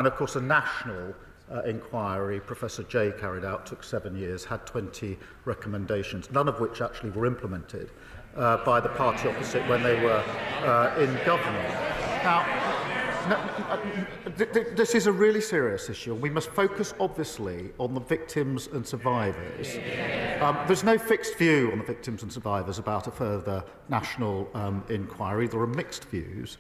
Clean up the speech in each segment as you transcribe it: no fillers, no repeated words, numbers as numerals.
And of course, a national inquiry Professor Jay carried out took 7 years, had 20 recommendations, none of which actually were implemented by the party opposite when they were in government. Now, this is a really serious issue, and we must focus, obviously, on the victims and survivors. There's no fixed view on the victims and survivors about a further national inquiry. There are mixed views.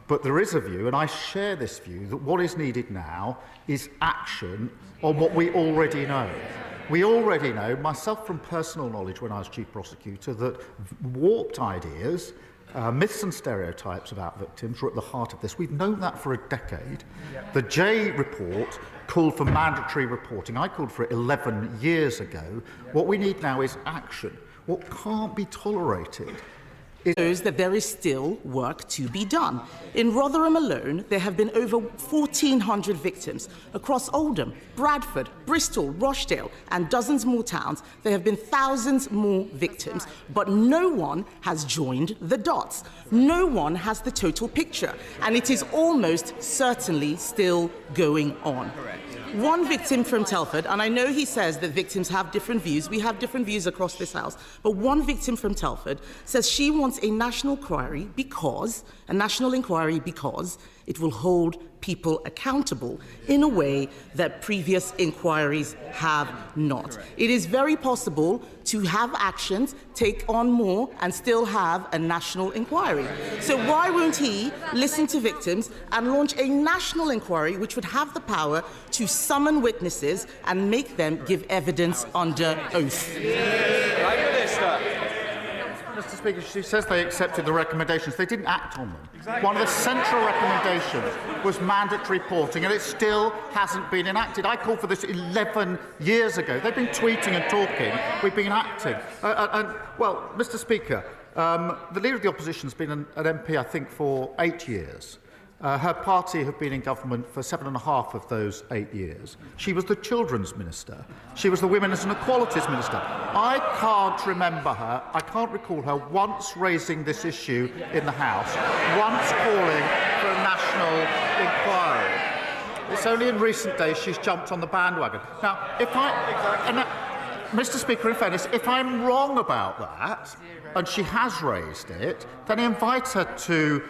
But there is a view, and I share this view, that what is needed now is action on what we already know. We already know, myself from personal knowledge when I was Chief Prosecutor, that warped ideas, myths and stereotypes about victims are at the heart of this. We've known that for a decade. The Jay report called for mandatory reporting. I called for it 11 years ago. What we need now is action. What can't be tolerated shows that there is still work to be done. In Rotherham alone, there have been over 1,400 victims. Across Oldham, Bradford, Bristol, Rochdale, and dozens more towns, there have been thousands more victims, but no one has joined the dots. No one has the total picture, and it is almost certainly still going on. One victim from Telford, and I know he says that victims have different views. We have different views across this House. But one victim from Telford says she wants a national inquiry because it will hold people accountable in a way that previous inquiries have not. It is very possible to have actions, take on more, and still have a national inquiry. So why won't he listen to victims and launch a national inquiry which would have the power to summon witnesses and make them give evidence under oath? Mr. Speaker, she says they accepted the recommendations. They didn't act on them. Exactly. One of the central recommendations was mandatory reporting, and it still hasn't been enacted. I called for this 11 years ago. They've been tweeting and talking. We've been acting. Well, Mr. Speaker, the Leader of the Opposition has been an MP, I think, for 8 years. Her party have been in government for 7.5 of those 8 years. She was the Children's Minister. She was the Women's and Equalities Minister. I can't remember her, I can't recall her once raising this issue in the House, once calling for a national inquiry. It's only in recent days she's jumped on the bandwagon. Now, Mr. Speaker, in fairness, if I'm wrong about that, and she has raised it, then I invite her to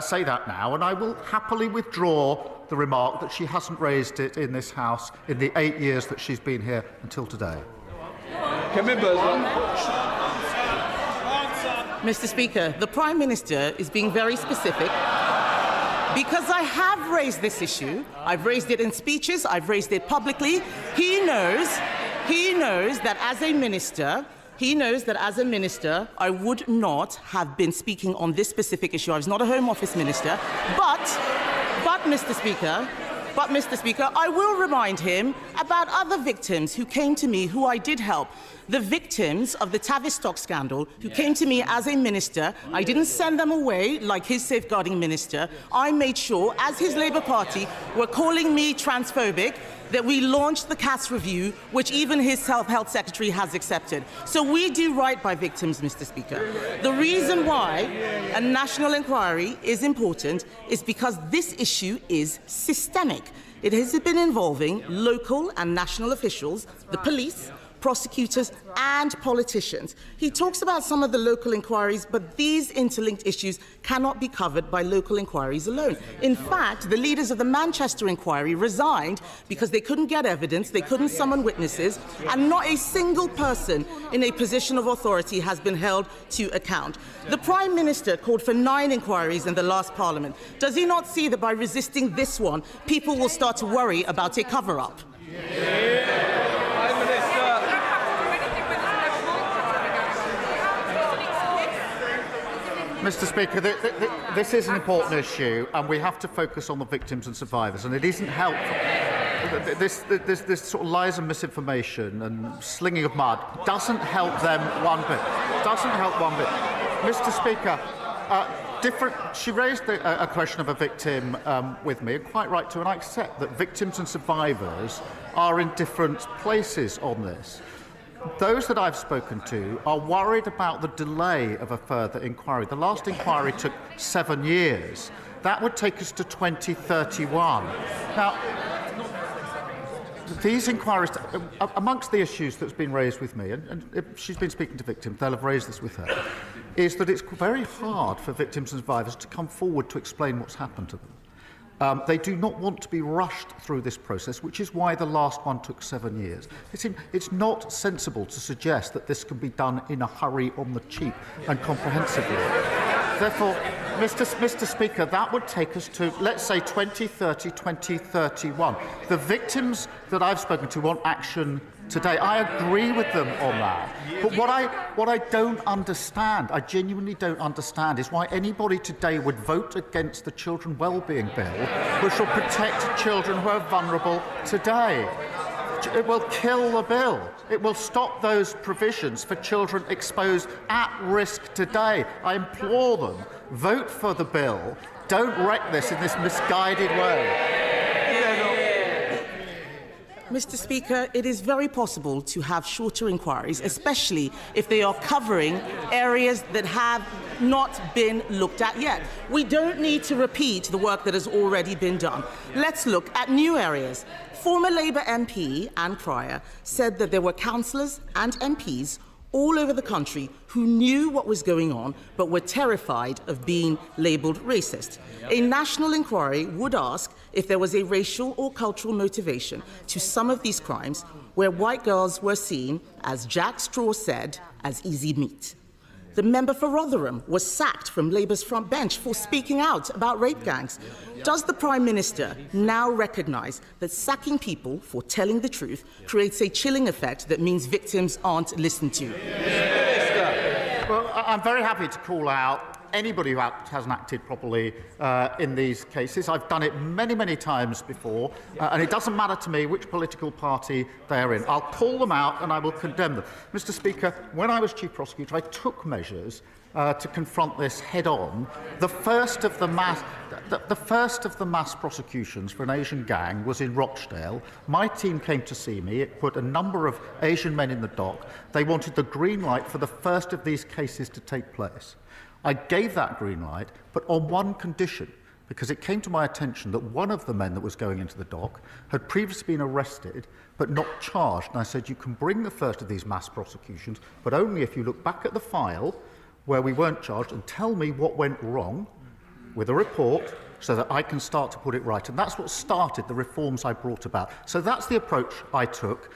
say that now, and I will happily withdraw the remark that she hasn't raised it in this House in the 8 years that she's been here until today. Mr. Speaker, the Prime Minister is being very specific because I have raised this issue. I've raised it in speeches, I've raised it publicly. He knows that as a minister, I would not have been speaking on this specific issue. I was not a Home Office minister, but Mr. Speaker, I will remind him about other victims who came to me who I did help. The victims of the Tavistock scandal who came to me as a minister. I didn't send them away like his safeguarding minister. I made sure, as his Labour Party were calling me transphobic, that we launched the CAS review, which even his health secretary has accepted. So we do right by victims, Mr. Speaker. The reason why a national inquiry is important is because this issue is systemic. It has been involving local and national officials, the police, prosecutors and politicians. He talks about some of the local inquiries, but these interlinked issues cannot be covered by local inquiries alone. In fact, the leaders of the Manchester inquiry resigned because they couldn't get evidence, they couldn't summon witnesses, and not a single person in a position of authority has been held to account. The Prime Minister called for 9 inquiries in the last Parliament. Does he not see that by resisting this one, people will start to worry about a cover-up? Mr. Speaker, this is an important issue, and we have to focus on the victims and survivors, and it isn't helpful. This sort of lies and misinformation and slinging of mud doesn't help them one bit. Mr. Speaker, she raised a question of a victim with me, and quite right to, and I accept that victims and survivors are in different places on this. Those that I've spoken to are worried about the delay of a further inquiry. The last inquiry took 7 years. That would take us to 2031. Now, these inquiries, amongst the issues that's been raised with me, and if she's been speaking to victims, they'll have raised this with her, is that it's very hard for victims and survivors to come forward to explain what's happened to them. They do not want to be rushed through this process, which is why the last one took 7 years. It's not sensible to suggest that this can be done in a hurry, on the cheap and comprehensively. Therefore, Mr. Speaker, that would take us to, let's say, 2030, 2031. The victims that I've spoken to want action today. I agree with them on that. But what I don't understand, I genuinely don't understand, is why anybody today would vote against the Children Wellbeing Bill, which will protect children who are vulnerable today. It will kill the bill. It will stop those provisions for children exposed at risk today. I implore them, vote for the bill. Don't wreck this in this misguided way. Mr. Speaker, it is very possible to have shorter inquiries, especially if they are covering areas that have not been looked at yet. We don't need to repeat the work that has already been done. Let's look at new areas. Former Labour MP Anne Cryer said that there were councillors and MPs all over the country who knew what was going on but were terrified of being labelled racist. A national inquiry would ask if there was a racial or cultural motivation to some of these crimes where white girls were seen, as Jack Straw said, as easy meat. The member for Rotherham was sacked from Labour's front bench for speaking out about rape gangs. Does the Prime Minister now recognise that sacking people for telling the truth creates a chilling effect that means victims aren't listened to? Well, I'm very happy to call out anybody who hasn't acted properly in these cases. I've done it many, many times before, and it doesn't matter to me which political party they're in. I'll call them out and I will condemn them. Mr. Speaker, when I was Chief Prosecutor, I took measures to confront this head-on. The first of the mass prosecutions for an Asian gang was in Rochdale. My team came to see me. It put a number of Asian men in the dock. They wanted the green light for the first of these cases to take place. I gave that green light, but on one condition, because it came to my attention that one of the men that was going into the dock had previously been arrested but not charged. And I said, you can bring the first of these mass prosecutions, but only if you look back at the file where we weren't charged and tell me what went wrong with a report so that I can start to put it right. And that's what started the reforms I brought about. So that's the approach I took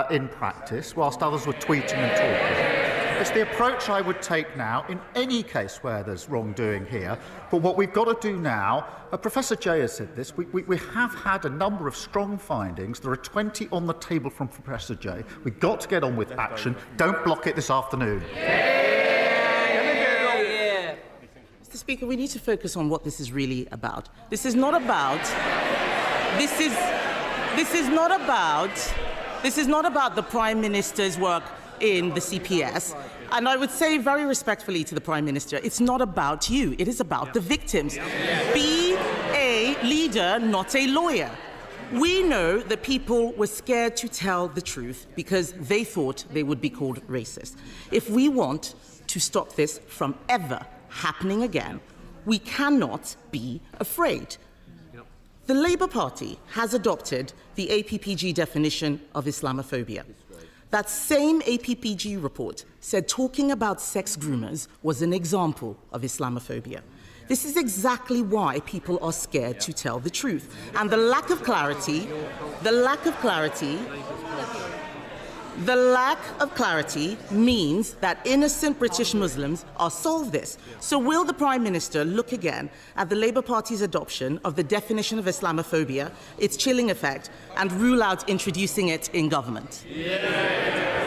in practice, whilst others were tweeting and talking. It's the approach I would take now in any case where there's wrongdoing here. But what we've got to do now, Professor Jay has said this, we have had a number of strong findings. There are 20 on the table from Professor Jay. We've got to get on with action. Don't block it this afternoon. Mr. Speaker, we need to focus on what this is really about. This is not about the Prime Minister's work in the CPS. And I would say very respectfully to the Prime Minister, it's not about you, it is about the victims. Be a leader, not a lawyer. We know that people were scared to tell the truth because they thought they would be called racist. If we want to stop this from ever happening again, we cannot be afraid. The Labour Party has adopted the APPG definition of Islamophobia. That same APPG report said talking about sex groomers was an example of Islamophobia. This is exactly why people are scared to tell the truth. And the lack of clarity means that innocent British Muslims are solved this. So will the Prime Minister look again at the Labour Party's adoption of the definition of Islamophobia, its chilling effect, and rule out introducing it in government?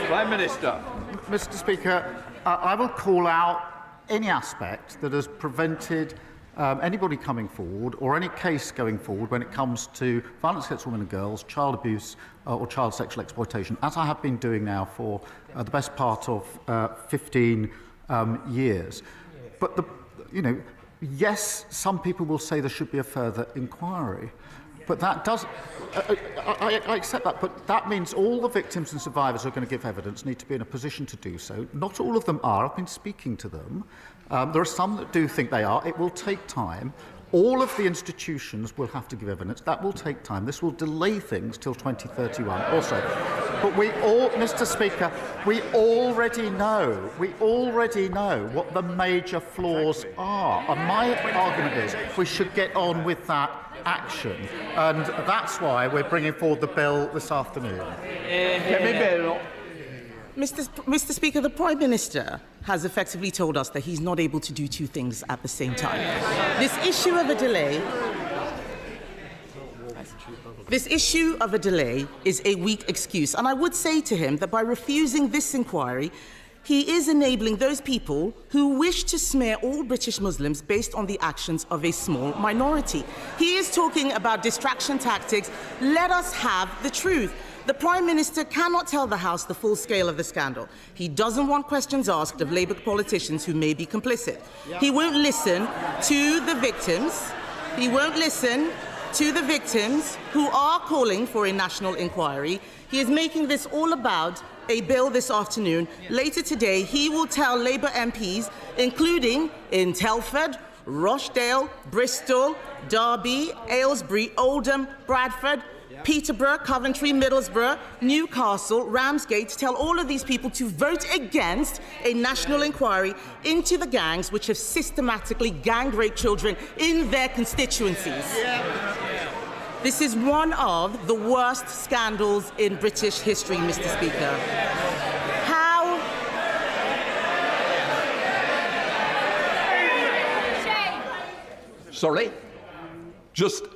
Prime Minister. Mr. Speaker, I will call out any aspect that has prevented anybody coming forward or any case going forward when it comes to violence against women and girls, child abuse or child sexual exploitation, as I have been doing now for the best part of 15 years. But, yes, some people will say there should be a further inquiry. But that does, I accept that, but that means all the victims and survivors who are going to give evidence need to be in a position to do so. Not all of them are. I've been speaking to them. There are some that do think they are. It will take time. All of the institutions will have to give evidence. That will take time. This will delay things till 2031 also. But Mr. Speaker, we already know what the major flaws are. And my argument is we should get on with that action. And that's why we're bringing forward the bill this afternoon. Kemi Badenoch. Mr. Speaker, the Prime Minister has effectively told us that he's not able to do two things at the same time. This issue of a delay is a weak excuse, and I would say to him that by refusing this inquiry, he is enabling those people who wish to smear all British Muslims based on the actions of a small minority. He is talking about distraction tactics. Let us have the truth. The Prime Minister cannot tell the House the full scale of the scandal. He doesn't want questions asked of Labour politicians who may be complicit. He won't listen to the victims. He won't listen to the victims who are calling for a national inquiry. He is making this all about a bill this afternoon. Later today, he will tell Labour MPs, including in Telford, Rochdale, Bristol, Derby, Aylesbury, Oldham, Bradford, Peterborough, Coventry, Middlesbrough, Newcastle, Ramsgate, to tell all of these people to vote against a national inquiry into the gangs which have systematically gang-raped children in their constituencies. This is one of the worst scandals in British history, Mr. Speaker. Sorry?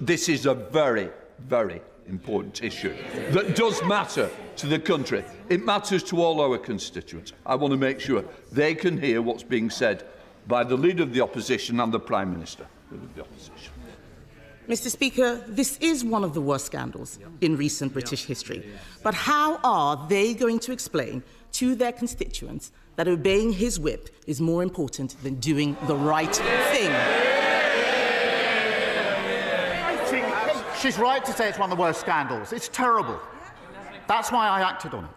This is a very, very important issue that does matter to the country. It matters to all our constituents. I want to make sure they can hear what's being said by the Leader of the Opposition and the Prime Minister of the Opposition. Mr. Speaker, this is one of the worst scandals in recent British history. But how are they going to explain to their constituents that obeying his whip is more important than doing the right thing? She's right to say it's one of the worst scandals. It's terrible. That's why I acted on it.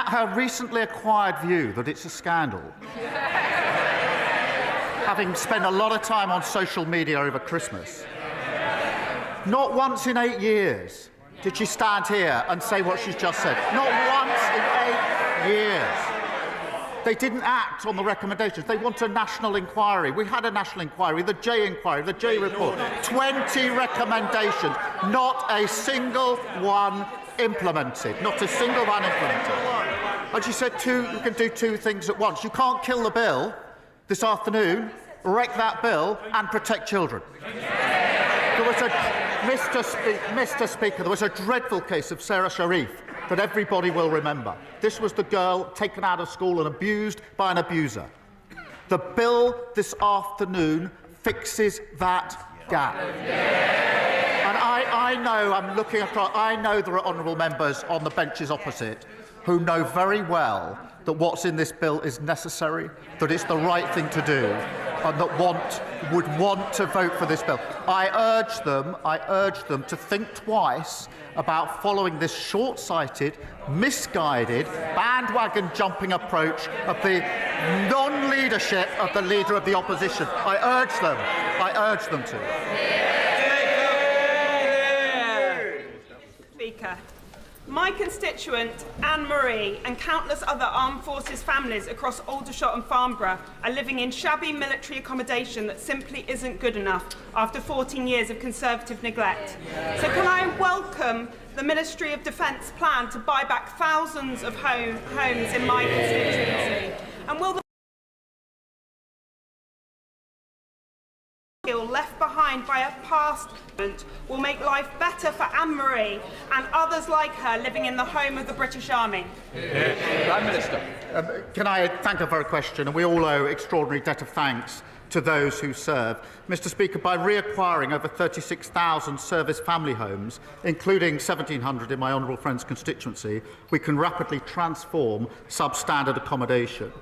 Her recently acquired view that it's a scandal, having spent a lot of time on social media over Christmas, not once in 8 years did she stand here and say what she's just said. Not once in 8 years. They didn't act on the recommendations. They want a national inquiry. We had a national inquiry, the J inquiry, the J report. 20 recommendations, not a single one implemented. Not a single one implemented. And she said you can do two things at once. You can't kill the bill this afternoon, wreck that bill, and protect children. There was Mr. Speaker, there was a dreadful case of Sarah Sharif that everybody will remember. This was the girl taken out of school and abused by an abuser. The bill this afternoon fixes that gap. And I know, I'm looking across, I know there are honourable members on the benches opposite who know very well that what's in this bill is necessary, that it's the right thing to do, and that would want to vote for this bill. I urge them to think twice about following this short-sighted, misguided, bandwagon-jumping approach of the non-leadership of the Leader of the Opposition. I urge them to. Speaker, my constituent, Anne-Marie, and countless other armed forces families across Aldershot and Farnborough are living in shabby military accommodation that simply isn't good enough after 14 years of Conservative neglect. So can I welcome the Ministry of Defence plan to buy back thousands of homes in my constituency? And will the left behind by a past government will make life better for Anne-Marie and others like her living in the home of the British Army? Prime Minister. Can I thank her for her question? And we all owe extraordinary debt of thanks to those who serve. Mr. Speaker, by reacquiring over 36,000 service family homes, including 1,700 in my honourable friend's constituency, we can rapidly transform substandard accommodation.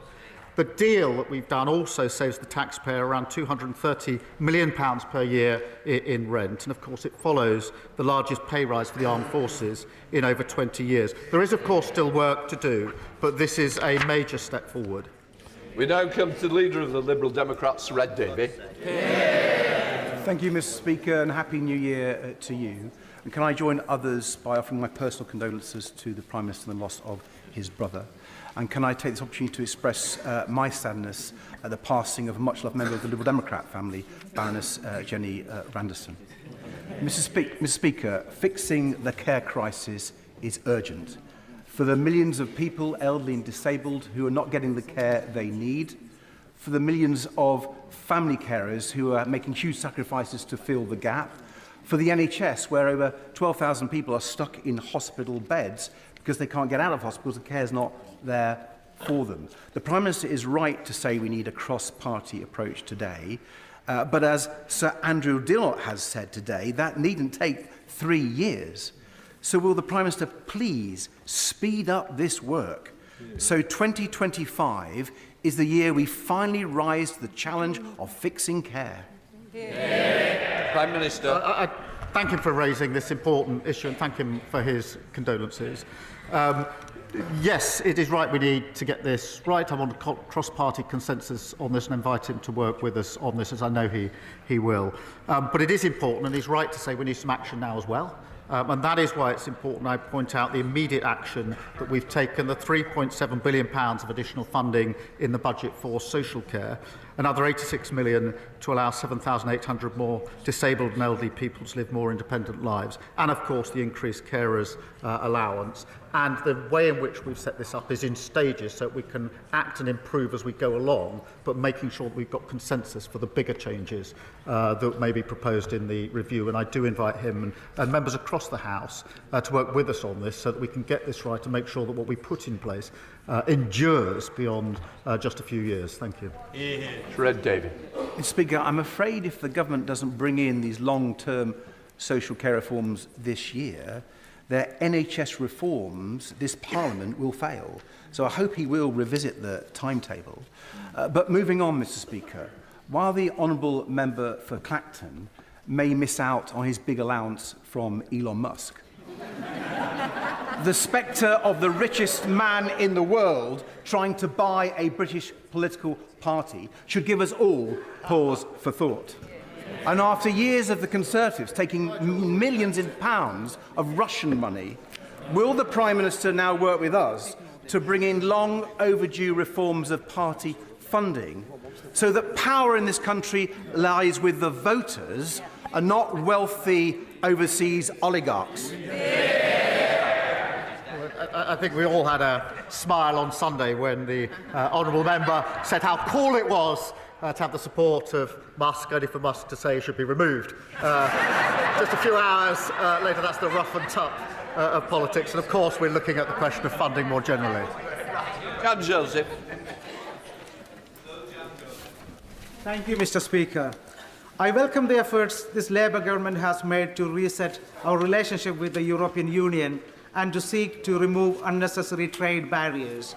The deal that we've done also saves the taxpayer around £230 million per year in rent, and of course it follows the largest pay rise for the armed forces in over 20 years. There is of course still work to do, but this is a major step forward. We now come to the Leader of the Liberal Democrats, Sir Ed Davey. Thank you, Mr Speaker, and Happy New Year to you. And can I join others by offering my personal condolences to the Prime Minister on the loss of his brother? And can I take this opportunity to express my sadness at the passing of a much-loved member of the Liberal Democrat family, Baroness Jenny Randerson. Mr Speaker, fixing the care crisis is urgent. For the millions of people, elderly and disabled, who are not getting the care they need, for the millions of family carers who are making huge sacrifices to fill the gap, for the NHS, where over 12,000 people are stuck in hospital beds because they can't get out of hospitals, the care is not there for them. The Prime Minister is right to say we need a cross-party approach today, but as Sir Andrew Dillot has said today, that needn't take 3 years. So will the Prime Minister please speed up this work so 2025 is the year we finally rise to the challenge of fixing care? Prime Minister. I thank him for raising this important issue and thank him for his condolences. Yes, it is right we need to get this right. I want a cross-party consensus on this and invite him to work with us on this, as I know he will. But it is important, and he's right to say we need some action now as well. And that is why it's important I point out the immediate action that we've taken, the £3.7 billion of additional funding in the budget for social care, another £86 million to allow 7,800 more disabled and elderly people to live more independent lives, and of course the increased carers allowance. And the way in which we've set this up is in stages so that we can act and improve as we go along, but making sure that we've got consensus for the bigger changes that may be proposed in the review. And I do invite him and members across the House to work with us on this so that we can get this right and make sure that what we put in place endures beyond just a few years. Thank you. Fred David. Mr Speaker, I'm afraid if the government doesn't bring in these long-term social care reforms this year, their NHS reforms, this Parliament will fail. So I hope he will revisit the timetable. But moving on, Mr Speaker, while the Honourable Member for Clacton may miss out on his big allowance from Elon Musk, the spectre of the richest man in the world trying to buy a British political party should give us all pause for thought. And after years of the Conservatives taking millions of pounds of Russian money, will the Prime Minister now work with us to bring in long overdue reforms of party funding so that power in this country lies with the voters and not wealthy overseas oligarchs? I think we all had a smile on Sunday when the Honourable Member said how cool it was to have the support of Musk, only for Musk to say he should be removed. Just a few hours later, that's the rough and tough of politics. And of course, we're looking at the question of funding more generally. Cam Joseph. Thank you, Mr. Speaker. I welcome the efforts this Labour government has made to reset our relationship with the European Union and to seek to remove unnecessary trade barriers.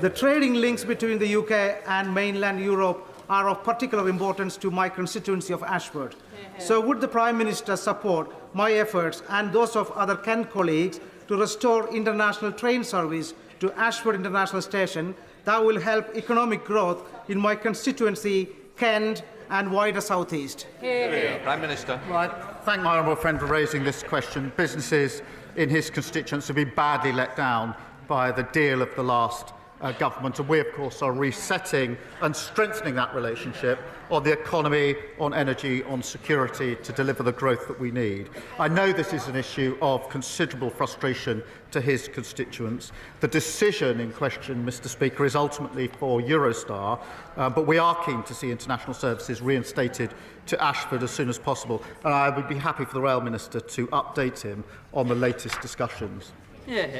The trading links between the UK and mainland Europe are of particular importance to my constituency of Ashford. So would the Prime Minister support my efforts and those of other Kent colleagues to restore international train service to Ashford International Station that will help economic growth in my constituency, Kent, and wider South East? Prime Minister. Well, I thank my honourable friend for raising this question. Businesses in his constituents have been badly let down by the deal of the last government, and we, of course, are resetting and strengthening that relationship on the economy, on energy, on security to deliver the growth that we need. I know this is an issue of considerable frustration to his constituents. The decision in question, Mr Speaker, is ultimately for Eurostar, but we are keen to see international services reinstated to Ashford as soon as possible, and I would be happy for the Rail Minister to update him on the latest discussions.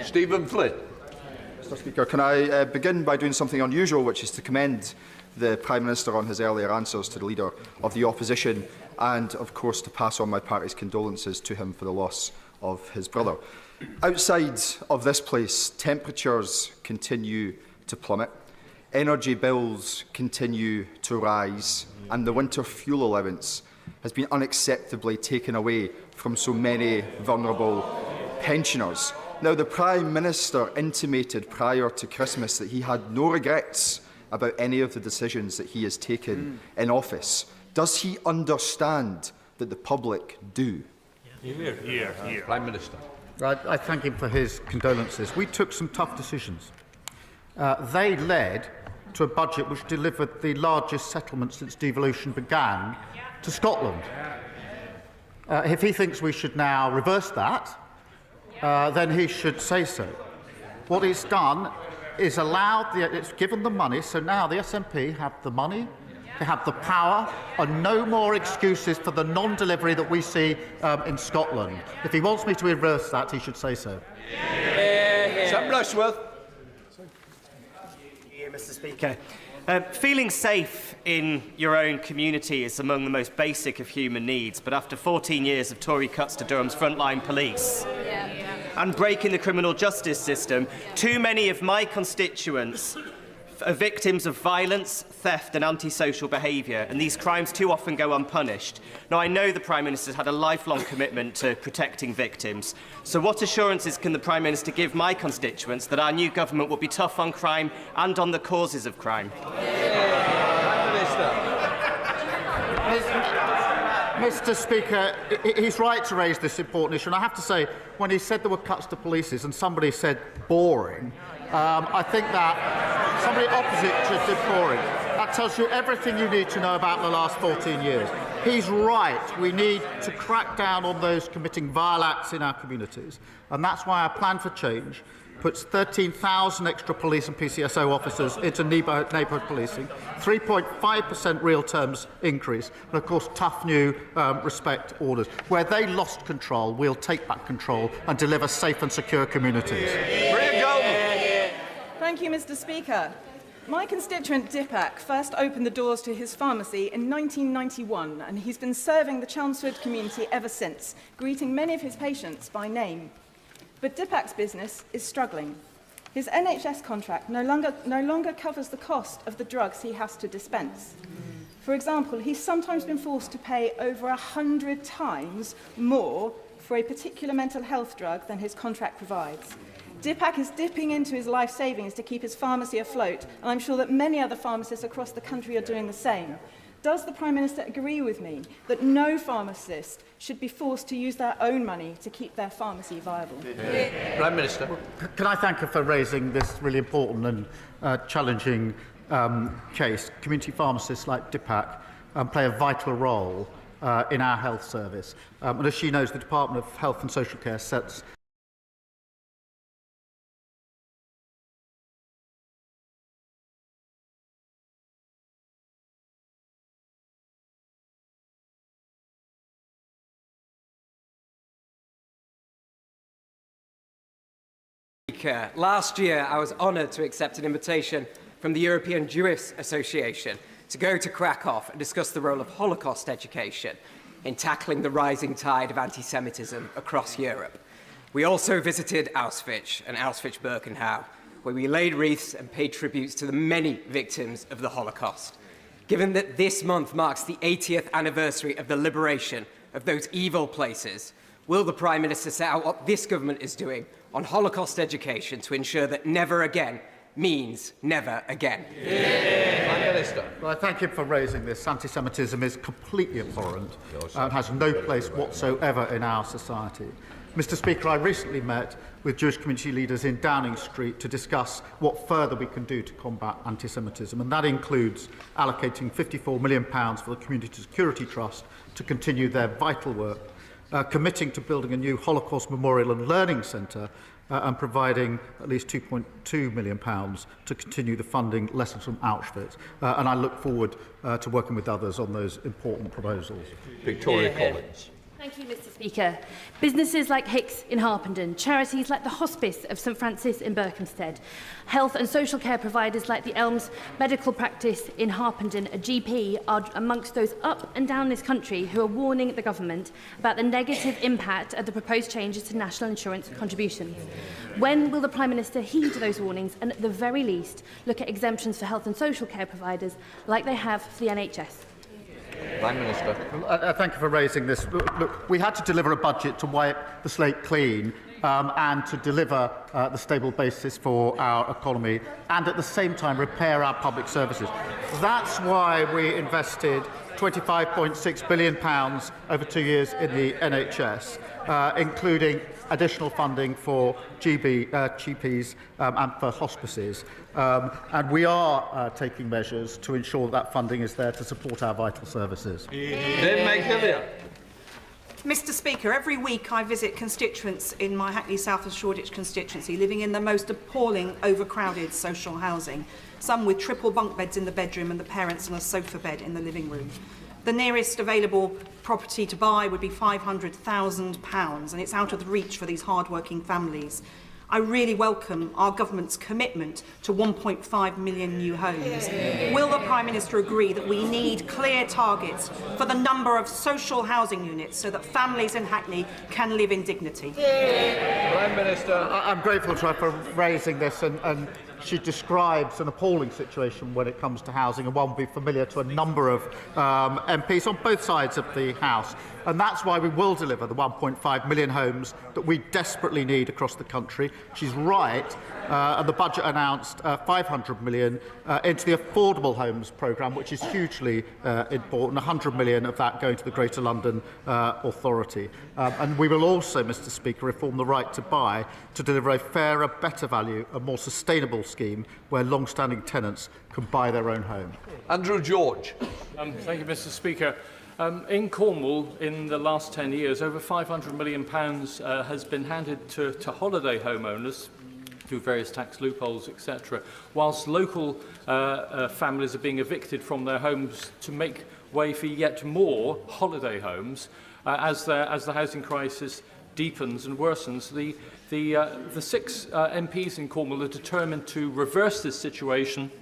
Stephen Flynn. Mr Speaker, can I begin by doing something unusual, which is to commend the Prime Minister on his earlier answers to the Leader of the Opposition and, of course, to pass on my party's condolences to him for the loss of his brother. Outside of this place, temperatures continue to plummet, energy bills continue to rise, and the winter fuel allowance has been unacceptably taken away from so many vulnerable pensioners. Now, the Prime Minister intimated prior to Christmas that he had no regrets about any of the decisions that he has taken in office? Does he understand that the public do? Prime Minister. I thank him for his condolences. We took some tough decisions. They led to a budget which delivered the largest settlement since devolution began to Scotland. If he thinks we should now reverse that, then he should say so. What he's done is it's given the money, so now the SNP have the money, they have the power, and no more excuses for the non-delivery that we see in Scotland. If he wants me to reverse that, he should say so. Sam Rushworth. Mr. Speaker. Feeling safe in your own community is among the most basic of human needs, but after 14 years of Tory cuts to Durham's frontline police and breaking the criminal justice system, too many of my constituents are victims of violence, theft and antisocial behaviour, and these crimes too often go unpunished. Now, I know the Prime Minister's had a lifelong commitment to protecting victims, so what assurances can the Prime Minister give my constituents that our new government will be tough on crime and on the causes of crime? Mr. Speaker, he's right to raise this important issue, and I have to say, when he said there were cuts to polices and somebody said boring, I think that somebody opposite just did boring. That tells you everything you need to know about the last 14 years. He's right. We need to crack down on those committing vile acts in our communities. And that's why our plan for change puts 13,000 extra police and PCSO officers into neighbourhood policing, 3.5% real terms increase, and of course tough new respect orders. Where they lost control, we'll take back control and deliver safe and secure communities. Thank you, Mr. Speaker. My constituent Dipak first opened the doors to his pharmacy in 1991, and he's been serving the Chelmsford community ever since, greeting many of his patients by name. But Dipak's business is struggling. His NHS contract no longer covers the cost of the drugs he has to dispense. For example, he's sometimes been forced to pay over 100 times more for a particular mental health drug than his contract provides. Dipak is dipping into his life savings to keep his pharmacy afloat, and I'm sure that many other pharmacists across the country are doing the same. Does the Prime Minister agree with me that no pharmacist should be forced to use their own money to keep their pharmacy viable? Prime Minister. Can I thank her for raising this really important and challenging case? Community pharmacists like Dipak play a vital role in our health service. And as she knows, the Department of Health and Social Care sets Last year, I was honoured to accept an invitation from the European Jewish Association to go to Krakow and discuss the role of Holocaust education in tackling the rising tide of anti-Semitism across Europe. We also visited Auschwitz and Auschwitz-Birkenau, where we laid wreaths and paid tributes to the many victims of the Holocaust. Given that this month marks the 80th anniversary of the liberation of those evil places, will the Prime Minister set out what this government is doing on Holocaust education to ensure that never again means never again? Prime Minister. Well, I thank him for raising this. Anti-Semitism is completely abhorrent and has no place whatsoever in our society. Mr. Speaker, I recently met with Jewish community leaders in Downing Street to discuss what further we can do to combat anti-Semitism, and that includes allocating £54 million for the Community Security Trust to continue their vital work, committing to building a new Holocaust Memorial and Learning Centre, and providing at least £2.2 million to continue the funding Lessons from Auschwitz. And I look forward to working with others on those important proposals. Victoria Collins. Thank you, Mr. Speaker. Businesses like Hicks in Harpenden, charities like the Hospice of St Francis in Berkhamsted, health and social care providers like the Elms Medical Practice in Harpenden, a GP, are amongst those up and down this country who are warning the government about the negative impact of the proposed changes to national insurance contributions. When will the Prime Minister heed those warnings and, at the very least, look at exemptions for health and social care providers like they have for the NHS? Prime Minister. Thank you for raising this. Look, we had to deliver a budget to wipe the slate clean and to deliver the stable basis for our economy, and at the same time repair our public services. That's why we invested £25.6 billion over 2 years in the NHS, including additional funding for GPs and for hospices. And we are taking measures to ensure that funding is there to support our vital services. Mr Speaker, every week I visit constituents in my Hackney South and Shoreditch constituency living in the most appalling, overcrowded social housing, some with triple bunk beds in the bedroom and the parents on a sofa bed in the living room. The nearest available property to buy would be £500,000, and it's out of the reach for these hard-working families. I really welcome our government's commitment to 1.5 million new homes. Will the Prime Minister agree that we need clear targets for the number of social housing units so that families in Hackney can live in dignity? Prime Minister. I'm grateful to her for raising this, and she describes an appalling situation when it comes to housing, and one will be familiar to a number of MPs on both sides of the House. And that's why we will deliver the 1.5 million homes that we desperately need across the country. She's right, and the budget announced 500 million into the Affordable Homes programme, which is hugely important, 100 million of that going to the Greater London Authority. And we will also, Mr Speaker, reform the right to buy to deliver a fairer, better value, a more sustainable scheme where long-standing tenants can buy their own home. Andrew George. Thank you, Mr Speaker. In Cornwall, in the last 10 years, over £500 million has been handed to holiday homeowners through various tax loopholes, etc., whilst local families are being evicted from their homes to make way for yet more holiday homes as the housing crisis deepens and worsens. The 6 MPs in Cornwall are determined to reverse this situation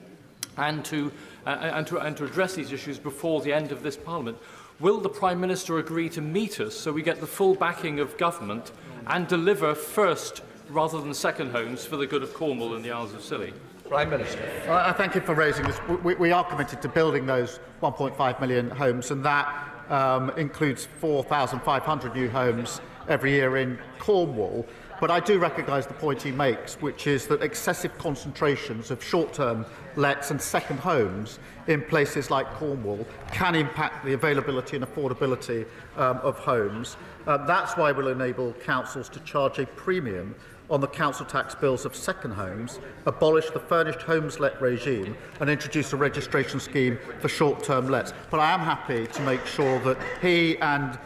and to address these issues before the end of this Parliament. Will the Prime Minister agree to meet us so we get the full backing of government and deliver first rather than second homes for the good of Cornwall and the Isles of Scilly? Prime Minister. I thank you for raising this. We are committed to building those 1.5 million homes, and that includes 4,500 new homes every year in Cornwall. But I do recognise the point he makes, which is that excessive concentrations of short-term lets and second homes in places like Cornwall can impact the availability and affordability of homes. That's why we'll enable councils to charge a premium on the council tax bills of second homes, abolish the furnished homes let regime and introduce a registration scheme for short-term lets. But I am happy to make sure that he and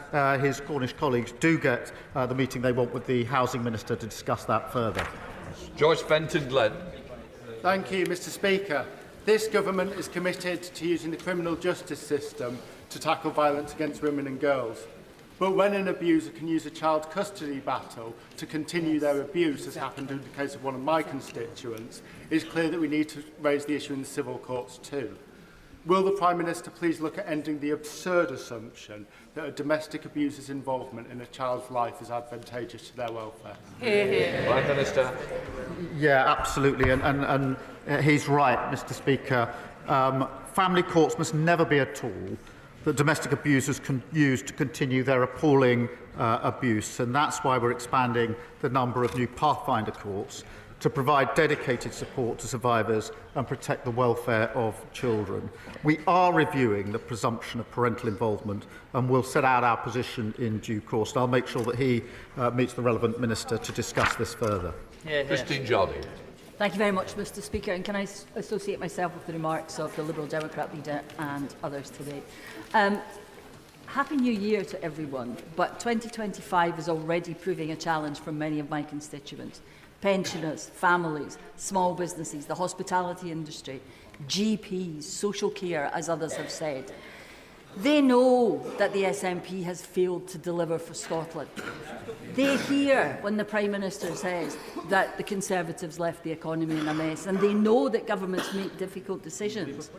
his Cornish colleagues do get the meeting they want with the Housing Minister to discuss that further. Joyce Benton-Glenn. Thank you, Mr Speaker. This government is committed to using the criminal justice system to tackle violence against women and girls. But when an abuser can use a child custody battle to continue their abuse, as happened in the case of one of my constituents, it's clear that we need to raise the issue in the civil courts too. Will the Prime Minister please look at ending the absurd assumption that a domestic abuser's involvement in a child's life is advantageous to their welfare? Prime Minister. Yeah, absolutely. And he's right, Mr Speaker. Family courts must never be a tool that domestic abusers can use to continue their appalling abuse. And that's why we're expanding the number of new Pathfinder courts to provide dedicated support to survivors and protect the welfare of children. We are reviewing the presumption of parental involvement and we'll set out our position in due course. And I'll make sure that he meets the relevant minister to discuss this further. Christine Jolly. Thank you very much, Mr Speaker. And can I associate myself with the remarks of the Liberal Democrat leader and others today? Happy New Year to everyone, but 2025 is already proving a challenge for many of my constituents. Pensioners, families, small businesses, the hospitality industry, GPs, social care, as others have said. They know that the SNP has failed to deliver for Scotland. They hear when the Prime Minister says that the Conservatives left the economy in a mess, and they know that governments make difficult decisions.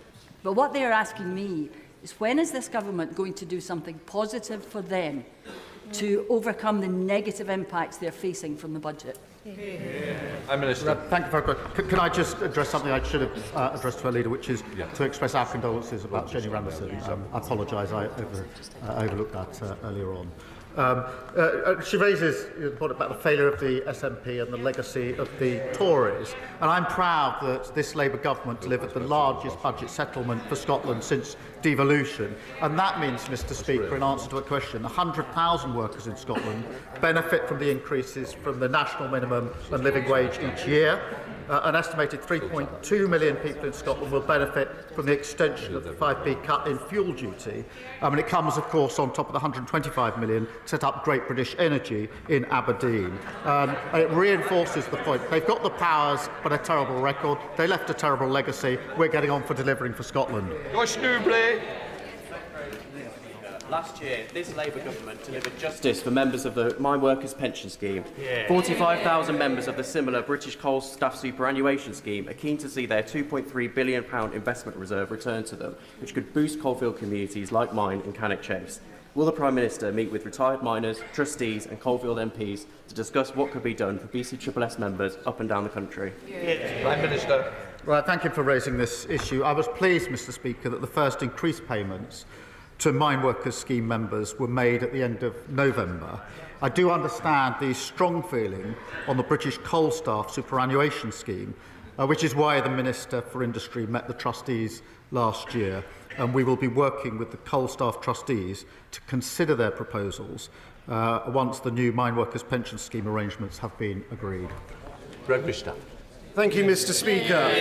But what they are asking me is, when is this government going to do something positive for them to overcome the negative impacts they're facing from the budget? Prime Minister. Thank you very much. Can I just address something I should have addressed to our leader, which is to express our condolences about Jenny Randerson. I apologise, I overlooked that earlier on. She raises the point about the failure of the SNP and the legacy of the Tories, and I'm proud that this Labour government delivered the largest budget settlement for Scotland since devolution, and that means, Mr Speaker, in answer to a question, 100,000 workers in Scotland benefit from the increases from the national minimum and living wage each year. An estimated 3.2 million people in Scotland will benefit from the extension of the 5p cut in fuel duty. And it comes, of course, on top of the 125 million set up Great British Energy in Aberdeen. And it reinforces the point. They've got the powers, but a terrible record. They left a terrible legacy. We're getting on for delivering for Scotland. Last year, this Labour government delivered justice for members of the Mine Workers Pension Scheme. 45,000 members of the similar British Coal Staff Superannuation Scheme are keen to see their £2.3 billion investment reserve returned to them, which could boost coalfield communities like mine in Cannock Chase. Will the Prime Minister meet with retired miners, trustees and coalfield MPs to discuss what could be done for BCSS members up and down the country? Prime Minister. Right, thank you for raising this issue. I was pleased, Mr Speaker, that the first increased payments to Mine Workers Scheme members were made at the end of November. I do understand the strong feeling on the British Coal Staff Superannuation Scheme, which is why the Minister for Industry met the trustees last year, and we will be working with the coal staff trustees to consider their proposals once the new Mine Workers Pension Scheme arrangements have been agreed. Thank you, Mr Speaker.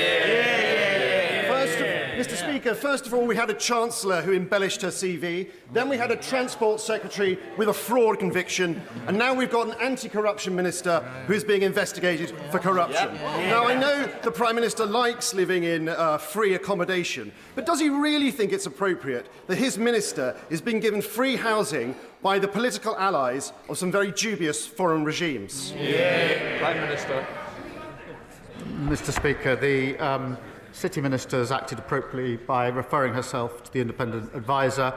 Mr Speaker, first of all, we had a Chancellor who embellished her CV, then we had a Transport Secretary with a fraud conviction, and now we've got an anti-corruption minister who is being investigated for corruption. Now, I know the Prime Minister likes living in free accommodation, but does he really think it's appropriate that his minister is being given free housing by the political allies of some very dubious foreign regimes? Prime Minister. Mr Speaker, the City Minister has acted appropriately by referring herself to the independent adviser.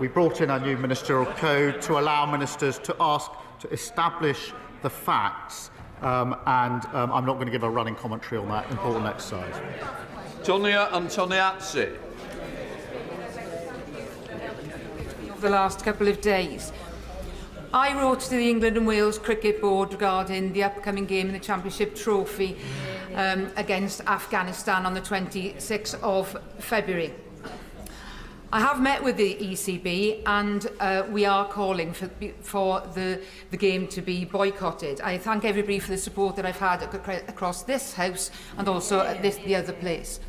We brought in our new ministerial code to allow ministers to ask to establish the facts, and I'm not going to give a running commentary on that important exercise. Tonia Antoniazzi. The last couple of days, I wrote to the England and Wales Cricket Board regarding the upcoming game in the Championship Trophy against Afghanistan on the 26th of February. I have met with the ECB and we are calling for the game to be boycotted. I thank everybody for the support that I've had across this House and also at the other place.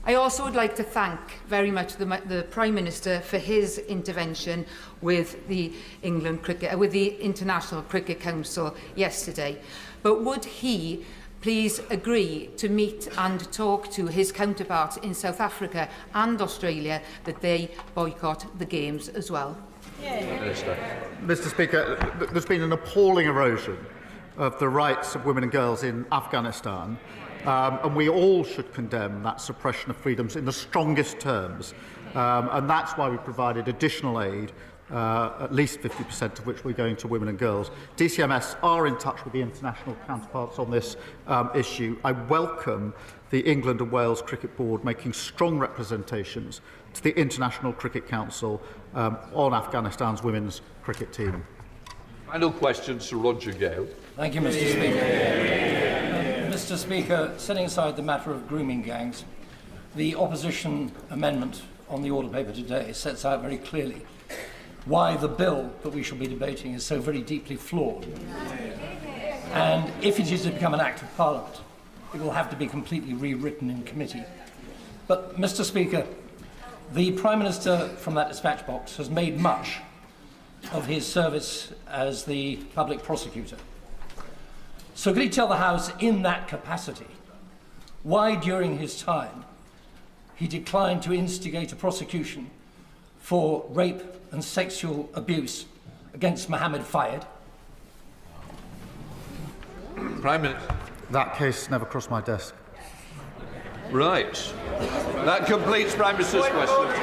I also would like to thank very much the Prime Minister for his intervention with the with the International Cricket Council yesterday. But would he please agree to meet and talk to his counterparts in South Africa and Australia that they boycott the Games as well? Mr Speaker, there's been an appalling erosion of the rights of women and girls in Afghanistan. And we all should condemn that suppression of freedoms in the strongest terms. And that's why we provided additional aid, at least 50% of which we're going to women and girls. DCMS are in touch with the international counterparts on this issue. I welcome the England and Wales Cricket Board making strong representations to the International Cricket Council on Afghanistan's women's cricket team. Final question, Sir Roger Gale. Thank you, Mr Speaker. Mr Speaker, setting aside the matter of grooming gangs, the opposition amendment on the order paper today sets out very clearly why the bill that we shall be debating is so very deeply flawed. And if it is to become an Act of Parliament, it will have to be completely rewritten in committee. But, Mr Speaker, the Prime Minister from that dispatch box has made much of his service as the public prosecutor. So could he tell the House in that capacity why during his time he declined to instigate a prosecution for rape and sexual abuse against Mohammed Fayed? Prime Minister. That case never crossed my desk. Right. That completes Prime Minister's question.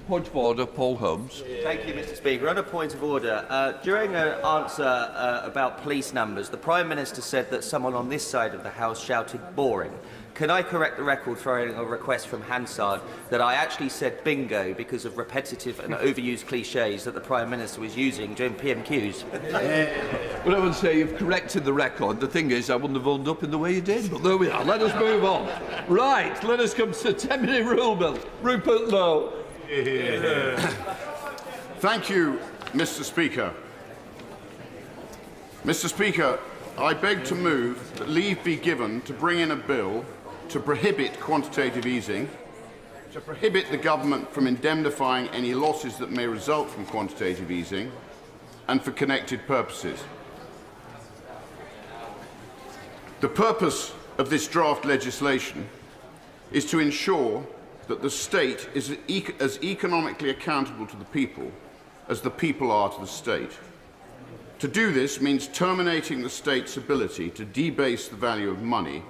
Point of order, Paul Holmes. Thank you, Mr. Speaker. On a point of order, during an answer about police numbers, the Prime Minister said that someone on this side of the House shouted boring. Can I correct the record following a request from Hansard that I actually said bingo because of repetitive and overused cliches that the Prime Minister was using during PMQs? Well, I would say you've corrected the record. The thing is, I wouldn't have owned up in the way you did, but there we are. Let us move on. Right, let us come to the 10-minute rule bill. Rupert Lowe. Thank you, Mr. Speaker. Mr. Speaker, I beg to move that leave be given to bring in a bill to prohibit quantitative easing, to prohibit the government from indemnifying any losses that may result from quantitative easing, and for connected purposes. The purpose of this draft legislation is to ensure that the state is as economically accountable to the people as the people are to the state. To do this means terminating the state's ability to debase the value of money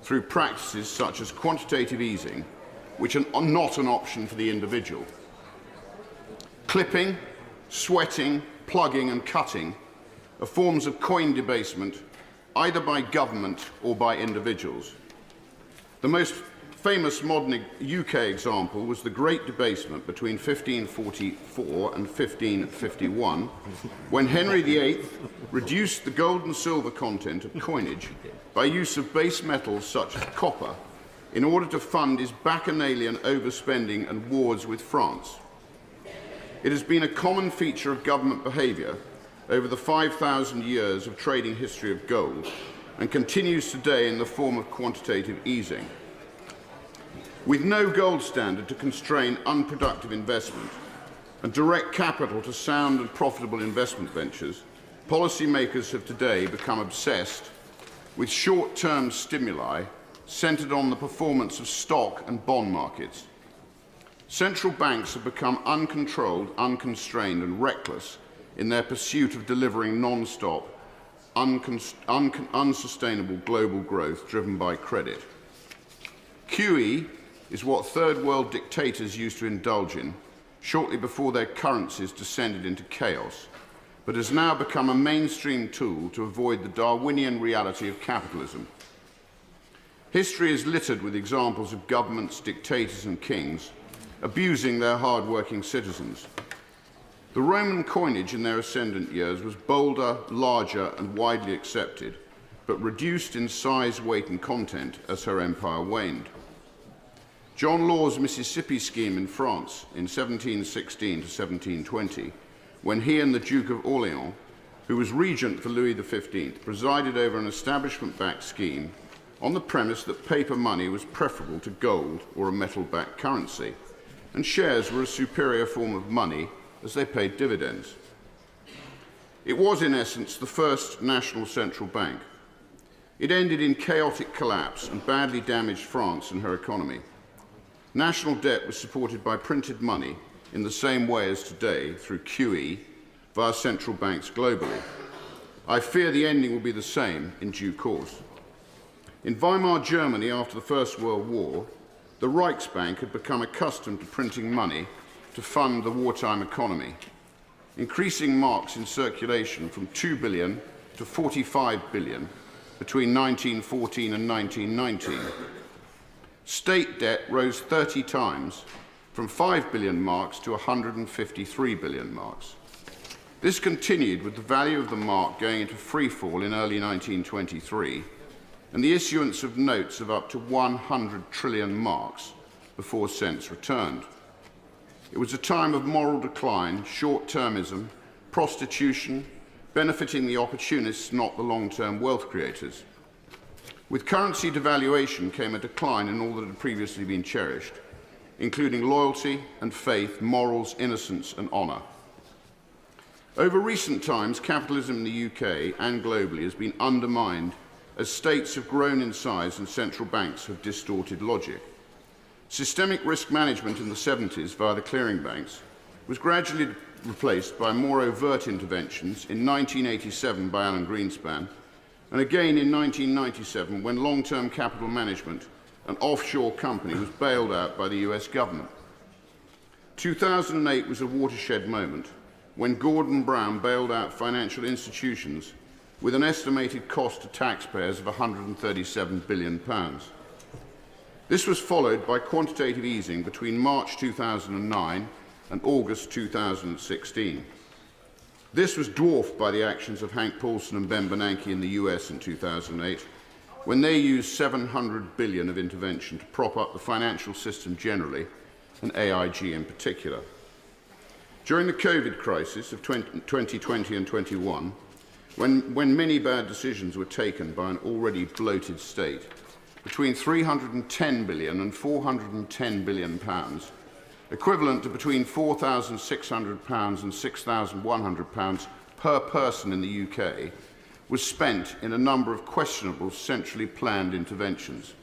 through practices such as quantitative easing, which are not an option for the individual. Clipping, sweating, plugging and cutting are forms of coin debasement either by government or by individuals. The most famous modern UK example was the Great Debasement between 1544 and 1551, when Henry VIII reduced the gold and silver content of coinage by use of base metals such as copper in order to fund his bacchanalian overspending and wars with France. It has been a common feature of government behaviour over the 5,000 years of trading history of gold and continues today in the form of quantitative easing. With no gold standard to constrain unproductive investment and direct capital to sound and profitable investment ventures, policymakers have today become obsessed with short-term stimuli centred on the performance of stock and bond markets. Central banks have become uncontrolled, unconstrained and reckless in their pursuit of delivering non-stop, unsustainable global growth driven by credit. QE is what third world dictators used to indulge in shortly before their currencies descended into chaos, but has now become a mainstream tool to avoid the Darwinian reality of capitalism. History is littered with examples of governments, dictators and kings abusing their hard-working citizens. The Roman coinage in their ascendant years was bolder, larger and widely accepted, but reduced in size, weight and content as her empire waned. John Law's Mississippi scheme in France in 1716 to 1720, when he and the Duke of Orleans, who was regent for Louis XV, presided over an establishment-backed scheme on the premise that paper money was preferable to gold or a metal-backed currency, and shares were a superior form of money as they paid dividends. It was, in essence, the first national central bank. It ended in chaotic collapse and badly damaged France and her economy. National debt was supported by printed money in the same way as today through QE via central banks globally. I fear the ending will be the same in due course. In Weimar Germany after the First World War, the Reichsbank had become accustomed to printing money to fund the wartime economy, increasing marks in circulation from 2 billion to 45 billion between 1914 and 1919. State debt rose 30 times, from 5 billion marks to 153 billion marks. This continued with the value of the mark going into freefall in early 1923, and the issuance of notes of up to 100 trillion marks before cents returned. It was a time of moral decline, short-termism, prostitution, benefiting the opportunists, not the long-term wealth creators. With currency devaluation came a decline in all that had previously been cherished, including loyalty and faith, morals, innocence and honour. Over recent times, capitalism in the UK and globally has been undermined as states have grown in size and central banks have distorted logic. Systemic risk management in the 70s via the clearing banks was gradually replaced by more overt interventions in 1987 by Alan Greenspan, and again in 1997 when long-term capital management, an offshore company, was bailed out by the US government. 2008 was a watershed moment when Gordon Brown bailed out financial institutions with an estimated cost to taxpayers of £137 billion. This was followed by quantitative easing between March 2009 and August 2016. This was dwarfed by the actions of Hank Paulson and Ben Bernanke in the US in 2008, when they used $700 billion of intervention to prop up the financial system generally and AIG in particular. During the COVID crisis of 2020 and 21, when many bad decisions were taken by an already bloated state, between £310 billion and £410 billion, equivalent to between £4,600 and £6,100 per person in the UK, was spent in a number of questionable centrally planned interventions.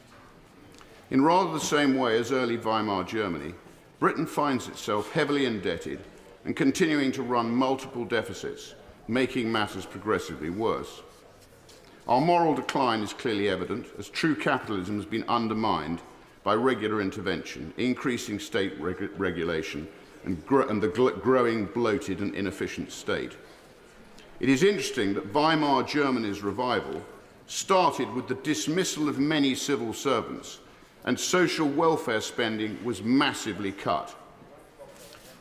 In rather the same way as early Weimar Germany, Britain finds itself heavily indebted and continuing to run multiple deficits, making matters progressively worse. Our moral decline is clearly evident, as true capitalism has been undermined by regular intervention, increasing state regulation, and the growing bloated and inefficient state. It is interesting that Weimar Germany's revival started with the dismissal of many civil servants, and social welfare spending was massively cut.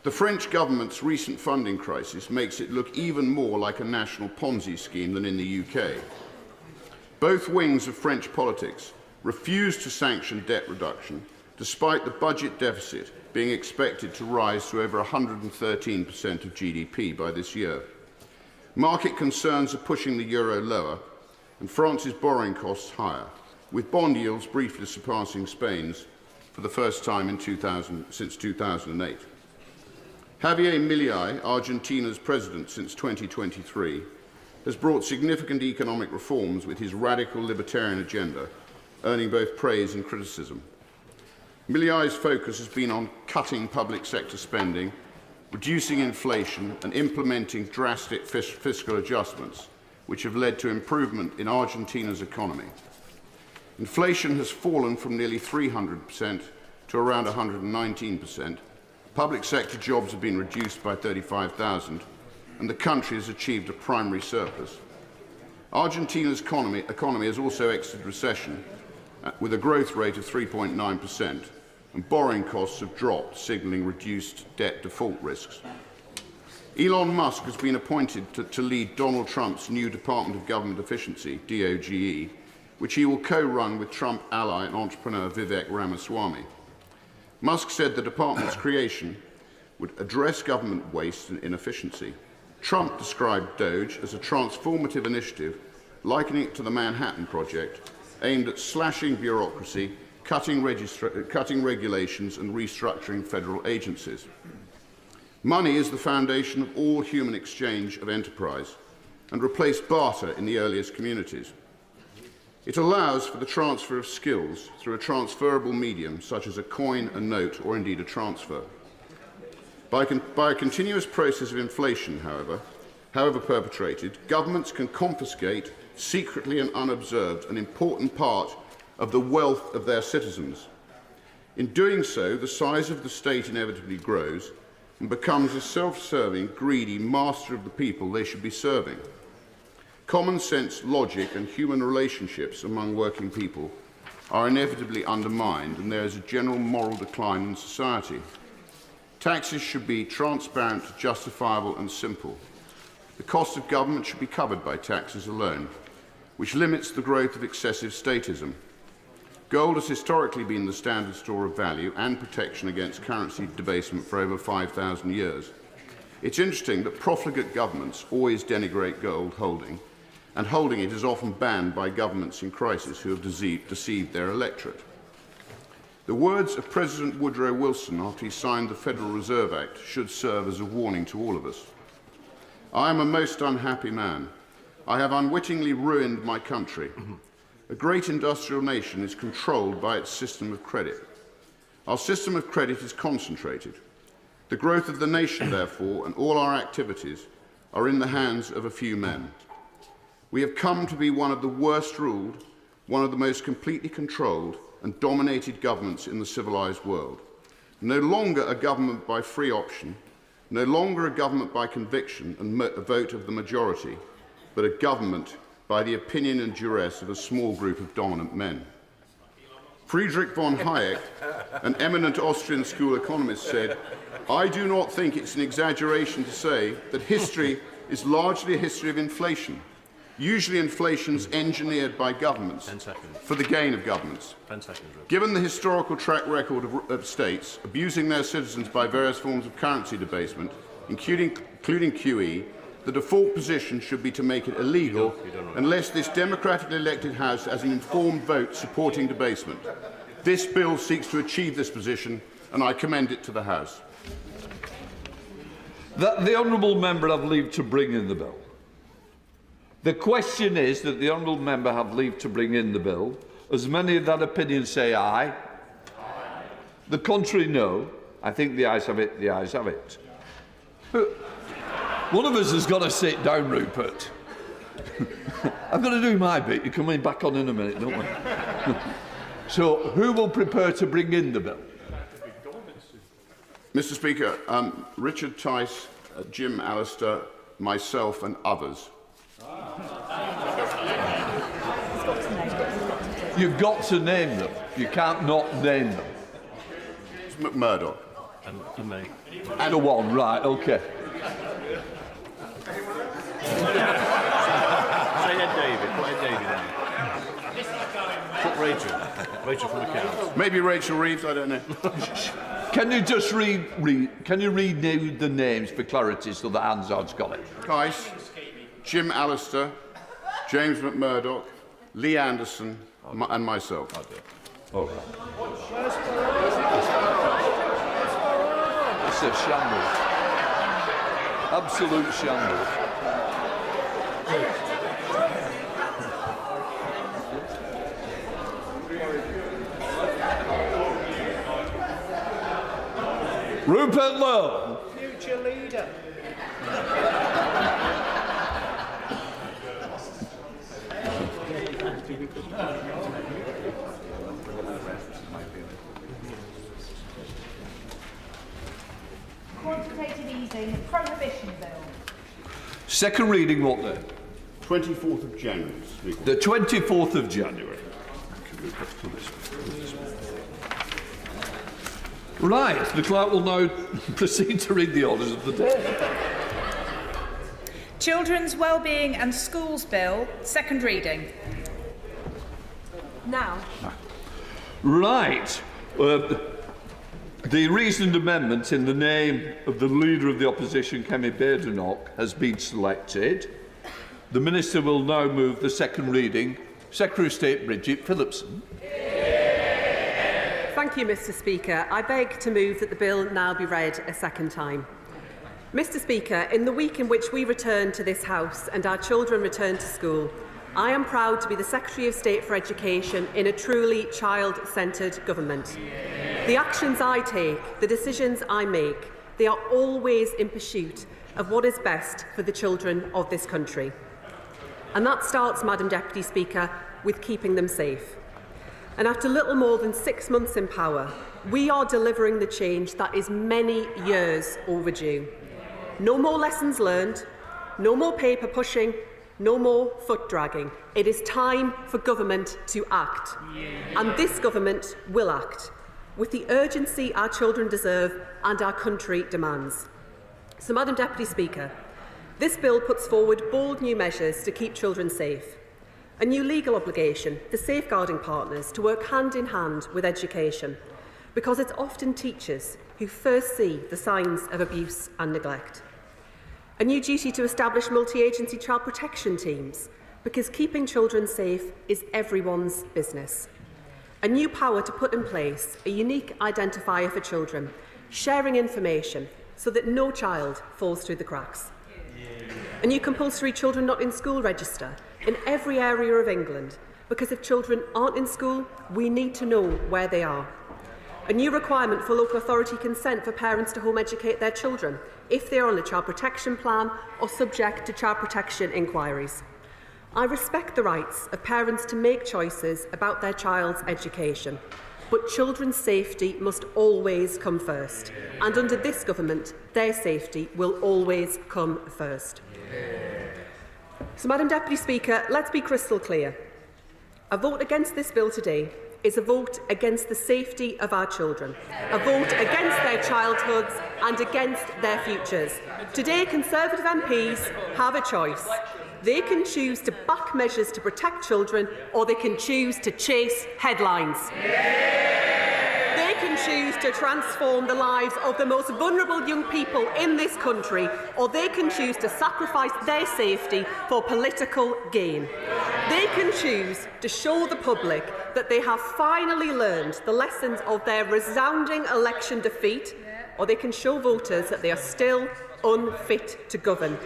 The French government's recent funding crisis makes it look even more like a national Ponzi scheme than in the UK. Both wings of French politics refused to sanction debt reduction, despite the budget deficit being expected to rise to over 113% of GDP by this year. Market concerns are pushing the euro lower and France's borrowing costs higher, with bond yields briefly surpassing Spain's for the first time since 2008. Javier Milei, Argentina's president since 2023, has brought significant economic reforms with his radical libertarian agenda, earning both praise and criticism. Milei's focus has been on cutting public sector spending, reducing inflation and implementing drastic fiscal adjustments, which have led to improvement in Argentina's economy. Inflation has fallen from nearly 300% to around 119%. Public sector jobs have been reduced by 35,000, and the country has achieved a primary surplus. Argentina's economy has also exited recession with a growth rate of 3.9%, and borrowing costs have dropped, signalling reduced debt default risks. Elon Musk has been appointed to lead Donald Trump's new Department of Government Efficiency, DOGE, which he will co-run with Trump ally and entrepreneur Vivek Ramaswamy. Musk said the department's creation would address government waste and inefficiency. Trump described Doge as a transformative initiative, likening it to the Manhattan Project, aimed at slashing bureaucracy, cutting regulations and restructuring federal agencies. Money is the foundation of all human exchange of enterprise and replaced barter in the earliest communities. It allows for the transfer of skills through a transferable medium such as a coin, a note, or indeed a transfer. By a continuous process of inflation, however perpetrated, governments can confiscate, secretly and unobserved, an important part of the wealth of their citizens. In doing so, the size of the state inevitably grows and becomes a self-serving, greedy master of the people they should be serving. Common sense, logic, and human relationships among working people are inevitably undermined, and there is a general moral decline in society. Taxes should be transparent, justifiable, and simple. The cost of government should be covered by taxes alone, which limits the growth of excessive statism. Gold has historically been the standard store of value and protection against currency debasement for over 5,000 years. It's interesting that profligate governments always denigrate gold holding, and holding it is often banned by governments in crisis who have deceived their electorate. The words of President Woodrow Wilson after he signed the Federal Reserve Act should serve as a warning to all of us. I am a most unhappy man. I have unwittingly ruined my country. A great industrial nation is controlled by its system of credit. Our system of credit is concentrated. The growth of the nation, therefore, and all our activities are in the hands of a few men. We have come to be one of the worst ruled, one of the most completely controlled and dominated governments in the civilized world. No longer a government by free option, no longer a government by conviction and a vote of the majority, but a government by the opinion and duress of a small group of dominant men. Friedrich von Hayek, an eminent Austrian school economist, said, "I do not think it's an exaggeration to say that history is largely a history of inflation. Usually inflation's engineered by governments for the gain of governments. Given the historical track record of states abusing their citizens by various forms of currency debasement, including QE, the default position should be to make it illegal unless this democratically elected House has an informed vote supporting debasement. This bill seeks to achieve this position, and I commend it to the House." The honourable member have leave to bring in the bill. The question is that the honourable member have leave to bring in the bill. As many of that opinion say aye. The contrary, no. I think the ayes have it, the ayes have it. One of us has got to sit down, Rupert. I've got to do my bit. You're coming back on in a minute, don't we? So, who will prepare to bring in the bill? Mr. Speaker, Richard Tice, Jim Allister, myself and others. You've got to name them. You can't not name them. It's McMurdoch. And me. And a one, right, OK. Say Ed David. Put Ed David in. Put Rachel. Rachel from accounts. Maybe Rachel Reeves, I don't know. Can you just read the names for clarity so that Hansard's got it? Tice, Jim Allister, James McMurdoch, Lee Anderson, and myself. All right. It's a shambles. Absolute shambles. Rupert Lowe. Future leader. Quantitative easing, prohibition bill. Second reading, what then? 24th of January, Speaker. The 24th of January. Right, the clerk will now proceed to read the orders of the day. Children's Wellbeing and Schools Bill, second reading. Now. Right. The reasoned amendment in the name of the Leader of the Opposition, Kemi Badenoch, has been selected. The Minister will now move the second reading. Secretary of State Bridget Phillipson. Thank you, Mr. Speaker. I beg to move that the bill now be read a second time. Mr. Speaker, in the week in which we return to this House and our children return to school, I am proud to be the Secretary of State for Education in a truly child-centred government. The actions I take, the decisions I make, they are always in pursuit of what is best for the children of this country. And that starts, Madam Deputy Speaker, with keeping them safe. And after little more than 6 months in power, we are delivering the change that is many years overdue. No more lessons learned, no more paper pushing, no more foot dragging. It is time for government to act. And this government will act with the urgency our children deserve and our country demands. So, Madam Deputy Speaker, this bill puts forward bold new measures to keep children safe. A new legal obligation for safeguarding partners to work hand in hand with education, because it's often teachers who first see the signs of abuse and neglect. A new duty to establish multi-agency child protection teams, because keeping children safe is everyone's business. A new power to put in place a unique identifier for children, sharing information so that no child falls through the cracks. A new compulsory children not in school register in every area of England, because if children aren't in school, we need to know where they are. A new requirement for local authority consent for parents to home educate their children if they are on a child protection plan or subject to child protection inquiries. I respect the rights of parents to make choices about their child's education, but children's safety must always come first. And under this government, their safety will always come first. So, Madam Deputy Speaker, let's be crystal clear. A vote against this bill today is a vote against the safety of our children, a vote against their childhoods and against their futures. Today, Conservative MPs have a choice. They can choose to back measures to protect children, or they can choose to chase headlines. They can choose to transform the lives of the most vulnerable young people in this country, or they can choose to sacrifice their safety for political gain. They can choose to show the public that they have finally learned the lessons of their resounding election defeat, or they can show voters that they are still unfit to govern.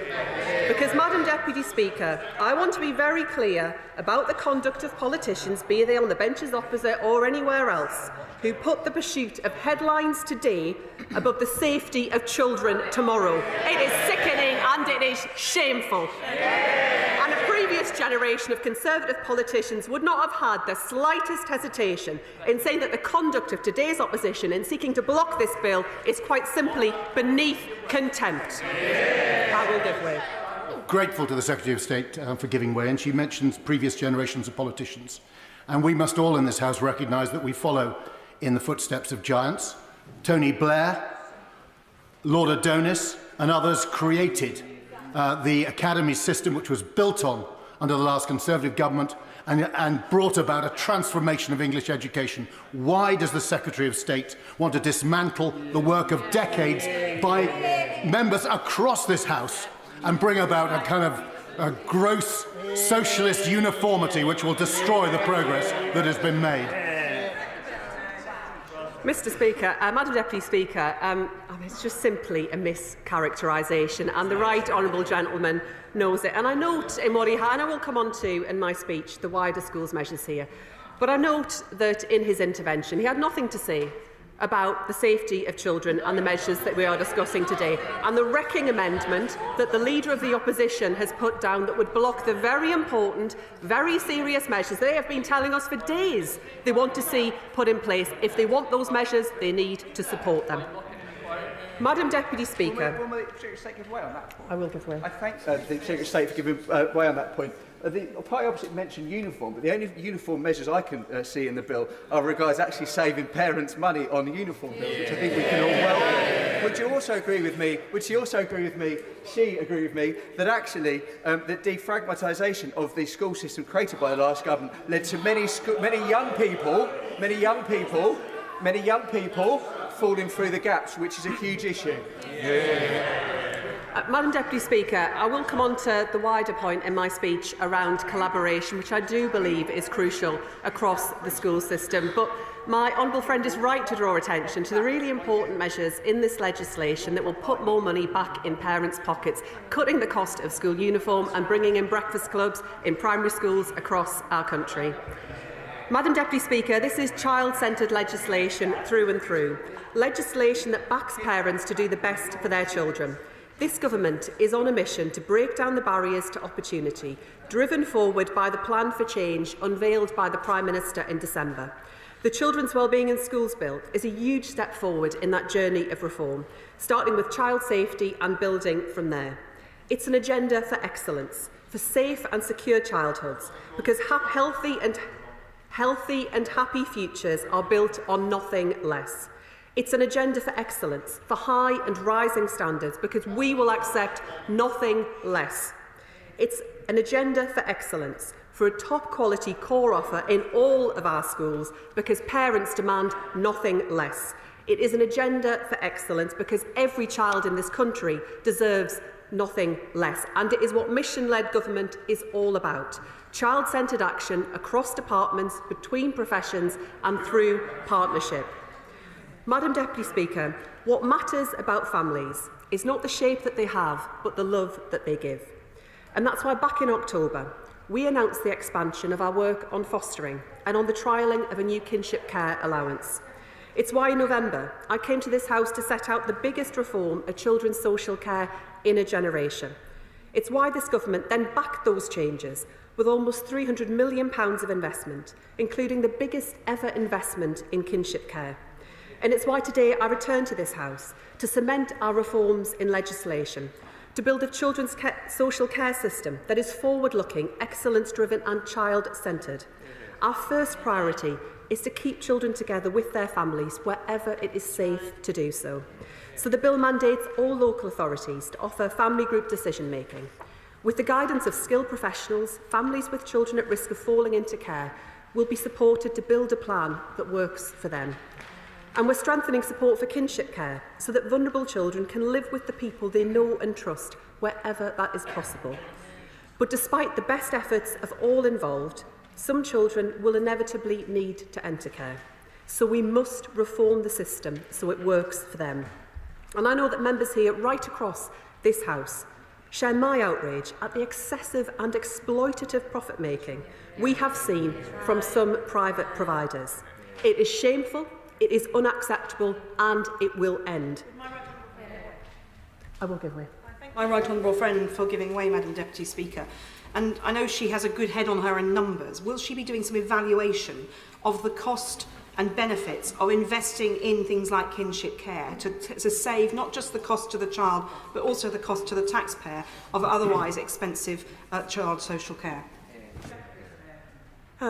Because, Madam Deputy Speaker, I want to be very clear about the conduct of politicians, be they on the benches opposite or anywhere else, who put the pursuit of headlines today above the safety of children tomorrow. It is sickening and it is shameful. And a previous generation of Conservative politicians would not have had the slightest hesitation in saying that the conduct of today's opposition in seeking to block this bill is quite simply beneath contempt. I will give way. Grateful to the Secretary of State for giving way, and she mentions previous generations of politicians. And we must all in this House recognise that we follow in the footsteps of giants. Tony Blair, Lord Adonis and others created the academy system, which was built on under the last Conservative government and brought about a transformation of English education. Why does the Secretary of State want to dismantle the work of decades by members across this House and bring about a kind of a gross socialist uniformity which will destroy the progress that has been made? Mr Speaker, Madam Deputy Speaker, it's just simply a mischaracterisation, and the right honourable gentleman knows it. And I note in what he had, and I will come on to in my speech, the wider schools measures here, but I note that in his intervention he had nothing to say about the safety of children and the measures that we are discussing today, and the wrecking amendment that the Leader of the Opposition has put down that would block the very important, very serious measures they have been telling us for days they want to see put in place. If they want those measures, they need to support them. Madam Deputy Speaker. Will the Secretary of State give way on that point? I will give way. I thank the Secretary of State for giving way on that point. The party opposite mentioned uniform, but the only uniform measures I can see in the bill are regards actually saving parents money on the uniform bills, which I think we can all welcome. Would you also agree with me? Would she also agree with me? She agree with me that actually the defragmentisation of the school system created by the last government led to many young people falling through the gaps, which is a huge issue. Madam Deputy Speaker, I will come on to the wider point in my speech around collaboration, which I do believe is crucial across the school system. But my honourable friend is right to draw attention to the really important measures in this legislation that will put more money back in parents' pockets, cutting the cost of school uniform and bringing in breakfast clubs in primary schools across our country. Madam Deputy Speaker, this is child-centred legislation through and through, legislation that backs parents to do the best for their children. This government is on a mission to break down the barriers to opportunity, driven forward by the Plan for Change unveiled by the Prime Minister in December. The Children's Wellbeing in Schools Bill is a huge step forward in that journey of reform, starting with child safety and building from there. It's an agenda for excellence, for safe and secure childhoods, because healthy and happy futures are built on nothing less. It's an agenda for excellence, for high and rising standards, because we will accept nothing less. It's an agenda for excellence, for a top-quality core offer in all of our schools, because parents demand nothing less. It is an agenda for excellence, because every child in this country deserves nothing less. And it is what mission-led government is all about. Child-centred action across departments, between professions and through partnership. Madam Deputy Speaker, what matters about families is not the shape that they have, but the love that they give. And that's why back in October, we announced the expansion of our work on fostering and on the trialling of a new kinship care allowance. It's why in November, I came to this House to set out the biggest reform of children's social care in a generation. It's why this government then backed those changes with almost £300 million of investment, including the biggest ever investment in kinship care. And it's why today I return to this House to cement our reforms in legislation, to build a children's social care system that is forward-looking, excellence-driven and child-centred. Our first priority is to keep children together with their families wherever it is safe to do so. So the bill mandates all local authorities to offer family group decision-making. With the guidance of skilled professionals, families with children at risk of falling into care will be supported to build a plan that works for them. And we're strengthening support for kinship care so that vulnerable children can live with the people they know and trust wherever that is possible. But despite the best efforts of all involved, some children will inevitably need to enter care. So we must reform the system so it works for them. And I know that members here right across this House share my outrage at the excessive and exploitative profit-making we have seen from some private providers. It is shameful, it is unacceptable, and it will end. I will give way. I thank my right honourable friend for giving way, Madam Deputy Speaker. And I know she has a good head on her in numbers. Will she be doing some evaluation of the cost and benefits of investing in things like kinship care to save not just the cost to the child, but also the cost to the taxpayer of otherwise expensive child social care?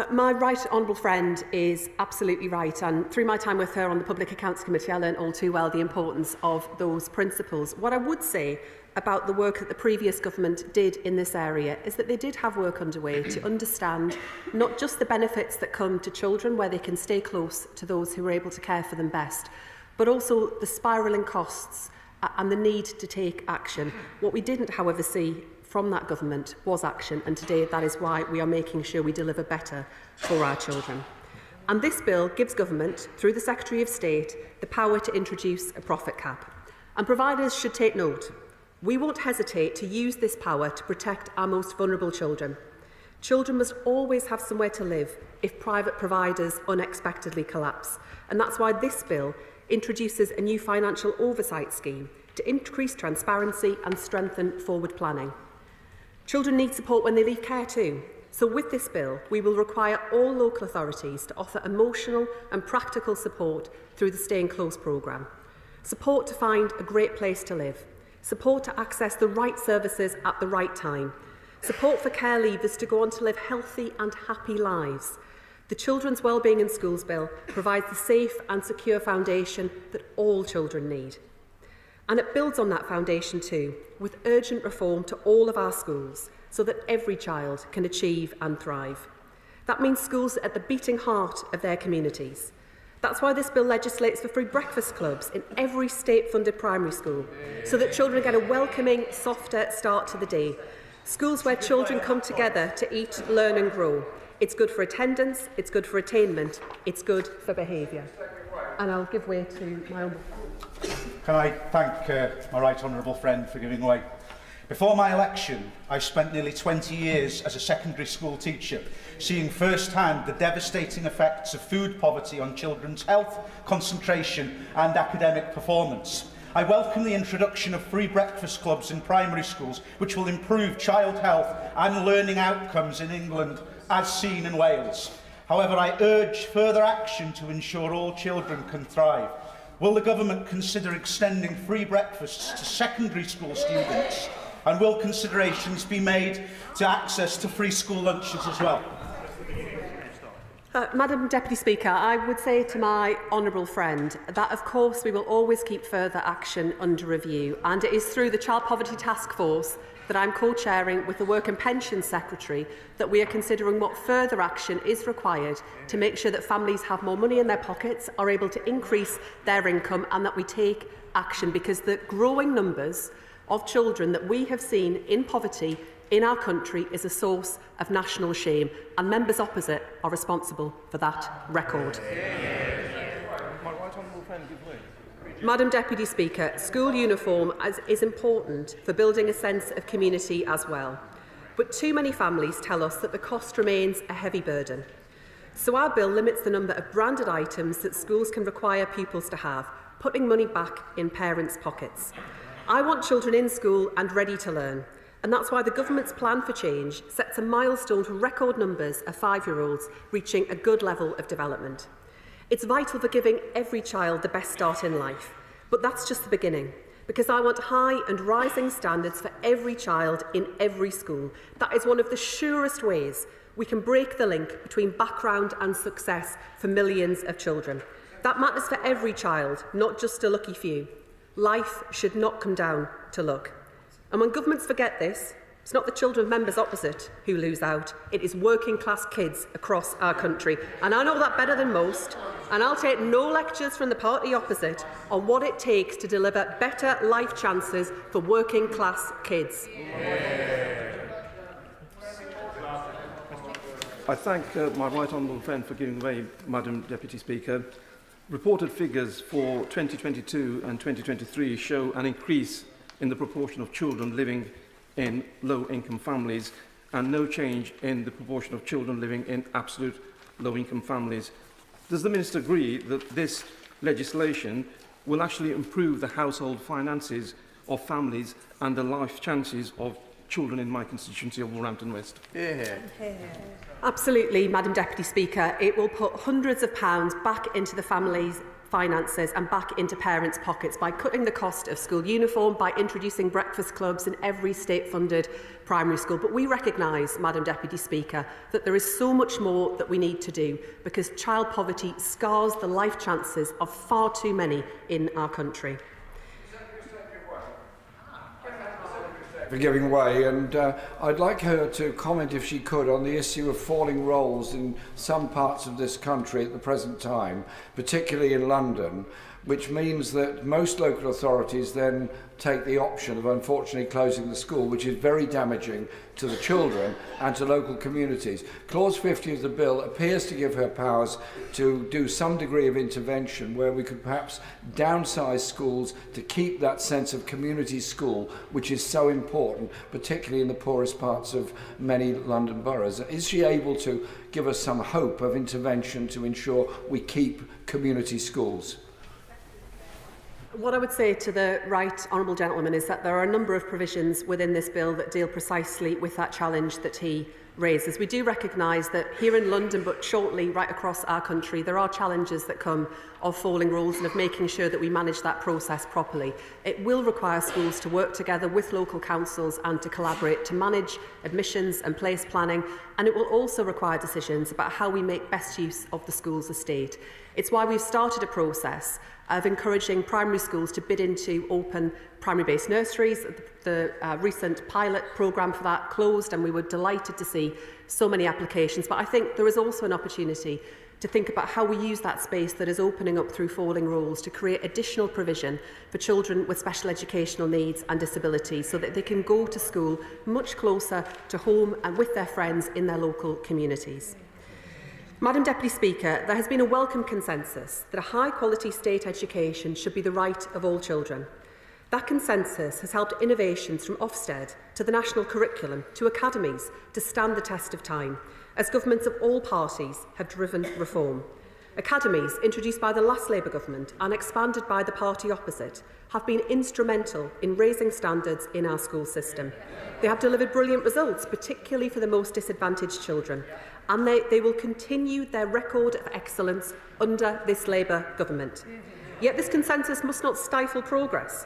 My right honourable friend is absolutely right, and through my time with her on the Public Accounts Committee I learned all too well the importance of those principles. What I would say about the work that the previous government did in this area is that they did have work underway to understand not just the benefits that come to children where they can stay close to those who are able to care for them best, but also the spiralling costs and the need to take action. What we didn't, however, see from that government was action, and today that is why we are making sure we deliver better for our children. And this bill gives government, through the Secretary of State, the power to introduce a profit cap. And providers should take note. We won't hesitate to use this power to protect our most vulnerable children. Children must always have somewhere to live if private providers unexpectedly collapse. And that's why this bill introduces a new financial oversight scheme to increase transparency and strengthen forward planning. Children need support when they leave care too. So with this bill, we will require all local authorities to offer emotional and practical support through the Staying Close programme. Support to find a great place to live. Support to access the right services at the right time. Support for care leavers to go on to live healthy and happy lives. The Children's Wellbeing in Schools Bill provides the safe and secure foundation that all children need. And it builds on that foundation too, with urgent reform to all of our schools so that every child can achieve and thrive. That means schools at the beating heart of their communities. That's why this bill legislates for free breakfast clubs in every state-funded primary school, so that children get a welcoming, softer start to the day. Schools where children come together to eat, learn and grow. It's good for attendance, it's good for attainment, it's good for behaviour. And I'll give way to my own. Can I thank my right honourable friend for giving way? Before my election, I spent nearly 20 years as a secondary school teacher, seeing firsthand the devastating effects of food poverty on children's health, concentration and academic performance. I welcome the introduction of free breakfast clubs in primary schools, which will improve child health and learning outcomes in England, as seen in Wales. However, I urge further action to ensure all children can thrive. Will the government consider extending free breakfasts to secondary school students? And will considerations be made to access to free school lunches as well? Madam Deputy Speaker, I would say to my honourable friend that of course we will always keep further action under review, and it is through the Child Poverty Task Force that I'm co-chairing with the Work and Pensions Secretary that we are considering what further action is required to make sure that families have more money in their pockets, are able to increase their income, and that we take action, because the growing numbers of children that we have seen in poverty in our country is a source of national shame, and members opposite are responsible for that record. Madam Deputy Speaker, school uniform is important for building a sense of community as well, but too many families tell us that the cost remains a heavy burden. So our bill limits the number of branded items that schools can require pupils to have, putting money back in parents' pockets. I want children in school and ready to learn. And that's why the government's plan for change sets a milestone for record numbers of 5-year-olds reaching a good level of development. It's vital for giving every child the best start in life, but that's just the beginning, because I want high and rising standards for every child in every school. That is one of the surest ways we can break the link between background and success for millions of children. That matters for every child, not just a lucky few. Life should not come down to luck. And when governments forget this, it's not the children of members opposite who lose out, it is working class kids across our country. And I know that better than most, and I'll take no lectures from the party opposite on what it takes to deliver better life chances for working class kids. I thank my right honourable friend for giving way, Madam Deputy Speaker. Reported figures for 2022 and 2023 show an increase in the proportion of children living in low-income families and no change in the proportion of children living in absolute low-income families. Does the Minister agree that this legislation will actually improve the household finances of families and the life chances of children in my constituency of Wolverhampton West? Absolutely, Madam Deputy Speaker. It will put hundreds of pounds back into the families' finances and back into parents' pockets by cutting the cost of school uniform, by introducing breakfast clubs in every state-funded primary school. But we recognise, Madam Deputy Speaker, that there is so much more that we need to do, because child poverty scars the life chances of far too many in our country. For giving way, and I'd like her to comment, if she could, on the issue of falling rolls in some parts of this country at the present time, particularly in London, which means that most local authorities then take the option of unfortunately closing the school, which is very damaging to the children and to local communities. Clause 50 of the bill appears to give her powers to do some degree of intervention where we could perhaps downsize schools to keep that sense of community school, which is so important, particularly in the poorest parts of many London boroughs. Is she able to give us some hope of intervention to ensure we keep community schools? What I would say to the right honourable gentleman is that there are a number of provisions within this bill that deal precisely with that challenge that he raises. We do recognise that here in London, but shortly right across our country, there are challenges that come of falling rules and of making sure that we manage that process properly. It will require schools to work together with local councils and to collaborate to manage admissions and place planning, and it will also require decisions about how we make best use of the school's estate. It's why we've started a process of encouraging primary schools to bid into open primary-based nurseries. The recent pilot programme for that closed, and we were delighted to see so many applications. But I think there is also an opportunity to think about how we use that space that is opening up through falling rules to create additional provision for children with special educational needs and disabilities, so that they can go to school much closer to home and with their friends in their local communities. Madam Deputy Speaker, there has been a welcome consensus that a high-quality state education should be the right of all children. That consensus has helped innovations from Ofsted to the national curriculum to academies to stand the test of time, as governments of all parties have driven reform. Academies, introduced by the last Labour government and expanded by the party opposite, have been instrumental in raising standards in our school system. They have delivered brilliant results, particularly for the most disadvantaged children, and they will continue their record of excellence under this Labour government. Yet this consensus must not stifle progress.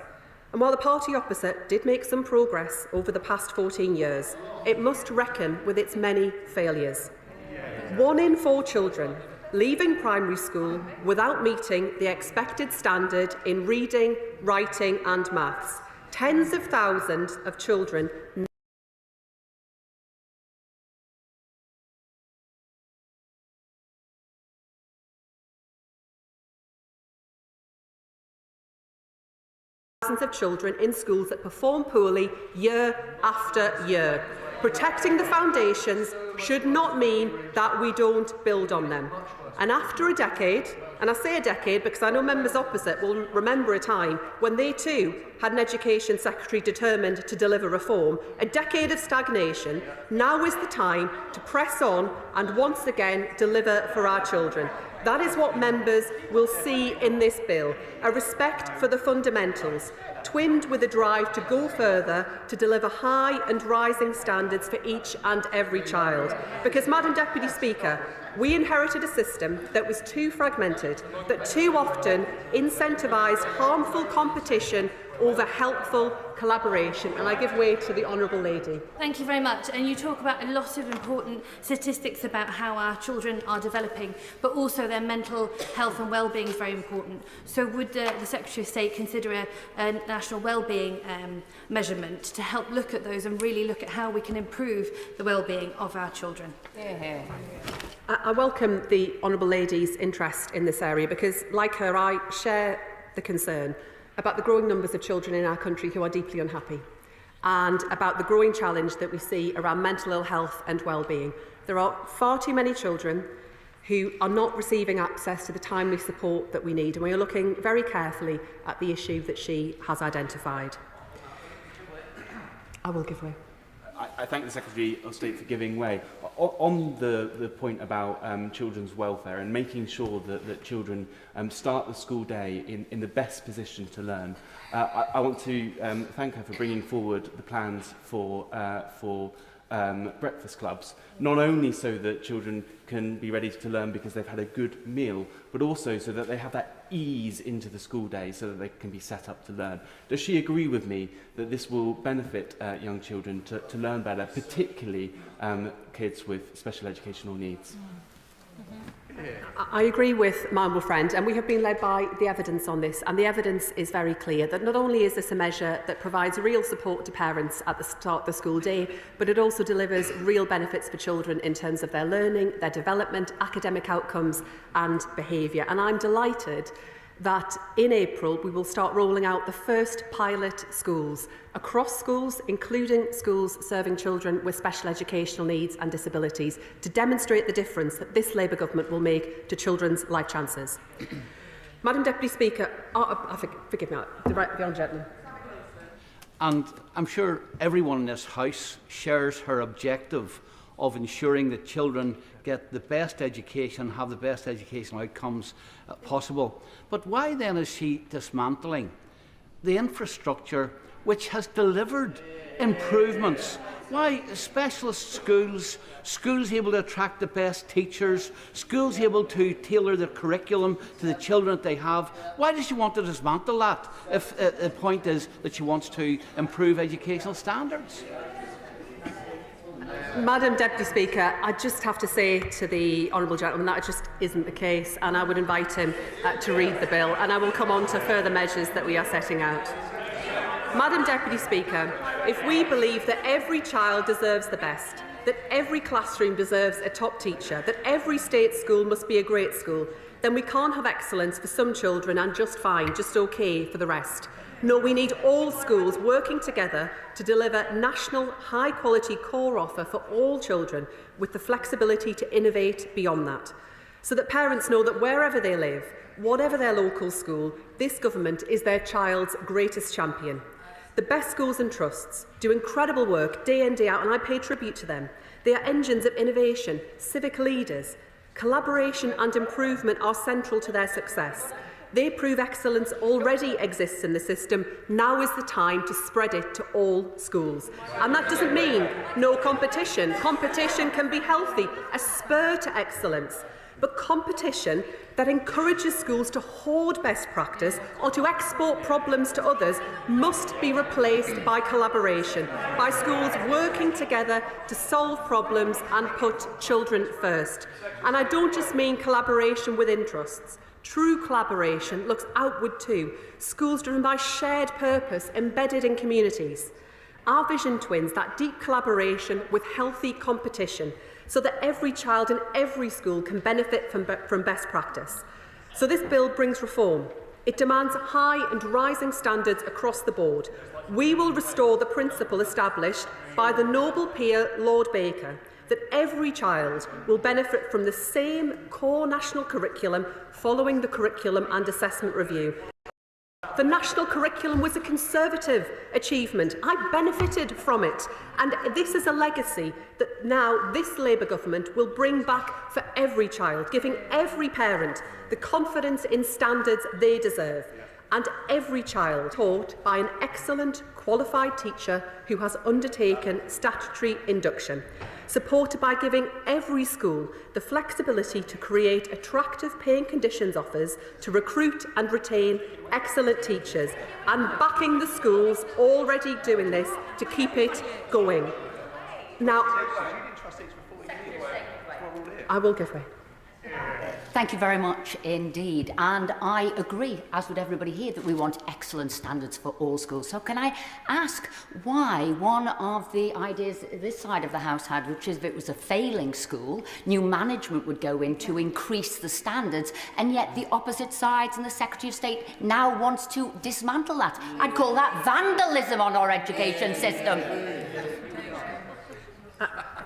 And while the party opposite did make some progress over the past 14 years, it must reckon with its many failures. 1 in 4 children leaving primary school without meeting the expected standard in reading, writing and maths. Tens of thousands of children of children in schools that perform poorly year after year. Protecting the foundations should not mean that we don't build on them. And after a decade, and I say a decade because I know members opposite will remember a time when they too had an Education Secretary determined to deliver reform, a decade of stagnation, now is the time to press on and once again deliver for our children. That is what members will see in this bill, a respect for the fundamentals, twinned with a drive to go further to deliver high and rising standards for each and every child. Because, Madam Deputy Speaker, we inherited a system that was too fragmented, that too often incentivised harmful competition over helpful collaboration. And I give way to the Honourable Lady. Thank you very much. And you talk about a lot of important statistics about how our children are developing, but also their mental health and well-being is very important. So would the Secretary of State consider a national well-being measurement to help look at those and really look at how we can improve the well-being of our children? I welcome the Honourable Lady's interest in this area because, like her, I share the concern about the growing numbers of children in our country who are deeply unhappy and about the growing challenge that we see around mental ill health and well-being. There are far too many children who are not receiving access to the timely support that we need, and we are looking very carefully at the issue that she has identified. I will give way. I thank the Secretary of State for giving way. On the point about children's welfare and making sure that children start the school day in the best position to learn, I want to thank her for bringing forward the plans for breakfast clubs, not only so that children can be ready to learn because they've had a good meal, but also so that they have that ease into the school day so that they can be set up to learn. Does she agree with me that this will benefit young children to learn better, particularly kids with special educational needs? I agree with my honourable friend, and we have been led by the evidence on this, and the evidence is very clear that not only is this a measure that provides real support to parents at the start of the school day, but it also delivers real benefits for children in terms of their learning, their development, academic outcomes and behaviour. And I'm delighted that in April we will start rolling out the first pilot schools across schools, including schools serving children with special educational needs and disabilities, to demonstrate the difference that this Labour government will make to children's life chances. Madam Deputy Speaker, forgive me, the honourable gentleman. And I'm sure everyone in this House shares her objective of ensuring that children get the best education, have the best educational outcomes possible. But why then is she dismantling the infrastructure which has delivered improvements? Why specialist schools, schools able to attract the best teachers, schools able to tailor the curriculum to the children that they have? Why does she want to dismantle that if the point is that she wants to improve educational standards? Madam Deputy Speaker, I just have to say to the honourable gentleman that it just isn't the case, and I would invite him to read the bill, and I will come on to further measures that we are setting out. Madam Deputy Speaker, if we believe that every child deserves the best, that every classroom deserves a top teacher, that every state school must be a great school, then we can't have excellence for some children and just fine, just okay for the rest. No, we need all schools working together to deliver national high-quality core offer for all children with the flexibility to innovate beyond that, so that parents know that wherever they live, whatever their local school, this government is their child's greatest champion. The best schools and trusts do incredible work day in, day out, and I pay tribute to them. They are engines of innovation, civic leaders. Collaboration and improvement are central to their success. They prove excellence already exists in the system. Now is the time to spread it to all schools. And that doesn't mean no competition. Competition can be healthy, a spur to excellence. But competition that encourages schools to hoard best practice or to export problems to others must be replaced by collaboration, by schools working together to solve problems and put children first. And I don't just mean collaboration within trusts. True collaboration looks outward too, schools driven by shared purpose embedded in communities. Our vision twins that deep collaboration with healthy competition so that every child in every school can benefit from best practice. So this bill brings reform. It demands high and rising standards across the board. We will restore the principle established by the Nobel peer Lord Baker that every child will benefit from the same core national curriculum following the curriculum and assessment review. The national curriculum was a Conservative achievement. I benefited from it. And this is a legacy that now this Labour government will bring back for every child, giving every parent the confidence in standards they deserve. And every child taught by an excellent, qualified teacher who has undertaken statutory induction, supported by giving every school the flexibility to create attractive paying conditions offers to recruit and retain excellent teachers, and backing the schools already doing this to keep it going. Now, I will give way. Thank you very much indeed. And I agree, as would everybody here, that we want excellent standards for all schools. So can I ask why one of the ideas this side of the House had, which is if it was a failing school, new management would go in to increase the standards, and yet the opposite sides and the Secretary of State now wants to dismantle that? I'd call that vandalism on our education system.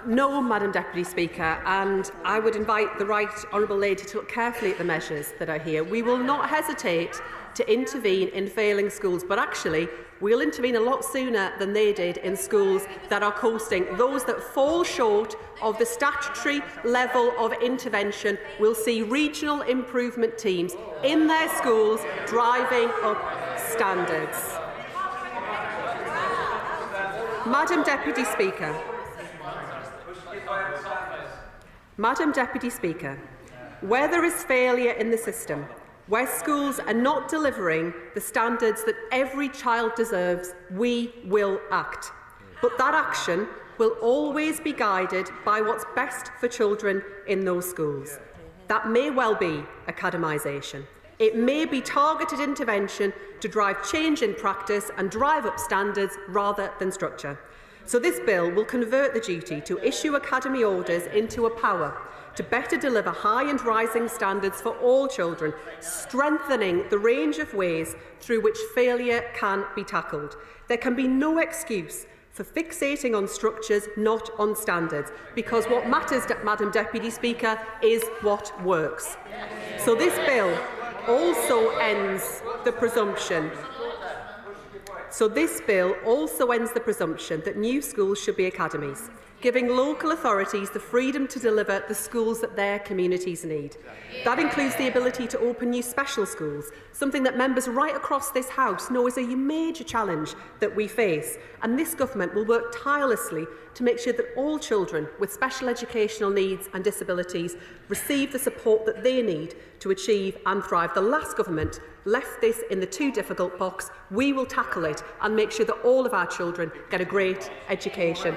No, Madam Deputy Speaker, and I would invite the Right Honourable Lady to look carefully at the measures that are here. We will not hesitate to intervene in failing schools, but actually we'll intervene a lot sooner than they did in schools that are coasting. Those that fall short of the statutory level of intervention will see regional improvement teams in their schools driving up standards. Madam Deputy Speaker. Madam Deputy Speaker, where there is failure in the system, where schools are not delivering the standards that every child deserves, we will act. But that action will always be guided by what's best for children in those schools. That may well be academisation. It may be targeted intervention to drive change in practice and drive up standards rather than structure. So this bill will convert the duty to issue academy orders into a power to better deliver high and rising standards for all children, strengthening the range of ways through which failure can be tackled. There can be no excuse for fixating on structures, not on standards, because what matters, Madam Deputy Speaker, is what works. So this bill also ends the presumption that new schools should be academies, giving local authorities the freedom to deliver the schools that their communities need. That includes the ability to open new special schools, something that members right across this House know is a major challenge that we face. And this government will work tirelessly to make sure that all children with special educational needs and disabilities receive the support that they need to achieve and thrive. The last government left this in the too difficult box. We will tackle it and make sure that all of our children get a great education.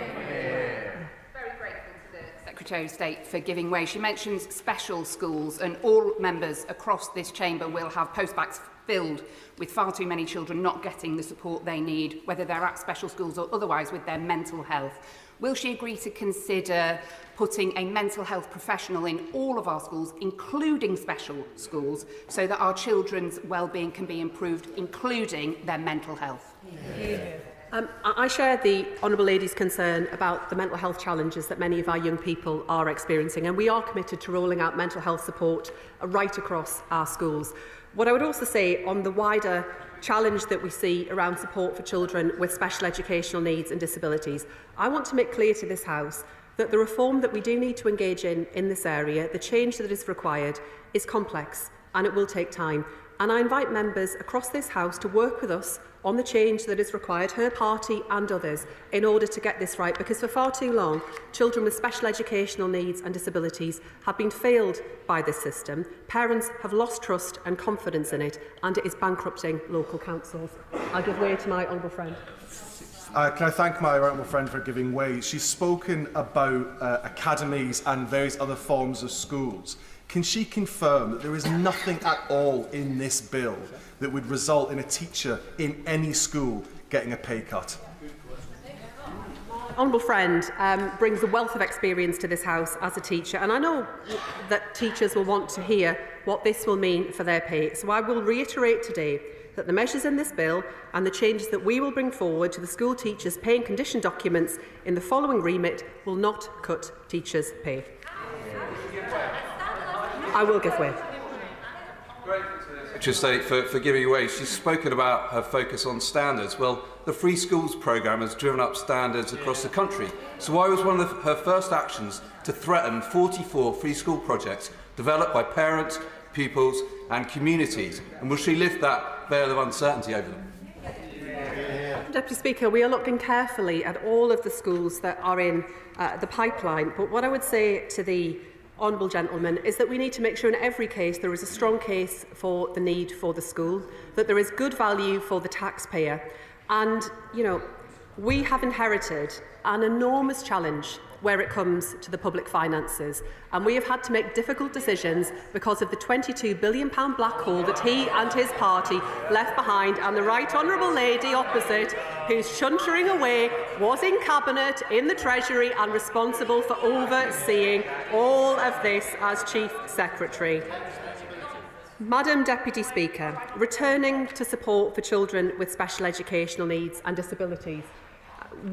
Secretary of State for giving way. She mentions special schools, and all members across this chamber will have postbacks filled with far too many children not getting the support they need, whether they're at special schools or otherwise with their mental health. Will she agree to consider putting a mental health professional in all of our schools, including special schools, so that our children's well-being can be improved, including their mental health? I share the Honourable Lady's concern about the mental health challenges that many of our young people are experiencing, and we are committed to rolling out mental health support right across our schools. What I would also say on the wider challenge that we see around support for children with special educational needs and disabilities, I want to make clear to this House that the reform that we do need to engage in this area, the change that is required, is complex and it will take time. And I invite members across this House to work with us on the change that is required, her party and others, in order to get this right, because for far too long, children with special educational needs and disabilities have been failed by this system. Parents have lost trust and confidence in it, and it is bankrupting local councils. I'll give way to my honourable friend. Can I thank my honourable friend for giving way? She's spoken about academies and various other forms of schools. Can she confirm that there is nothing at all in this bill that would result in a teacher in any school getting a pay cut? Honourable friend brings a wealth of experience to this House as a teacher, and I know that teachers will want to hear what this will mean for their pay. So I will reiterate today that the measures in this bill and the changes that we will bring forward to the school teachers' pay and condition documents in the following remit will not cut teachers' pay. I will give way. Secretary of State for giving away. She's spoken about her focus on standards. Well, the Free Schools programme has driven up standards across the country. So why was one of her first actions to threaten 44 free school projects developed by parents, pupils and communities? And will she lift that veil of uncertainty over them? Deputy Speaker, we are looking carefully at all of the schools that are in the pipeline. But what I would say to the honourable gentleman is that we need to make sure in every case there is a strong case for the need for the school, that there is good value for the taxpayer. And, you know, we have inherited an enormous challenge where it comes to the public finances. And we have had to make difficult decisions because of the £22 billion black hole that he and his party left behind. And the right honourable lady opposite, who's chuntering away, was in Cabinet, in the Treasury and responsible for overseeing all of this as Chief Secretary. Madam Deputy Speaker, returning to support for children with special educational needs and disabilities,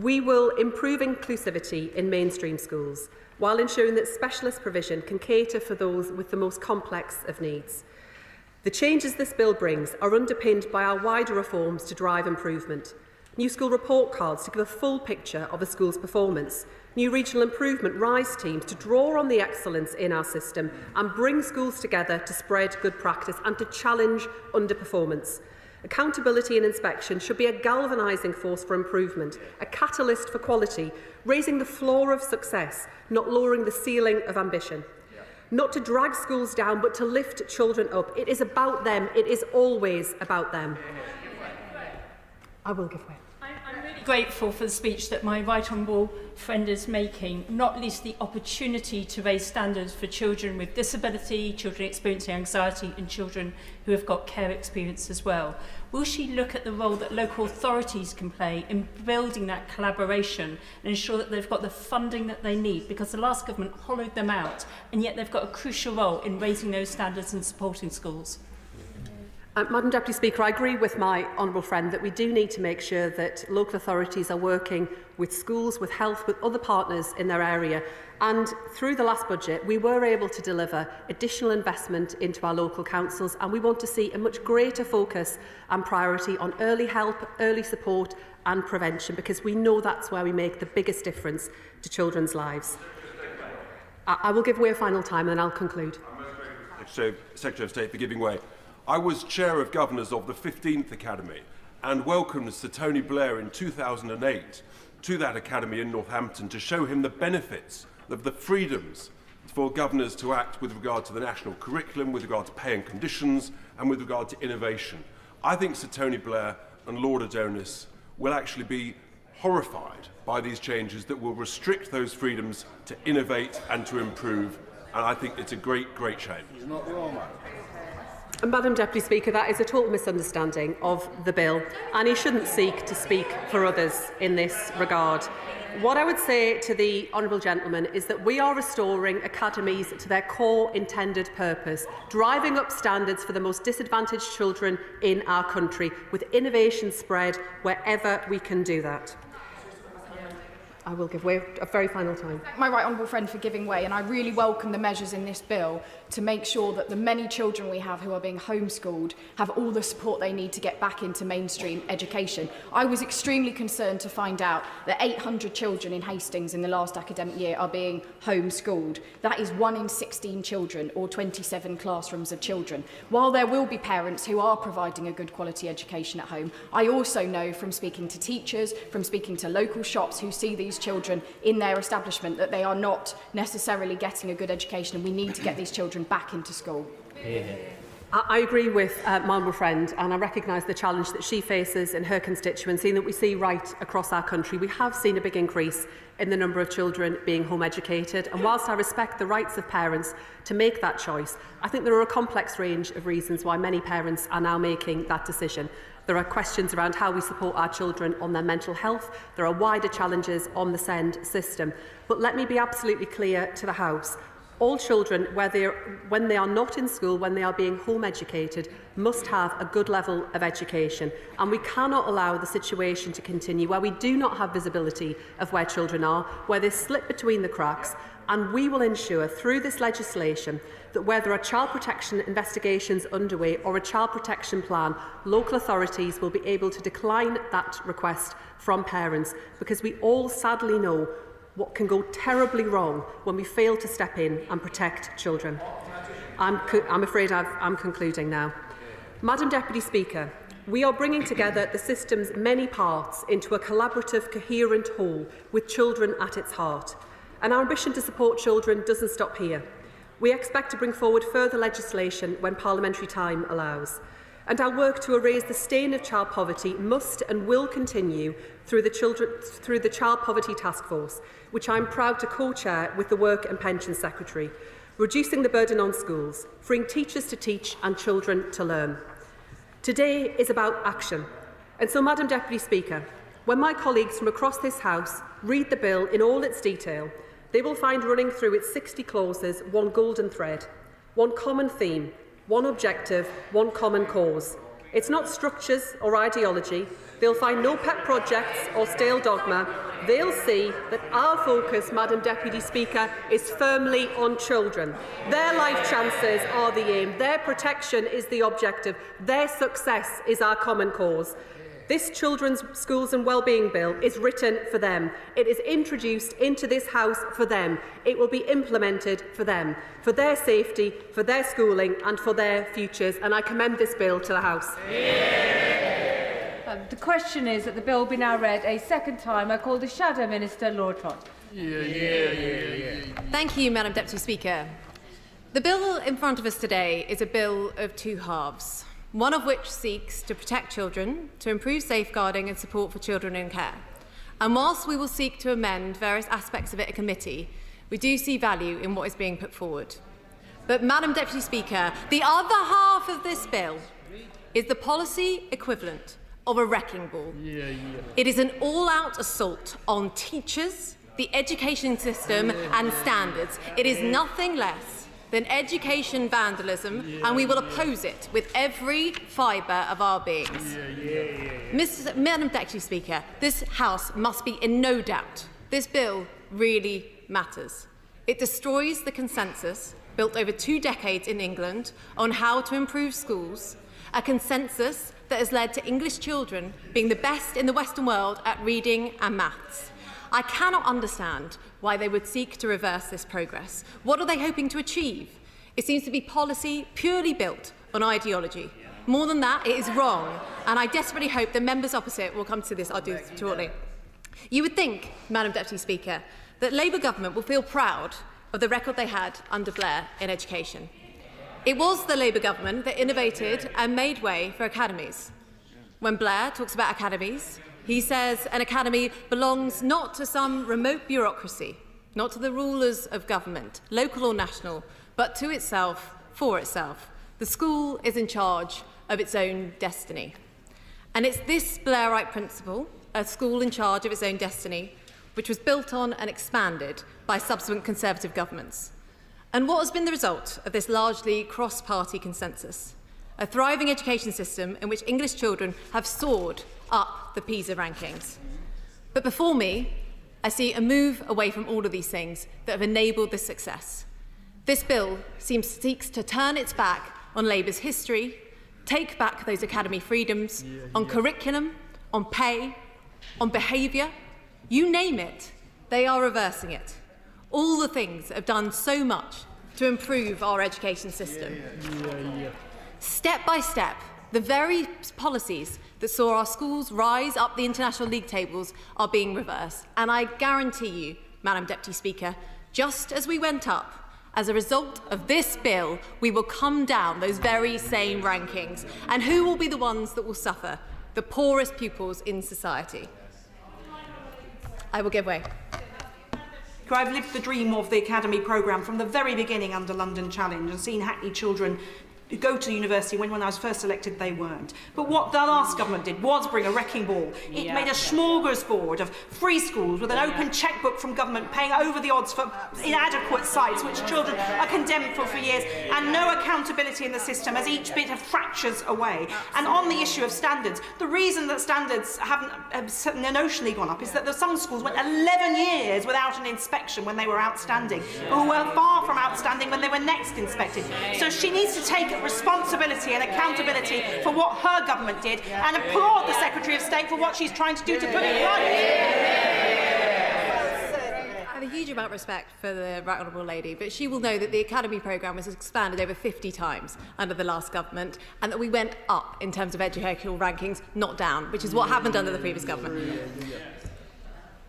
we will improve inclusivity in mainstream schools while ensuring that specialist provision can cater for those with the most complex of needs. The changes this bill brings are underpinned by our wider reforms to drive improvement. New school report cards to give a full picture of a school's performance. New regional improvement RISE teams to draw on the excellence in our system and bring schools together to spread good practice and to challenge underperformance. Accountability and inspection should be a galvanising force for improvement, a catalyst for quality, raising the floor of success, not lowering the ceiling of ambition. Not to drag schools down, but to lift children up. It is about them. It is always about them. I will give way. I'm really grateful for the speech that my right honourable friend is making, not least the opportunity to raise standards for children with disability, children experiencing anxiety and children who have got care experience as well. Will she look at the role that local authorities can play in building that collaboration and ensure that they've got the funding that they need? Because the last government hollowed them out, and yet they've got a crucial role in raising those standards and supporting schools. Madam Deputy Speaker, I agree with my honourable friend that we do need to make sure that local authorities are working with schools, with health, with other partners in their area. And through the last budget, we were able to deliver additional investment into our local councils, and we want to see a much greater focus and priority on early help, early support and prevention, because we know that's where we make the biggest difference to children's lives. I will give way a final time and then I'll conclude. Secretary of State for giving way. I was Chair of Governors of the 15th Academy and welcomed Sir Tony Blair in 2008 to that academy in Northampton to show him the benefits of the freedoms for governors to act with regard to the national curriculum, with regard to pay and conditions and with regard to innovation. I think Sir Tony Blair and Lord Adonis will actually be horrified by these changes that will restrict those freedoms to innovate and to improve, and I think it's a great, great shame. He's not wrong, Madam Deputy Speaker, that is a total misunderstanding of the bill, and he shouldn't seek to speak for others in this regard. What I would say to the honourable gentleman is that we are restoring academies to their core intended purpose, driving up standards for the most disadvantaged children in our country, with innovation spread wherever we can do that. I will give way a very final time. My right honourable friend for giving way, and I really welcome the measures in this bill to make sure that the many children we have who are being homeschooled have all the support they need to get back into mainstream education. I was extremely concerned to find out that 800 children in Hastings in the last academic year are being homeschooled. That is 1 in 16 children, or 27 classrooms of children. While there will be parents who are providing a good quality education at home, I also know from speaking to teachers, from speaking to local shops who see these children in their establishment, that they are not necessarily getting a good education, and we need to get these children back into school. I agree with my honourable friend, and I recognise the challenge that she faces in her constituency and that we see right across our country. We have seen a big increase in the number of children being home educated, and whilst I respect the rights of parents to make that choice, I think there are a complex range of reasons why many parents are now making that decision. There are questions around how we support our children on their mental health. There are wider challenges on the SEND system. But let me be absolutely clear to the House. All children, when they are not in school, when they are being home educated, must have a good level of education. And we cannot allow the situation to continue where we do not have visibility of where children are, where they slip between the cracks, and we will ensure through this legislation that where there are child protection investigations underway or a child protection plan, local authorities will be able to decline that request from parents, because we all sadly know what can go terribly wrong when we fail to step in and protect children. I'm afraid I'm concluding now. Madam Deputy Speaker, we are bringing together the system's many parts into a collaborative, coherent whole with children at its heart. And our ambition to support children doesn't stop here. We expect to bring forward further legislation when parliamentary time allows. And our work to erase the stain of child poverty must and will continue through the Child Poverty Task Force, which I am proud to co-chair with the Work and Pensions Secretary, reducing the burden on schools, freeing teachers to teach and children to learn. Today is about action. And so, Madam Deputy Speaker, when my colleagues from across this House read the bill in all its detail, they will find running through its 60 clauses one golden thread, one common theme, one objective, one common cause. It's not structures or ideology. They'll find no pet projects or stale dogma. They'll see that our focus, Madam Deputy Speaker, is firmly on children. Their life chances are the aim. Their protection is the objective. Their success is our common cause. This Children's Schools and Wellbeing Bill is written for them. It is introduced into this House for them. It will be implemented for them, for their safety, for their schooling and for their futures. And I commend this bill to the House. The question is that the bill be now read a second time. I call the Shadow Minister, Lord Trott. Thank you, Madam Deputy Speaker. The bill in front of us today is a bill of two halves, one of which seeks to protect children, to improve safeguarding and support for children in care. And whilst we will seek to amend various aspects of it in committee, we do see value in what is being put forward. But, Madam Deputy Speaker, the other half of this bill is the policy equivalent of a wrecking ball. It is an all-out assault on teachers, the education system and standards. It is nothing less than education vandalism, and we will oppose it with every fibre of our beings. Madam Deputy Speaker, this House must be in no doubt. This bill really matters. It destroys the consensus built over 2 decades in England on how to improve schools, a consensus that has led to English children being the best in the Western world at reading and maths. I cannot understand why they would seek to reverse this progress. What are they hoping to achieve? It seems to be policy purely built on ideology. More than that, it is wrong, and I desperately hope the members opposite will come to this. I'll do this shortly. You would think, Madam Deputy Speaker, that Labour government will feel proud of the record they had under Blair in education. It was the Labour government that innovated and made way for academies. When Blair talks about academies, he says an academy belongs not to some remote bureaucracy, not to the rulers of government, local or national, but to itself, for itself. The school is in charge of its own destiny. And it's this Blairite principle, a school in charge of its own destiny, which was built on and expanded by subsequent Conservative governments. And what has been the result of this largely cross-party consensus? A thriving education system in which English children have soared up the PISA rankings. But before me, I see a move away from all of these things that have enabled this success. This bill seeks to turn its back on Labour's history, take back those academy freedoms, on curriculum, on pay, on behaviour. You name it, they are reversing it. All the things that have done so much to improve our education system. Step by step, the very policies that saw our schools rise up the international league tables are being reversed. And I guarantee you, Madam Deputy Speaker, just as we went up, as a result of this bill, we will come down those very same rankings. And who will be the ones that will suffer? The poorest pupils in society. I will give way. I've lived the dream of the Academy programme from the very beginning under London Challenge and seen Hackney children go to university when I was first elected they weren't. But what the last government did was bring a wrecking ball. It made a smorgasbord of free schools with an open chequebook from government paying over the odds for inadequate sites which children are condemned for years, and no accountability in the system as each bit of fractures away. And on the issue of standards, the reason that standards haven't notionally gone up is that some schools went 11 years without an inspection when they were outstanding, or were far from outstanding when they were next inspected. So she needs to take responsibility and accountability for what her government did, and applaud the Secretary of State for what she's trying to do to put it right. I have a huge amount of respect for the Right Honourable Lady, but she will know that the Academy programme was expanded over 50 times under the last government, and that we went up in terms of educational rankings, not down, which is what happened under the previous government.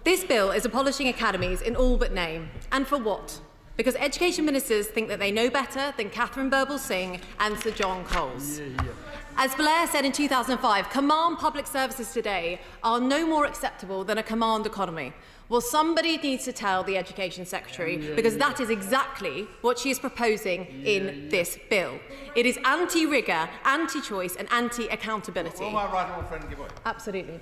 This bill is abolishing academies in all but name. And for what? Because education ministers think that they know better than Catherine Birbalsingh and Sir John Coles. As Blair said in 2005, command public services today are no more acceptable than a command economy. Well, somebody needs to tell the Education Secretary, because that is exactly what she is proposing in this bill. It is anti-rigour, anti-choice and anti-accountability. Will my right honourable friend give way? Absolutely.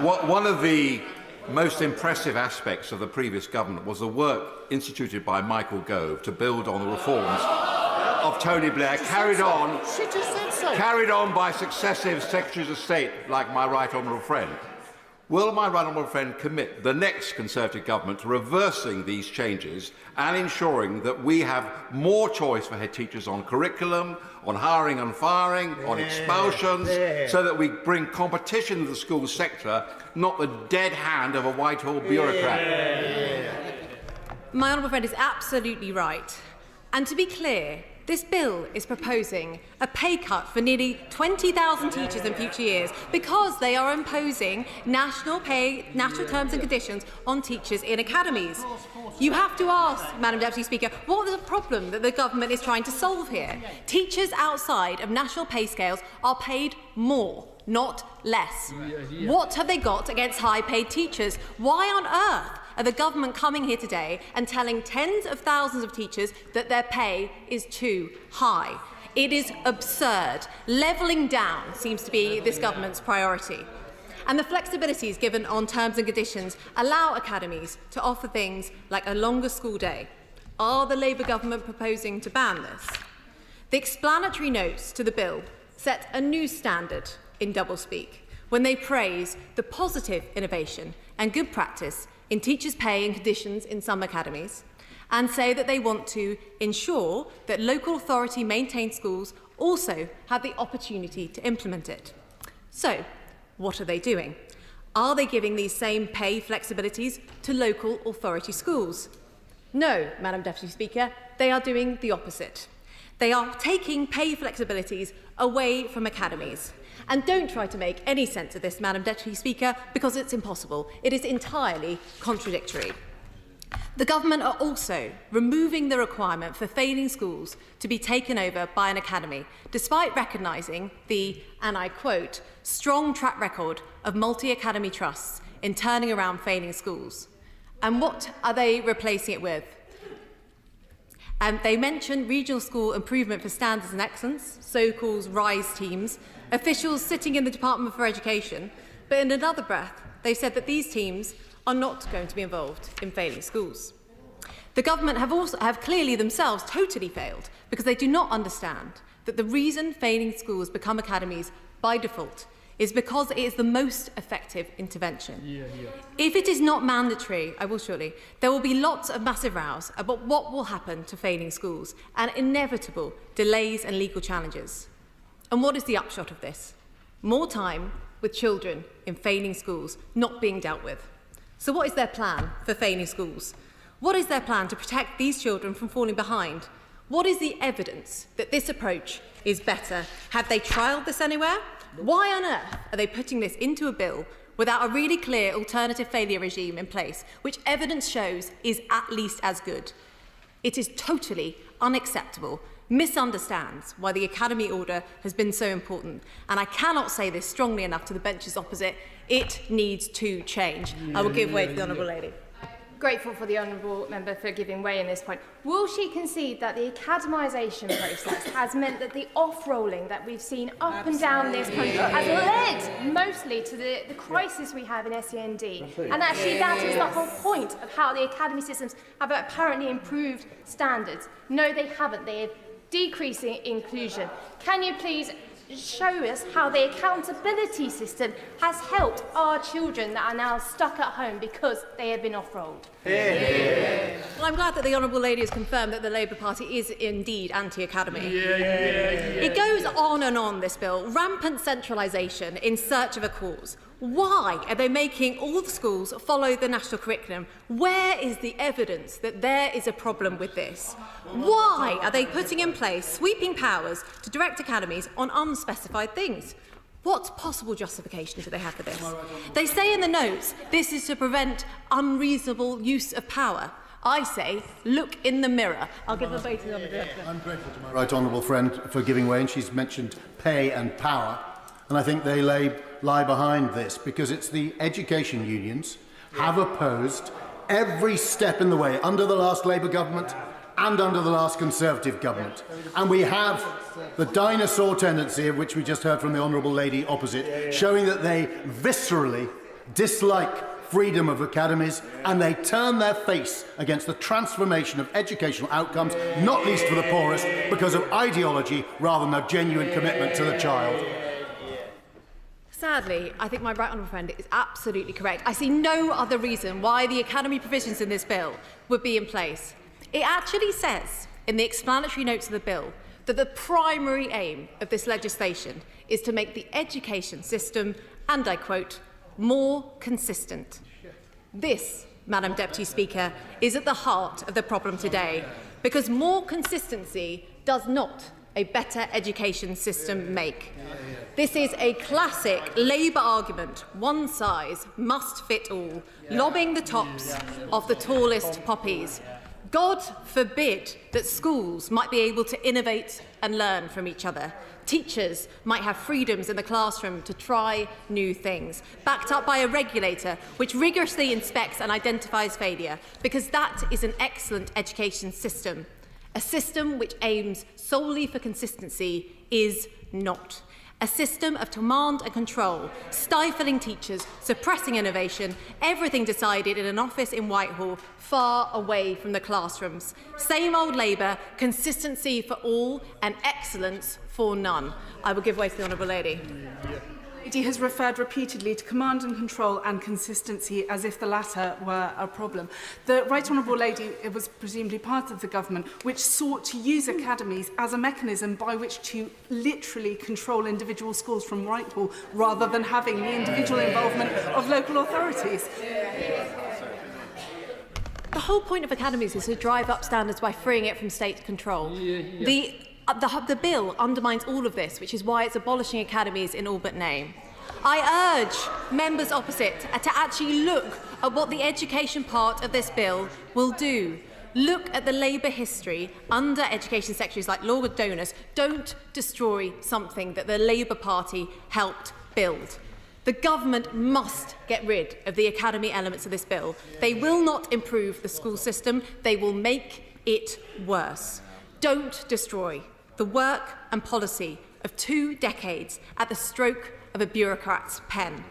One of the most impressive aspects of the previous government was the work instituted by Michael Gove to build on the reforms of Tony Blair, carried on by successive Secretaries of State like my right honourable friend. Will my right honourable friend commit the next Conservative government to reversing these changes and ensuring that we have more choice for head teachers on curriculum, on hiring and firing, on expulsions, so that we bring competition to the school sector, not the dead hand of a Whitehall bureaucrat? My honourable friend is absolutely right. And to be clear, this bill is proposing a pay cut for nearly 20,000 teachers in future years because they are imposing national terms and conditions on teachers in academies. You have to ask, Madam Deputy Speaker, what is the problem that the government is trying to solve here? Teachers outside of national pay scales are paid more, not less. What have they got against high-paid teachers? Why on earth are the government coming here today and telling tens of thousands of teachers that their pay is too high? It is absurd. Levelling down seems to be this government's priority. And the flexibilities given on terms and conditions allow academies to offer things like a longer school day. Are the Labour government proposing to ban this? The explanatory notes to the bill set a new standard in doublespeak when they praise the positive innovation and good practice in teachers' pay and conditions in some academies, and say that they want to ensure that local authority maintained schools also have the opportunity to implement it. So, what are they doing? Are they giving these same pay flexibilities to local authority schools? No, Madam Deputy Speaker, they are doing the opposite. They are taking pay flexibilities away from academies. And don't try to make any sense of this, Madam Deputy Speaker, because it's impossible. It is entirely contradictory. The government are also removing the requirement for failing schools to be taken over by an academy, despite recognising the, and I quote, strong track record of multi-academy trusts in turning around failing schools. And what are they replacing it with? They mention regional school improvement for standards and excellence, so-called RISE teams, officials sitting in the Department for Education, but in another breath, they said that these teams are not going to be involved in failing schools. The government have clearly themselves totally failed because they do not understand that the reason failing schools become academies by default is because it is the most effective intervention. If it is not mandatory, I will surely, there will be lots of massive rows about what will happen to failing schools and inevitable delays and legal challenges. And what is the upshot of this? More time with children in failing schools not being dealt with. So what is their plan for failing schools? What is their plan to protect these children from falling behind? What is the evidence that this approach is better? Have they trialled this anywhere? Why on earth are they putting this into a bill without a really clear alternative failure regime in place, which evidence shows is at least as good? It is totally unacceptable, misunderstands why the Academy order has been so important. And I cannot say this strongly enough to the benches opposite. It needs to change. I will give way to the Honourable Lady. grateful for the honourable member for giving way in this point. Will she concede that the academisation process has meant that the off-rolling that we've seen up and down this country has led mostly to the crisis we have in SEND? And actually that is the whole point of how the academy systems have apparently improved standards. No, they haven't. They have decreasing inclusion. Can you please show us how the accountability system has helped our children that are now stuck at home because they have been off-rolled? Well, I'm glad that the Honourable Lady has confirmed that the Labour Party is indeed anti-academy. It goes on and on, this bill. Rampant centralisation in search of a cause. Why are they making all the schools follow the national curriculum? Where is the evidence that there is a problem with this? Why are they putting in place sweeping powers to direct academies on unspecified things? What possible justification do they have for this? They say in the notes this is to prevent unreasonable use of power. I say, look in the mirror. I'll give the vote to the Honourable Director. I'm grateful to my right honourable friend for giving way, and she's mentioned pay and power. And I think they lie behind this because it's the education unions have opposed every step in the way under the last Labour government and under the last Conservative government. And we have the dinosaur tendency, of which we just heard from the honourable lady opposite, showing that they viscerally dislike freedom of academies and they turn their face against the transformation of educational outcomes, not least for the poorest, because of ideology rather than a genuine commitment to the child. Sadly, I think my right honourable friend is absolutely correct. I see no other reason why the academy provisions in this bill would be in place. It actually says in the explanatory notes of the bill that the primary aim of this legislation is to make the education system, and I quote, more consistent. This, Madam Deputy Speaker, is at the heart of the problem today, because more consistency does not a better education system make. This is a classic Labour argument, one size must fit all, lobbing the tops of the tallest poppies. God forbid that schools might be able to innovate and learn from each other. Teachers might have freedoms in the classroom to try new things, backed up by a regulator which rigorously inspects and identifies failure, because that is an excellent education system. A system which aims solely for consistency is not. A system of command and control, stifling teachers, suppressing innovation, everything decided in an office in Whitehall, far away from the classrooms. Same old Labour, consistency for all and excellence for none. I will give way to the Honourable Lady. He has referred repeatedly to command and control and consistency as if the latter were a problem. The Right Honourable Lady was presumably part of the government which sought to use academies as a mechanism by which to literally control individual schools from Whitehall rather than having the individual involvement of local authorities. The whole point of academies is to drive up standards by freeing it from state control. The bill undermines all of this, which is why it's abolishing academies in all but name. I urge members opposite to actually look at what the education part of this bill will do. Look at the Labour history under education secretaries like Laura Donis. Don't destroy something that the Labour Party helped build. The government must get rid of the academy elements of this bill. They will not improve the school system. They will make it worse. Don't destroy the work and policy of 2 decades at the stroke of a bureaucrat's pen.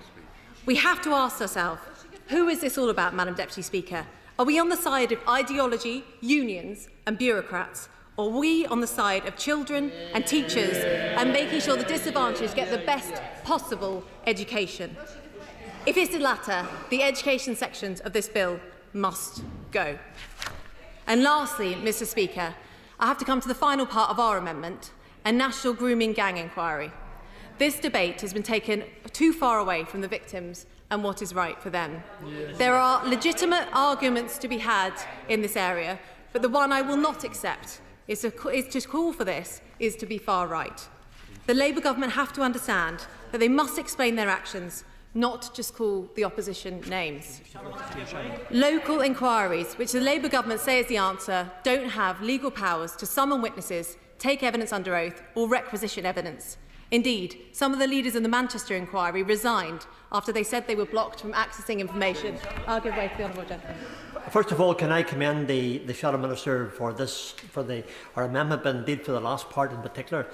We have to ask ourselves, who is this all about, Madam Deputy Speaker? Are we on the side of ideology, unions and bureaucrats, or are we on the side of children and teachers and making sure the disadvantaged get the best possible education? If it's the latter, the education sections of this bill must go. And lastly, Mr. Speaker, I have to come to the final part of our amendment, a national grooming gang inquiry. This debate has been taken too far away from the victims and what is right for them. There are legitimate arguments to be had in this area, but the one I will not accept is to call for this is to be far right. The Labour government have to understand that they must explain their actions, not just call the opposition names. Local inquiries, which the Labour government say is the answer, don't have legal powers to summon witnesses, take evidence under oath or requisition evidence. Indeed, some of the leaders in the Manchester inquiry resigned after they said they were blocked from accessing information. I'll give way to the honourable gentleman. First of all, can I commend the Shadow Minister for our amendment, but indeed for the last part in particular.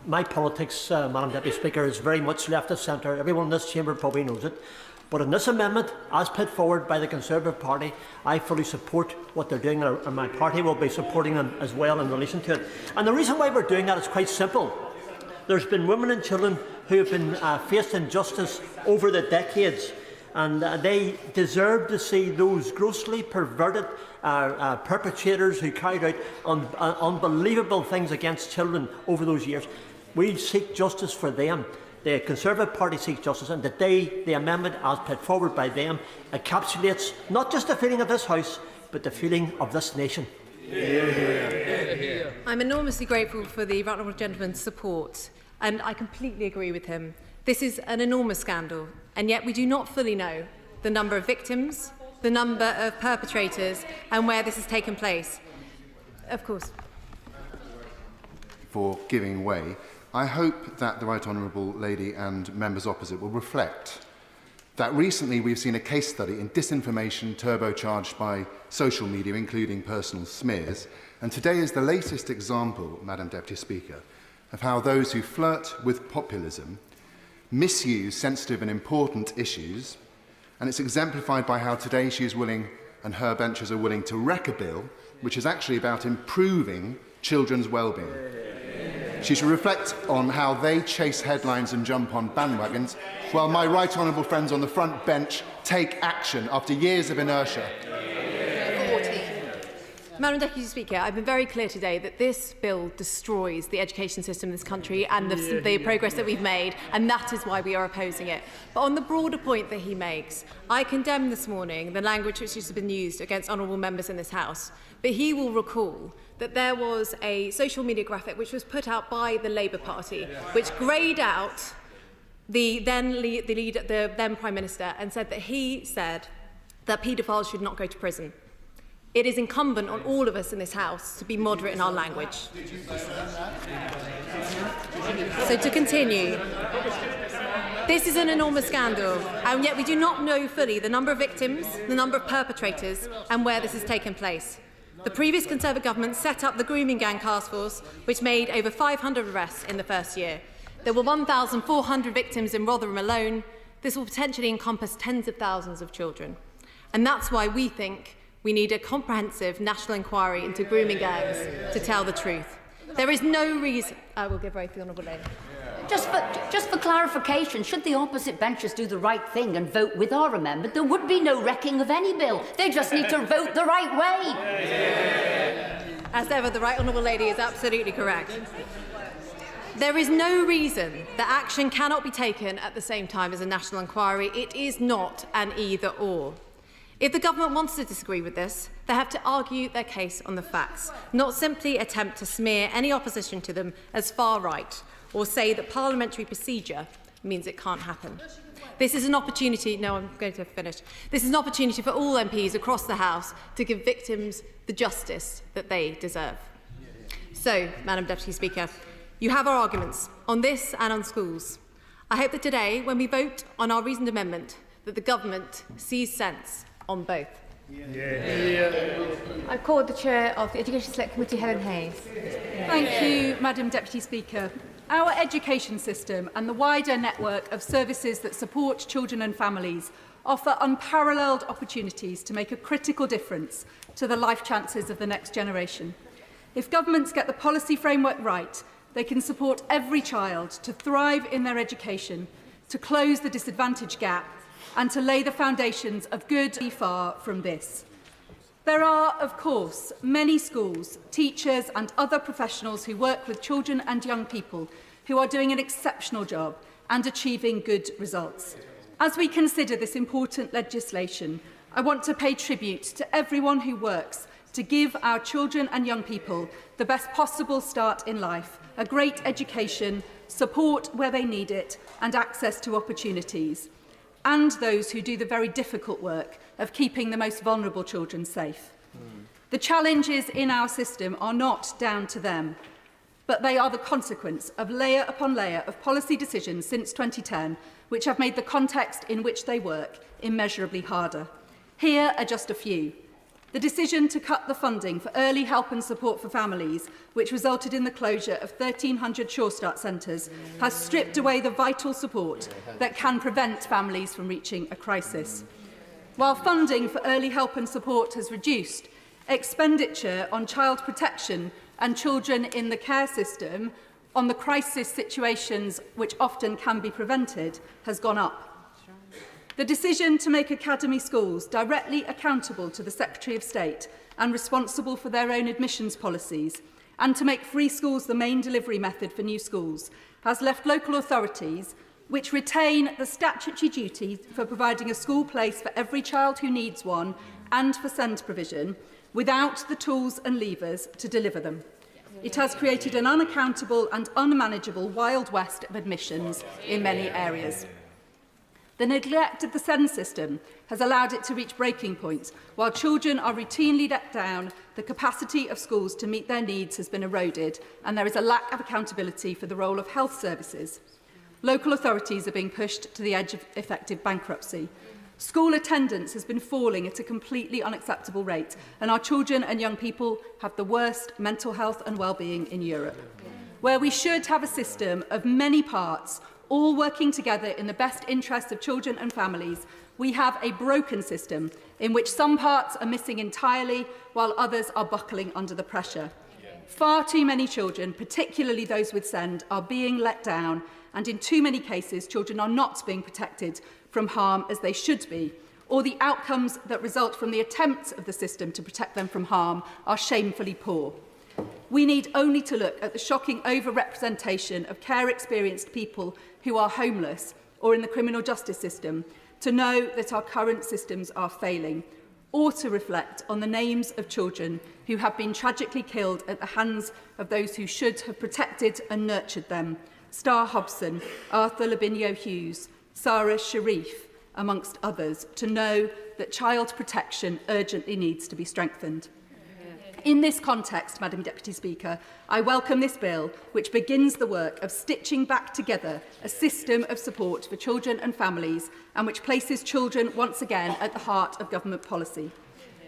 My politics, Madam Deputy Speaker, is very much left of centre. Everyone in this chamber probably knows it. But in this amendment, as put forward by the Conservative Party, I fully support what they're doing, and my party will be supporting them as well in relation to it. And the reason why we're doing that is quite simple. There's been women and children who have been faced injustice over the decades, and they deserve to see those grossly perverted perpetrators who carried out unbelievable things against children over those years. We seek justice for them. The Conservative Party seeks justice, and today the amendment, as put forward by them, encapsulates not just the feeling of this House, but the feeling of this nation. I'm enormously grateful for the right honourable gentleman's support, and I completely agree with him. This is an enormous scandal, and yet we do not fully know the number of victims, the number of perpetrators, and where this has taken place. Of course. For giving way, I hope that the Right Honourable Lady and members opposite will reflect that recently we've seen a case study in disinformation turbocharged by social media, including personal smears, and today is the latest example, Madam Deputy Speaker, of how those who flirt with populism misuse sensitive and important issues, and it's exemplified by how today she is willing, and her benches are willing, to wreck a bill which is actually about improving children's well-being. She should reflect on how they chase headlines and jump on bandwagons, while my right honourable friends on the front bench take action after years of inertia. Madam Deputy Speaker, I've been very clear today that this bill destroys the education system in this country and the progress that we've made, and that is why we are opposing it. But on the broader point that he makes, I condemn this morning the language which has been used against honourable members in this House. But he will recall that there was a social media graphic which was put out by the Labour Party, which greyed out the then Prime Minister and said that he said that paedophiles should not go to prison. It is incumbent on all of us in this House to be moderate in our language. So to continue, this is an enormous scandal, and yet we do not know fully the number of victims, the number of perpetrators, and where this has taken place. The previous Conservative government set up the Grooming Gang Task Force, which made over 500 arrests in the first year. There were 1,400 victims in Rotherham alone. This will potentially encompass tens of thousands of children. And that's why we think we need a comprehensive national inquiry into grooming gangs to tell the truth. There is no reason... I will give way to the Honourable Lady. Just for clarification, should the opposite benches do the right thing and vote with our amendment, there would be no wrecking of any bill. They just need to vote the right way. As ever, the Right Honourable Lady is absolutely correct. There is no reason that action cannot be taken at the same time as a national inquiry. It is not an either-or. If the government wants to disagree with this, they have to argue their case on the facts, not simply attempt to smear any opposition to them as far right or say that parliamentary procedure means it can't happen. This is an opportunity... No, I'm going to finish. This is an opportunity for all MPs across the House to give victims the justice that they deserve. So, Madam Deputy Speaker, you have our arguments on this and on schools. I hope that today, when we vote on our reasoned amendment, that the government sees sense on both. I call the Chair of the Education Select Committee, Helen Hayes. Thank you, Madam Deputy Speaker. Our education system and the wider network of services that support children and families offer unparalleled opportunities to make a critical difference to the life chances of the next generation. If governments get the policy framework right, they can support every child to thrive in their education, to close the disadvantage gap, and to lay the foundations of good far from this. There are, of course, many schools, teachers and other professionals who work with children and young people who are doing an exceptional job and achieving good results. As we consider this important legislation, I want to pay tribute to everyone who works to give our children and young people the best possible start in life, a great education, support where they need it, and access to opportunities, and those who do the very difficult work of keeping the most vulnerable children safe. The challenges in our system are not down to them, but they are the consequence of layer upon layer of policy decisions since 2010, which have made the context in which they work immeasurably harder. Here are just a few. The decision to cut the funding for early help and support for families, which resulted in the closure of 1,300 Sure Start centres, has stripped away the vital support that can prevent families from reaching a crisis. While funding for early help and support has reduced, expenditure on child protection and children in the care system, on the crisis situations which often can be prevented, has gone up. The decision to make academy schools directly accountable to the Secretary of State and responsible for their own admissions policies, and to make free schools the main delivery method for new schools, has left local authorities, which retain the statutory duty for providing a school place for every child who needs one and for SEND provision, without the tools and levers to deliver them. It has created an unaccountable and unmanageable Wild West of admissions in many areas. The neglect of the SEN system has allowed it to reach breaking points. While children are routinely let down, the capacity of schools to meet their needs has been eroded, and there is a lack of accountability for the role of health services. Local authorities are being pushed to the edge of effective bankruptcy. School attendance has been falling at a completely unacceptable rate, and our children and young people have the worst mental health and well-being in Europe. Where we should have a system of many parts, all working together in the best interests of children and families, we have a broken system in which some parts are missing entirely while others are buckling under the pressure. Far too many children, particularly those with SEND, are being let down, and in too many cases children are not being protected from harm as they should be, or the outcomes that result from the attempts of the system to protect them from harm are shamefully poor. We need only to look at the shocking overrepresentation of care-experienced people who are homeless or in the criminal justice system to know that our current systems are failing, or to reflect on the names of children who have been tragically killed at the hands of those who should have protected and nurtured them. Star Hobson, Arthur Lavinia Hughes, Sarah Sharif, amongst others, to know that child protection urgently needs to be strengthened. In this context, Madam Deputy Speaker, I welcome this bill, which begins the work of stitching back together a system of support for children and families, and which places children once again at the heart of government policy.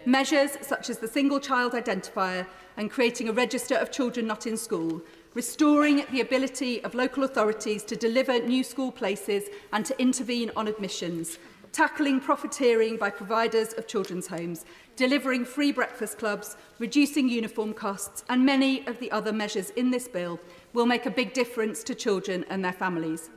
Measures such as the single child identifier and creating a register of children not in school, restoring the ability of local authorities to deliver new school places and to intervene on admissions, tackling profiteering by providers of children's homes, delivering free breakfast clubs, reducing uniform costs, and many of the other measures in this bill will make a big difference to children and their families.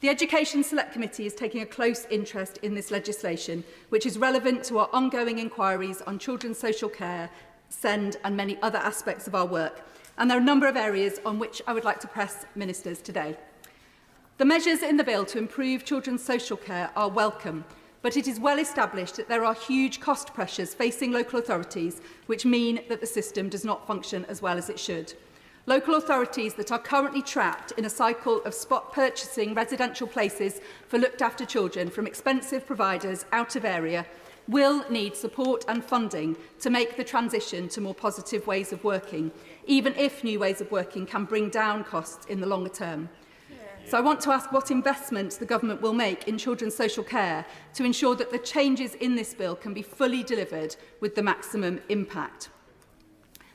The Education Select Committee is taking a close interest in this legislation, which is relevant to our ongoing inquiries on children's social care, SEND, and many other aspects of our work. And there are a number of areas on which I would like to press ministers today. The measures in the bill to improve children's social care are welcome, but it is well established that there are huge cost pressures facing local authorities, which mean that the system does not function as well as it should. Local authorities that are currently trapped in a cycle of spot purchasing residential places for looked after children from expensive providers out of area will need support and funding to make the transition to more positive ways of working, even if new ways of working can bring down costs in the longer term. So I want to ask what investments the government will make in children's social care to ensure that the changes in this bill can be fully delivered with the maximum impact.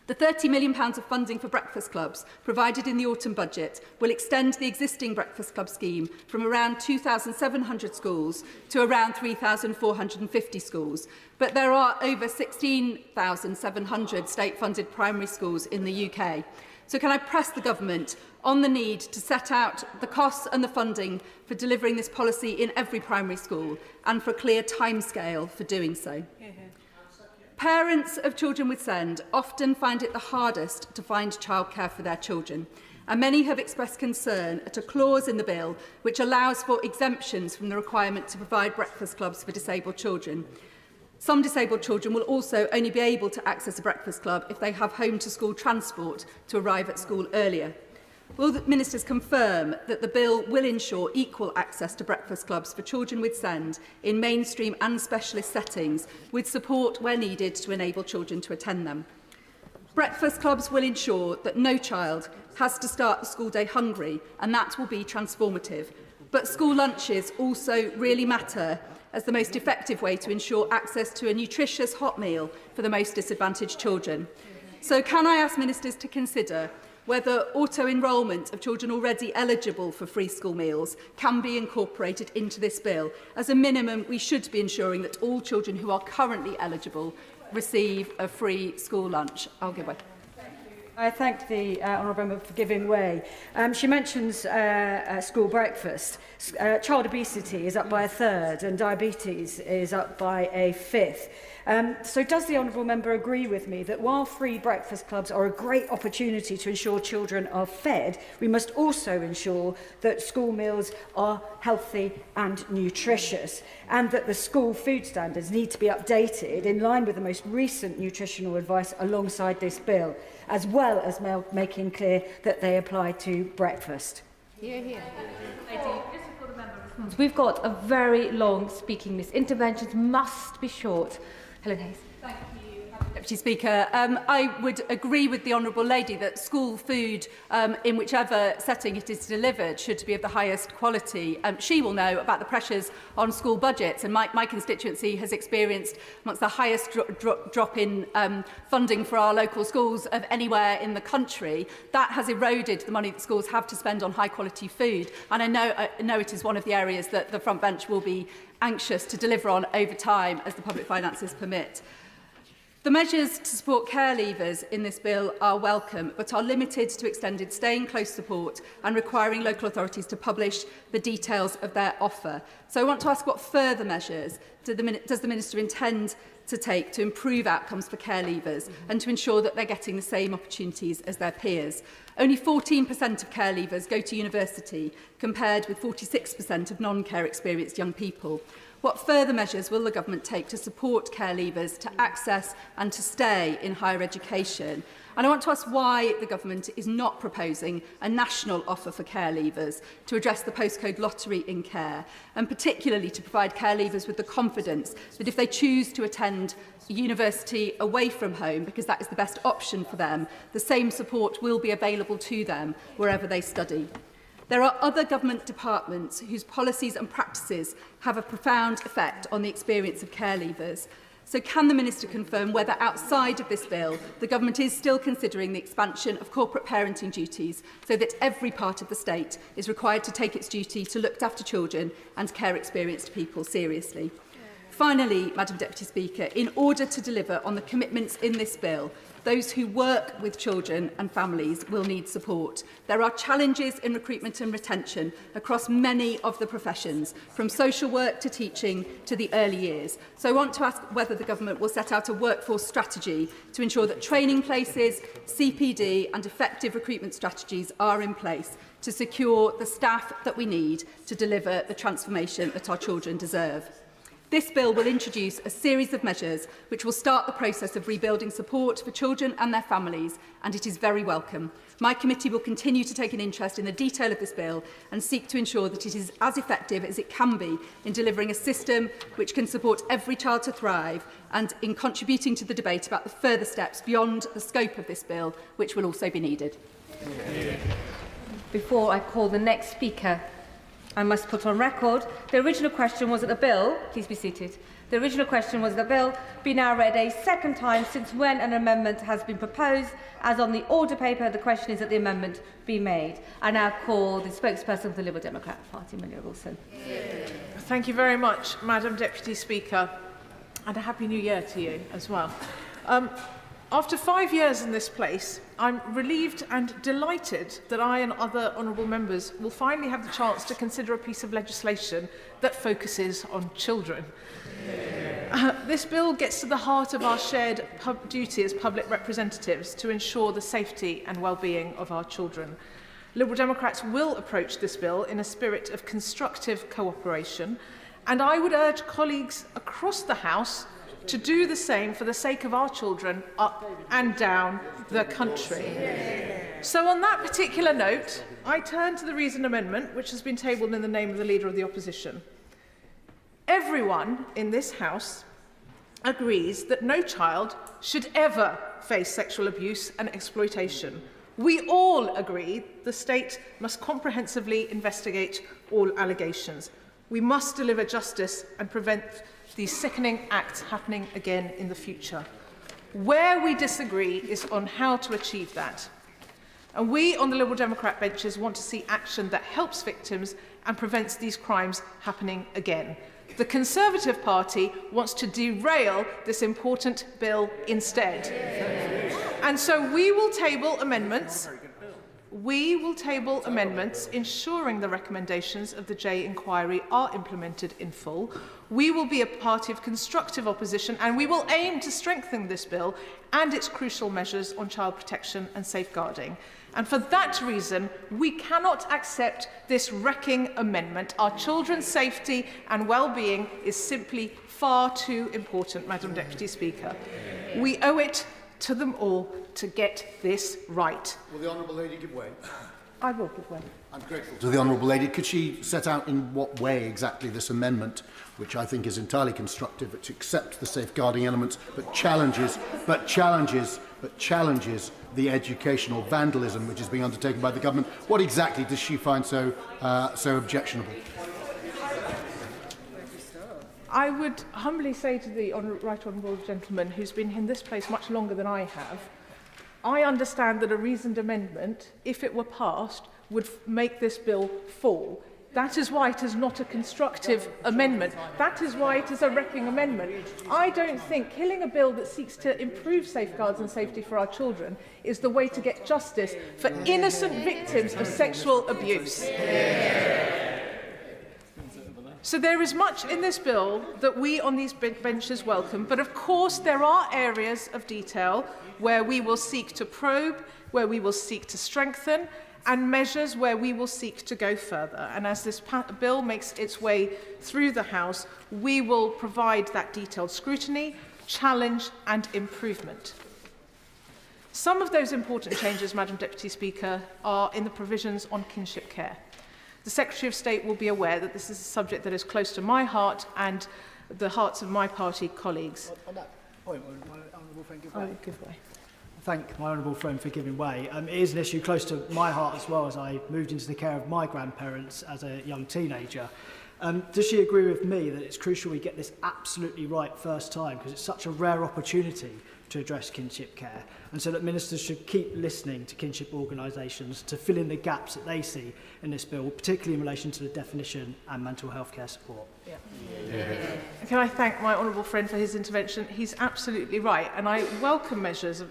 The £30 million of funding for breakfast clubs provided in the autumn budget will extend the existing breakfast club scheme from around 2,700 schools to around 3,450 schools. But there are over 16,700 state-funded primary schools in the UK. So can I press the government on the need to set out the costs and the funding for delivering this policy in every primary school, and for a clear timescale for doing so? Parents of children with SEND often find it the hardest to find childcare for their children, and many have expressed concern at a clause in the bill which allows for exemptions from the requirement to provide breakfast clubs for disabled children. Some disabled children will also only be able to access a breakfast club if they have home-to-school transport to arrive at school earlier. Will the ministers confirm that the bill will ensure equal access to breakfast clubs for children with SEND in mainstream and specialist settings, with support where needed to enable children to attend them? Breakfast clubs will ensure that no child has to start the school day hungry, and that will be transformative. But school lunches also really matter as the most effective way to ensure access to a nutritious hot meal for the most disadvantaged children. So can I ask ministers to consider whether auto-enrolment of children already eligible for free school meals can be incorporated into this bill? As a minimum, we should be ensuring that all children who are currently eligible receive a free school lunch. I'll give way. I thank the Honourable Member for giving way. She mentions school breakfast. Child obesity is up by a third and diabetes is up by a fifth. So does the Honourable Member agree with me that while free breakfast clubs are a great opportunity to ensure children are fed, we must also ensure that school meals are healthy and nutritious, and that the school food standards need to be updated in line with the most recent nutritional advice alongside this bill, as well as making clear that they apply to breakfast? Hear, hear. We've got a very long speaking list. Interventions must be short. Helen Hayes. Thank you, Deputy Speaker. I would agree with the Honourable Lady that school food, in whichever setting it is delivered, should be of the highest quality. She will know about the pressures on school budgets, and my constituency has experienced amongst the highest drop in funding for our local schools of anywhere in the country. That has eroded the money that schools have to spend on high quality food, and I know it is one of the areas that the front bench will be anxious to deliver on over time as the public finances permit. The measures to support care leavers in this bill are welcome, but are limited to extended stay-in-close support and requiring local authorities to publish the details of their offer. So I want to ask what further measures does the Minister intend to take to improve outcomes for care leavers and to ensure that they're getting the same opportunities as their peers. Only 14% of care leavers go to university, compared with 46% of non-care experienced young people. What further measures will the government take to support care leavers to access and to stay in higher education? And I want to ask why the government is not proposing a national offer for care leavers to address the postcode lottery in care, and particularly to provide care leavers with the confidence that if they choose to attend university away from home, because that is the best option for them, the same support will be available to them wherever they study. There are other government departments whose policies and practices have a profound effect on the experience of care leavers. So can the Minister confirm whether outside of this bill the government is still considering the expansion of corporate parenting duties so that every part of the state is required to take its duty to look after children and care experienced people seriously? Finally, Madam Deputy Speaker, in order to deliver on the commitments in this bill, those who work with children and families will need support. There are challenges in recruitment and retention across many of the professions, from social work to teaching to the early years. So I want to ask whether the government will set out a workforce strategy to ensure that training places, CPD and effective recruitment strategies are in place to secure the staff that we need to deliver the transformation that our children deserve. This bill will introduce a series of measures which will start the process of rebuilding support for children and their families, and it is very welcome. My committee will continue to take an interest in the detail of this bill and seek to ensure that it is as effective as it can be in delivering a system which can support every child to thrive, and in contributing to the debate about the further steps beyond the scope of this bill, which will also be needed. Before I call the next speaker, I must put on record, the original question was that the bill, please be seated, the original question was that the bill be now read a second time since when an amendment has been proposed. As on the order paper, the question is that the amendment be made. I now call the spokesperson of the Liberal Democrat Party, Maria Wilson. Thank you very much, Madam Deputy Speaker, and a Happy New Year to you as well. After 5 years in this place, I'm relieved and delighted that I and other honourable members will finally have the chance to consider a piece of legislation that focuses on children. This bill gets to the heart of our shared duty as public representatives to ensure the safety and well-being of our children. Liberal Democrats will approach this bill in a spirit of constructive cooperation, and I would urge colleagues across the House to do the same for the sake of our children up and down the country. So on that particular note, I turn to the reasoned amendment, which has been tabled in the name of the Leader of the Opposition. Everyone in this House agrees that no child should ever face sexual abuse and exploitation. We all agree the state must comprehensively investigate all allegations. We must deliver justice and prevent these sickening acts happening again in the future. Where we disagree is on how to achieve that. And we on the Liberal Democrat benches want to see action that helps victims and prevents these crimes happening again. The Conservative Party wants to derail this important bill instead. And so we will table amendments. We will table amendments ensuring the recommendations of the J inquiry are implemented in full. We will be a party of constructive opposition, and we will aim to strengthen this bill and its crucial measures on child protection and safeguarding. And for that reason, we cannot accept this wrecking amendment. Our children's safety and well-being is simply far too important, Madam Deputy Speaker. We owe it to them all to get this right. Will the Honourable Lady give way? I will give way. I'm grateful to the Honourable Lady. Could she set out in what way exactly this amendment, which I think is entirely constructive, which accepts the safeguarding elements, but challenges the educational vandalism which is being undertaken by the government? What exactly does she find so objectionable? I would humbly say to the right honourable gentleman who's been in this place much longer than I have, I understand that a reasoned amendment, if it were passed, would make this bill fall. That is why it is not a constructive amendment. That is why it is a wrecking amendment. I don't think killing a bill that seeks to improve safeguards and safety for our children is the way to get justice for innocent victims of sexual abuse. So there is much in this bill that we on these benches welcome, but of course there are areas of detail where we will seek to probe, where we will seek to strengthen, and measures where we will seek to go further. And as this bill makes its way through the House, we will provide that detailed scrutiny, challenge and improvement. Some of those important changes, Madam Deputy Speaker, are in the provisions on kinship care. The Secretary of State will be aware that this is a subject that is close to my heart and the hearts of my party colleagues. On that point, my honourable friend give way. Oh, give way. Thank my honourable friend for giving way. It is an issue close to my heart as well, as I moved into the care of my grandparents as a young teenager. Does she agree with me that it's crucial we get this absolutely right first time, because it's such a rare opportunity to address kinship care, and so that ministers should keep listening to kinship organisations to fill in the gaps that they see in this bill, particularly in relation to the definition and mental health care support? Can I thank my honourable friend for his intervention? He's absolutely right, and I welcome measures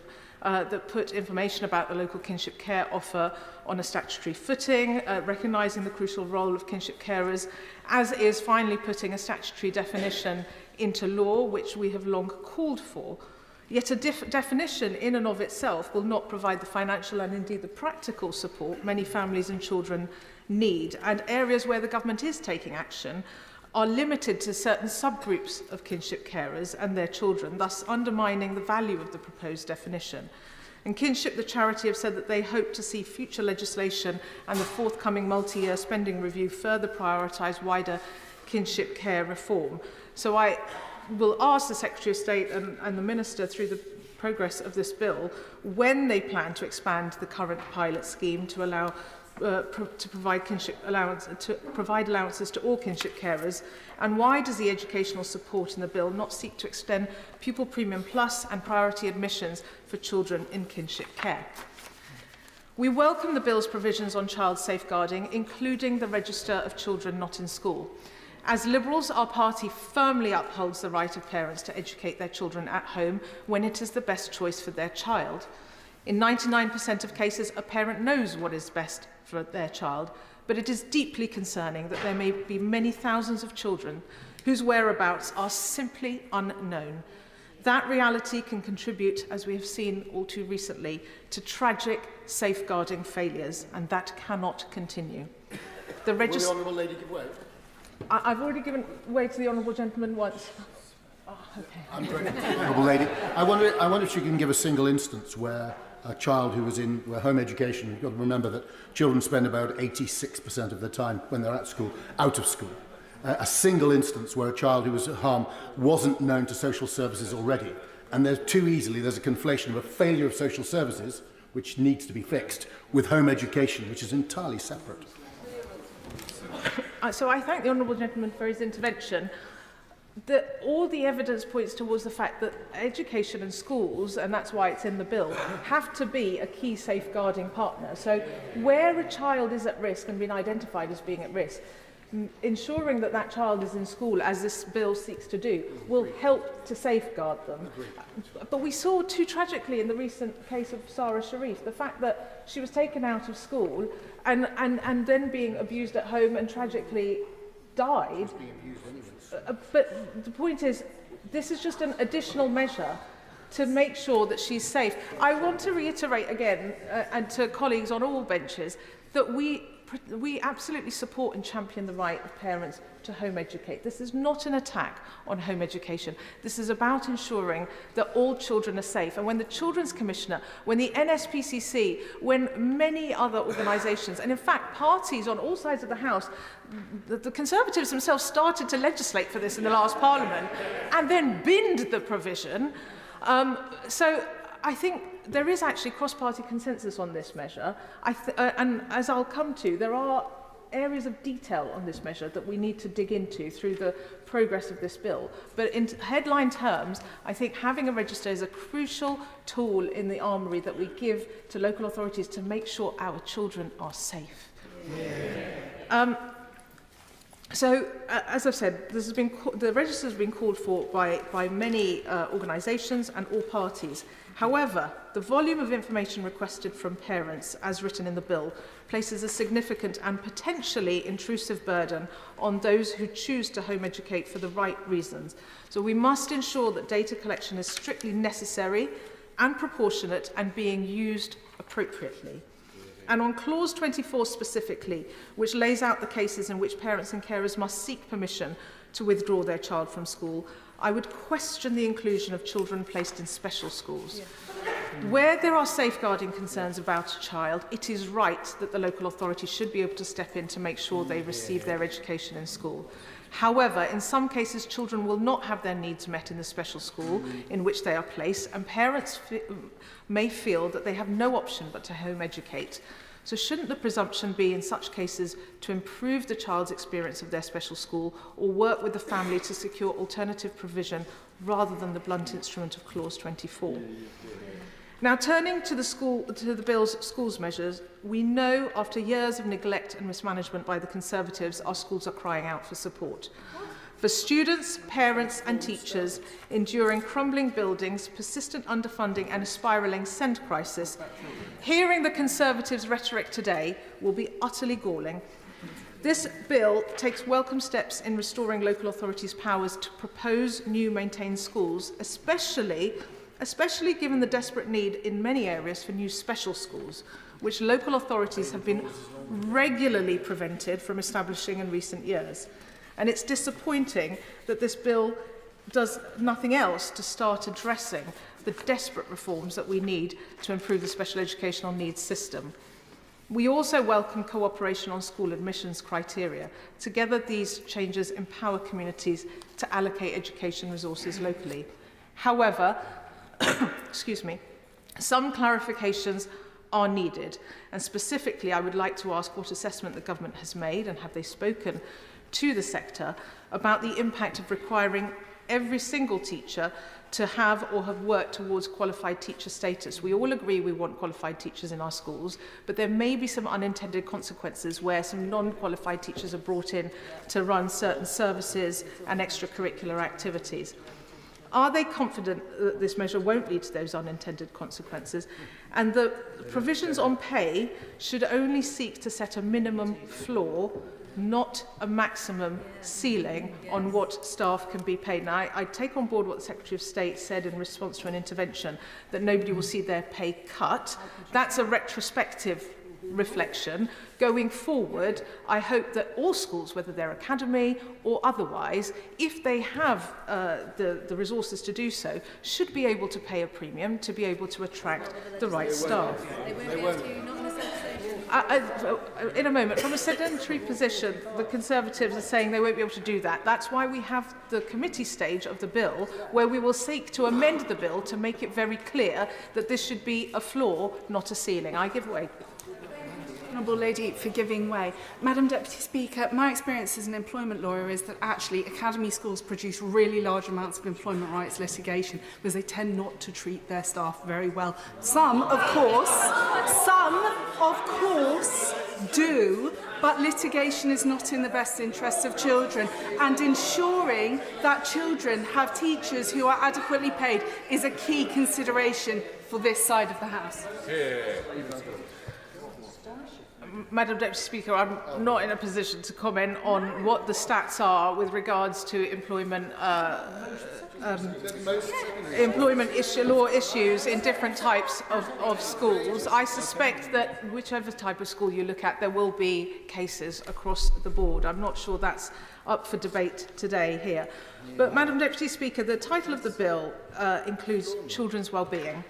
that put information about the local kinship care offer on a statutory footing, recognising the crucial role of kinship carers, as is finally putting a statutory definition into law, which we have long called for. Yet a definition in and of itself will not provide the financial and indeed the practical support many families and children need, and areas where the government is taking action are limited to certain subgroups of kinship carers and their children, thus undermining the value of the proposed definition. And Kinship, the charity, have said that they hope to see future legislation and the forthcoming multi-year spending review further prioritise wider kinship care reform. So I will ask the Secretary of State and the Minister through the progress of this bill when they plan to expand the current pilot scheme to allow to provide allowances to all kinship carers, and why does the educational support in the bill not seek to extend pupil premium plus and priority admissions for children in kinship care? We welcome the bill's provisions on child safeguarding, including the register of children not in school. As Liberals, our party firmly upholds the right of parents to educate their children at home when it is the best choice for their child. In 99% of cases, a parent knows what is best for their child, but it is deeply concerning that there may be many thousands of children whose whereabouts are simply unknown. That reality can contribute, as we have seen all too recently, to tragic safeguarding failures, and that cannot continue. Will the Honourable Lady give way? I've already given way to the honourable gentleman once. Oh, okay. I'm grateful, Honourable Lady. I wonder if you can give a single instance where a child who was in home education, you've got to remember that children spend about 86% of their time when they're at school, out of school. A single instance where a child who was at harm wasn't known to social services already. And there's a conflation of a failure of social services, which needs to be fixed, with home education, which is entirely separate. So I thank the honourable gentleman for his intervention. That all the evidence points towards the fact that education and schools, and that's why it's in the bill, have to be a key safeguarding partner. So where a child is at risk and been identified as being at risk, ensuring that that child is in school, as this bill seeks to do, will help to safeguard them. But we saw too tragically in the recent case of Sarah Sharif, the fact that she was taken out of school and then being abused at home and tragically died. But the point is, this is just an additional measure to make sure that she's safe. I want to reiterate again, and to colleagues on all benches, that we absolutely support and champion the right of parents to home educate. This is not an attack on home education. This is about ensuring that all children are safe. And when the Children's Commissioner, when the NSPCC, when many other organisations, and in fact parties on all sides of the House, the Conservatives themselves started to legislate for this in the last Parliament and then binned the provision. So I think there is actually cross-party consensus on this measure. And as I'll come to, there are areas of detail on this measure that we need to dig into through the progress of this bill. But in headline terms, I think having a register is a crucial tool in the armoury that we give to local authorities to make sure our children are safe. So, as I've said, the register has been called for by many organisations and all parties. However, the volume of information requested from parents, as written in the bill, places a significant and potentially intrusive burden on those who choose to home educate for the right reasons. So we must ensure that data collection is strictly necessary and proportionate and being used appropriately. And on clause 24 specifically, which lays out the cases in which parents and carers must seek permission to withdraw their child from school, I would question the inclusion of children placed in special schools. Where there are safeguarding concerns about a child, it is right that the local authority should be able to step in to make sure they receive their education in school. However, in some cases, children will not have their needs met in the special school in which they are placed, and parents may feel that they have no option but to home educate. So shouldn't the presumption be in such cases to improve the child's experience of their special school or work with the family to secure alternative provision rather than the blunt instrument of clause 24? Now, turning to the bill's schools measures, we know after years of neglect and mismanagement by the Conservatives, our schools are crying out for support. For students, parents and teachers enduring crumbling buildings, persistent underfunding and a spiralling SEND crisis, hearing the Conservatives' rhetoric today will be utterly galling. This bill takes welcome steps in restoring local authorities' powers to propose new maintained schools, especially given the desperate need in many areas for new special schools, which local authorities have been regularly prevented from establishing in recent years. And it's disappointing that this bill does nothing else to start addressing the desperate reforms that we need to improve the special educational needs system. We also welcome cooperation on school admissions criteria. Together, these changes empower communities to allocate education resources locally. However, some clarifications are needed, and specifically I would like to ask what assessment the government has made, and have they spoken to the sector about the impact of requiring every single teacher to have or have worked towards qualified teacher status. We all agree we want qualified teachers in our schools, but there may be some unintended consequences where some non-qualified teachers are brought in to run certain services and extracurricular activities. Are they confident that this measure won't lead to those unintended consequences? And the provisions on pay should only seek to set a minimum floor, not a maximum ceiling on what staff can be paid. Now, I take on board what the Secretary of State said in response to an intervention, that nobody will see their pay cut. That's a retrospective reflection. Going forward, I hope that all schools, whether they're academy or otherwise, if they have the resources to do so, should be able to pay a premium to be able to attract the right staff. In a moment, from a sedentary position, the Conservatives are saying they won't be able to do that. That's why we have the committee stage of the bill, where we will seek to amend the bill to make it very clear that this should be a floor, not a ceiling. I give way. Honourable Lady for giving way. Madam Deputy Speaker, my experience as an employment lawyer is that actually academy schools produce really large amounts of employment rights litigation because they tend not to treat their staff very well. Some, of course, do, but litigation is not in the best interests of children, and ensuring that children have teachers who are adequately paid is a key consideration for this side of the House. Madam Deputy Speaker, I'm not in a position to comment on what the stats are with regards to employment law issues in different types of schools. I suspect that whichever type of school you look at, there will be cases across the board. I'm not sure that's up for debate today here. But, Madam Deputy Speaker, the title of the bill includes children's well-being.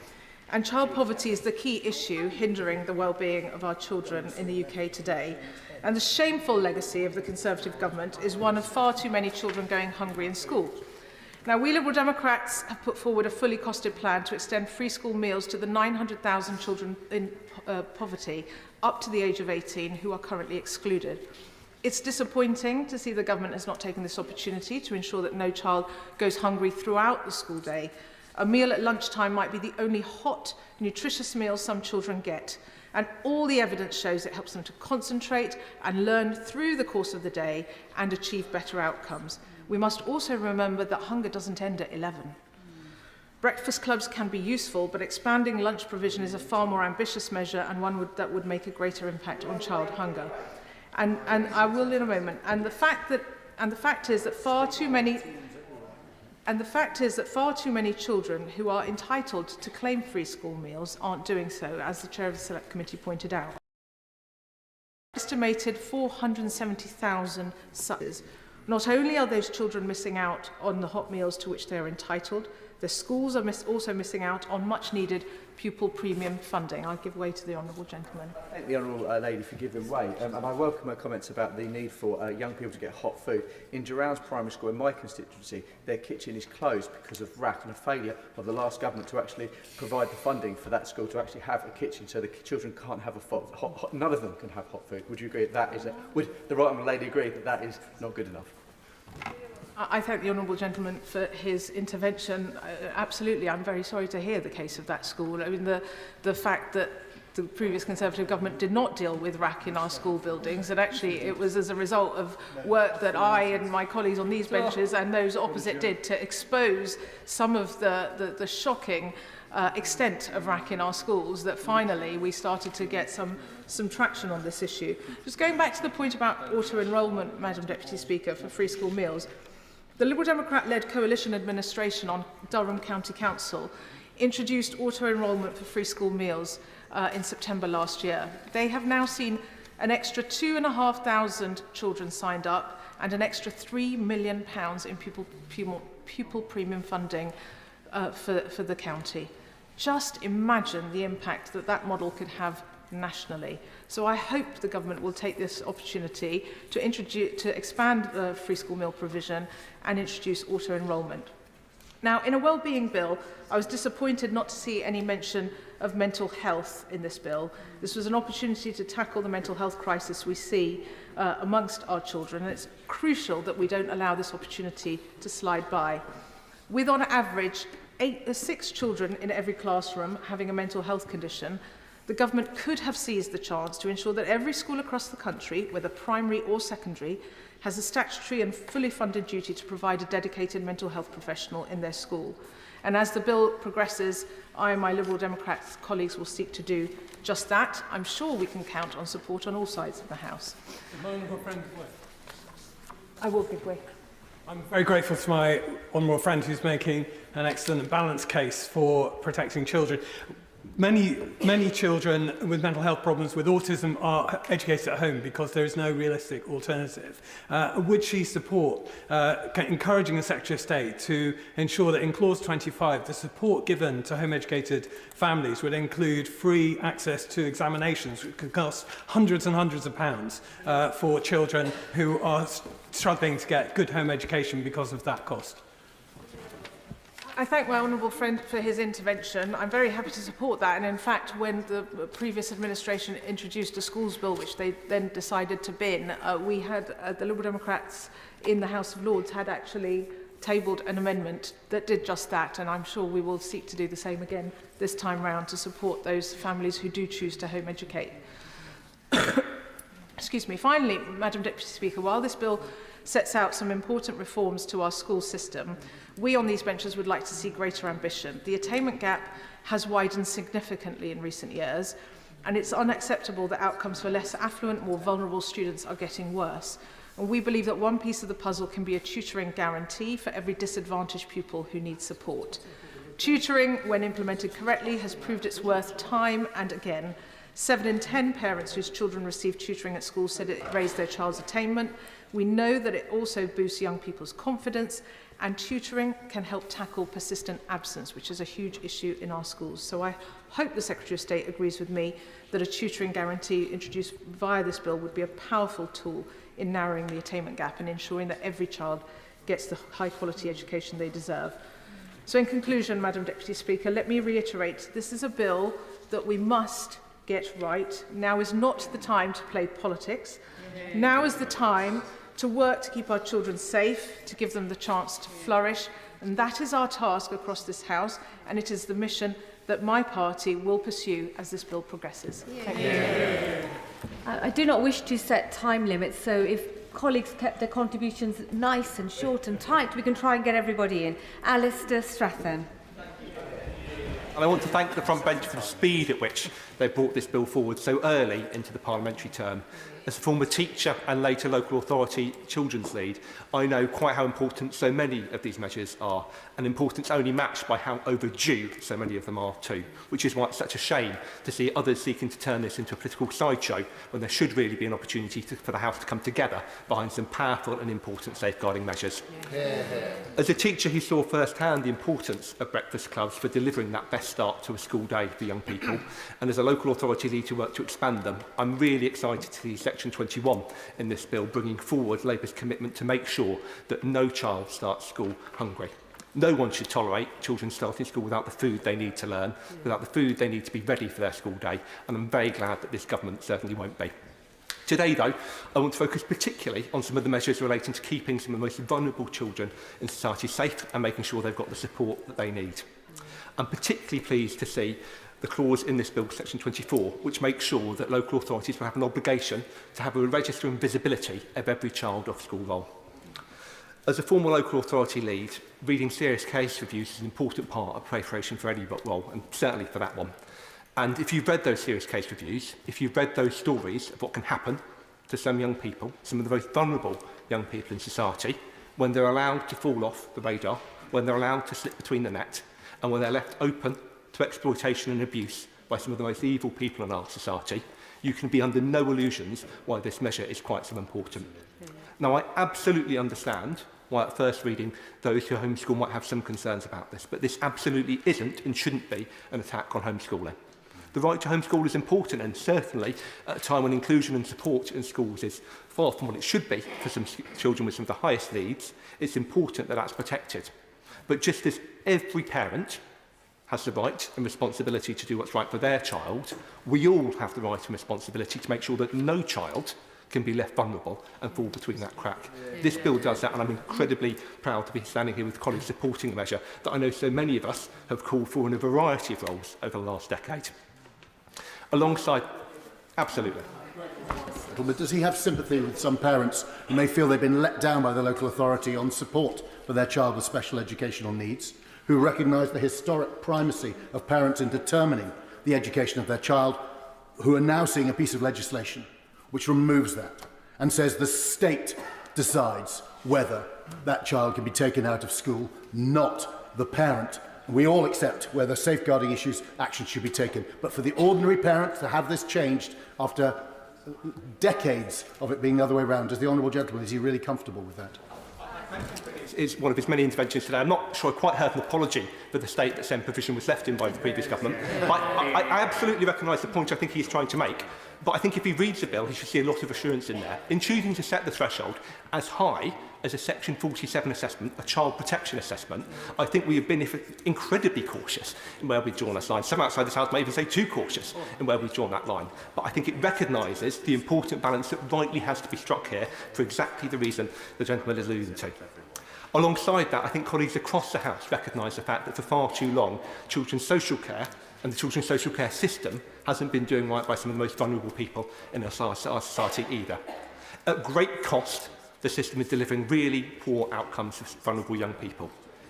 And child poverty is the key issue hindering the well-being of our children in the UK today. And the shameful legacy of the Conservative government is one of far too many children going hungry in school. Now, we Liberal Democrats have put forward a fully costed plan to extend free school meals to the 900,000 children in poverty up to the age of 18 who are currently excluded. It's disappointing to see the government has not taken this opportunity to ensure that no child goes hungry throughout the school day. A meal at lunchtime might be the only hot, nutritious meal some children get. And all the evidence shows it helps them to concentrate and learn through the course of the day and achieve better outcomes. We must also remember that hunger doesn't end at 11. Breakfast clubs can be useful, but expanding lunch provision is a far more ambitious measure and one that would make a greater impact on child hunger. And I will in a moment. And the fact is that far too many children who are entitled to claim free school meals aren't doing so, as the Chair of the Select Committee pointed out. Estimated 470,000 such. Not only are those children missing out on the hot meals to which they are entitled, the schools are also missing out on much-needed pupil premium funding. I give way to the Honourable Gentleman. Thank the Honourable Lady for giving way. And I welcome her comments about the need for young people to get hot food. In Durand's primary school in my constituency, their kitchen is closed because of RAC and a failure of the last government to actually provide the funding for that school to actually have a kitchen, so the children can't have none of them can have hot food. Would you agree that would the right honourable lady agree that that is not good enough? I thank the Honourable Gentleman for his intervention. Absolutely, I'm very sorry to hear the case of that school. I mean, the fact that the previous Conservative government did not deal with RAC in our school buildings, and actually it was as a result of work that I and my colleagues on these benches and those opposite did to expose some of the shocking extent of RAC in our schools that finally we started to get some traction on this issue. Just going back to the point about auto-enrolment, Madam Deputy Speaker, for free school meals, the Liberal Democrat-led coalition administration on Durham County Council introduced auto-enrolment for free school meals in September last year. They have now seen an extra 2,500 children signed up and an extra £3 million in pupil premium funding for the county. Just imagine the impact that model could have nationally. So I hope the government will take this opportunity to expand the free school meal provision and introduce auto-enrolment. Now, in a wellbeing bill, I was disappointed not to see any mention of mental health in this bill. This was an opportunity to tackle the mental health crisis we see amongst our children, and it's crucial that we don't allow this opportunity to slide by. With, on average, 6 children in every classroom having a mental health condition, the government could have seized the chance to ensure that every school across the country, whether primary or secondary, has a statutory and fully funded duty to provide a dedicated mental health professional in their school. And as the bill progresses, I and my Liberal Democrats colleagues will seek to do just that. I'm sure we can count on support on all sides of the House. I will give way. I'm very grateful to my honourable friend who's making an excellent and balanced case for protecting children. Many children with mental health problems with autism are educated at home because there is no realistic alternative. Would she support encouraging the Secretary of State to ensure that in Clause 25 the support given to home-educated families would include free access to examinations, which could cost hundreds and hundreds of pounds for children who are struggling to get good home education because of that cost? I thank my honourable friend for his intervention. I'm very happy to support that. And in fact, when the previous administration introduced a schools bill, which they then decided to bin, we had the Liberal Democrats in the House of Lords had actually tabled an amendment that did just that. And I'm sure we will seek to do the same again this time round to support those families who do choose to home educate. Excuse me. Finally, Madam Deputy Speaker, while this bill sets out some important reforms to our school system, we on these benches would like to see greater ambition. The attainment gap has widened significantly in recent years, and it's unacceptable that outcomes for less affluent, more vulnerable students are getting worse. And we believe that one piece of the puzzle can be a tutoring guarantee for every disadvantaged pupil who needs support. Tutoring, when implemented correctly, has proved its worth time and again. 7 in 10 parents whose children receive tutoring at school said it raised their child's attainment. We know that it also boosts young people's confidence, and tutoring can help tackle persistent absence, which is a huge issue in our schools. So I hope the Secretary of State agrees with me that a tutoring guarantee introduced via this bill would be a powerful tool in narrowing the attainment gap and ensuring that every child gets the high-quality education they deserve. So in conclusion, Madam Deputy Speaker, let me reiterate, this is a bill that we must get right. Now is not the time to play politics. Now is the time to work to keep our children safe, to give them the chance to flourish, and that is our task across this House, and it is the mission that my party will pursue as this bill progresses. Thank you. I do not wish to set time limits, so if colleagues kept their contributions nice and short and tight, we can try and get everybody in. Alistair Strathan. And I want to thank the front bench for the speed at which they brought this bill forward so early into the parliamentary term. As a former teacher and later local authority children's lead, I know quite how important so many of these measures are, and importance only matched by how overdue so many of them are too, which is why it's such a shame to see others seeking to turn this into a political sideshow when there should really be an opportunity for the House to come together behind some powerful and important safeguarding measures. As a teacher who saw firsthand the importance of breakfast clubs for delivering that best start to a school day for young people, and as a local authority lead to work to expand them, I'm really excited to see Section 21 in this bill bringing forward Labour's commitment to make sure that no child starts school hungry. No one should tolerate children starting school without the food they need to learn, without the food they need to be ready for their school day, and I'm very glad that this government certainly won't be. Today, though, I want to focus particularly on some of the measures relating to keeping some of the most vulnerable children in society safe and making sure they've got the support that they need. I'm particularly pleased to see the clause in this bill, Section 24, which makes sure that local authorities will have an obligation to have a register and visibility of every child off school roll. As a former local authority lead, reading serious case reviews is an important part of preparation for any role, and certainly for that one. And if you've read those serious case reviews, if you've read those stories of what can happen to some young people, some of the most vulnerable young people in society, when they're allowed to fall off the radar, when they're allowed to slip between the net, and when they're left open to exploitation and abuse by some of the most evil people in our society, you can be under no illusions why this measure is quite so important. Now, I absolutely understand why at first reading those who homeschool might have some concerns about this, but this absolutely isn't and shouldn't be an attack on homeschooling. The right to homeschool is important, and certainly at a time when inclusion and support in schools is far from what it should be for some children with some of the highest needs, it's important that that's protected. But just as every parent has the right and responsibility to do what's right for their child, we all have the right and responsibility to make sure that no child can be left vulnerable and fall between that crack. This bill does that, and I'm incredibly proud to be standing here with colleagues supporting the measure that I know so many of us have called for in a variety of roles over the last decade. Alongside, absolutely. But does he have sympathy with some parents who may feel they've been let down by the local authority on support for their child with special educational needs, who recognise the historic primacy of parents in determining the education of their child, who are now seeing a piece of legislation which removes that and says the state decides whether that child can be taken out of school, not the parent? We all accept where the safeguarding issues, action should be taken. But for the ordinary parent to have this changed after decades of it being the other way around, as the honourable gentleman, is he really comfortable with that? It's one of his many interventions today. I'm not sure I quite heard an apology for the state that SEN provision was left in by the previous government. I absolutely recognise the point I think he's trying to make. But I think if he reads the bill, he should see a lot of assurance in there. In choosing to set the threshold as high as a Section 47 assessment, a child protection assessment, I think we have been incredibly cautious in where we've drawn this line. Some outside this House may even say too cautious in where we've drawn that line. But I think it recognises the important balance that rightly has to be struck here for exactly the reason the gentleman is alluding to. Alongside that, I think colleagues across the House recognise the fact that for far too long, children's social care and the children's social care system hasn't been doing right by some of the most vulnerable people in our society either. At great cost, the system is delivering really poor outcomes for vulnerable young people.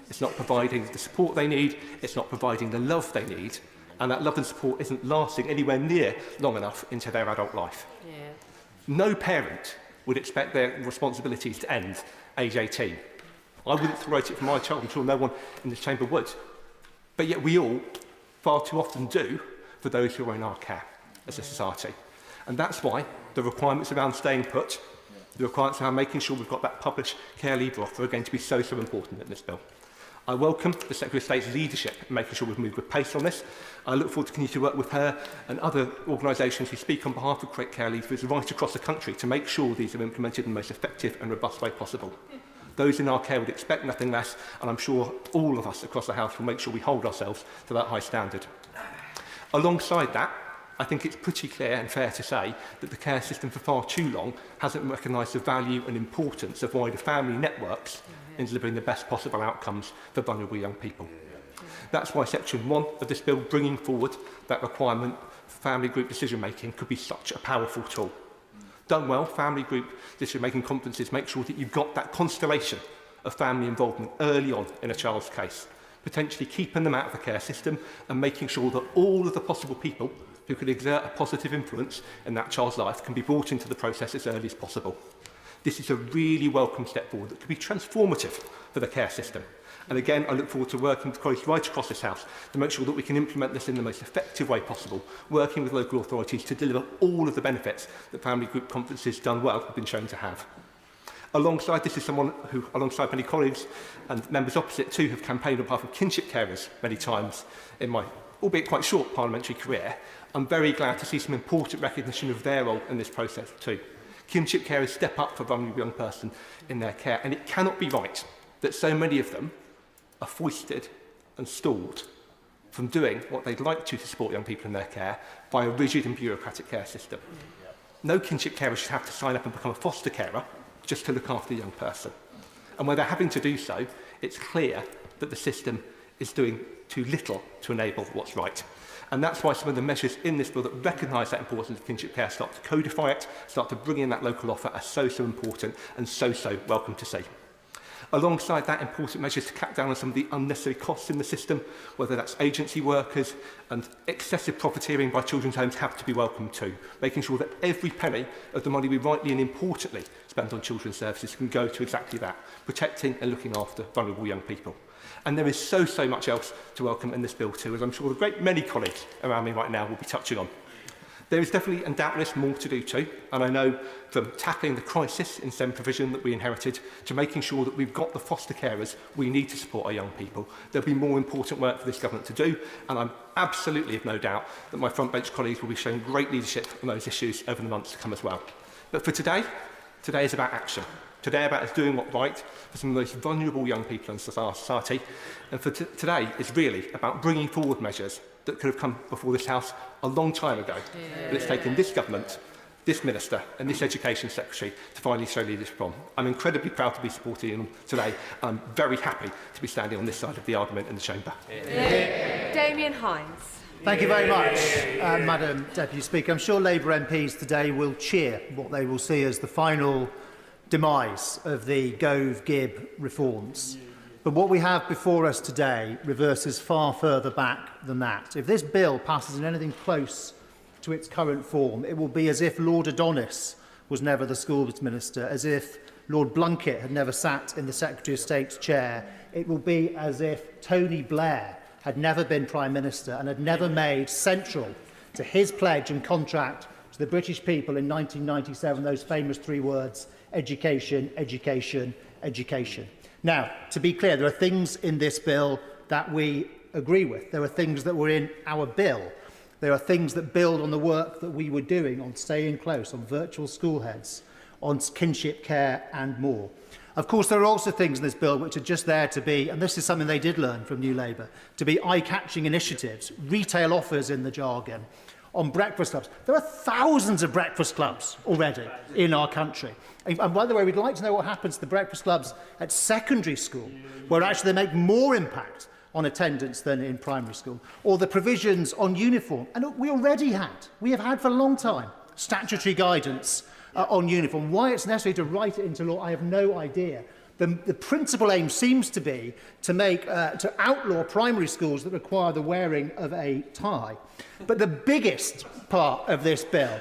It's not providing the support they need, it's not providing the love they need, and that love and support isn't lasting anywhere near long enough into their adult life. Yeah. No parent would expect their responsibilities to end age 18. I wouldn't write it for my child, I'm sure no one in this chamber would. But yet we all far too often do for those who are in our care as a society. And that's why the requirements around staying put, the requirements around making sure we've got that published care leaver offer are going to be so important in this bill. I welcome the Secretary of State's leadership in making sure we've moved with pace on this. I look forward to continue to work with her and other organisations who speak on behalf of care leavers right across the country to make sure these are implemented in the most effective and robust way possible. Those in our care would expect nothing less, and I'm sure all of us across the House will make sure we hold ourselves to that high standard. Alongside that, I think it's pretty clear and fair to say that the care system for far too long hasn't recognised the value and importance of wider family networks in delivering the best possible outcomes for vulnerable young people. That's why Section 1 of this bill, bringing forward that requirement for family group decision-making, could be such a powerful tool. Done well, family group decision-making conferences make sure that you've got that constellation of family involvement early on in a child's case, potentially keeping them out of the care system and making sure that all of the possible people who could exert a positive influence in that child's life can be brought into the process as early as possible. This is a really welcome step forward that could be transformative for the care system. And again, I look forward to working with colleagues right across this House to make sure that we can implement this in the most effective way possible, working with local authorities to deliver all of the benefits that family group conferences done well have been shown to have. Alongside this is someone who, alongside many colleagues and members opposite too, have campaigned on behalf of kinship carers many times in my, albeit quite short, parliamentary career. I'm very glad to see some important recognition of their role in this process too. Kinship carers step up for a vulnerable young person in their care, and it cannot be right that so many of them are foisted and stalled from doing what they'd like to support young people in their care by a rigid and bureaucratic care system. No kinship carer should have to sign up and become a foster carer just to look after a young person. And where they're having to do so, it's clear that the system is doing too little to enable what's right. And that's why some of the measures in this bill that recognise that importance of kinship care start to codify it, start to bring in that local offer are so important and so welcome to see. Alongside that, important measures to cut down on some of the unnecessary costs in the system, whether that's agency workers and excessive profiteering by children's homes, have to be welcomed too, making sure that every penny of the money we rightly and importantly spend on children's services can go to exactly that, protecting and looking after vulnerable young people. And there is so much else to welcome in this bill too, as I'm sure a great many colleagues around me right now will be touching on. There is definitely and doubtless more to do too, and I know from tackling the crisis in SEN provision that we inherited to making sure that we've got the foster carers we need to support our young people, there'll be more important work for this government to do, and I'm absolutely of no doubt that my front bench colleagues will be showing great leadership on those issues over the months to come as well. But for today is about action. Today about us doing what's right for some of the most vulnerable young people in society, and for today is really about bringing forward measures that could have come before this House a long time ago. But it's taken this government, this minister and this education secretary to finally show leadership on. I'm incredibly proud to be supporting them today. I'm very happy to be standing on this side of the argument in the chamber. Damien Hines. Thank you very much, Madam Deputy Speaker. I'm sure Labour MPs today will cheer what they will see as the final demise of the Gove-Gibb reforms. But what we have before us today reverses far further back than that. If this bill passes in anything close to its current form, it will be as if Lord Adonis was never the Schools Minister, as if Lord Blunkett had never sat in the Secretary of State's chair. It will be as if Tony Blair had never been Prime Minister and had never made central to his pledge and contract to the British people in 1997 those famous three words: education, education, education. Now, to be clear, there are things in this bill that we agree with. There are things that were in our bill There are things that build on the work that we were doing on staying close, on virtual school heads, on kinship care and more. Of course, there are also things in this bill which are just there to be, and this is something they did learn from New Labour, to be eye-catching initiatives, retail offers in the jargon, on breakfast clubs. There are thousands of breakfast clubs already in our country. And by the way, we'd like to know what happens to the breakfast clubs at secondary school, where actually they make more impact on attendance than in primary school, or the provisions on uniform. And we have had for a long time, statutory guidance on uniform. Why it's necessary to write it into law, I have no idea. The principal aim seems to be to outlaw primary schools that require the wearing of a tie. But the biggest part of this bill,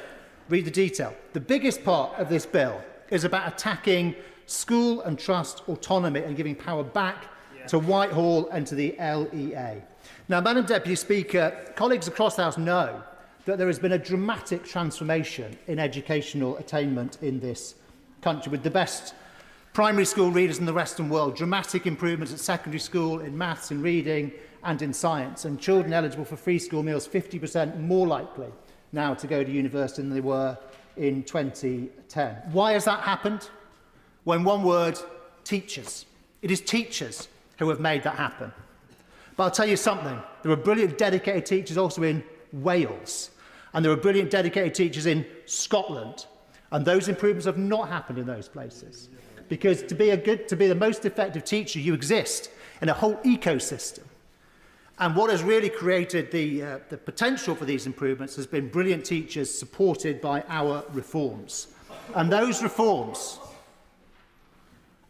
read the detail, the biggest part of this bill is about attacking school and trust autonomy and giving power back to Whitehall and to the LEA. Now, Madam Deputy Speaker, colleagues across the House know that there has been a dramatic transformation in educational attainment in this country, with the best primary school readers in the Western world, dramatic improvements at secondary school in maths, in reading and in science, and children eligible for free school meals 50% more likely now to go to university than they were in 2010. Why has that happened? Well, in one word, teachers. It is teachers who have made that happen. But I'll tell you something, there are brilliant dedicated teachers also in Wales, and there are brilliant dedicated teachers in Scotland, and those improvements have not happened in those places. Because to be the most effective teacher, you exist in a whole ecosystem. And what has really created the potential for these improvements has been brilliant teachers supported by our reforms. And those reforms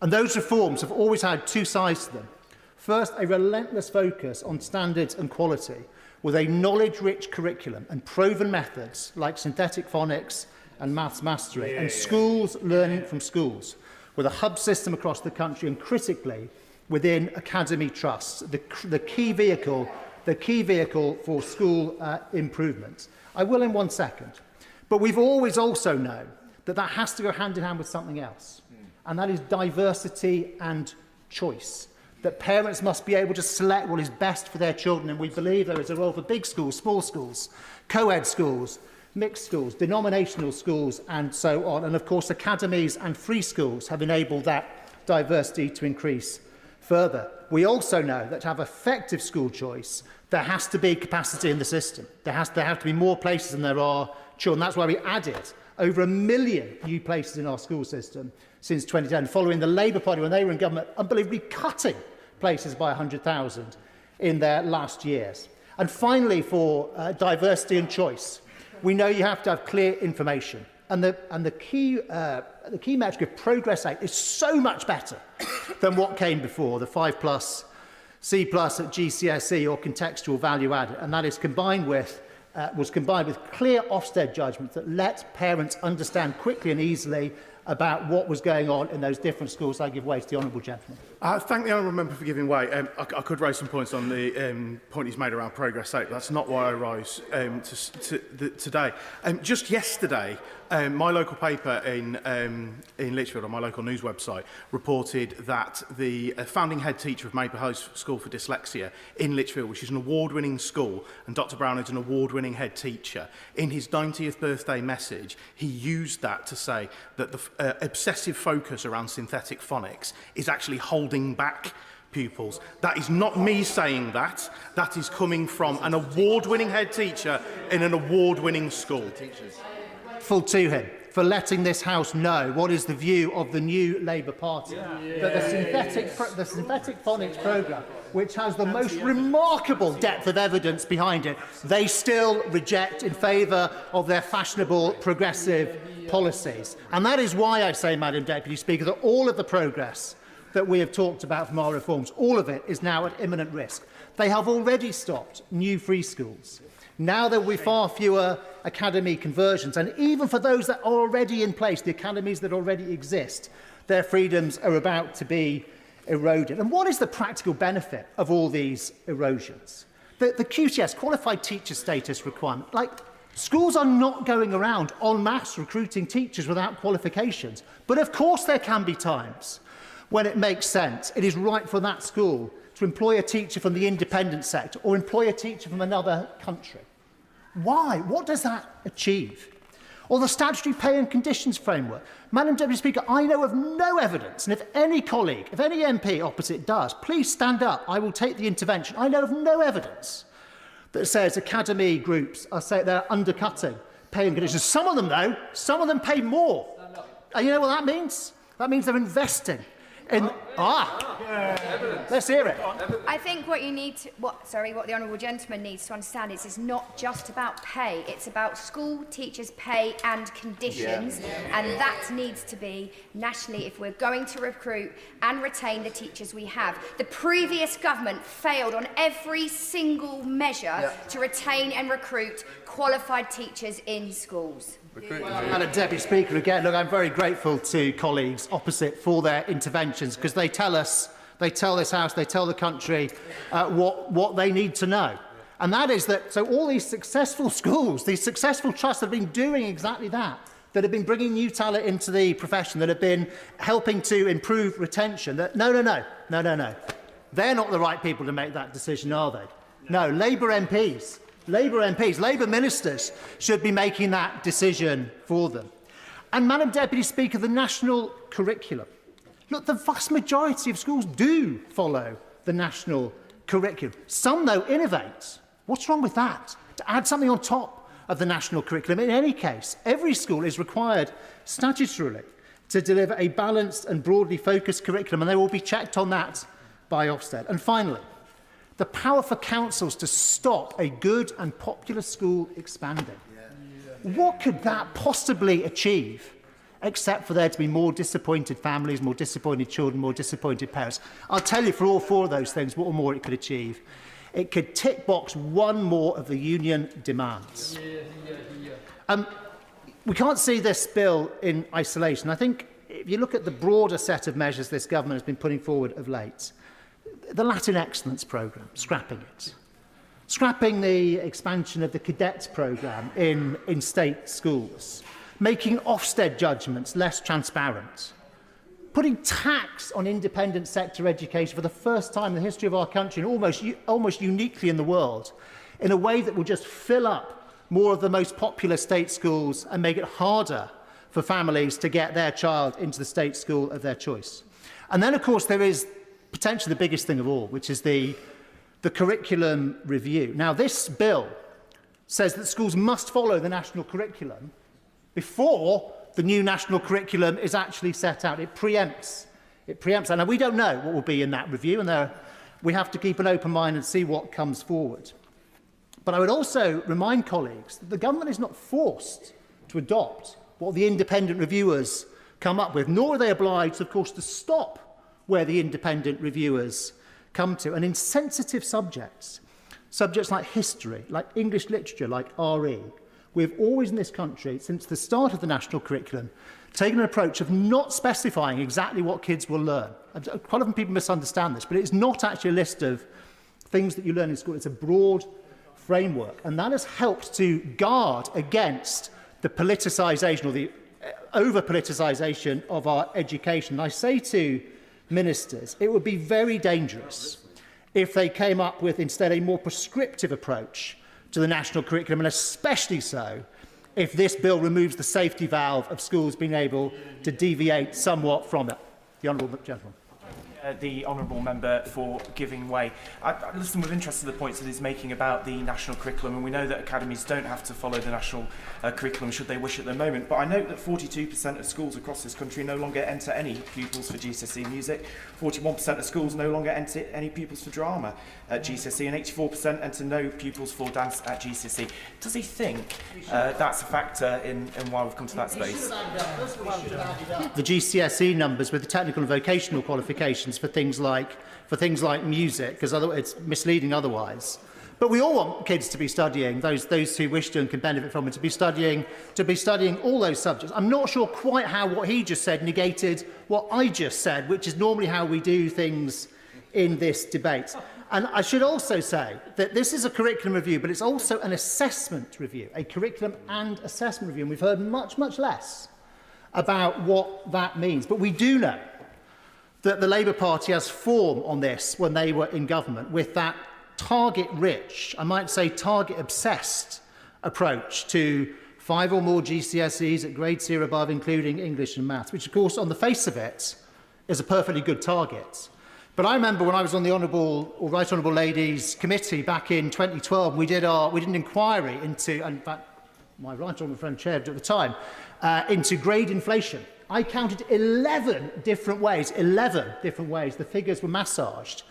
have always had two sides to them. First, a relentless focus on standards and quality, with a knowledge-rich curriculum and proven methods like synthetic phonics and maths mastery, and schools learning from schools, with a hub system across the country and, critically, within academy trusts, the key vehicle for school improvements. I will in 1 second. But we've always also known that has to go hand in hand with something else, and that is diversity and choice. That parents must be able to select what is best for their children, and we believe there is a role for big schools, small schools, co-ed schools, mixed schools, denominational schools, and so on. And of course, academies and free schools have enabled that diversity to increase further. We also know that to have effective school choice, there has to be capacity in the system. There have to be more places than there are children. That's why we added over 1 million new places in our school system since 2010, following the Labour Party, when they were in government, unbelievably cutting places by 100,000 in their last years. And finally, for diversity and choice, we know you have to have clear information. And the key metric of progress rate is so much better than what came before, the 5+, C+ at GCSE or contextual value added. And that is was combined with clear Ofsted judgments that let parents understand quickly and easily about what was going on in those different schools. I give way to the honourable gentleman. Thank the honourable member for giving way. I could raise some points on the point he's made around progress rate. That's not why I rose today. Just yesterday, my local paper in Lichfield, on my local news website, reported that the founding head teacher of Maple House School for Dyslexia in Lichfield, which is an award-winning school, and Dr Brown is an award-winning head teacher, in his 90th birthday message, he used that to say that the obsessive focus around synthetic phonics is actually holding back pupils. That is not me saying that. That is coming from an award-winning head teacher in an award-winning school. Full to him for letting this House know what is the view of the new Labour Party. That the synthetic phonics programme, which has the most remarkable depth of evidence behind it, they still reject in favour of their fashionable progressive policies. And that is why I say, Madam Deputy Speaker, that all of the progress that we have talked about from our reforms, all of it is now at imminent risk. They have already stopped new free schools. Now there will be far fewer academy conversions, and even for those that are already in place, the academies that already exist, their freedoms are about to be eroded. And what is the practical benefit of all these erosions? The QTS, Qualified Teacher Status requirement, schools are not going around en masse recruiting teachers without qualifications. But of course there can be times when it makes sense. It is right for that school to employ a teacher from the independent sector or employ a teacher from another country. Why? What does that achieve? Or the statutory pay and conditions framework. Madam Deputy Speaker, I know of no evidence, and if any colleague, if any MP opposite does, please stand up. I will take the intervention. I know of no evidence that says academy groups are saying they're undercutting pay and conditions. Some of them, though, some of them pay more. And you know what that means? That means they're investing in... Let's hear it. I think what you need to, what the honourable gentleman needs to understand is it's not just about pay, it's about school teachers' pay and conditions, and that needs to be nationally if we're going to recruit and retain the teachers we have. The previous government failed on every single measure to retain and recruit qualified teachers in schools. Madam Deputy Speaker, again, look, I'm very grateful to colleagues opposite for their interventions, because they tell us, they tell this House, they tell the country what they need to know. And that is that, so all these successful schools, these successful trusts have been doing exactly that, that have been bringing new talent into the profession, that have been helping to improve retention, that no. They're not the right people to make that decision, are they? No, Labour MPs, Labour ministers should be making that decision for them. And, Madam Deputy Speaker, the national curriculum. Look, the vast majority of schools do follow the national curriculum. Some, though, innovate. What's wrong with that? To add something on top of the national curriculum. In any case, every school is required statutorily to deliver a balanced and broadly focused curriculum, and they will be checked on that by Ofsted. And finally, the power for councils to stop a good and popular school expanding. What could that possibly achieve, except for there to be more disappointed families, more disappointed children, more disappointed parents? I'll tell you, for all four of those things, what more it could achieve. It could tick box one more of the union demands. We can't see this bill in isolation. I think if you look at the broader set of measures this government has been putting forward of late, the Latin Excellence Programme, scrapping it. Scrapping the expansion of the cadets programme in state schools. Making Ofsted judgments less transparent. Putting tax on independent sector education for the first time in the history of our country, and almost uniquely in the world, in a way that will just fill up more of the most popular state schools and make it harder for families to get their child into the state school of their choice. And then, of course, there is potentially the biggest thing of all, which is the curriculum review. Now, this bill says that schools must follow the national curriculum before the new national curriculum is actually set out. It preempts that. Now, we don't know what will be in that review, and we have to keep an open mind and see what comes forward. But I would also remind colleagues that the government is not forced to adopt what the independent reviewers come up with, nor are they obliged, of course, to stop where the independent reviewers come to. And in sensitive subjects like history, like English literature, like RE, we've always in this country, since the start of the national curriculum, taken an approach of not specifying exactly what kids will learn. Quite often people misunderstand this, but it's not actually a list of things that you learn in school. It's a broad framework, and that has helped to guard against the politicisation or the over-politicisation of our education. And I say to ministers, it would be very dangerous if they came up with instead a more prescriptive approach to the national curriculum, and especially so if this bill removes the safety valve of schools being able to deviate somewhat from it. The honourable gentleman. The honourable member for giving way. I listen with interest to the points that he's making about the national curriculum, and we know that academies don't have to follow the national curriculum should they wish at the moment, but I note that 42% of schools across this country no longer enter any pupils for GCSE music, 41% of schools no longer enter any pupils for drama at GCSE, and 84% enter no pupils for dance at GCSE. Does he think that's a factor in why we've come to that space? The GCSE numbers with the technical and vocational qualifications for things like music, because it's misleading otherwise. But we all want kids to be studying, those who wish to and can benefit from it, to be studying all those subjects. I'm not sure quite how what he just said negated what I just said, which is normally how we do things in this debate. And I should also say that this is a curriculum review, but it's also an assessment review, a curriculum and assessment review. And we've heard much, much less about what that means. But we do know that the Labour Party has form on this when they were in government, with that target-rich, I might say target-obsessed approach to 5 or more GCSEs at grade 0 above, including English and Maths, which, of course, on the face of it, is a perfectly good target. But I remember when I was on the Right Honourable Ladies Committee back in 2012, we did an inquiry into, and in fact, my Right Honourable friend chaired at the time, into grade inflation. I counted 11 different ways the figures were massaged.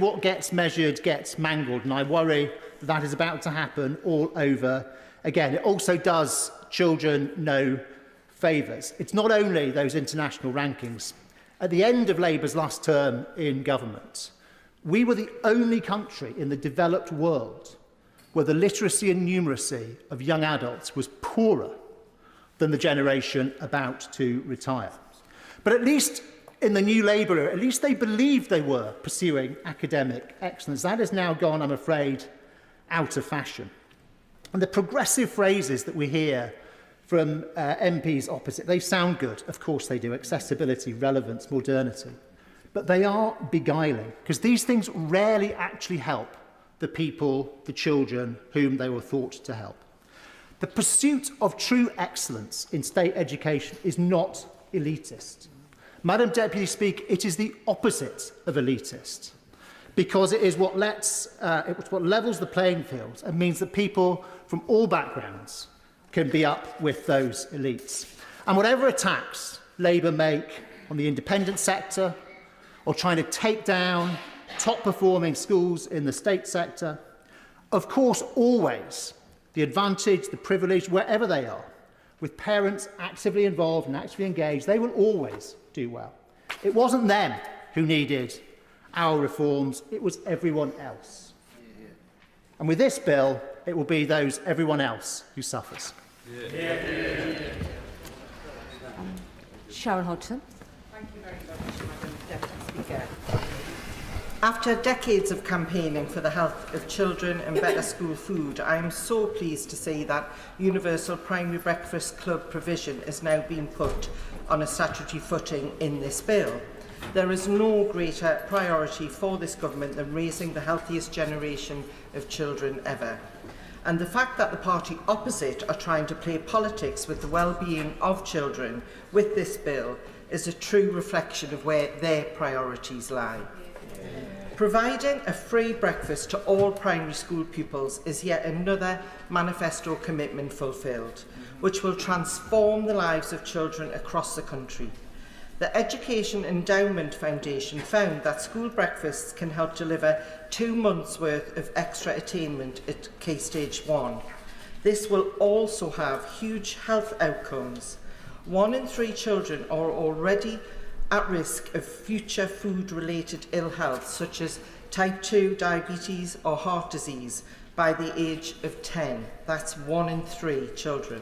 What gets measured gets mangled, and I worry that is about to happen all over again. It also does children no favours. It's not only those international rankings. At the end of Labour's last term in government, we were the only country in the developed world where the literacy and numeracy of young adults was poorer than the generation about to retire. But at least in the new Labour era, at least they believed they were pursuing academic excellence. That has now gone, I'm afraid, out of fashion. And the progressive phrases that we hear from MPs opposite, they sound good. Of course they do. Accessibility, relevance, modernity. But they are beguiling, because these things rarely actually help the people, the children, whom they were thought to help. The pursuit of true excellence in state education is not elitist. Madam Deputy Speaker, it is the opposite of elitist, because it is what levels the playing field and means that people from all backgrounds can be up with those elites. And whatever attacks Labour make on the independent sector or trying to take down top-performing schools in the state sector, of course, always the advantage, the privilege, wherever they are, with parents actively involved and actively engaged, they will always do well. It wasn't them who needed our reforms, it was everyone else. And with this bill, it will be those everyone else who suffers. Sharon Hodgson. Thank you very much, Madam Deputy Speaker. After decades of campaigning for the health of children and better school food, I am so pleased to see that universal primary breakfast club provision is now being put on a statutory footing in this bill. There is no greater priority for this government than raising the healthiest generation of children ever. And the fact that the party opposite are trying to play politics with the well-being of children with this bill is a true reflection of where their priorities lie. Providing a free breakfast to all primary school pupils is yet another manifesto commitment fulfilled, which will transform the lives of children across the country. The Education Endowment Foundation found that school breakfasts can help deliver 2 months' worth of extra attainment at Key Stage 1. This will also have huge health outcomes. 1 in 3 children are already at risk of future food-related ill health, such as type 2 diabetes or heart disease, by the age of 10. That's 1 in 3 children.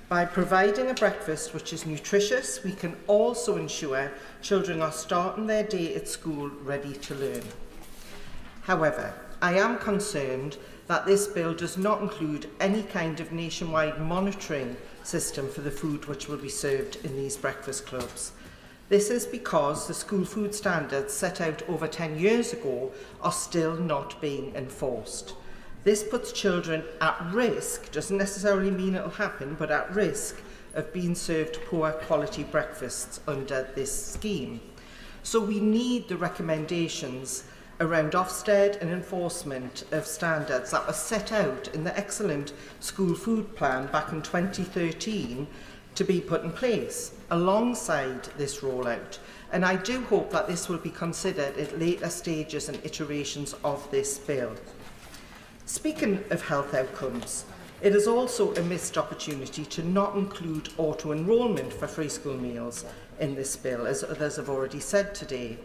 By providing a breakfast which is nutritious, we can also ensure children are starting their day at school ready to learn. However, I am concerned that this bill does not include any kind of nationwide monitoring system for the food which will be served in these breakfast clubs. This is because the school food standards set out over 10 years ago are still not being enforced. This puts children at risk, doesn't necessarily mean it'll happen, but at risk of being served poor quality breakfasts under this scheme. So we need the recommendations around Ofsted and enforcement of standards that were set out in the excellent school food plan back in 2013 to be put in place alongside this rollout. And I do hope that this will be considered at later stages and iterations of this bill. Speaking of health outcomes, it is also a missed opportunity to not include auto-enrolment for free school meals in this bill, as others have already said today.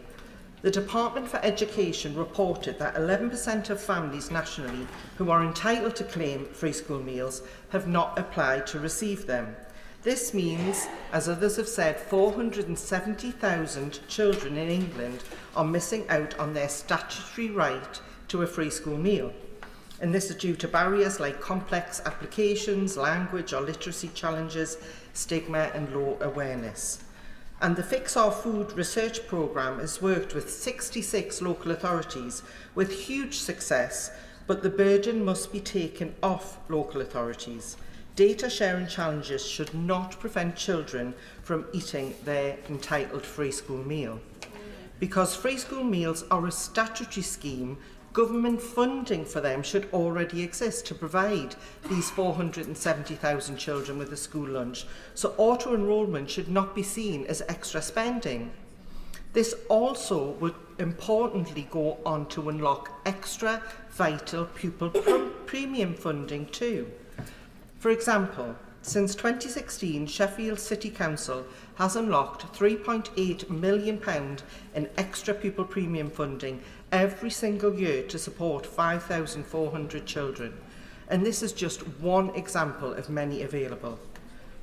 The Department for Education reported that 11% of families nationally who are entitled to claim free school meals have not applied to receive them. This means, as others have said, 470,000 children in England are missing out on their statutory right to a free school meal. And this is due to barriers like complex applications, language or literacy challenges, stigma and low awareness. And the Fix Our Food research programme has worked with 66 local authorities with huge success, but the burden must be taken off local authorities. Data sharing challenges should not prevent children from eating their entitled free school meal. Because free school meals are a statutory scheme, government funding for them should already exist to provide these 470,000 children with a school lunch, so auto-enrolment should not be seen as extra spending. This also would importantly go on to unlock extra vital pupil premium funding too. For example, since 2016, Sheffield City Council has unlocked £3.8 million in extra pupil premium funding every single year to support 5,400 children. And this is just one example of many available.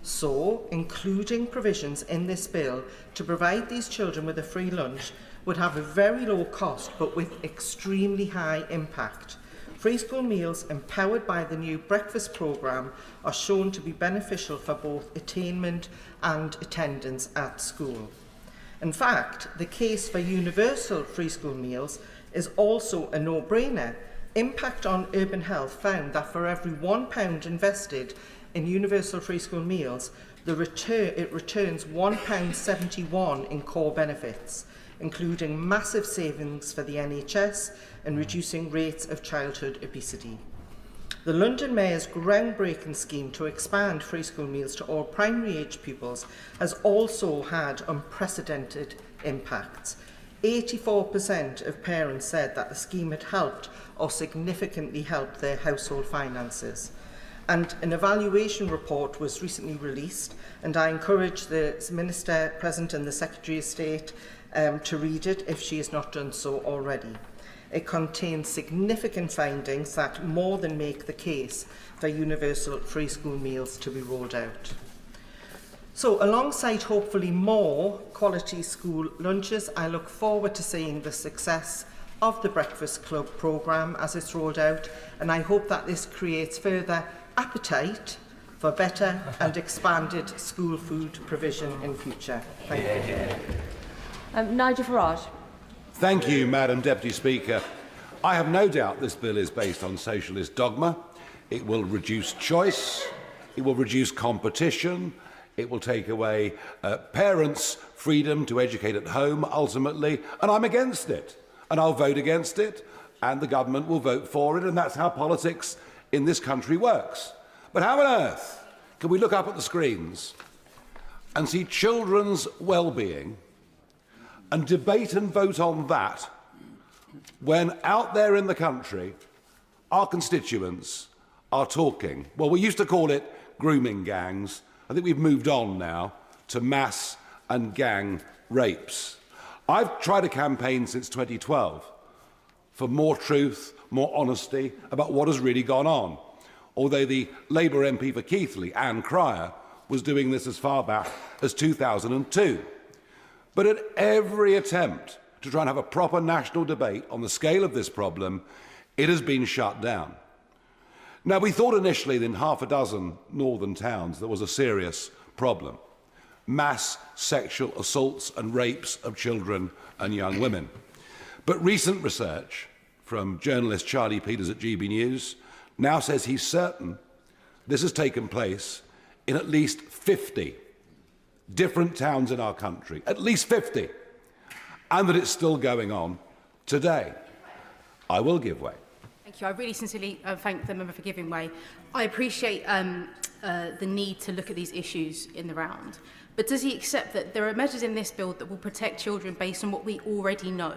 So, including provisions in this bill to provide these children with a free lunch would have a very low cost but with extremely high impact. Free school meals empowered by the new breakfast programme are shown to be beneficial for both attainment and attendance at school. In fact, the case for universal free school meals is also a no-brainer. Impact on Urban Health found that for every £1 invested in universal free school meals, it returns £1.71 in core benefits, including massive savings for the NHS and reducing rates of childhood obesity. The London Mayor's groundbreaking scheme to expand free school meals to all primary age pupils has also had unprecedented impacts. 84% of parents said that the scheme had helped or significantly helped their household finances. And an evaluation report was recently released, and I encourage the Minister present and the Secretary of State to read it if she has not done so already. It contains significant findings that more than make the case for universal free school meals to be rolled out. So, alongside hopefully more quality school lunches, I look forward to seeing the success of the Breakfast Club programme as it's rolled out, and I hope that this creates further appetite for better and expanded school food provision in future. Thank you. Nigel Farage. Thank you, Madam Deputy Speaker. I have no doubt this bill is based on socialist dogma. It will reduce choice, it will reduce competition, it will take away parents' freedom to educate at home, ultimately, and I'm against it. And I'll vote against it, and the government will vote for it, and that's how politics in this country works. But how on earth can we look up at the screens and see children's well-being and debate and vote on that when out there in the country our constituents are talking, well, we used to call it grooming gangs. I think we've moved on now to mass and gang rapes. I've tried a campaign since 2012 for more truth, more honesty about what has really gone on, although the Labour MP for Keighley, Anne Cryer, was doing this as far back as 2002. But at every attempt to try and have a proper national debate on the scale of this problem, it has been shut down. Now, we thought initially that in half a dozen northern towns there was a serious problem. Mass sexual assaults and rapes of children and young women. But recent research from journalist Charlie Peters at GB News now says he's certain this has taken place in at least 50 different towns in our country, at least 50, and that it's still going on today. I will give way. Thank you. I really sincerely thank the member for giving way. I appreciate the need to look at these issues in the round. But does he accept that there are measures in this bill that will protect children based on what we already know?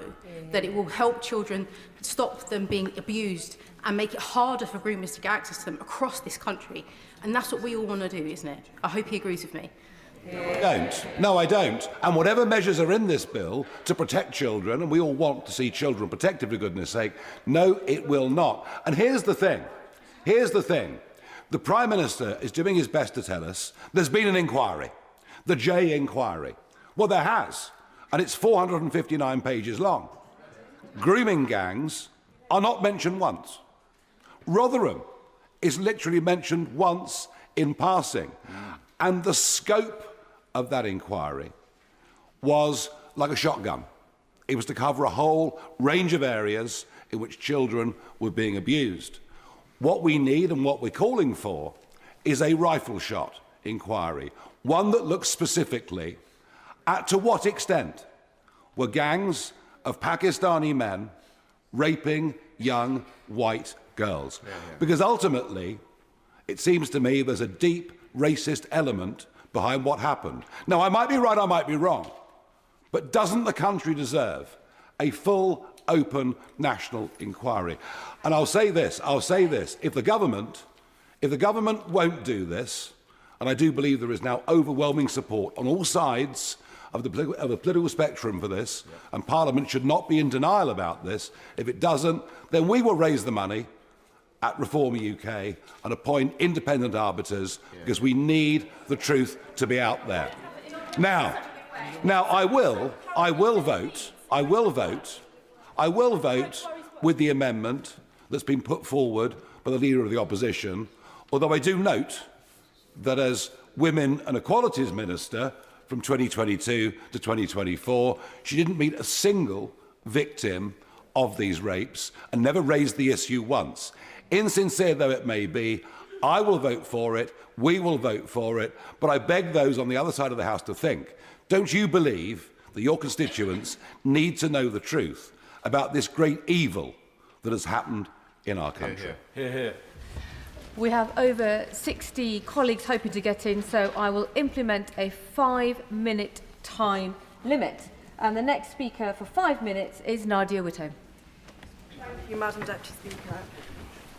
That it will help children stop them being abused and make it harder for groomers to get access to them across this country? And that's what we all want to do, isn't it? I hope he agrees with me. I don't. No, I don't. And whatever measures are in this bill to protect children, and we all want to see children protected for goodness sake, no, it will not. And here's the thing. Here's the thing. The Prime Minister is doing his best to tell us there's been an inquiry. The J inquiry. Well, there has, and it's 459 pages long. Grooming gangs are not mentioned once. Rotherham is literally mentioned once in passing. And the scope of that inquiry was like a shotgun. It was to cover a whole range of areas in which children were being abused. What we need and what we're calling for is a rifle shot inquiry, one that looks specifically at to what extent were gangs of Pakistani men raping young white girls. Because ultimately, it seems to me there's a deep racist element behind what happened. Now, I might be right, I might be wrong, but doesn't the country deserve a full, open national inquiry? And I'll say this, if the government won't do this, and I do believe there is now overwhelming support on all sides of the political spectrum for this, and Parliament should not be in denial about this. If it doesn't, then we will raise the money at Reform UK and appoint independent arbiters, because we need the truth to be out there. Now I will vote with the amendment that's been put forward by the Leader of the Opposition, although I do note that as Women and Equalities Minister from 2022 to 2024, she didn't meet a single victim of these rapes and never raised the issue once. Insincere though it may be, I will vote for it, we will vote for it, but I beg those on the other side of the House to think, don't you believe that your constituents need to know the truth about this great evil that has happened in our country? Hear, hear. We have over 60 colleagues hoping to get in, so I will implement a 5-minute time limit. And the next speaker for 5 minutes is Nadia Whitto. Thank you, Madam Deputy Speaker.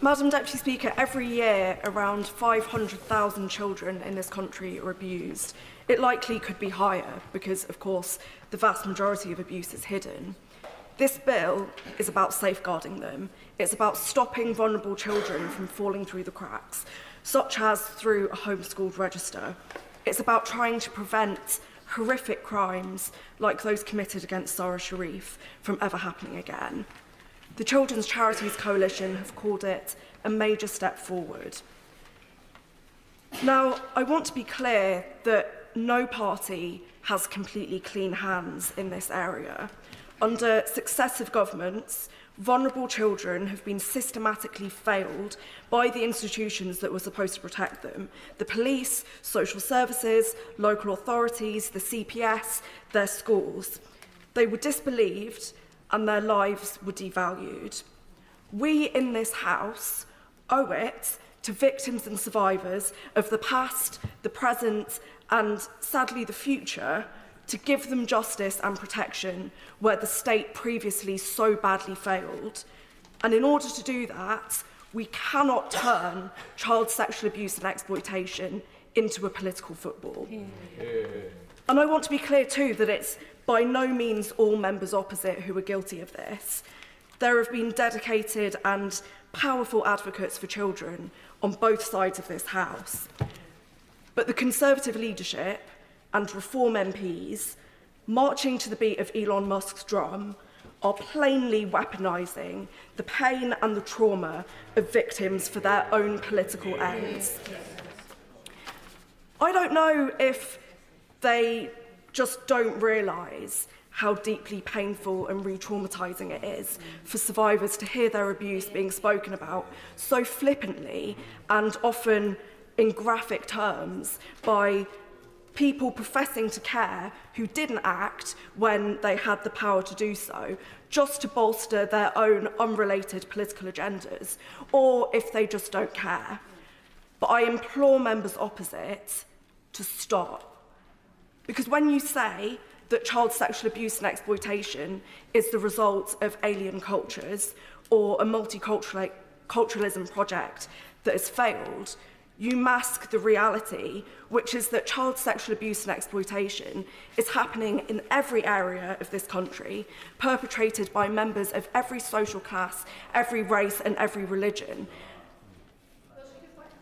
Madam Deputy Speaker, every year around 500,000 children in this country are abused. It likely could be higher because, of course, the vast majority of abuse is hidden. This bill is about safeguarding them. It's about stopping vulnerable children from falling through the cracks, such as through a homeschooled register. It's about trying to prevent horrific crimes like those committed against Sarah Sharif from ever happening again. The Children's Charities Coalition have called it a major step forward. Now, I want to be clear that no party has completely clean hands in this area. Under successive governments, vulnerable children have been systematically failed by the institutions that were supposed to protect them: the police, social services, local authorities, the CPS, their schools. They were disbelieved and their lives were devalued. We in this House owe it to victims and survivors of the past, the present, and sadly the future, to give them justice and protection where the state previously so badly failed. And in order to do that, we cannot turn child sexual abuse and exploitation into a political football. And I want to be clear too that it's by no means all members opposite who are guilty of this. There have been dedicated and powerful advocates for children on both sides of this House. But the Conservative leadership and Reform MPs, marching to the beat of Elon Musk's drum, are plainly weaponising the pain and the trauma of victims for their own political ends. I don't know if they just don't realise how deeply painful and re-traumatising it is for survivors to hear their abuse being spoken about so flippantly and often in graphic terms by people professing to care who didn't act when they had the power to do so, just to bolster their own unrelated political agendas, or if they just don't care. But I implore members opposite to stop. Because when you say that child sexual abuse and exploitation is the result of alien cultures or a multiculturalism project that has failed, you mask the reality, which is that child sexual abuse and exploitation is happening in every area of this country, perpetrated by members of every social class, every race and every religion.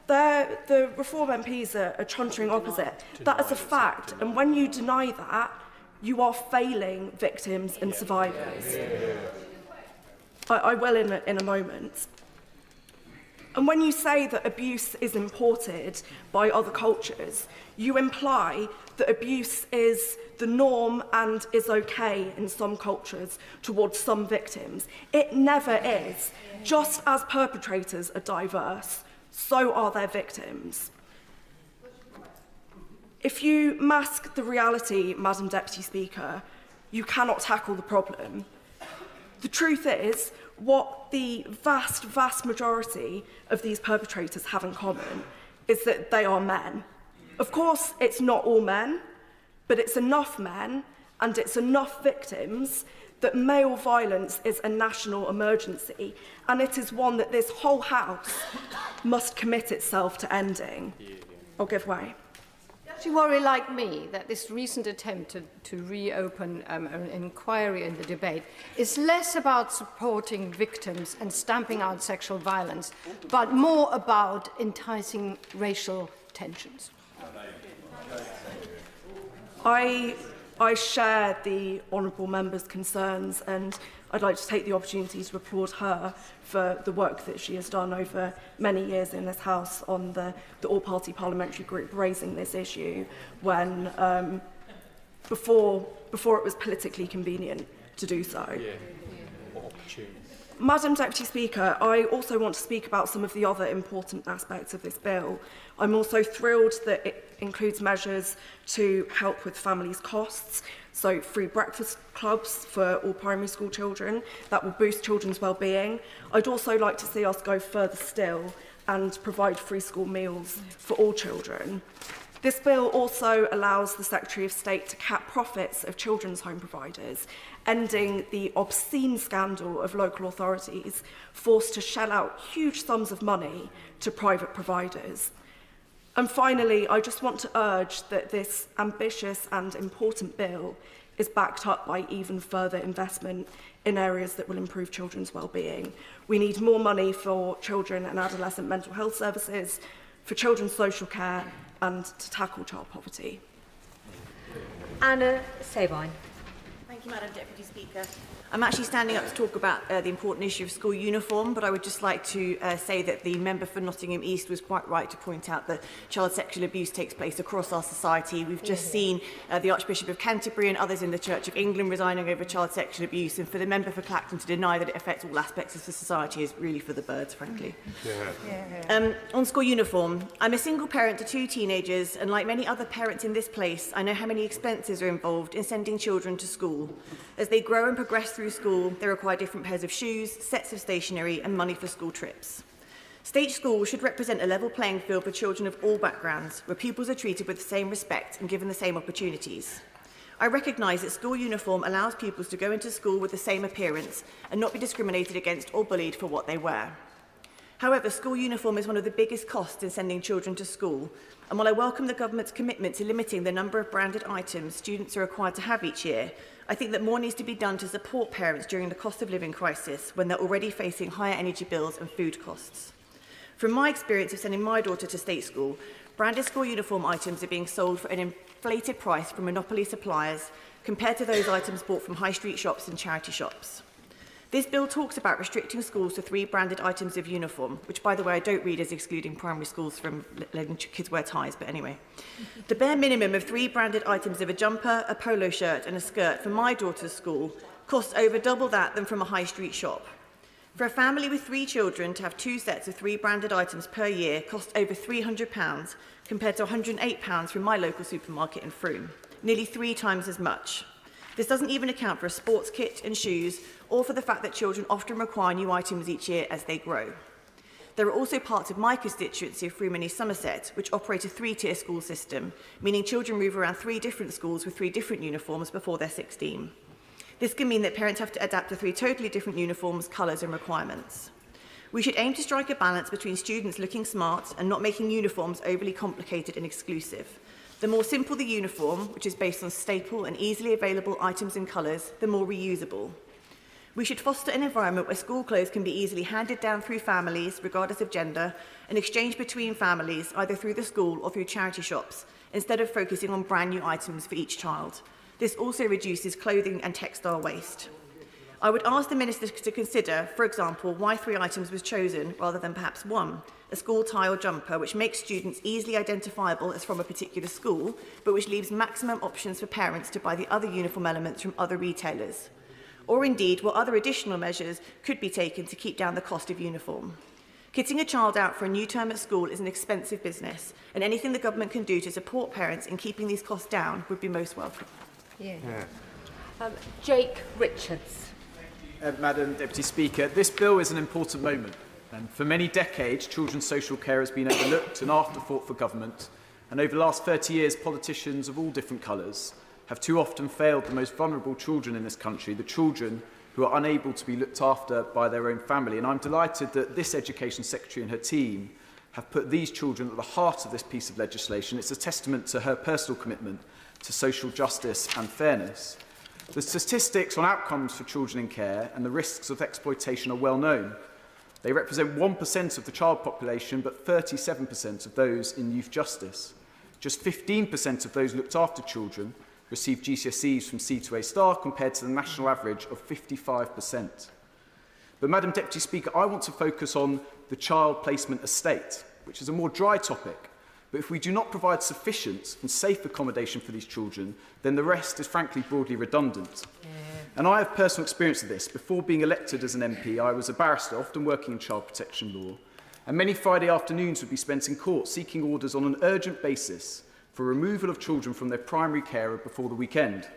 The Reform MPs are chuntering opposite. That is a fact, and when you deny that, you are failing victims and survivors. I will in a moment. And when you say that abuse is imported by other cultures, you imply that abuse is the norm and is okay in some cultures towards some victims. It never is. Just as perpetrators are diverse, so are their victims. If you mask the reality, Madam Deputy Speaker, you cannot tackle the problem. The truth is, what the vast, vast majority of these perpetrators have in common is that they are men. Of course, it's not all men, but it's enough men and it's enough victims that male violence is a national emergency, and it is one that this whole House must commit itself to ending. I'll give way. Does you worry, like me, that this recent attempt to reopen an inquiry in the debate is less about supporting victims and stamping out sexual violence, but more about enticing racial tensions? I share the honourable member's concerns, and I'd like to take the opportunity to applaud her for the work that she has done over many years in this House on the all-party parliamentary group raising this issue when before it was politically convenient to do so. Madam Deputy Speaker, I also want to speak about some of the other important aspects of this bill. I'm also thrilled that it includes measures to help with families' costs, so free breakfast clubs for all primary school children. That will boost children's well-being. I'd also like to see us go further still and provide free school meals for all children. This bill also allows the Secretary of State to cap profits of children's home providers, ending the obscene scandal of local authorities forced to shell out huge sums of money to private providers. And finally, I just want to urge that this ambitious and important bill is backed up by even further investment in areas that will improve children's well-being. We need more money for children and adolescent mental health services, for children's social care, and to tackle child poverty. Anna Sabine. Thank you, Madam Deputy Speaker. I'm actually standing up to talk about the important issue of school uniform, but I would just like to say that the member for Nottingham East was quite right to point out that child sexual abuse takes place across our society. We've just seen the Archbishop of Canterbury and others in the Church of England resigning over child sexual abuse, and for the member for Clacton to deny that it affects all aspects of the society is really for the birds, frankly. On school uniform, I'm a single parent to 2 teenagers, and like many other parents in this place, I know how many expenses are involved in sending children to school. As they grow and progress through school, they require different pairs of shoes, sets of stationery, and money for school trips. State schools should represent a level playing field for children of all backgrounds, where pupils are treated with the same respect and given the same opportunities. I recognise that school uniform allows pupils to go into school with the same appearance and not be discriminated against or bullied for what they wear. However, school uniform is one of the biggest costs in sending children to school, and while I welcome the government's commitment to limiting the number of branded items students are required to have each year, I think that more needs to be done to support parents during the cost of living crisis when they're already facing higher energy bills and food costs. From my experience of sending my daughter to state school, branded school uniform items are being sold for an inflated price from monopoly suppliers compared to those items bought from high street shops and charity shops. This bill talks about restricting schools to 3 branded items of uniform, which, by the way, I don't read as excluding primary schools from letting kids wear ties, but anyway. The bare minimum of 3 branded items of a jumper, a polo shirt and a skirt for my daughter's school costs over double that than from a high street shop. For a family with 3 children to have 2 sets of 3 branded items per year costs over £300 compared to £108 from my local supermarket in Frome, nearly 3 times as much. This doesn't even account for a sports kit and shoes, or for the fact that children often require new items each year as they grow. There are also parts of my constituency of Frome and East Somerset which operate a 3-tier school system, meaning children move around 3 different schools with 3 different uniforms before they're 16. This can mean that parents have to adapt to 3 totally different uniforms, colours and requirements. We should aim to strike a balance between students looking smart and not making uniforms overly complicated and exclusive. The more simple the uniform, which is based on staple and easily available items and colours, the more reusable. We should foster an environment where school clothes can be easily handed down through families, regardless of gender, and exchanged between families, either through the school or through charity shops, instead of focusing on brand new items for each child. This also reduces clothing and textile waste. I would ask the Minister to consider, for example, why 3 items was chosen rather than perhaps 1. A school tie or jumper, which makes students easily identifiable as from a particular school, but which leaves maximum options for parents to buy the other uniform elements from other retailers. Or indeed, what other additional measures could be taken to keep down the cost of uniform. Kitting a child out for a new term at school is an expensive business, and anything the government can do to support parents in keeping these costs down would be most welcome. Jake Richards. Madam Deputy Speaker, this bill is an important moment. And for many decades, children's social care has been overlooked and afterthought for government. And over the last 30 years, politicians of all different colours have too often failed the most vulnerable children in this country, the children who are unable to be looked after by their own family. And I'm delighted that this Education Secretary and her team have put these children at the heart of this piece of legislation. It's a testament to her personal commitment to social justice and fairness. The statistics on outcomes for children in care and the risks of exploitation are well known. They represent 1% of the child population, but 37% of those in youth justice. Just 15% of those looked after children receive GCSEs from C to A star, compared to the national average of 55%. But, Madam Deputy Speaker, I want to focus on the child placement estate, which is a more dry topic. But if we do not provide sufficient and safe accommodation for these children, then the rest is frankly broadly redundant. And I have personal experience of this. Before being elected as an MP, I was a barrister, often working in child protection law, and many Friday afternoons would be spent in court seeking orders on an urgent basis for removal of children from their primary carer before the weekend.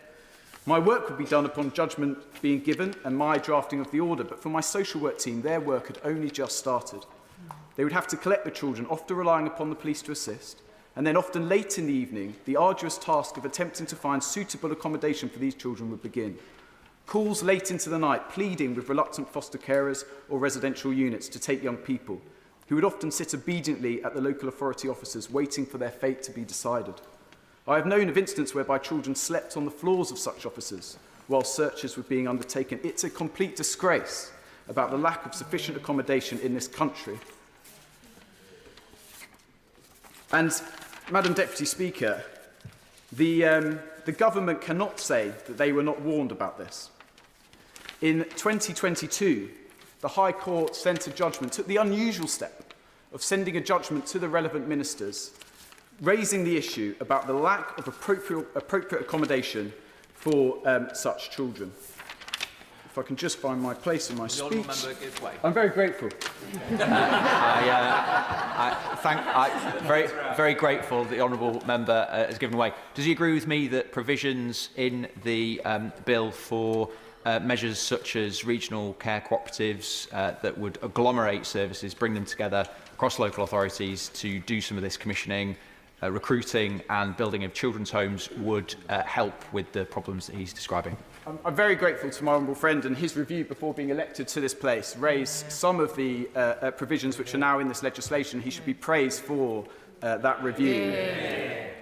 My work would be done upon judgment being given and my drafting of the order, but for my social work team, their work had only just started. They would have to collect the children, often relying upon the police to assist, and then often late in the evening, the arduous task of attempting to find suitable accommodation for these children would begin. Calls late into the night, pleading with reluctant foster carers or residential units to take young people, who would often sit obediently at the local authority offices, waiting for their fate to be decided. I have known of incidents whereby children slept on the floors of such offices while searches were being undertaken. It's a complete disgrace about the lack of sufficient accommodation in this country. And, Madam Deputy Speaker, the government cannot say that they were not warned about this. In 2022, the High Court sent a judgment, took the unusual step of sending a judgment to the relevant ministers, raising the issue about the lack of appropriate accommodation for such children. If I can just find my place in my speech. The honourable member gives way. I'm very grateful. Very grateful that the honourable member has given way. Does he agree with me that provisions in the bill for measures such as regional care cooperatives that would agglomerate services, bring them together across local authorities to do some of this commissioning, recruiting and building of children's homes would help with the problems that he's describing? I'm very grateful to my honourable friend, and his review before being elected to this place raised some of the provisions which are now in this legislation. He should be praised for that review.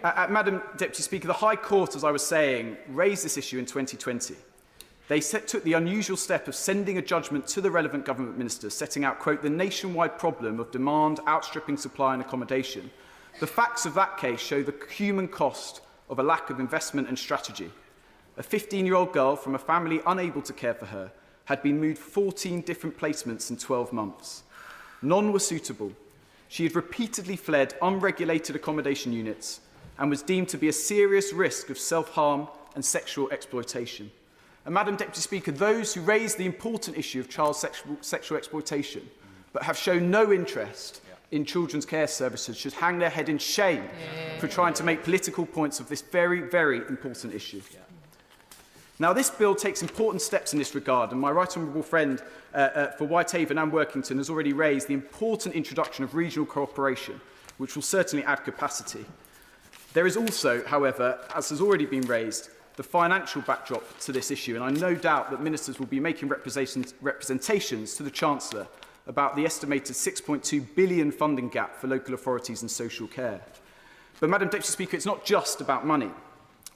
Madam Deputy Speaker, the High Court, as I was saying, raised this issue in 2020. They took the unusual step of sending a judgment to the relevant government ministers, setting out, quote, the nationwide problem of demand outstripping supply and accommodation. The facts of that case show the human cost of a lack of investment and strategy. A 15-year-old girl from a family unable to care for her had been moved 14 different placements in 12 months. None were suitable. She had repeatedly fled unregulated accommodation units and was deemed to be a serious risk of self-harm and sexual exploitation. And, Madam Deputy Speaker, those who raise the important issue of child sexual exploitation but have shown no interest in children's care services should hang their head in shame for trying to make political points of this very, very important issue. Now, this bill takes important steps in this regard, and my right honourable friend for Whitehaven and Workington has already raised the important introduction of regional cooperation, which will certainly add capacity. There is also, however, as has already been raised, the financial backdrop to this issue, and I no doubt that ministers will be making representations to the Chancellor about the estimated £6.2 billion funding gap for local authorities and social care. But, Madam Deputy Speaker, it's not just about money.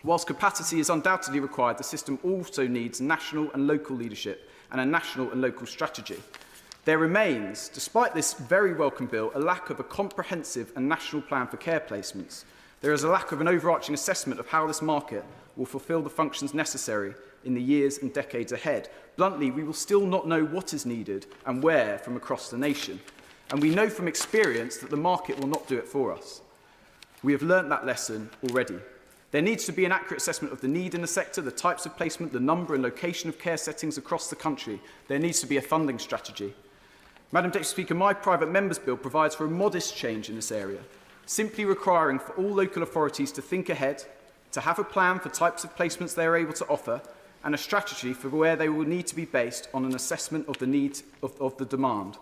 Whilst capacity is undoubtedly required, the system also needs national and local leadership and a national and local strategy. There remains, despite this very welcome bill, a lack of a comprehensive and national plan for care placements, There is a lack of an overarching assessment of how this market will fulfil the functions necessary in the years and decades ahead. Bluntly, we will still not know what is needed and where from across the nation. And we know from experience that the market will not do it for us. We have learnt that lesson already. There needs to be an accurate assessment of the need in the sector, the types of placement, the number and location of care settings across the country. There needs to be a funding strategy. Madam Deputy Speaker, my private member's bill provides for a modest change in this area, simply requiring for all local authorities to think ahead, to have a plan for types of placements they are able to offer, and a strategy for where they will need to be based on an assessment of the need of the demand.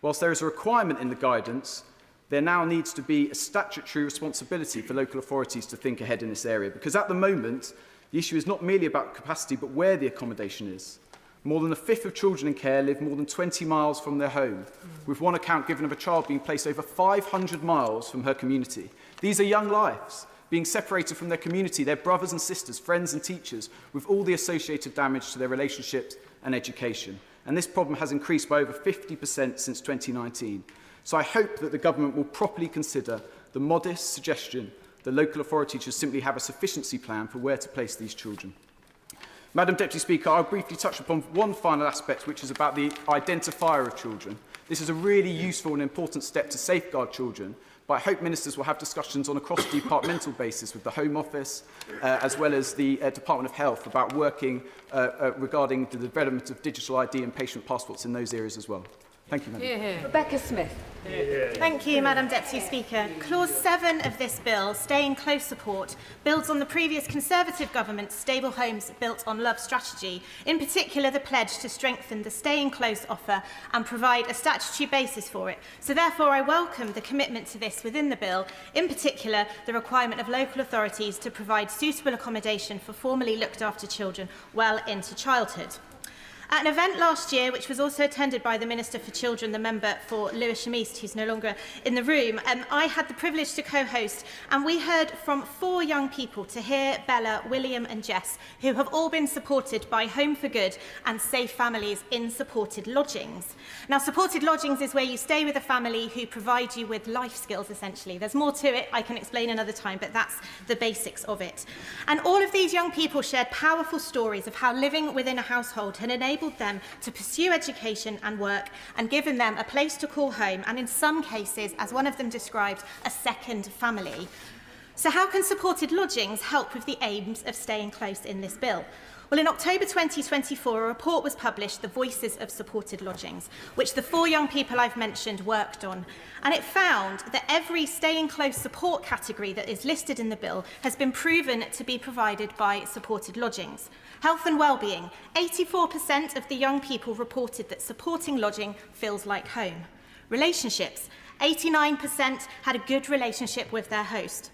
Whilst there is a requirement in the guidance, there now needs to be a statutory responsibility for local authorities to think ahead in this area, because at the moment, the issue is not merely about capacity, but where the accommodation is. More than a fifth of children in care live more than 20 miles from their home, with one account given of a child being placed over 500 miles from her community. These are young lives, being separated from their community, their brothers and sisters, friends and teachers, with all the associated damage to their relationships and education. And this problem has increased by over 50% since 2019. So I hope that the government will properly consider the modest suggestion that local authorities should simply have a sufficiency plan for where to place these children. Madam Deputy Speaker, I'll briefly touch upon one final aspect, which is about the identifier of children. This is a really useful and important step to safeguard children, but I hope ministers will have discussions on a cross-departmental basis with the Home Office, as well as the Department of Health, about working regarding the development of digital ID and patient passports in those areas as well. Thank you, Madam. Rebecca Smith. Thank you, Madam Deputy Speaker. Clause 7 of this bill, Stay in Close Support, builds on the previous Conservative government's Stable Homes Built on Love strategy, in particular the pledge to strengthen the Stay in Close offer and provide a statutory basis for it. So therefore I welcome the commitment to this within the bill, in particular the requirement of local authorities to provide suitable accommodation for formerly looked after children well into childhood. At an event last year, which was also attended by the Minister for Children, the member for Lewisham East, who's no longer in the room, I had the privilege to co-host, and we heard from 4 young people, Tahir, Bella, William and Jess, who have all been supported by Home for Good and Safe Families in supported lodgings. Now, supported lodgings is where you stay with a family who provide you with life skills, essentially. There's more to it, I can explain another time, but that's the basics of it. And all of these young people shared powerful stories of how living within a household had enabled them to pursue education and work and given them a place to call home, and in some cases, as one of them described, a second family. So how can supported lodgings help with the aims of staying close in this bill? Well, in October 2024, a report was published, The Voices of Supported Lodgings, which the 4 young people I've mentioned worked on. And it found that every staying close support category that is listed in the bill has been proven to be provided by supported lodgings. Health and well-being, 84% of the young people reported that supporting lodging feels like home. Relationships, 89% had a good relationship with their host.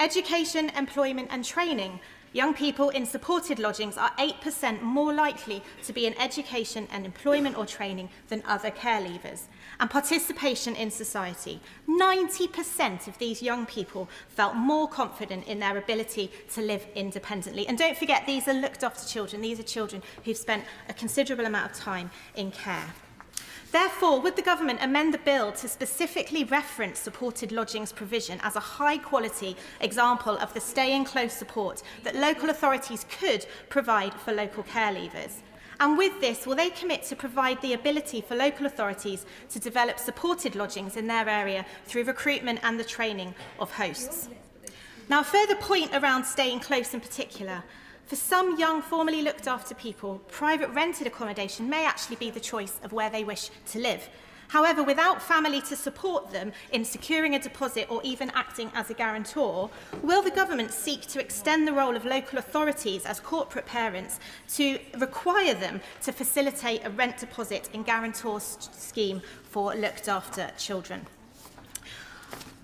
Education, employment and training, young people in supported lodgings are 8% more likely to be in education and employment or training than other care leavers. And participation in society, 90% of these young people felt more confident in their ability to live independently. And don't forget, these are looked after children. These are children who've spent a considerable amount of time in care. Therefore, would the government amend the bill to specifically reference supported lodgings provision as a high-quality example of the stay-in-close support that local authorities could provide for local care leavers? And with this, will they commit to provide the ability for local authorities to develop supported lodgings in their area through recruitment and the training of hosts? Now, a further point around staying close in particular. For some young, formerly looked after people, private rented accommodation may actually be the choice of where they wish to live. However, without family to support them in securing a deposit or even acting as a guarantor, will the government seek to extend the role of local authorities as corporate parents to require them to facilitate a rent deposit and guarantor scheme for looked after children?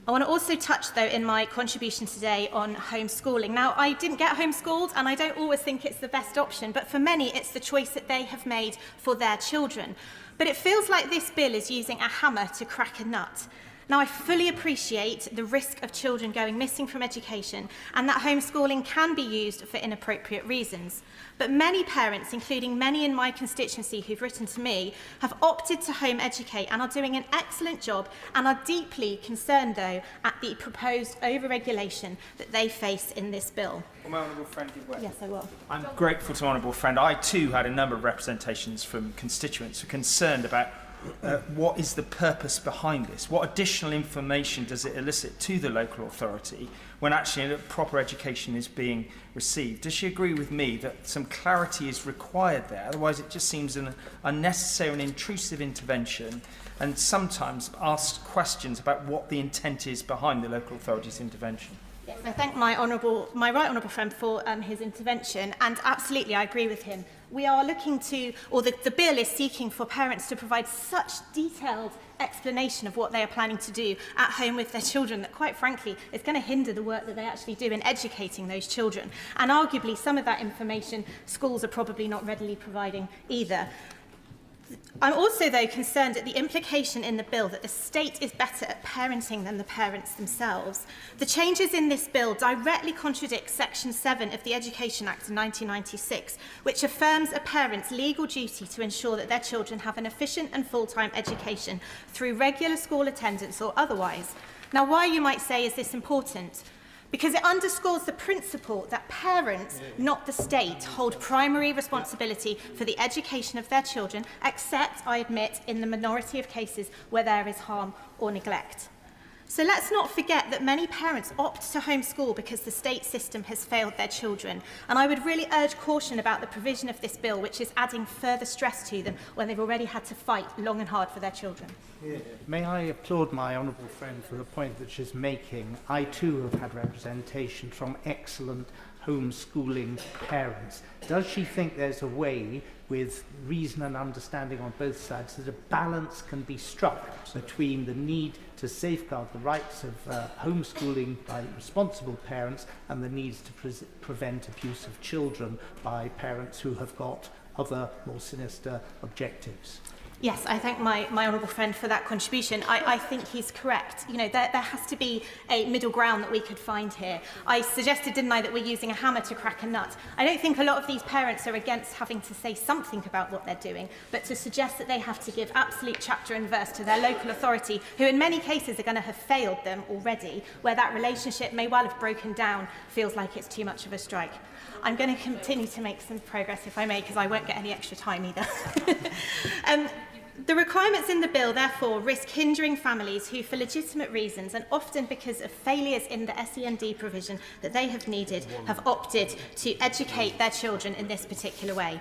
I want to also touch, though, in my contribution today on homeschooling. Now, I didn't get homeschooled, and I don't always think it's the best option, but for many, it's the choice that they have made for their children. But it feels like this bill is using a hammer to crack a nut. Now, I fully appreciate the risk of children going missing from education and that homeschooling can be used for inappropriate reasons. But many parents, including many in my constituency who've written to me, have opted to home educate and are doing an excellent job and are deeply concerned, though, at the proposed over-regulation that they face in this bill. Well, my honourable friend did well. Yes, I will. I'm grateful to my honourable friend. I too had a number of representations from constituents who are concerned about what is the purpose behind this? What additional information does it elicit to the local authority when actually a proper education is being received? Does she agree with me that some clarity is required there? Otherwise it just seems an unnecessary and intrusive intervention, and sometimes ask questions about what the intent is behind the local authority's intervention. Yes, I thank my right honourable friend for his intervention, and absolutely I agree with him. We are looking to, or the bill is seeking for parents to provide such detailed explanation of what they are planning to do at home with their children that, quite frankly, is going to hinder the work that they actually do in educating those children. And arguably, some of that information schools are probably not readily providing either. I'm also, though, concerned at the implication in the bill that the state is better at parenting than the parents themselves. The changes in this bill directly contradict Section 7 of the Education Act of 1996, which affirms a parent's legal duty to ensure that their children have an efficient and full-time education through regular school attendance or otherwise. Now, why, you might say, is this important? Because it underscores the principle that parents, not the state, hold primary responsibility for the education of their children, except, I admit, in the minority of cases where there is harm or neglect. So let's not forget that many parents opt to homeschool because the state system has failed their children. And I would really urge caution about the provision of this bill, which is adding further stress to them when they've already had to fight long and hard for their children. May I applaud my honourable friend for the point that she's making. I too have had representation from excellent homeschooling parents. Does she think there's a way, with reason and understanding on both sides, that a balance can be struck between the need to safeguard the rights of homeschooling by responsible parents and the needs to prevent abuse of children by parents who have got other more sinister objectives? Yes, I thank my honourable friend for that contribution. I think he's correct. You know, there has to be a middle ground that we could find here. I suggested, didn't I, that we're using a hammer to crack a nut. I don't think a lot of these parents are against having to say something about what they're doing, but to suggest that they have to give absolute chapter and verse to their local authority, who in many cases are going to have failed them already, where that relationship may well have broken down, feels like it's too much of a strike. I'm going to continue to make some progress, if I may, because I won't get any extra time either. The requirements in the bill, therefore, risk hindering families who, for legitimate reasons, and often because of failures in the SEND provision that they have needed, have opted to educate their children in this particular way.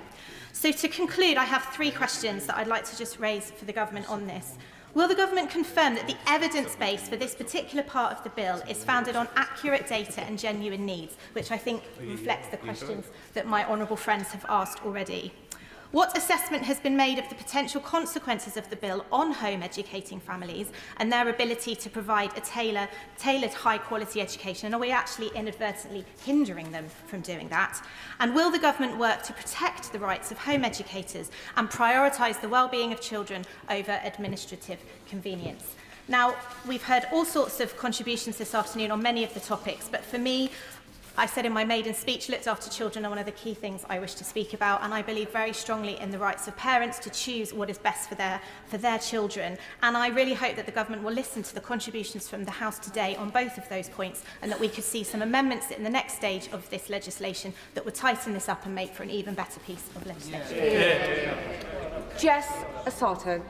So to conclude, I have 3 questions that I'd like to just raise for the government on this. Will the government confirm that the evidence base for this particular part of the bill is founded on accurate data and genuine needs, which I think reflects the questions that my honourable friends have asked already? What assessment has been made of the potential consequences of the bill on home educating families and their ability to provide a tailored high-quality education? And are we actually inadvertently hindering them from doing that? And will the government work to protect the rights of home educators and prioritise the well-being of children over administrative convenience? Now, we've heard all sorts of contributions this afternoon on many of the topics, but for me, I said in my maiden speech, looked after children are one of the key things I wish to speak about, and I believe very strongly in the rights of parents to choose what is best for their children. And I really hope that the government will listen to the contributions from the House today on both of those points, and that we could see some amendments in the next stage of this legislation that would tighten this up and make for an even better piece of legislation. Jess Phillips.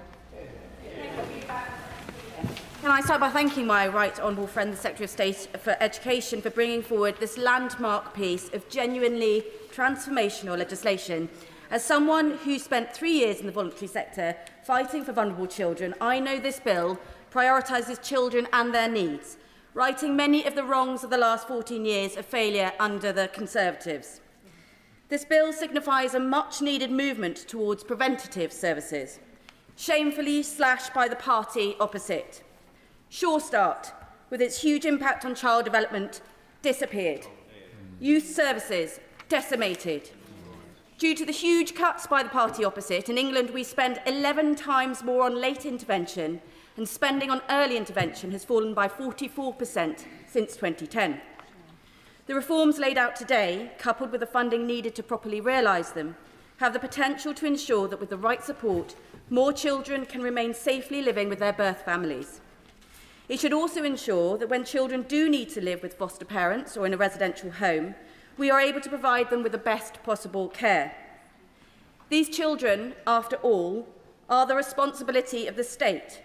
Can I start by thanking my right honourable friend, the Secretary of State for Education, for bringing forward this landmark piece of genuinely transformational legislation. As someone who spent 3 years in the voluntary sector fighting for vulnerable children, I know this bill prioritises children and their needs, righting many of the wrongs of the last 14 years of failure under the Conservatives. This bill signifies a much-needed movement towards preventative services, shamefully slashed by the party opposite. Sure Start, with its huge impact on child development, disappeared. Youth services, decimated. Due to the huge cuts by the party opposite, in England we spend 11 times more on late intervention and spending on early intervention has fallen by 44% since 2010. The reforms laid out today, coupled with the funding needed to properly realise them, have the potential to ensure that with the right support, more children can remain safely living with their birth families. It should also ensure that when children do need to live with foster parents or in a residential home, we are able to provide them with the best possible care. These children, after all, are the responsibility of the state.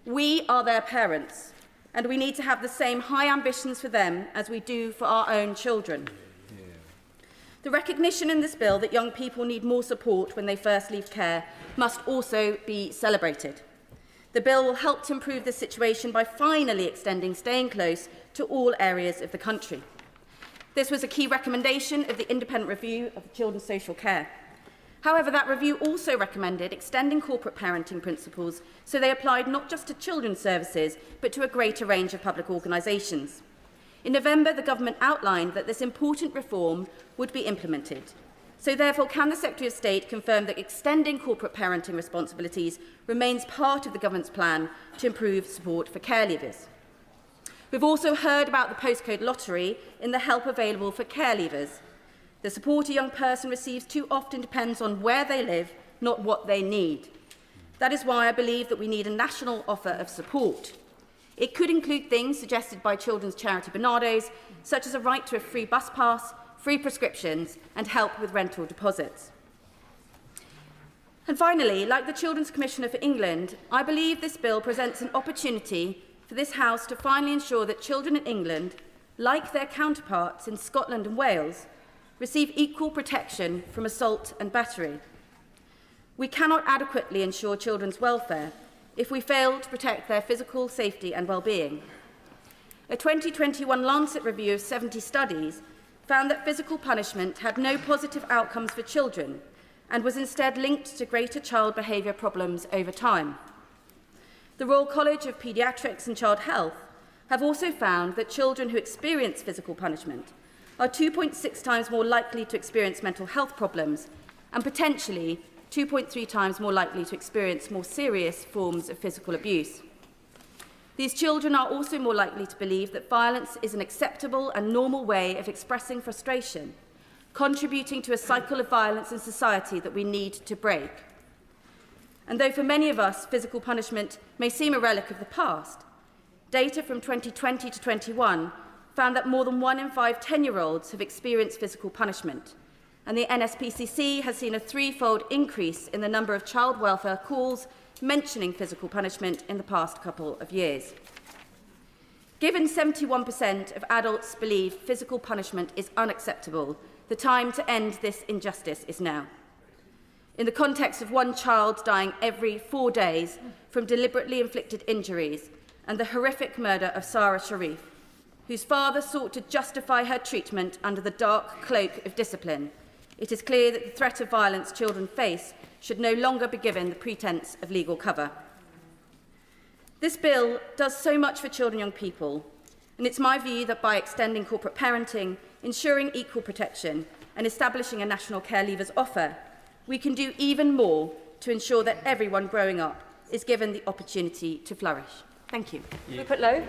We are their parents, and we need to have the same high ambitions for them as we do for our own children. The recognition in this bill that young people need more support when they first leave care must also be celebrated. The bill will help to improve this situation by finally extending staying close to all areas of the country. This was a key recommendation of the independent review of children's social care. However, that review also recommended extending corporate parenting principles so they applied not just to children's services, but to a greater range of public organisations. In November, the government outlined that this important reform would be implemented. So therefore, can the Secretary of State confirm that extending corporate parenting responsibilities remains part of the government's plan to improve support for care leavers? We've also heard about the postcode lottery in the help available for care leavers. The support a young person receives too often depends on where they live, not what they need. That is why I believe that we need a national offer of support. It could include things suggested by children's charity Barnardo's, such as a right to a free bus pass, free prescriptions, and help with rental deposits. And finally, like the Children's Commissioner for England, I believe this bill presents an opportunity for this House to finally ensure that children in England, like their counterparts in Scotland and Wales, receive equal protection from assault and battery. We cannot adequately ensure children's welfare if we fail to protect their physical safety and well-being. A 2021 Lancet review of 70 studies found that physical punishment had no positive outcomes for children and was instead linked to greater child behaviour problems over time. The Royal College of Paediatrics and Child Health have also found that children who experience physical punishment are 2.6 times more likely to experience mental health problems and potentially 2.3 times more likely to experience more serious forms of physical abuse. These children are also more likely to believe that violence is an acceptable and normal way of expressing frustration, contributing to a cycle of violence in society that we need to break. And though for many of us physical punishment may seem a relic of the past, data from 2020 to 21 found that more than 1 in 5 10-year-olds have experienced physical punishment, and the NSPCC has seen a 3-fold increase in the number of child welfare calls mentioning physical punishment in the past couple of years. Given 71% of adults believe physical punishment is unacceptable, the time to end this injustice is now. In the context of one child dying every 4 days from deliberately inflicted injuries and the horrific murder of Sarah Sharif, whose father sought to justify her treatment under the dark cloak of discipline, it is clear that the threat of violence children face should no longer be given the pretence of legal cover. This bill does so much for children and young people, and it's my view that by extending corporate parenting, ensuring equal protection, and establishing a national care leavers offer, we can do even more to ensure that everyone growing up is given the opportunity to flourish. Thank you. Rupert Lowe.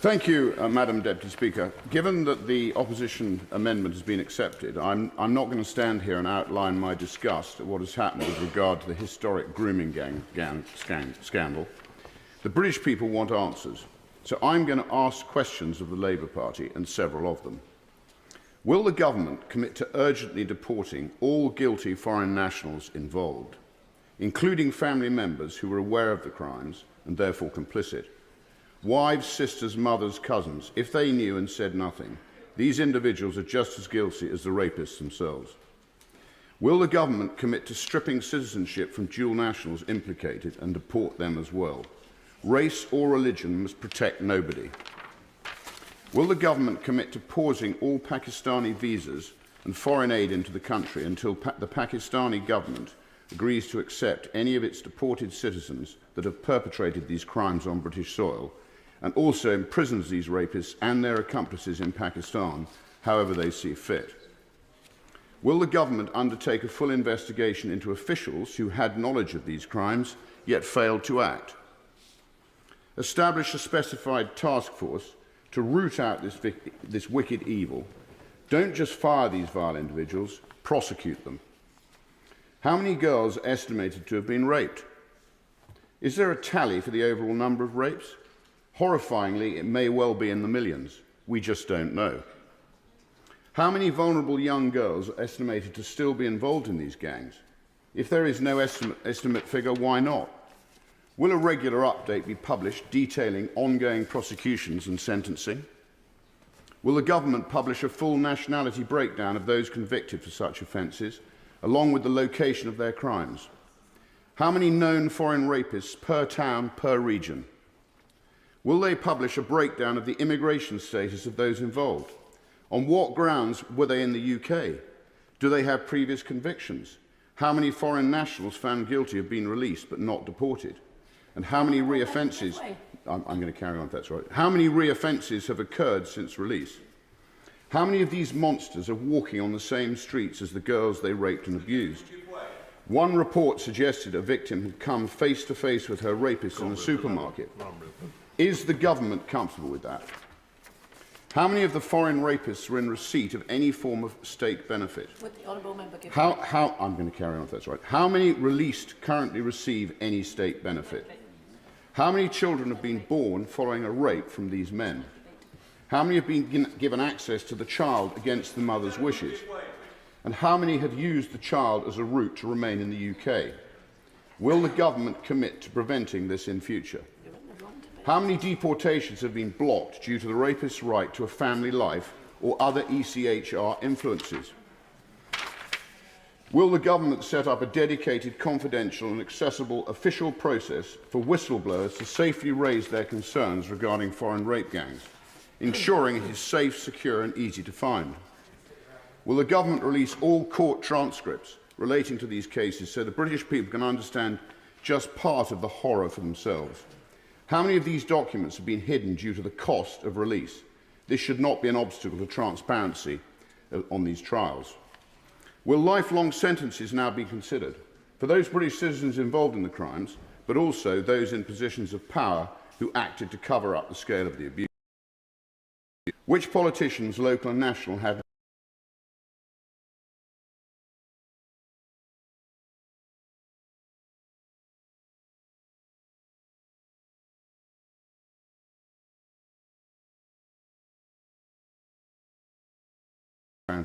Thank you, Madam Deputy Speaker. Given that the opposition amendment has been accepted, I'm not going to stand here and outline my disgust at what has happened with regard to the historic grooming scandal. The British people want answers, so I'm going to ask questions of the Labour Party, and several of them. Will the government commit to urgently deporting all guilty foreign nationals involved, including family members who were aware of the crimes and therefore complicit? Wives, sisters, mothers, cousins, if they knew and said nothing, these individuals are just as guilty as the rapists themselves. Will the government commit to stripping citizenship from dual nationals implicated and deport them as well? Race or religion must protect nobody. Will the government commit to pausing all Pakistani visas and foreign aid into the country until the Pakistani government agrees to accept any of its deported citizens that have perpetrated these crimes on British soil, and also imprisons these rapists and their accomplices in Pakistan, however they see fit? Will the government undertake a full investigation into officials who had knowledge of these crimes, yet failed to act? establish a specified task force to root out this wicked evil. Don't just fire these vile individuals, prosecute them. How many girls are estimated to have been raped? Is there a tally for the overall number of rapes? Horrifyingly, it may well be in the millions. We just don't know. How many vulnerable young girls are estimated to still be involved in these gangs? If there is no estimate figure, why not? Will a regular update be published detailing ongoing prosecutions and sentencing? Will the government publish a full nationality breakdown of those convicted for such offences, along with the location of their crimes? How many known foreign rapists per town, per region? Will they publish a breakdown of the immigration status of those involved? On what grounds were they in the UK? Do they have previous convictions? How many foreign nationals found guilty have been released but not deported? And how many re-offences... I'm going to carry on if that's right. How many re-offences have occurred since release? How many of these monsters are walking on the same streets as the girls they raped and abused? One report suggested a victim had come face to face with her rapist in a supermarket. Is the government comfortable with that? How many of the foreign rapists are in receipt of any form of state benefit? Would the honourable member give I'm going to carry on if that's right. How many released currently receive any state benefit? How many children have been born following a rape from these men? How many have been given access to the child against the mother's wishes? And how many have used the child as a route to remain in the UK? Will the government commit to preventing this in future? How many deportations have been blocked due to the rapist's right to a family life or other ECHR influences? Will the government set up a dedicated, confidential and accessible official process for whistleblowers to safely raise their concerns regarding foreign rape gangs, ensuring it is safe, secure and easy to find? Will the government release all court transcripts relating to these cases so the British people can understand just part of the horror for themselves? How many of these documents have been hidden due to the cost of release? This should not be an obstacle to transparency on these trials. Will lifelong sentences now be considered for those British citizens involved in the crimes, but also those in positions of power who acted to cover up the scale of the abuse? Which politicians, local and national, have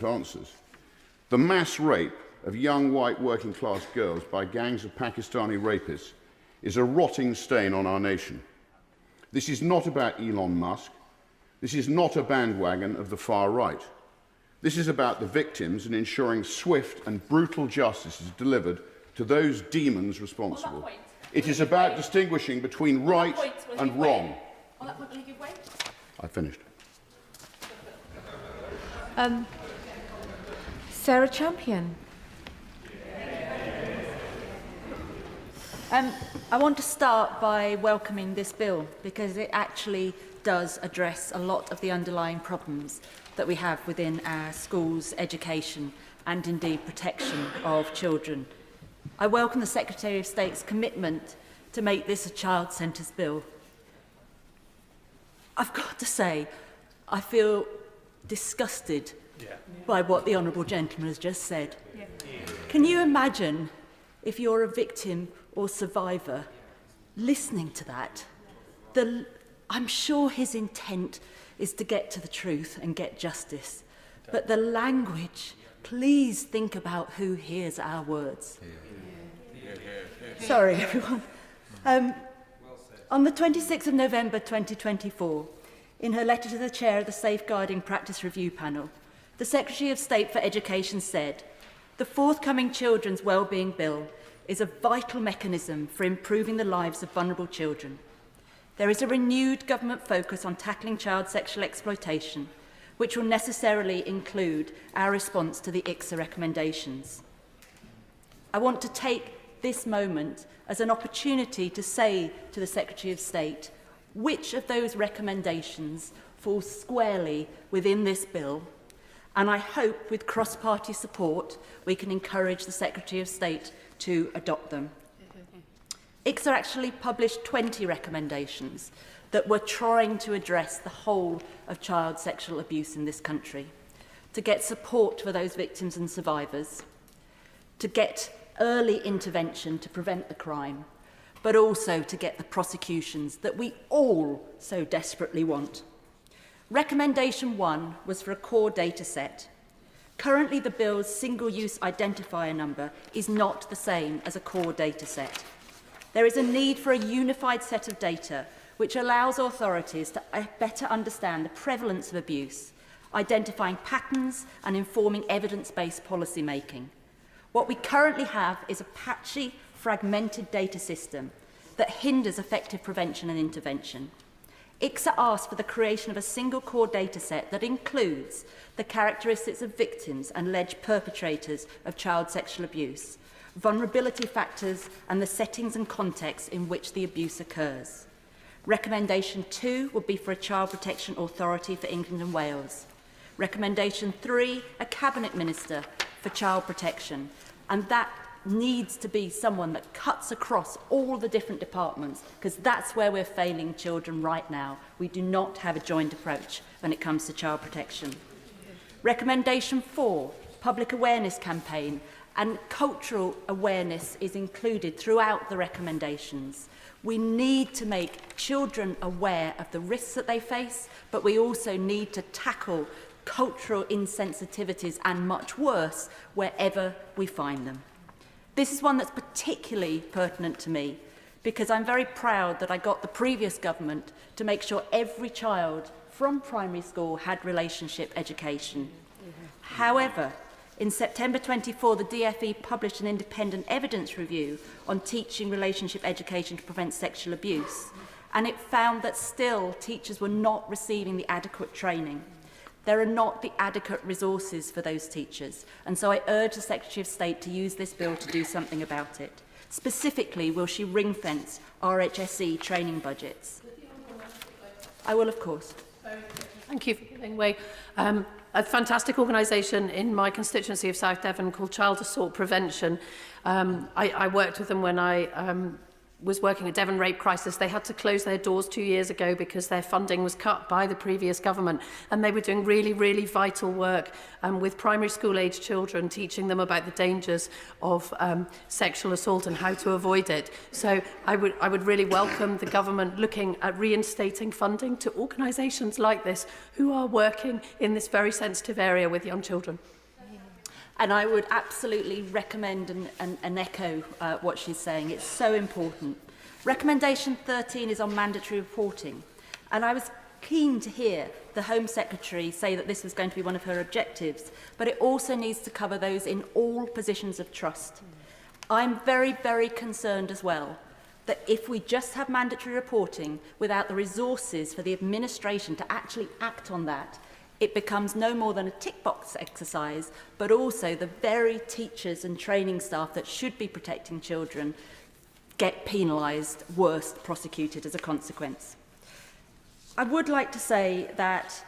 answers? The mass rape of young white working class girls by gangs of Pakistani rapists is a rotting stain on our nation. This is not about Elon Musk. This is not a bandwagon of the far right. This is about the victims and ensuring swift and brutal justice is delivered to those demons responsible. It is about distinguishing between right and wrong. I finished. Sarah Champion. I want to start by welcoming this bill because it actually does address a lot of the underlying problems that we have within our schools, education and indeed protection of children. I welcome the Secretary of State's commitment to make this a child-centred bill. I've got to say, I feel disgusted by what the Honourable Gentleman has just said. Can you imagine if you're a victim or survivor listening to that? I'm sure his intent is to get to the truth and get justice. But the language, please think about who hears our words. Sorry, everyone. On the 26th of November 2024, in her letter to the chair of the Safeguarding Practice Review Panel, the Secretary of State for Education said, "The forthcoming Children's Wellbeing Bill is a vital mechanism for improving the lives of vulnerable children. There is a renewed government focus on tackling child sexual exploitation, which will necessarily include our response to the IXA recommendations." I want to take this moment as an opportunity to say to the Secretary of State which of those recommendations falls squarely within this bill, and I hope with cross-party support we can encourage the Secretary of State to adopt them. IXA actually published 20 recommendations that were trying to address the whole of child sexual abuse in this country, to get support for those victims and survivors, to get early intervention to prevent the crime, but also to get the prosecutions that we all so desperately want. Recommendation 1 was for a core data set. Currently, the bill's single-use identifier number is not the same as a core data set. There is a need for a unified set of data which allows authorities to better understand the prevalence of abuse, identifying patterns and informing evidence-based policy making. What we currently have is a patchy, fragmented data system that hinders effective prevention and intervention. IXA asked for the creation of a single core data set that includes the characteristics of victims and alleged perpetrators of child sexual abuse, vulnerability factors and the settings and contexts in which the abuse occurs. Recommendation 2 would be for a Child Protection Authority for England and Wales. Recommendation 3, a Cabinet Minister for Child Protection, and that needs to be someone that cuts across all the different departments, because that's where we're failing children right now. We do not have a joint approach when it comes to child protection. Recommendation 4, public awareness campaign, and cultural awareness is included throughout the recommendations. We need to make children aware of the risks that they face, but we also need to tackle cultural insensitivities and much worse wherever we find them. This is one that's particularly pertinent to me because I'm very proud that I got the previous government to make sure every child from primary school had relationship education. However, in September 24, the DfE published an independent evidence review on teaching relationship education to prevent sexual abuse, and it found that still teachers were not receiving the adequate training. There are not the adequate resources for those teachers, and so I urge the Secretary of State to use this bill to do something about it. Specifically, will she ring-fence RHSE training budgets? I will, of course. Thank you for giving way. A fantastic organisation in my constituency of South Devon called Child Assault Prevention. I worked with them when I was working at Devon Rape Crisis. They had to close their doors 2 years ago because their funding was cut by the previous government, and they were doing really, really vital work with primary school age children, teaching them about the dangers of sexual assault and how to avoid it. So I would really welcome the government looking at reinstating funding to organisations like this who are working in this very sensitive area with young children. And I would absolutely recommend and echo what she's saying. It's so important. Recommendation 13 is on mandatory reporting. And I was keen to hear the Home Secretary say that this was going to be one of her objectives, but it also needs to cover those in all positions of trust. I'm very, very concerned as well that if we just have mandatory reporting without the resources for the administration to actually act on that, it becomes no more than a tick box exercise, but also the very teachers and training staff that should be protecting children get penalised, worse, prosecuted as a consequence. I would like to say that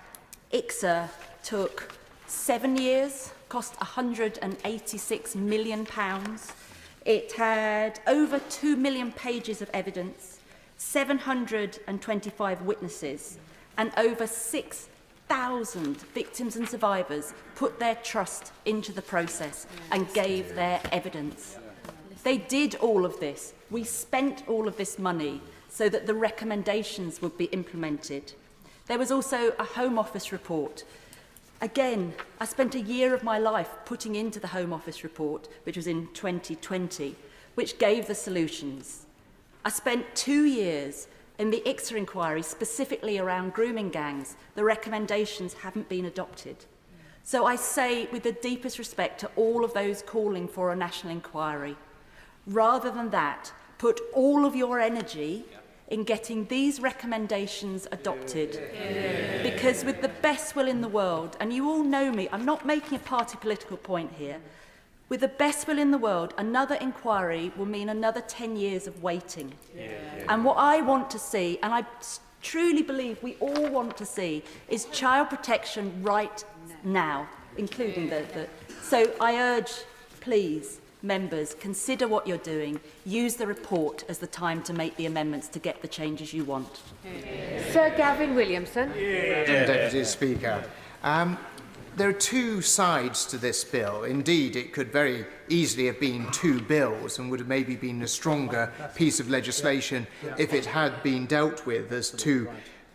IXA took 7 years, cost £186 million. It had over 2 million pages of evidence, 725 witnesses, and over 6,000 victims and survivors put their trust into the process and gave their evidence. They did all of this. We spent all of this money so that the recommendations would be implemented. There was also a Home Office report. Again, I spent a year of my life putting into the Home Office report, which was in 2020, which gave the solutions. I spent 2 years in the IXA inquiry, specifically around grooming gangs. The recommendations haven't been adopted. So I say, with the deepest respect to all of those calling for a national inquiry, rather than that, put all of your energy in getting these recommendations adopted. Because with the best will in the world, and you all know me, I'm not making a party political point here, with the best will in the world, another inquiry will mean another 10 years of waiting. And what I want to see, and I truly believe we all want to see, is child protection right now, including the... So I urge, please, Members, consider what you're doing. Use the report as the time to make the amendments to get the changes you want. Sir Gavin Williamson. Deputy Speaker. There are two sides to this bill. Indeed, it could very easily have been two bills and would have maybe been a stronger piece of legislation if it had been dealt with as two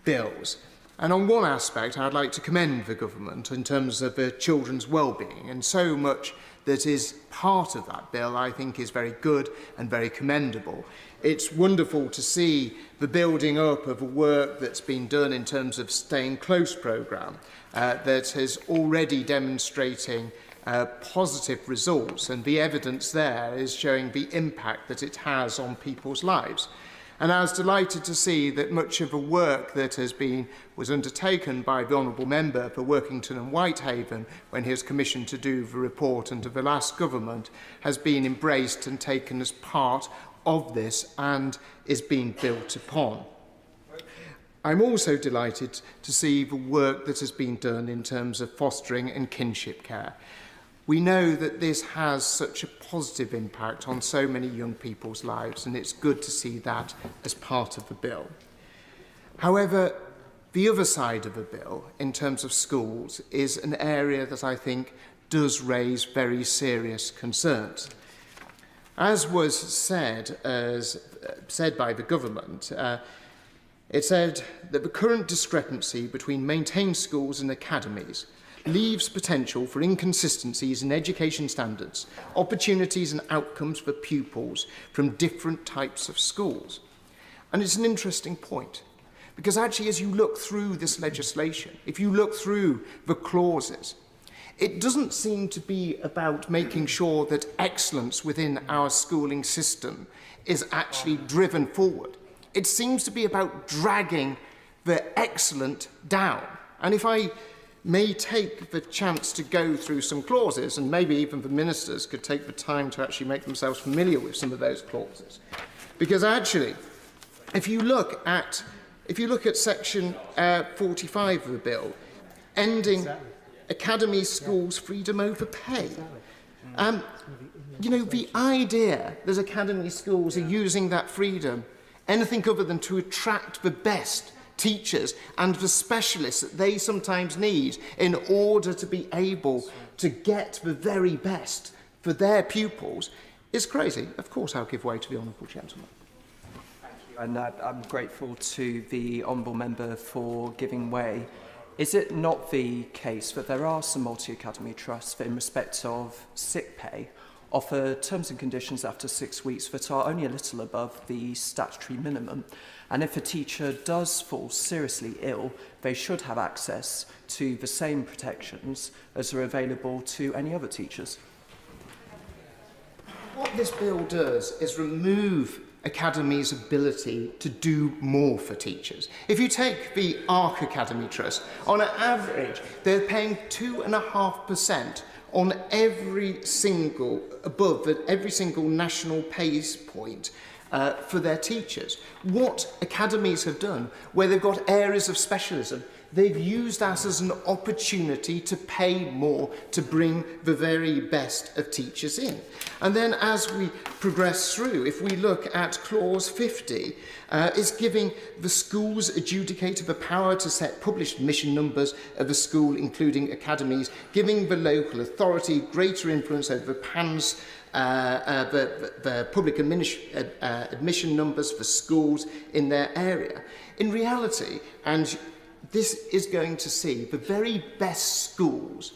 bills. And on one aspect, I'd like to commend the government in terms of children's well-being, and so much that is part of that bill I think is very good and very commendable. It's wonderful to see the building up of work that's been done in terms of Staying Close programme that is already demonstrating positive results, and the evidence there is showing the impact that it has on people's lives. And I was delighted to see that much of the work that was undertaken by the Honourable Member for Workington and Whitehaven when he was commissioned to do the report under the last government has been embraced and taken as part of this and is being built upon. I'm also delighted to see the work that has been done in terms of fostering and kinship care. We know that this has such a positive impact on so many young people's lives, and it's good to see that as part of the bill. However, the other side of the bill, in terms of schools, is an area that I think does raise very serious concerns. As was said by the government, it said that the current discrepancy between maintained schools and academies leaves potential for inconsistencies in education standards, opportunities and outcomes for pupils from different types of schools. And it's an interesting point, because actually as you look through this legislation, if you look through the clauses, it doesn't seem to be about making sure that excellence within our schooling system is actually driven forward. It seems to be about dragging the excellent down. And if I may take the chance to go through some clauses, and maybe even the ministers could take the time to actually make themselves familiar with some of those clauses. Because actually, if you look at section 45 of the bill, ending academy schools' freedom over pay. You know, the idea that academy schools are using that freedom anything other than to attract the best teachers and the specialists that they sometimes need in order to be able to get the very best for their pupils is crazy. Of course, I'll give way to the honourable gentleman. Thank you, and I'm grateful to the honourable member for giving way. Is it not the case that there are some multi-academy trusts that, in respect of sick pay, offer terms and conditions after 6 weeks that are only a little above the statutory minimum? And if a teacher does fall seriously ill, they should have access to the same protections as are available to any other teachers. What this bill does is remove academies' ability to do more for teachers. If you take the ARC Academy Trust, on an average, they're paying 2.5% on every single national pay point for their teachers. What academies have done, where they've got areas of specialism, they've used that as an opportunity to pay more to bring the very best of teachers in. And then as we progress through, if we look at clause 50, it's giving the school's adjudicator the power to set published admission numbers of a school, including academies, giving the local authority greater influence over the PANS, the public admission numbers for schools in their area. In reality, and this is going to see the very best schools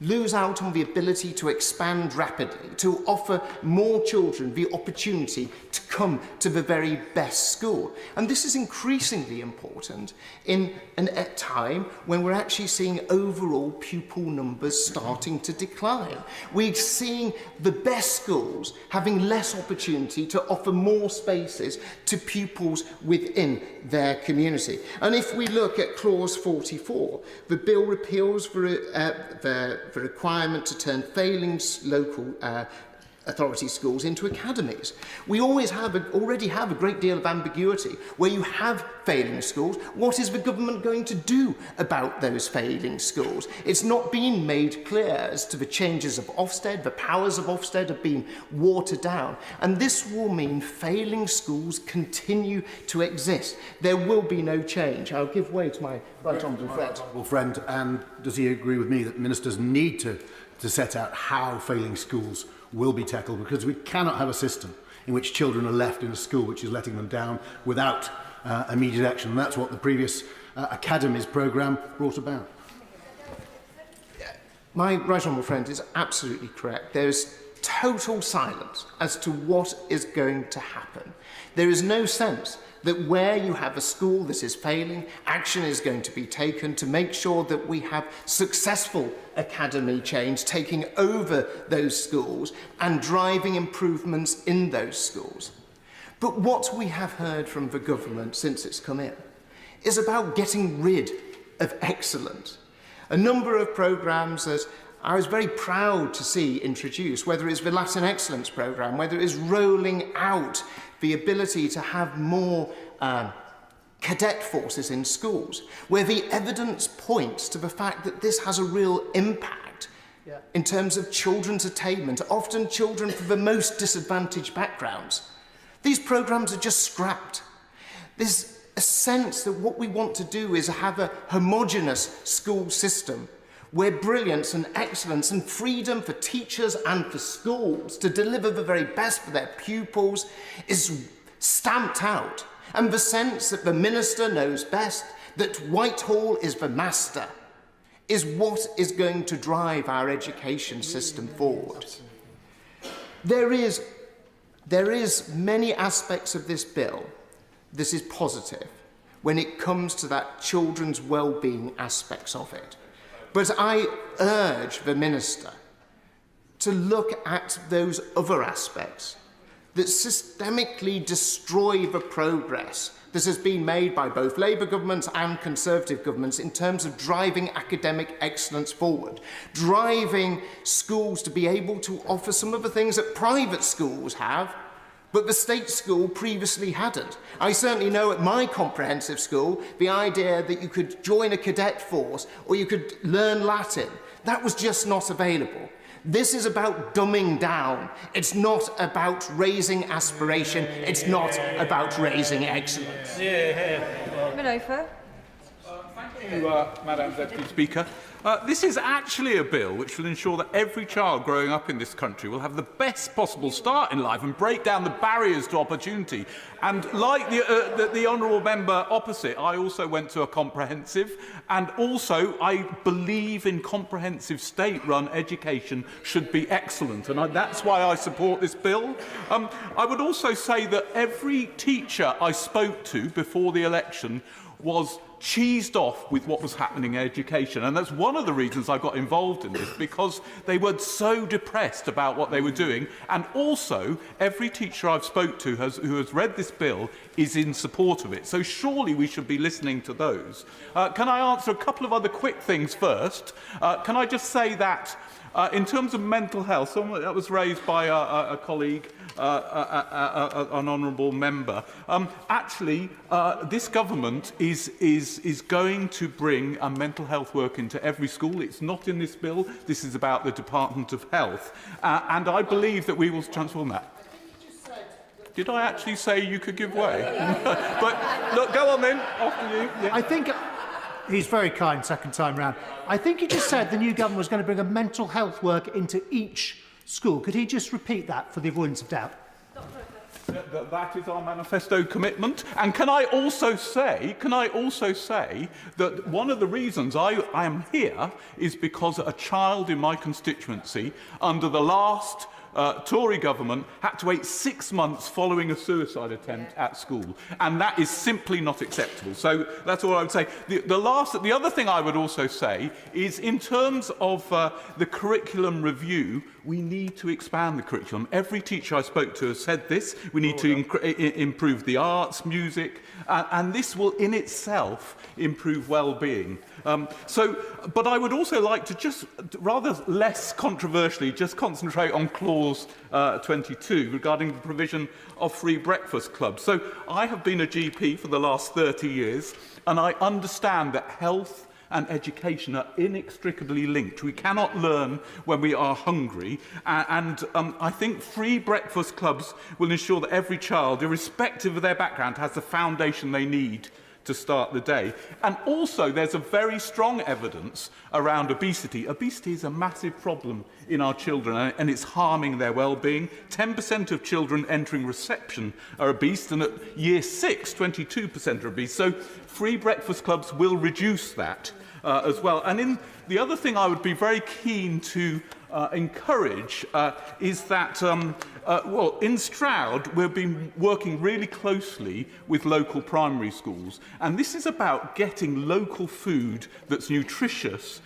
lose out on the ability to expand rapidly, to offer more children the opportunity to come to the very best school. And this is increasingly important in a time when we're actually seeing overall pupil numbers starting to decline. We're seeing the best schools having less opportunity to offer more spaces to pupils within their community. And if we look at clause 44, the bill repeals the requirement to turn failing local authority schools into academies. We already have a great deal of ambiguity where you have failing schools. What is the government going to do about those failing schools? It's not been made clear as to the changes of Ofsted. The powers of Ofsted have been watered down. And this will mean failing schools continue to exist. There will be no change. I'll give way to my right honourable friend. And does he agree with me that ministers need to set out how failing schools will be tackled, because we cannot have a system in which children are left in a school which is letting them down without immediate action. And that's what the previous Academies programme brought about. My right honourable friend is absolutely correct. There is total silence as to what is going to happen. There is no sense that where you have a school that is failing, action is going to be taken to make sure that we have successful academy change taking over those schools and driving improvements in those schools. But what we have heard from the government since it's come in is about getting rid of excellence. A number of programmes that I was very proud to see introduced, whether it's the Latin Excellence Programme, whether it is rolling out the ability to have more cadet forces in schools, where the evidence points to the fact that this has a real impact in terms of children's attainment, often children from the most disadvantaged backgrounds. These programmes are just scrapped. There's a sense that what we want to do is have a homogenous school system where brilliance and excellence and freedom for teachers and for schools to deliver the very best for their pupils is stamped out, and the sense that the minister knows best, that Whitehall is the master, is what is going to drive our education system forward. There is many aspects of this bill that is positive when it comes to that children's well-being aspects of it. But I urge the Minister to look at those other aspects that systemically destroy the progress that has been made by both Labour governments and Conservative governments in terms of driving academic excellence forward, driving schools to be able to offer some of the things that private schools have, but the state school previously hadn't. I certainly know at my comprehensive school, the idea that you could join a cadet force or you could learn Latin, that was just not available. This is about dumbing down. It's not about raising aspiration. It's not about raising excellence. Manofa. Thank you, Madam Deputy Speaker. This is actually a bill which will ensure that every child growing up in this country will have the best possible start in life and break down the barriers to opportunity. And like the honourable member opposite, I also went to a comprehensive, and also I believe in comprehensive state-run education should be excellent, and that's why I support this bill. I would also say that every teacher I spoke to before the election was cheesed off with what was happening in education. And that's one of the reasons I got involved in this, because they were so depressed about what they were doing. And also, every teacher I've spoke to who has read this bill is in support of it. So surely we should be listening to those. Can I answer a couple of other quick things first? Can I just say that in terms of mental health, that was raised by a colleague, an honourable member. Actually, this government is going to bring a mental health work into every school. It's not in this bill. This is about the Department of Health. And I believe that we will transform that. Did I actually say you could give way? But look, go on then, after you. Yeah. I think he's very kind second time round. I think he just said the new government was going to bring a mental health work into each school. Could he just repeat that for the avoidance of doubt? That is our manifesto commitment. And can I also say that one of the reasons I am here is because a child in my constituency under the last Tory government had to wait 6 months following a suicide attempt at school, and that is simply not acceptable. So that's all I would say. The other thing I would also say is, in terms of the curriculum review, we need to expand the curriculum. Every teacher I spoke to has said this. We need to improve the arts, music, and this will in itself improve well-being. But I would also like to just, rather less controversially, just concentrate on clause 22 regarding the provision of free breakfast clubs. So I have been a GP for the last 30 years, and I understand that health and education are inextricably linked. We cannot learn when we are hungry, and I think free breakfast clubs will ensure that every child, irrespective of their background, has the foundation they need to start the day. And also, there's a very strong evidence around obesity. Obesity is a massive problem in our children, and it's harming their well-being. 10% of children entering reception are obese, and at year 6, 22% are obese. So free breakfast clubs will reduce that as well. And the other thing I would be very keen to encourage is that, well, in Stroud, we've been working really closely with local primary schools, and this is about getting local food that's nutritious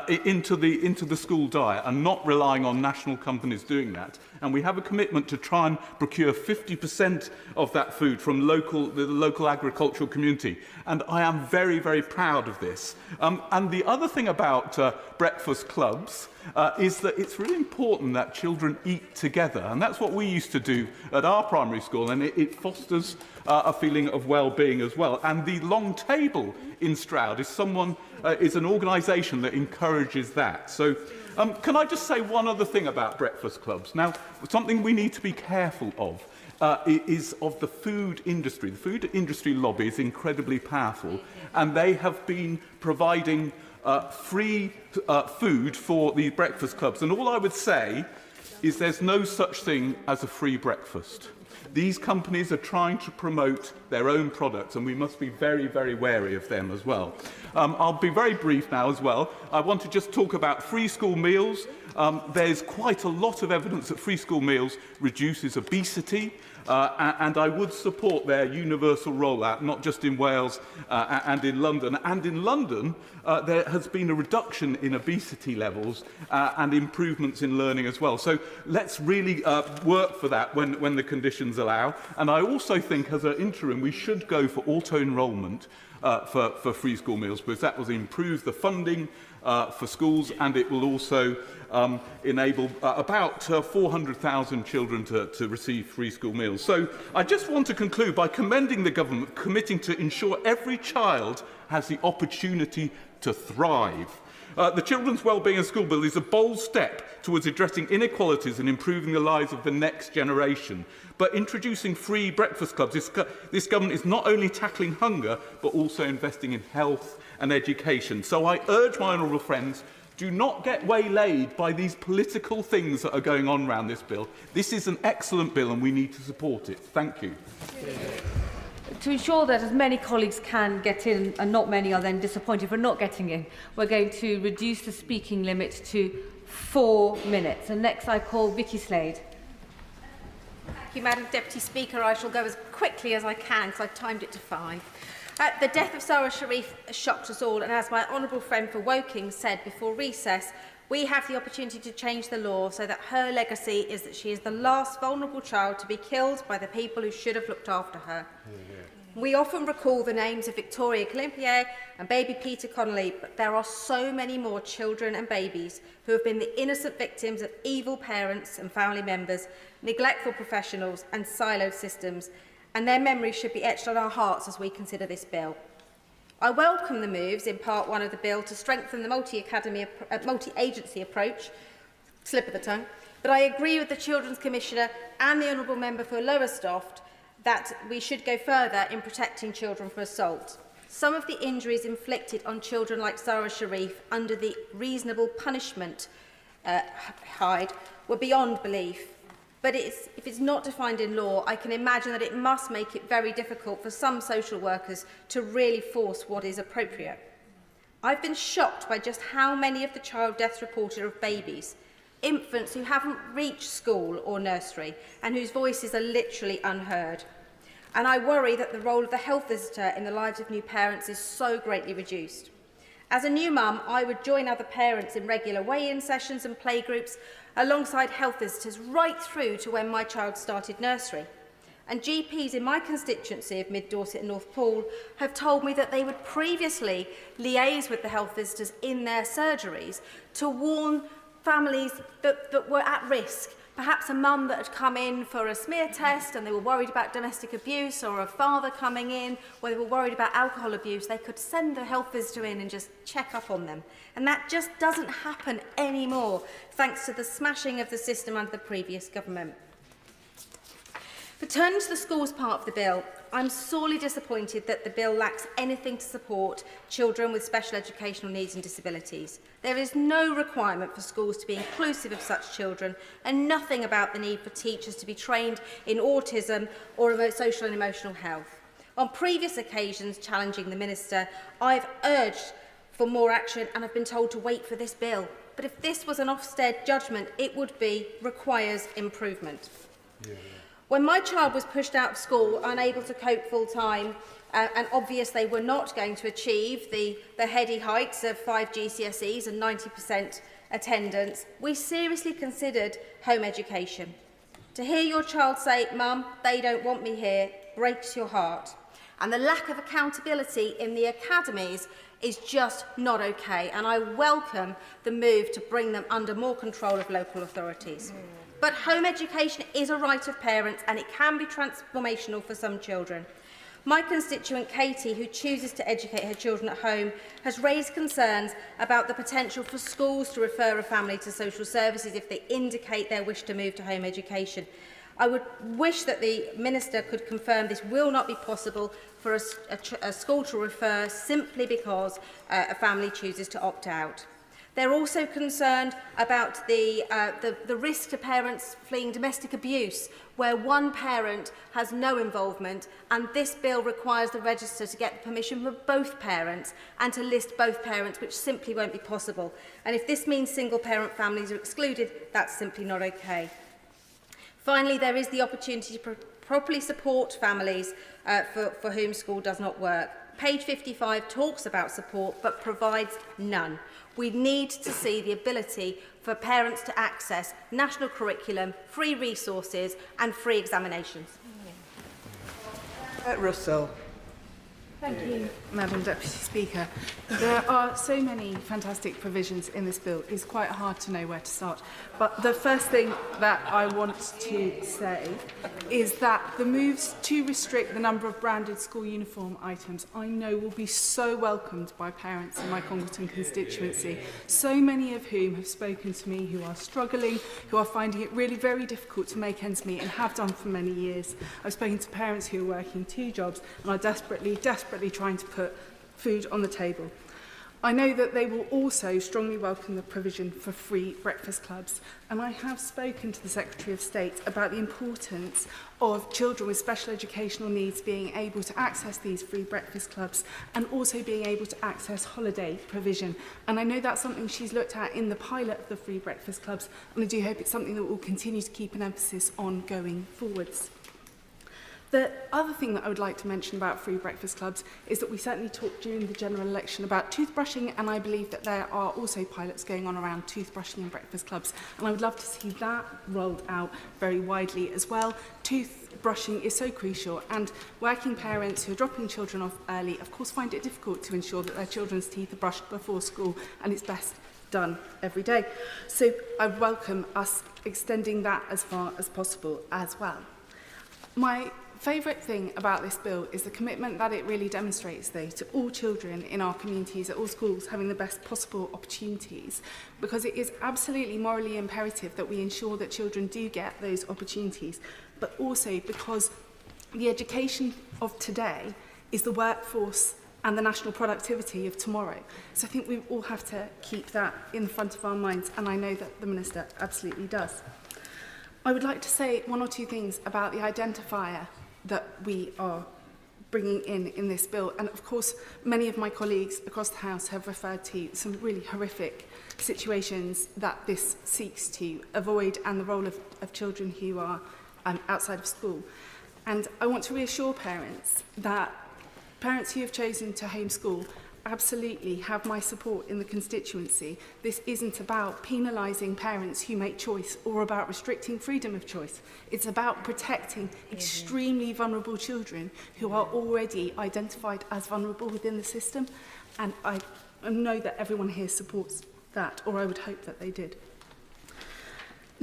into the school diet and not relying on national companies doing that. And we have a commitment to try and procure 50% of that food from the local agricultural community. And I am very, very proud of this. And the other thing about breakfast clubs is that it's really important that children eat together. And that's what we used to do at our primary school. And it fosters a feeling of well-being as well. And the Long Table in Stroud is an organisation that encourages that. So can I just say one other thing about breakfast clubs? Now, something we need to be careful of is of the food industry. The food industry lobby is incredibly powerful, and they have been providing free food for these breakfast clubs. And all I would say is there's no such thing as a free breakfast. These companies are trying to promote their own products, and we must be very, very wary of them as well. I'll be very brief now as well. I want to just talk about free school meals. There's quite a lot of evidence that free school meals reduces obesity, and I would support their universal rollout, not just in Wales and in London. And in London, there has been a reduction in obesity levels and improvements in learning as well. So let's really work for that when the conditions allow. And I also think, as an interim, we should go for auto-enrolment for free school meals, because that will improve the funding for schools, and it will also enable about 400,000 children to receive free school meals. So I just want to conclude by commending the government committing to ensure every child has the opportunity to thrive. The Children's Wellbeing and School Bill is a bold step towards addressing inequalities and improving the lives of the next generation. But introducing free breakfast clubs, this government is not only tackling hunger, but also investing in health and education. So I urge my honourable friends, do not get waylaid by these political things that are going on around this bill. This is an excellent bill and we need to support it. Thank you. To ensure that as many colleagues can get in and not many are then disappointed for not getting in, we're going to reduce the speaking limit to 4 minutes. And next I call Vicky Slade. Thank you, Madam Deputy Speaker. I shall go as quickly as I can because I've timed it to 5. The death of Sarah Sharif shocked us all, and as my honourable friend for Woking said before recess, we have the opportunity to change the law so that her legacy is that she is the last vulnerable child to be killed by the people who should have looked after her. We often recall the names of Victoria Colympier and baby Peter Connolly, but there are so many more children and babies who have been the innocent victims of evil parents and family members, neglectful professionals and siloed systems, and their memories should be etched on our hearts as we consider this bill. I welcome the moves in Part 1 of the bill to strengthen the multi-agency approach, slip of the tongue, but I agree with the Children's Commissioner and the Honourable Member for Lowestoft that we should go further in protecting children from assault. Some of the injuries inflicted on children like Sarah Sharif under the reasonable punishment hide were beyond belief. But if it's not defined in law, I can imagine that it must make it very difficult for some social workers to really force what is appropriate. I've been shocked by just how many of the child deaths reported are of babies, infants who haven't reached school or nursery and whose voices are literally unheard. And I worry that the role of the health visitor in the lives of new parents is so greatly reduced. As a new mum, I would join other parents in regular weigh-in sessions and playgroups alongside health visitors right through to when my child started nursery. And GPs in my constituency of Mid Dorset and North Poole have told me that they would previously liaise with the health visitors in their surgeries to warn families that were at risk. Perhaps a mum that had come in for a smear test and they were worried about domestic abuse, or a father coming in where they were worried about alcohol abuse. They could send the health visitor in and just check up on them. And that just doesn't happen anymore, thanks to the smashing of the system under the previous government. But turning to the schools part of the bill, I'm sorely disappointed that the bill lacks anything to support children with special educational needs and disabilities. There is no requirement for schools to be inclusive of such children, and nothing about the need for teachers to be trained in autism or social and emotional health. On previous occasions challenging the Minister, I've urged for more action and I've been told to wait for this bill. But if this was an Ofsted judgment, it would be requires improvement. Yeah. When my child was pushed out of school, unable to cope full-time, and obvious they were not going to achieve the heady heights of 5 GCSEs and 90% attendance, we seriously considered home education. To hear your child say, "Mum, they don't want me here," breaks your heart. And the lack of accountability in the academies is just not okay, and I welcome the move to bring them under more control of local authorities. But home education is a right of parents, and it can be transformational for some children. My constituent Katie, who chooses to educate her children at home, has raised concerns about the potential for schools to refer a family to social services if they indicate their wish to move to home education. I would wish that the Minister could confirm this will not be possible for a school to refer simply because a family chooses to opt out. They're also concerned about the risk to parents fleeing domestic abuse, where one parent has no involvement, and this bill requires the register to get the permission for both parents and to list both parents, which simply won't be possible. And if this means single-parent families are excluded, that's simply not okay. Finally, there is the opportunity to properly support families for whom school does not work. Page 55 talks about support but provides none. We need to see the ability for parents to access national curriculum, free resources and free examinations. Russell. Thank you, Madam Deputy Speaker. There are so many fantastic provisions in this bill, it's quite hard to know where to start. But the first thing that I want to say is that the moves to restrict the number of branded school uniform items I know will be so welcomed by parents in my Congleton constituency, so many of whom have spoken to me who are struggling, who are finding it really very difficult to make ends meet and have done for many years. I've spoken to parents who are working 2 jobs and are desperately trying to put food on the table. I know that they will also strongly welcome the provision for free breakfast clubs, and I have spoken to the Secretary of State about the importance of children with special educational needs being able to access these free breakfast clubs and also being able to access holiday provision. And I know that's something she's looked at in the pilot of the free breakfast clubs, and I do hope it's something that we'll continue to keep an emphasis on going forwards. The other thing that I would like to mention about free breakfast clubs is that we certainly talked during the general election about toothbrushing, and I believe that there are also pilots going on around toothbrushing in breakfast clubs, and I would love to see that rolled out very widely as well. Toothbrushing is so crucial, and working parents who are dropping children off early of course find it difficult to ensure that their children's teeth are brushed before school, and it's best done every day. So I welcome us extending that as far as possible as well. My favourite thing about this bill is the commitment that it really demonstrates, though, to all children in our communities, at all schools, having the best possible opportunities, because it is absolutely morally imperative that we ensure that children do get those opportunities, but also because the education of today is the workforce and the national productivity of tomorrow. So I think we all have to keep that in front of our minds, and I know that the Minister absolutely does. I would like to say 1 or 2 things about the identifier that we are bringing in this bill. And of course, many of my colleagues across the House have referred to some really horrific situations that this seeks to avoid, and the role of children who are outside of school. And I want to reassure parents that parents who have chosen to homeschool absolutely have my support in the constituency. This isn't about penalising parents who make choice or about restricting freedom of choice. It's about protecting extremely vulnerable children who are already identified as vulnerable within the system. And I know that everyone here supports that, or I would hope that they did.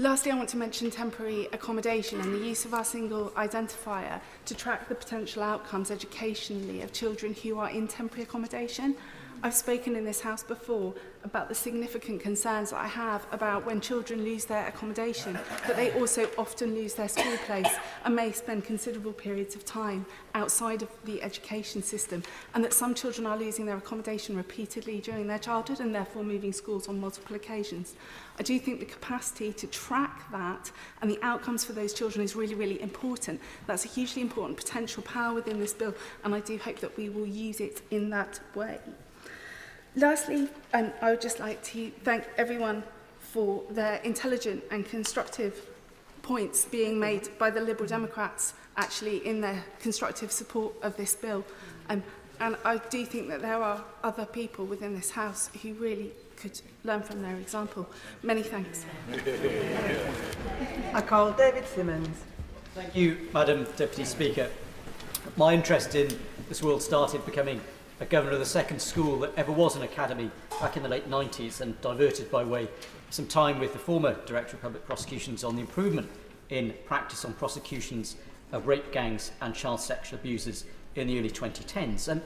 Lastly, I want to mention temporary accommodation and the use of our single identifier to track the potential outcomes educationally of children who are in temporary accommodation. I've spoken in this House before about the significant concerns that I have about when children lose their accommodation, that they also often lose their school place and may spend considerable periods of time outside of the education system, and that some children are losing their accommodation repeatedly during their childhood and therefore moving schools on multiple occasions. I do think the capacity to track that and the outcomes for those children is really, really important. That's a hugely important potential power within this bill, and I do hope that we will use it in that way. Lastly, I would just like to thank everyone for their intelligent and constructive points being made by the Liberal Democrats actually in their constructive support of this bill. And I do think that there are other people within this House who really could learn from their example. Many thanks. I call David Simmons. Thank you, Madam Deputy Speaker. My interest in this world started becoming a governor of the second school that ever was an academy back in the late 90s, and diverted by way of some time with the former Director of Public Prosecutions on the improvement in practice on prosecutions of rape gangs and child sexual abusers in the early 2010s. And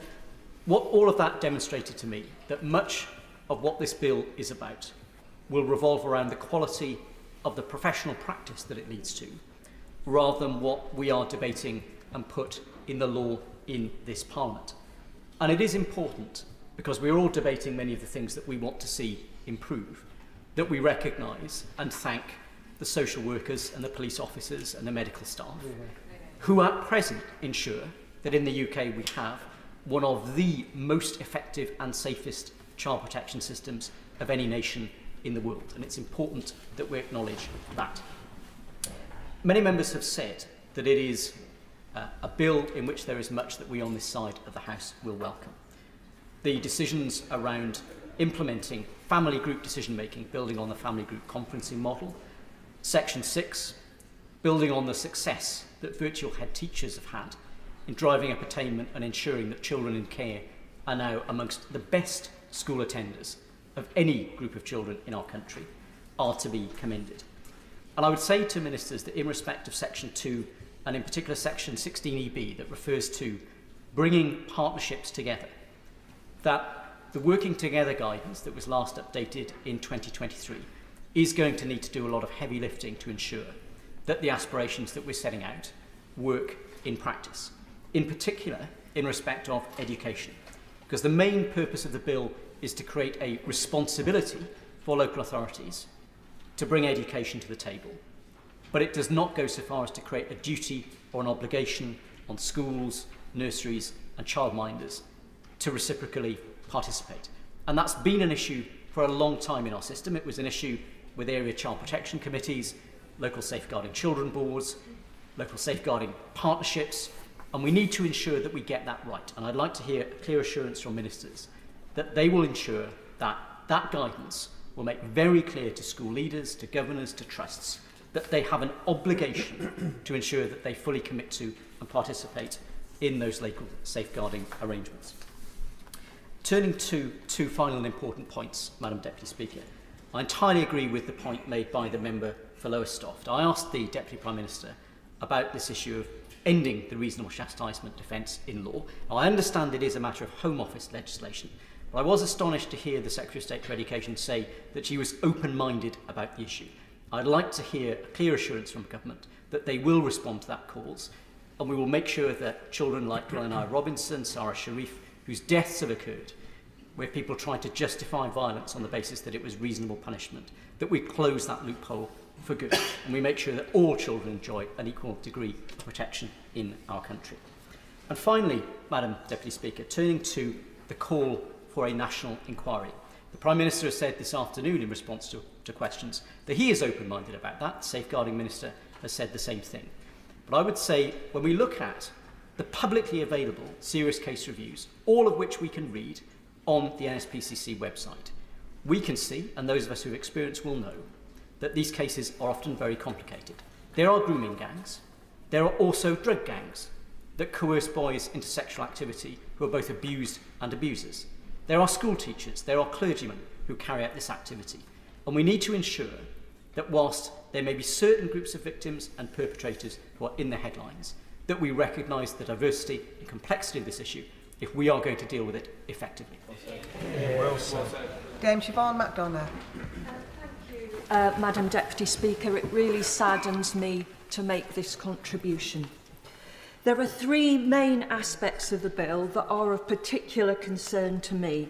what all of that demonstrated to me, that much of what this bill is about will revolve around the quality of the professional practice that it leads to, rather than what we are debating and put in the law in this Parliament. And it is important, because we're all debating many of the things that we want to see improve, that we recognise and thank the social workers and the police officers and the medical staff who at present ensure that in the UK we have one of the most effective and safest child protection systems of any nation in the world. And it's important that we acknowledge that. Many members have said that it is a bill in which there is much that we on this side of the House will welcome. The decisions around implementing family group decision making, building on the family group conferencing model. Section 6, building on the success that virtual head teachers have had in driving up attainment and ensuring that children in care are now amongst the best school attenders of any group of children in our country, are to be commended. And I would say to ministers that in respect of Section 2, and in particular Section 16EB that refers to bringing partnerships together, that the working together guidance that was last updated in 2023 is going to need to do a lot of heavy lifting to ensure that the aspirations that we're setting out work in practice, in particular in respect of education. Because the main purpose of the bill is to create a responsibility for local authorities to bring education to the table. But it does not go so far as to create a duty or an obligation on schools, nurseries and childminders to reciprocally participate. And that's been an issue for a long time in our system. It was an issue with area child protection committees, local safeguarding children boards, local safeguarding partnerships, and we need to ensure that we get that right. And I'd like to hear a clear assurance from ministers that they will ensure that that guidance will make very clear to school leaders, to governors, to trusts, that they have an obligation to ensure that they fully commit to and participate in those local safeguarding arrangements. Turning to two final and important points, Madam Deputy Speaker. I entirely agree with the point made by the member for Lowestoft. I asked the Deputy Prime Minister about this issue of ending the reasonable chastisement defence in law. Now, I understand it is a matter of Home Office legislation, but I was astonished to hear the Secretary of State for Education say that she was open-minded about the issue. I'd like to hear a clear assurance from government that they will respond to that cause, and we will make sure that children like Glenn Robinson, Sarah Sharif, whose deaths have occurred, where people tried to justify violence on the basis that it was reasonable punishment, that we close that loophole for good, and we make sure that all children enjoy an equal degree of protection in our country. And finally, Madam Deputy Speaker, turning to the call for a national inquiry. The Prime Minister has said this afternoon in response to questions that he is open-minded about that. The Safeguarding Minister has said the same thing. But I would say when we look at the publicly available serious case reviews, all of which we can read on the NSPCC website, we can see, and those of us who have experience will know, that these cases are often very complicated. There are grooming gangs. There are also drug gangs that coerce boys into sexual activity who are both abused and abusers. There are school teachers, there are clergymen who carry out this activity. And we need to ensure that whilst there may be certain groups of victims and perpetrators who are in the headlines, that we recognise the diversity and complexity of this issue if we are going to deal with it effectively. Well said. Dame Siobhan MacDonagh. Madam Deputy Speaker, it really saddens me to make this contribution. There are three main aspects of the bill that are of particular concern to me.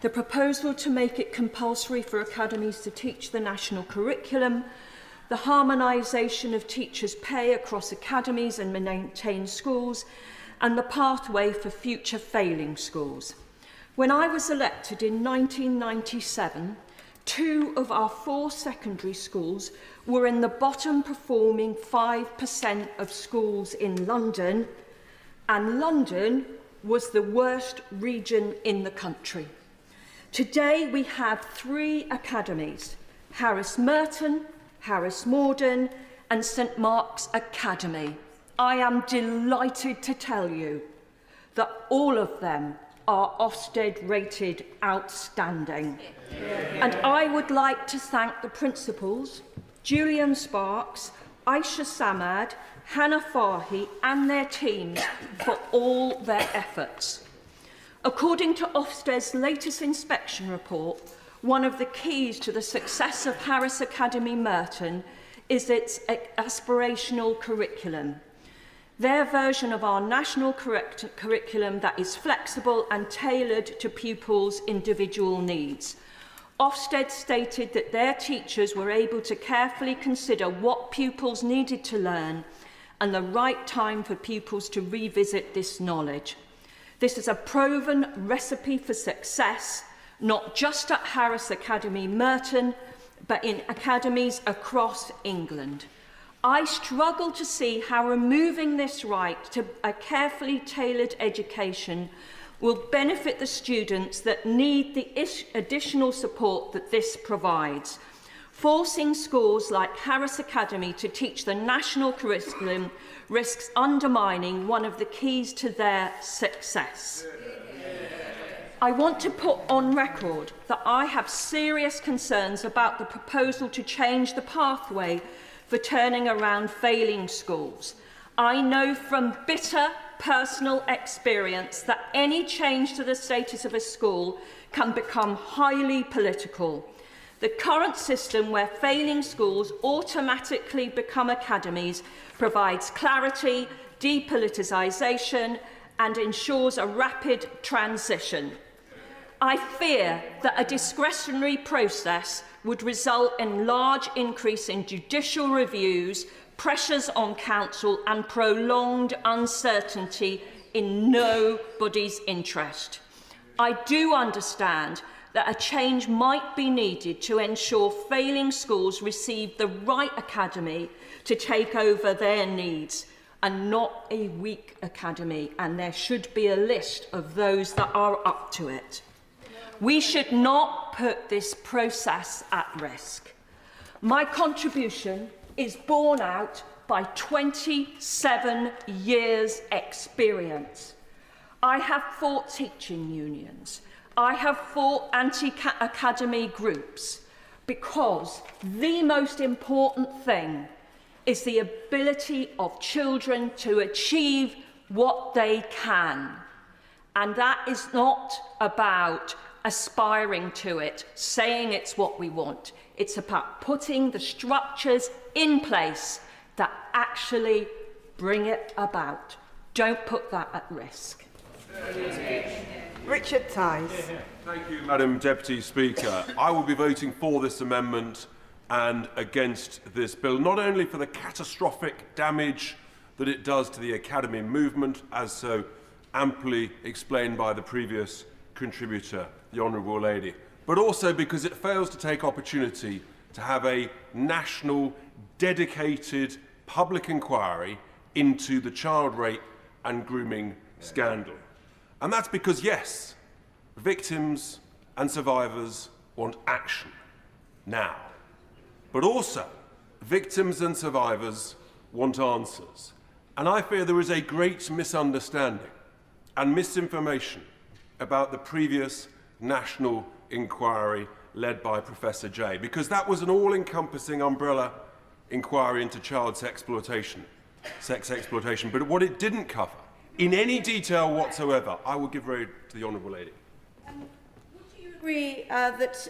The proposal to make it compulsory for academies to teach the national curriculum, the harmonisation of teachers' pay across academies and maintained schools, and the pathway for future failing schools. When I was elected in 1997, 2 of our 4 secondary schools were in the bottom performing 5% of schools in London, and London was the worst region in the country. Today we have 3 academies: Harris Merton, Harris Morden and St Mark's Academy. I am delighted to tell you that all of them are Ofsted rated outstanding. And I would like to thank the principals, Julian Sparks, Aisha Samad, Hannah Farhi and their teams for all their efforts. According to Ofsted's latest inspection report, one of the keys to the success of Harris Academy Merton is its aspirational curriculum. Their version of our national curriculum that is flexible and tailored to pupils' individual needs. Ofsted stated that their teachers were able to carefully consider what pupils needed to learn and the right time for pupils to revisit this knowledge. This is a proven recipe for success, not just at Harris Academy Merton, but in academies across England. I struggle to see how removing this right to a carefully tailored education will benefit the students that need the additional support that this provides. Forcing schools like Harris Academy to teach the national curriculum risks undermining one of the keys to their success. I want to put on record that I have serious concerns about the proposal to change the pathway for turning around failing schools. I know from bitter personal experience that any change to the status of a school can become highly political. The current system where failing schools automatically become academies provides clarity, depoliticisation and ensures a rapid transition. I fear that a discretionary process would result in large increase in judicial reviews, pressures on council and prolonged uncertainty in nobody's interest. I do understand that a change might be needed to ensure failing schools receive the right academy to take over their needs and not a weak academy, and there should be a list of those that are up to it. We should not put this process at risk. My contribution is borne out by 27 years' experience. I have fought teaching unions. I have fought anti-academy groups because the most important thing is the ability of children to achieve what they can. And that is not about aspiring to it, saying it's what we want. It's about putting the structures in place that actually bring it about. Don't put that at risk. Richard Tice. Thank you, Madam Deputy Speaker. I will be voting for this amendment and against this bill, not only for the catastrophic damage that it does to the academy movement, as so amply explained by the previous contributor, the Honourable Lady, but also because it fails to take opportunity to have a national, dedicated public inquiry into the child rape and grooming scandal. And that's because, yes, victims and survivors want action now. But also, victims and survivors want answers. And I fear there is a great misunderstanding and misinformation about the previous national inquiry led by Professor Jay, because that was an all-encompassing umbrella inquiry into child sex exploitation. But what it didn't cover, in any detail whatsoever, I will give way to the Honourable Lady. Agree that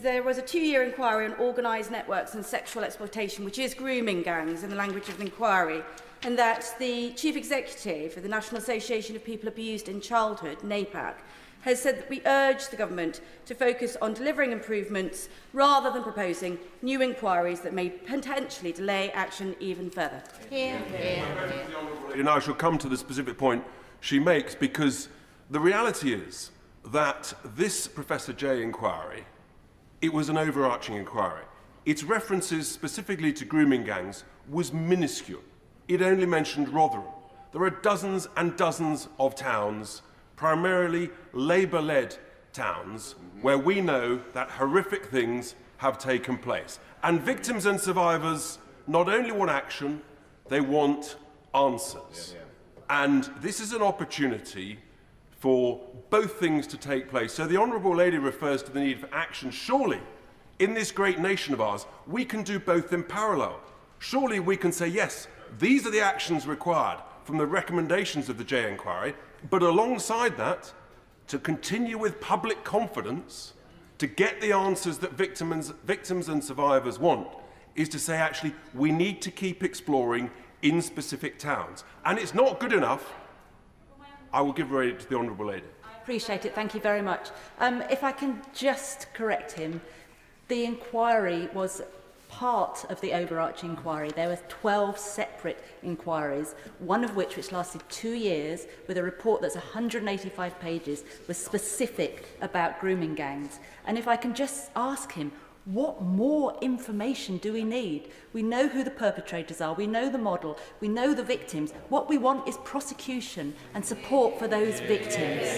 there was a 2-year inquiry on organised networks and sexual exploitation, which is grooming gangs in the language of the inquiry, and that the Chief Executive of the National Association of People Abused in Childhood, NAPAC, has said that we urge the government to focus on delivering improvements rather than proposing new inquiries that may potentially delay action even further. And I shall come to the specific point she makes, because the reality is that this Professor Jay inquiry, it was an overarching inquiry. Its references specifically to grooming gangs was minuscule. It only mentioned Rotherham. There are dozens and dozens of towns, primarily Labour-led towns, where we know that horrific things have taken place. And victims and survivors not only want action, they want answers. And this is an opportunity for both things to take place. So the Honourable Lady refers to the need for action. Surely, in this great nation of ours, we can do both in parallel. Surely we can say, yes, these are the actions required from the recommendations of the Jay Inquiry, but alongside that, to continue with public confidence, to get the answers that victims and survivors want, is to say, actually, we need to keep exploring in specific towns. And it's not good enough. I will give way to the Honourable Lady. I appreciate it. Thank you very much. If I can just correct him, the inquiry was part of the overarching inquiry. There were 12 separate inquiries, one of which lasted 2 years, with a report that's 185 pages, was specific about grooming gangs. And if I can just ask him, what more information do we need? We know who the perpetrators are, we know the model, we know the victims. What we want is prosecution and support for those victims.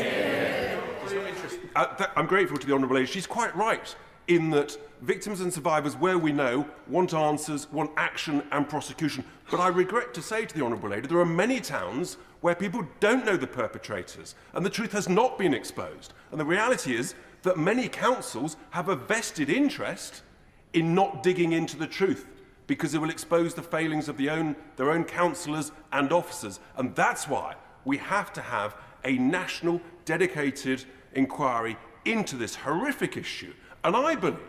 I'm grateful to the Honourable Lady. She's quite right in that victims and survivors, where we know, want answers, want action and prosecution. But I regret to say to the Honourable Lady, there are many towns where people don't know the perpetrators and the truth has not been exposed. And the reality is that many councils have a vested interest in not digging into the truth, because it will expose the failings of their own councillors and officers. And that's why we have to have a national dedicated inquiry into this horrific issue. And I believe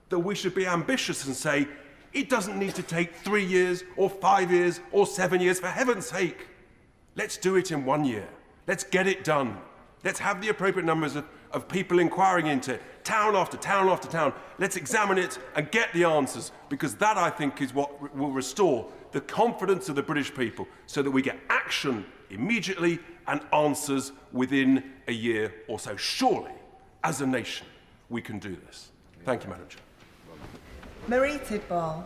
that we should be ambitious and say, it doesn't need to take 3 years or 5 years or 7 years, for heaven's sake. Let's do it in 1 year. Let's get it done. Let's have the appropriate numbers of people inquiring into it, town after town after town. Let's examine it and get the answers, because that, I think, is what will restore the confidence of the British people, so that we get action immediately and answers within a year or so. Surely, as a nation, we can do this. Thank you, Madam Chair. Marie Tidball.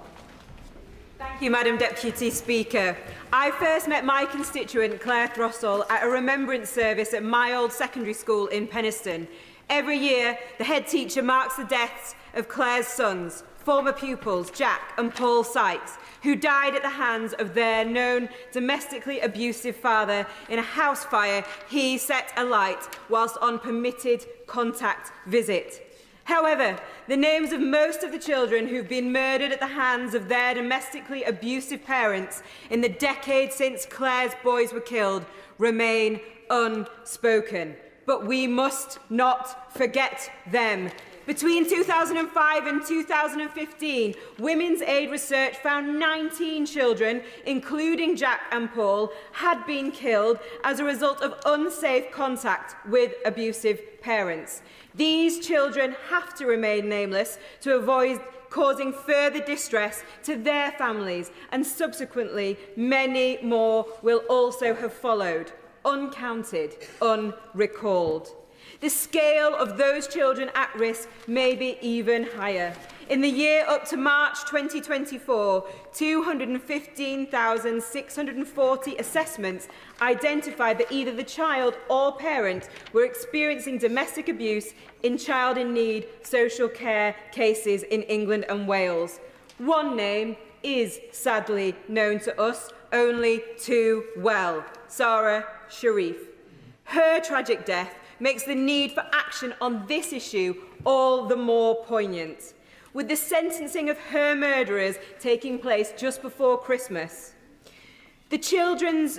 Thank you, Madam Deputy Speaker. I first met my constituent, Claire Throssell, at a remembrance service at my old secondary school in Penistone. Every year, the head teacher marks the deaths of Claire's sons, former pupils Jack and Paul Sykes, who died at the hands of their known domestically abusive father in a house fire he set alight whilst on permitted contact visit. However, the names of most of the children who've been murdered at the hands of their domestically abusive parents in the decade since Claire's boys were killed remain unspoken. But we must not forget them. Between 2005 and 2015, Women's Aid research found 19 children, including Jack and Paul, had been killed as a result of unsafe contact with abusive parents. These children have to remain nameless to avoid causing further distress to their families, and subsequently many more will also have followed, uncounted, unrecalled. The scale of those children at risk may be even higher. In the year up to March 2024, 215,640 assessments identified that either the child or parent were experiencing domestic abuse in child in need social care cases in England and Wales. One name is sadly known to us only too well: Sarah Sharif. Her tragic death makes the need for action on this issue all the more poignant, with the sentencing of her murderers taking place just before Christmas. The Children's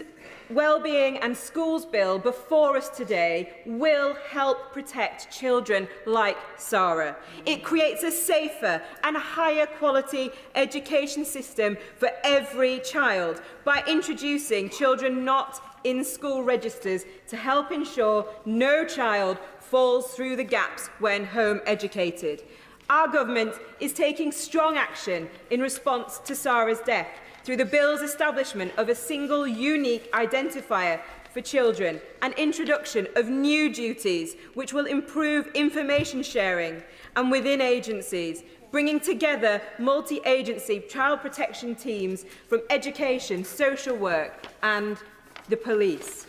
Wellbeing and Schools Bill before us today will help protect children like Sarah. It creates a safer and higher quality education system for every child by introducing children not in school registers to help ensure no child falls through the gaps when home educated. Our government is taking strong action in response to Sarah's death through the bill's establishment of a single unique identifier for children and introduction of new duties which will improve information sharing and within agencies, bringing together multi-agency child protection teams from education, social work and the police.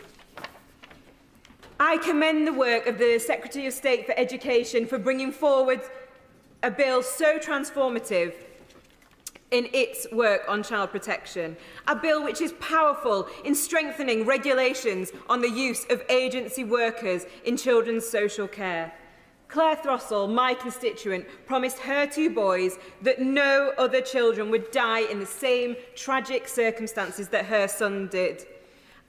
I commend the work of the Secretary of State for Education for bringing forward a bill so transformative in its work on child protection, a bill which is powerful in strengthening regulations on the use of agency workers in children's social care. Claire Throssell, my constituent, promised her 2 boys that no other children would die in the same tragic circumstances that her son did.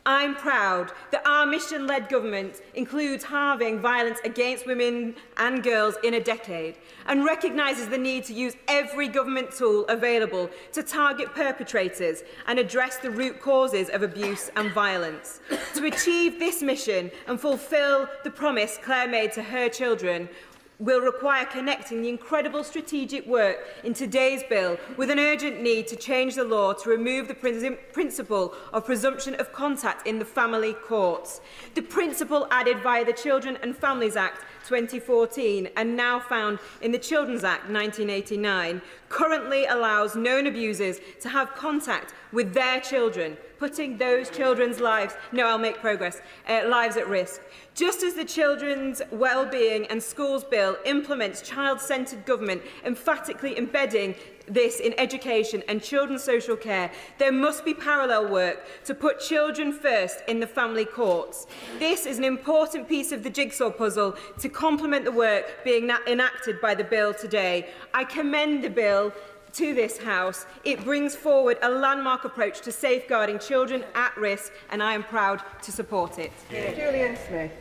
I'm proud that our mission-led government includes halving violence against women and girls in a decade and recognises the need to use every government tool available to target perpetrators and address the root causes of abuse and violence. To achieve this mission and fulfil the promise Claire made to her children will require connecting the incredible strategic work in today's bill with an urgent need to change the law to remove the principle of presumption of contact in the family courts. The principle added via the Children and Families Act 2014 and now found in the Children's Act 1989 currently allows known abusers to have contact with their children, putting those children's lives, lives at risk. Just as the Children's Wellbeing and Schools Bill implements child-centred government, emphatically embedding this in education and children's social care, there must be parallel work to put children first in the family courts. This is an important piece of the jigsaw puzzle to complement the work being enacted by the bill today. I commend the bill to this House. It brings forward a landmark approach to safeguarding children at risk, and I am proud to support it. Julian Smith.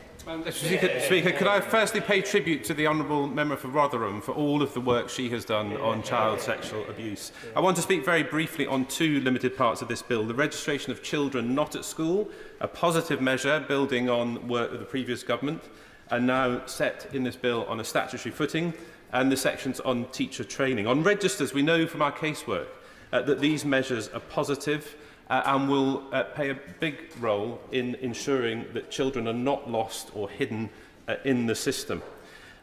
Speaker, could I firstly pay tribute to the Honourable Member for Rotherham for all of the work she has done on child sexual abuse. I want to speak very briefly on 2 limited parts of this bill: the registration of children not at school, a positive measure building on work of the previous government, and now set in this bill on a statutory footing, and the sections on teacher training. On registers, we know from our casework that these measures are positive and will play a big role in ensuring that children are not lost or hidden in the system.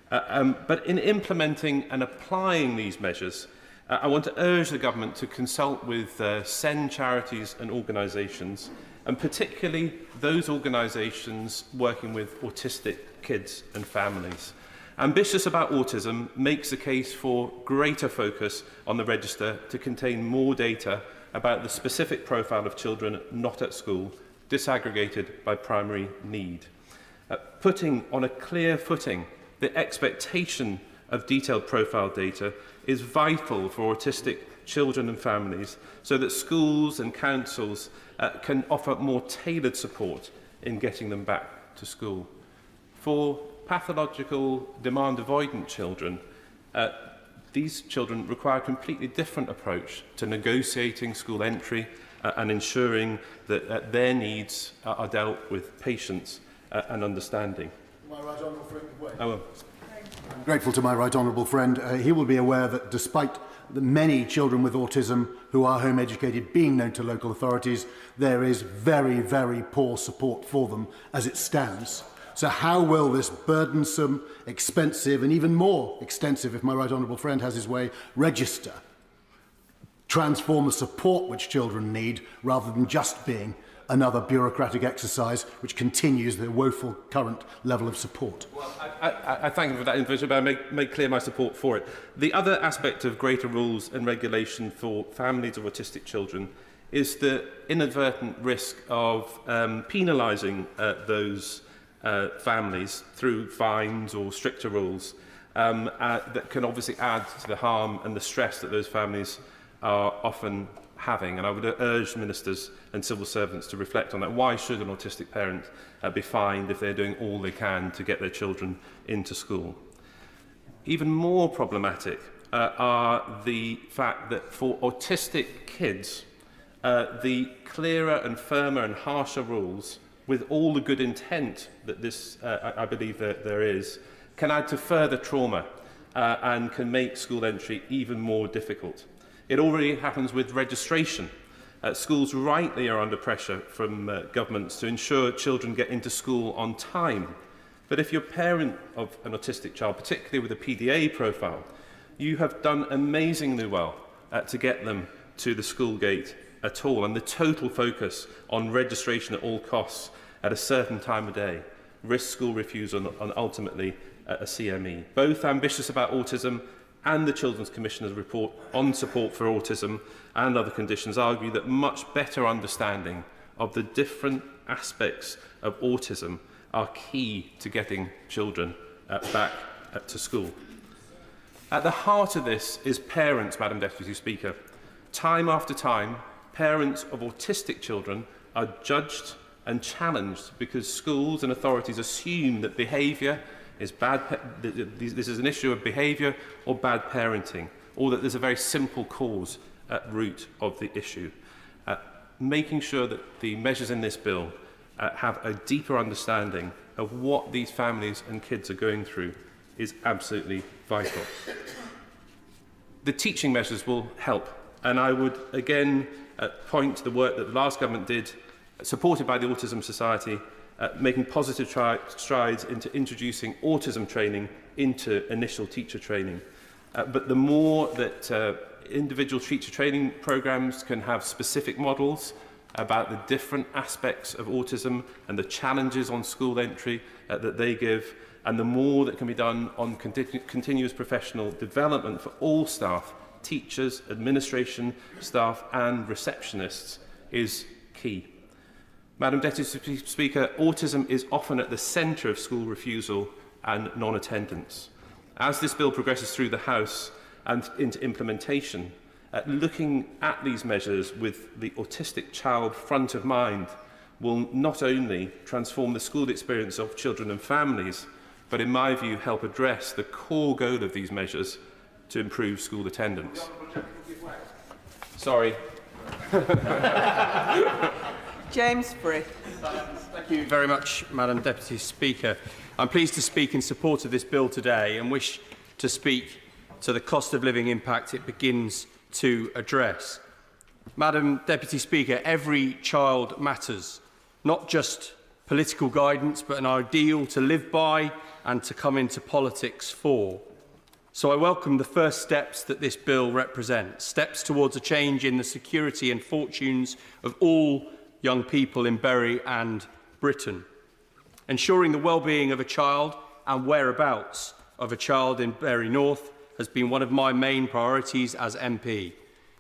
But in implementing and applying these measures, I want to urge the government to consult with SEN charities and organisations, and particularly those organisations working with autistic kids and families. Ambitious About Autism makes a case for greater focus on the register to contain more data about the specific profile of children not at school, disaggregated by primary need. Putting on a clear footing the expectation of detailed profile data is vital for autistic children and families, so that schools and councils can offer more tailored support in getting them back to school. For pathological demand avoidant children, these children require a completely different approach to negotiating school entry and ensuring that their needs are dealt with patience and understanding. My right honourable friend, I'm grateful to my right honourable friend. He will be aware that despite the many children with autism who are home educated being known to local authorities, there is very, very poor support for them as it stands. So how will this burdensome, expensive and even more extensive, if my right honourable friend has his way, register transform the support which children need rather than just being another bureaucratic exercise which continues the woeful current level of support? Well, I thank you for that information, but I make clear my support for it. The other aspect of greater rules and regulation for families of autistic children is the inadvertent risk of penalising those families through fines or stricter rules that can obviously add to the harm and the stress that those families are often having. And I would urge ministers and civil servants to reflect on that. Why should an autistic parent be fined if they're doing all they can to get their children into school? Even more problematic are the fact that for autistic kids, the clearer and firmer and harsher rules, with all the good intent that this, I believe that there is, can add to further trauma and can make school entry even more difficult. It already happens with registration. Schools rightly are under pressure from governments to ensure children get into school on time. But if you're a parent of an autistic child, particularly with a PDA profile, you have done amazingly well to get them to the school gate at all. And the total focus on registration at all costs at a certain time of day risks school refusal and ultimately a CME. Both ambitious about autism and the Children's Commissioner's report on support for autism and other conditions argue that much better understanding of the different aspects of autism are key to getting children back to school. At the heart of this is parents, Madam Deputy Speaker. Time after time, parents of autistic children are judged and challenged because schools and authorities assume that behaviour is bad, this is an issue of behaviour or bad parenting, or that there's a very simple cause at root of the issue. Making sure that the measures in this bill have a deeper understanding of what these families and kids are going through is absolutely vital. The teaching measures will help, and I would again point to the work that the last government did, supported by the Autism Society, making positive strides into introducing autism training into initial teacher training. But the more that individual teacher training programmes can have specific models about the different aspects of autism and the challenges on school entry that they give, and the more that can be done on continuous professional development for all staff, teachers, administration staff and receptionists, is key. Madam Deputy Speaker, autism is often at the centre of school refusal and non-attendance. As this bill progresses through the House and into implementation, looking at these measures with the autistic child front of mind will not only transform the school experience of children and families, but in my view help address the core goal of these measures to improve school attendance. Sorry. James Frith. Thank you very much, Madam Deputy Speaker. I'm pleased to speak in support of this bill today and wish to speak to the cost of living impact it begins to address. Madam Deputy Speaker, every child matters, not just political guidance, but an ideal to live by and to come into politics for. So I welcome the first steps that this bill represents, steps towards a change in the security and fortunes of all young people in Bury and Britain. Ensuring the well-being of a child and whereabouts of a child in Bury North has been one of my main priorities as MP.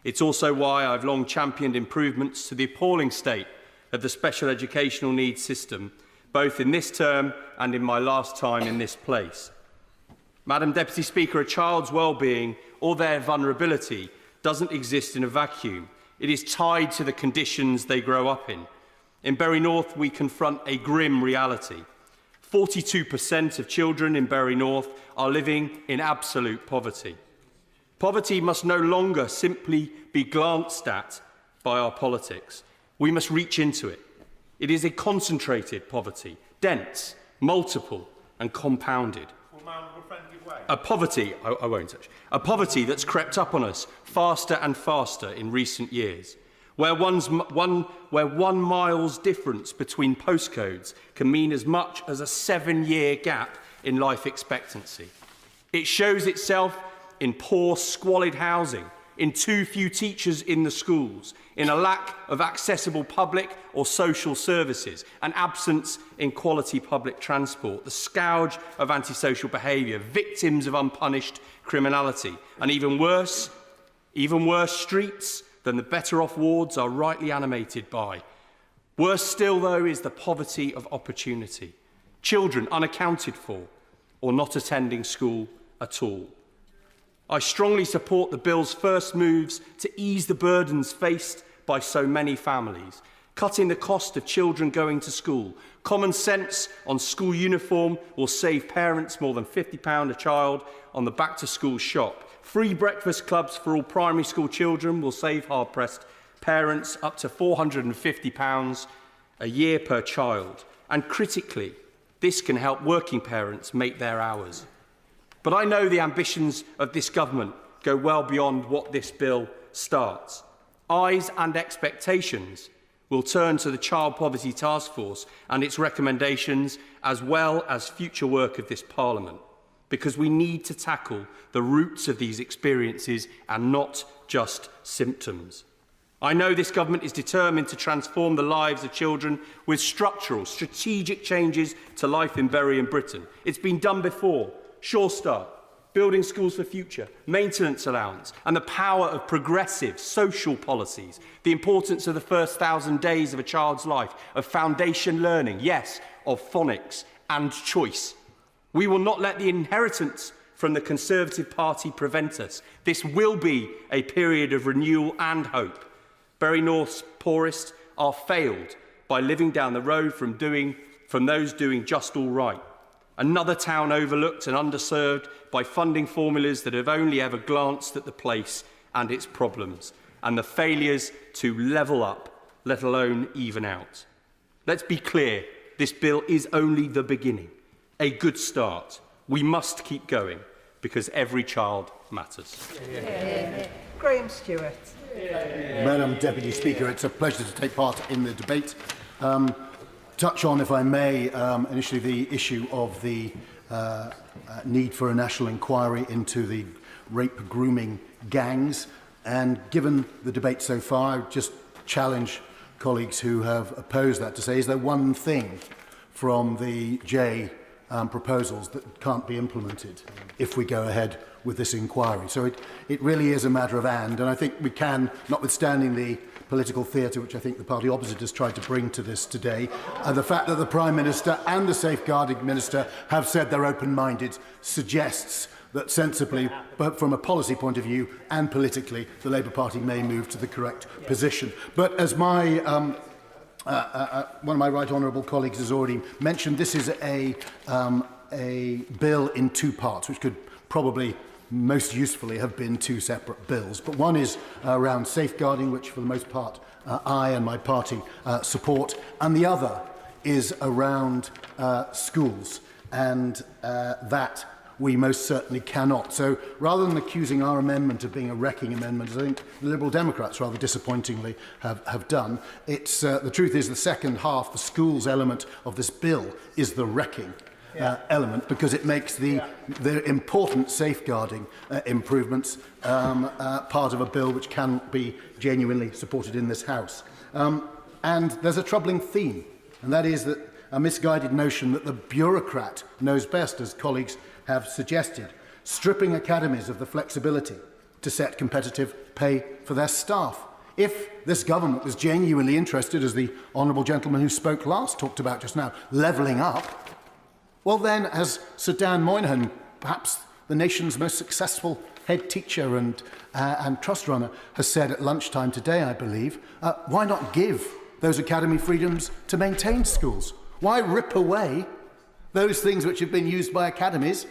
It's also why I've long championed improvements to the appalling state of the special educational needs system, both in this term and in my last time in this place. Madam Deputy Speaker, a child's well-being or their vulnerability doesn't exist in a vacuum. It is tied to the conditions they grow up in. In Bury North, we confront a grim reality. 42% of children in Bury North are living in absolute poverty. Poverty must no longer simply be glanced at by our politics. We must reach into it. It is a concentrated poverty, dense, multiple and compounded. A poverty, I won't touch, a poverty that's crept up on us faster and faster in recent years. where one mile's difference between postcodes can mean as much as a 7-year gap in life expectancy. It shows itself in poor, squalid housing, in too few teachers in the schools, in a lack of accessible public or social services, an absence in quality public transport, the scourge of antisocial behaviour, victims of unpunished criminality, and even worse, streets than the better-off wards are rightly animated by. Worse still, though, is the poverty of opportunity. Children unaccounted for or not attending school at all. I strongly support the bill's first moves to ease the burdens faced by so many families, cutting the cost of children going to school. Common sense on school uniform will save parents more than £50 a child on the back-to-school shop. Free breakfast clubs for all primary school children will save hard-pressed parents up to £450 a year per child. And critically, this can help working parents make their hours. But I know the ambitions of this government go well beyond what this bill starts. Eyes and expectations will turn to the Child Poverty Task Force and its recommendations, as well as future work of this Parliament, because we need to tackle the roots of these experiences and not just symptoms. I know this government is determined to transform the lives of children with structural, strategic changes to life in Bury and Britain. It's been done before. Sure Start, building schools for future, maintenance allowance, and the power of progressive social policies, the importance of the first 1,000 days of a child's life, of foundation learning, yes, of phonics and choice. We will not let the inheritance from the Conservative Party prevent us. This will be a period of renewal and hope. Bury North's poorest are failed by living down the road from those doing just all right. Another town overlooked and underserved by funding formulas that have only ever glanced at the place and its problems, and the failures to level up, let alone even out. Let's be clear, this bill is only the beginning, a good start. We must keep going, because every child matters. Graham Stewart. Madam Deputy Speaker, it's a pleasure to take part in the debate. Touch on, if I may, initially the issue of the need for a national inquiry into the rape grooming gangs. And given the debate so far, I just challenge colleagues who have opposed that to say, is there one thing from the J proposals that can't be implemented if we go ahead with this inquiry? So it really is a matter of and I think we can, notwithstanding the political theatre which I think the party opposite has tried to bring to this today, and the fact that the Prime Minister and the Safeguarding Minister have said they're open-minded suggests that sensibly, both from a policy point of view and politically, the Labour Party may move to the correct position. But as my one of my right honourable colleagues has already mentioned, this is a bill in two parts, which could probably most usefully have been two separate bills. But one is around safeguarding, which for the most part I and my party support, and the other is around schools, and that we most certainly cannot. So rather than accusing our amendment of being a wrecking amendment, as I think the Liberal Democrats rather disappointingly have done, it's, the truth is the second half, the schools element of this bill, is the wrecking element, because it makes the important safeguarding improvements part of a bill which can be genuinely supported in this House. And there's a troubling theme, and that is that a misguided notion that the bureaucrat knows best, as colleagues have suggested, stripping academies of the flexibility to set competitive pay for their staff. If this government was genuinely interested, as the honourable gentleman who spoke last talked about just now, levelling up, well then, as Sir Dan Moynihan, perhaps the nation's most successful head teacher and trust runner, has said at lunchtime today, I believe, why not give those academy freedoms to maintain schools? Why rip away those things which have been used by academies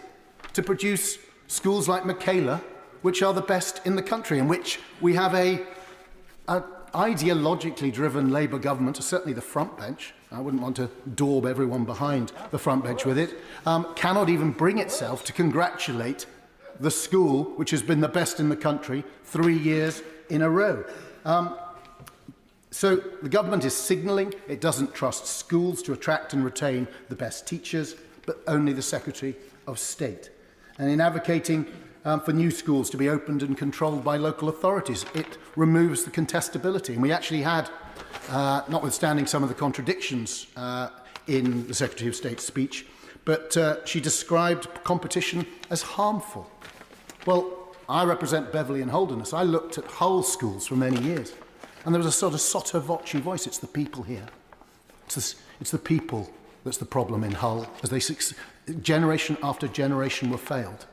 to produce schools like Michaela, which are the best in the country, and which we have a ideologically driven Labour government, certainly the front bench, I wouldn't want to daub everyone behind the front bench with it, cannot even bring itself to congratulate the school which has been the best in the country 3 years in a row. So the government is signalling it doesn't trust schools to attract and retain the best teachers, but only the Secretary of State. And in advocating for new schools to be opened and controlled by local authorities, it removes the contestability. And we actually had, notwithstanding some of the contradictions in the Secretary of State's speech, but she described competition as harmful. Well, I represent Beverley and Holderness. I looked at Hull schools for many years, and there was a sort of sotto voce voice. It's the people here. It's the people that's the problem in Hull, as they generation after generation were failed.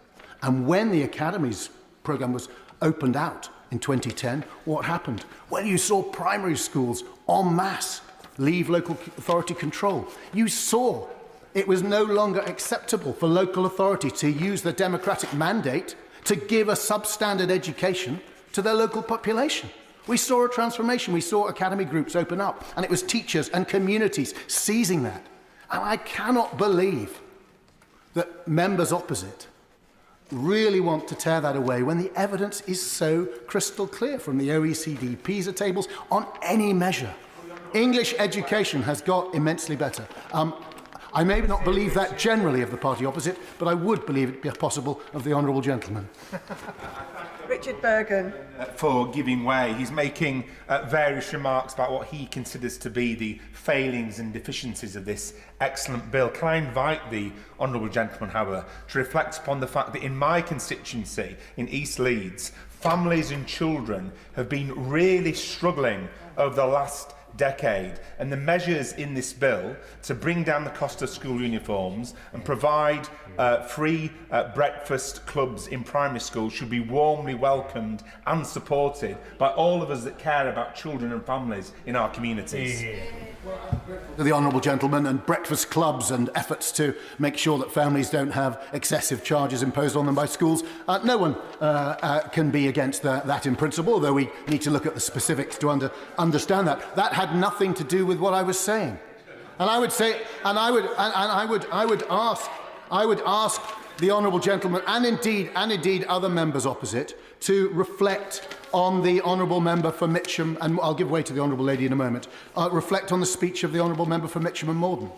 And when the Academies programme was opened out in 2010, what happened? Well, you saw primary schools en masse leave local authority control. You saw it was no longer acceptable for local authority to use the democratic mandate to give a substandard education to their local population. We saw a transformation. We saw academy groups open up, and it was teachers and communities seizing that. And I cannot believe that members opposite really want to tear that away when the evidence is so crystal clear from the OECD PISA tables on any measure. English education has got immensely better. I may not believe that generally of the party opposite, but I would believe it be possible of the honourable gentleman. Richard Bergen. For giving way. He's making various remarks about what he considers to be the failings and deficiencies of this excellent bill. Can I invite the honourable gentleman, however, to reflect upon the fact that in my constituency, in East Leeds, families and children have been really struggling over the last decade, and the measures in this bill to bring down the cost of school uniforms and provide free breakfast clubs in primary schools should be warmly welcomed and supported by all of us that care about children and families in our communities. The honourable gentleman, and breakfast clubs and efforts to make sure that families don't have excessive charges imposed on them by schools. No one can be against that in principle, although we need to look at the specifics to understand that. That had nothing to do with what I was saying. And I would say, and I would ask the honourable gentleman and indeed other members opposite to reflect on the honourable member for Mitcham, and I'll give way to the honourable lady in a moment, reflect on the speech of the honourable member for Mitcham and Morden.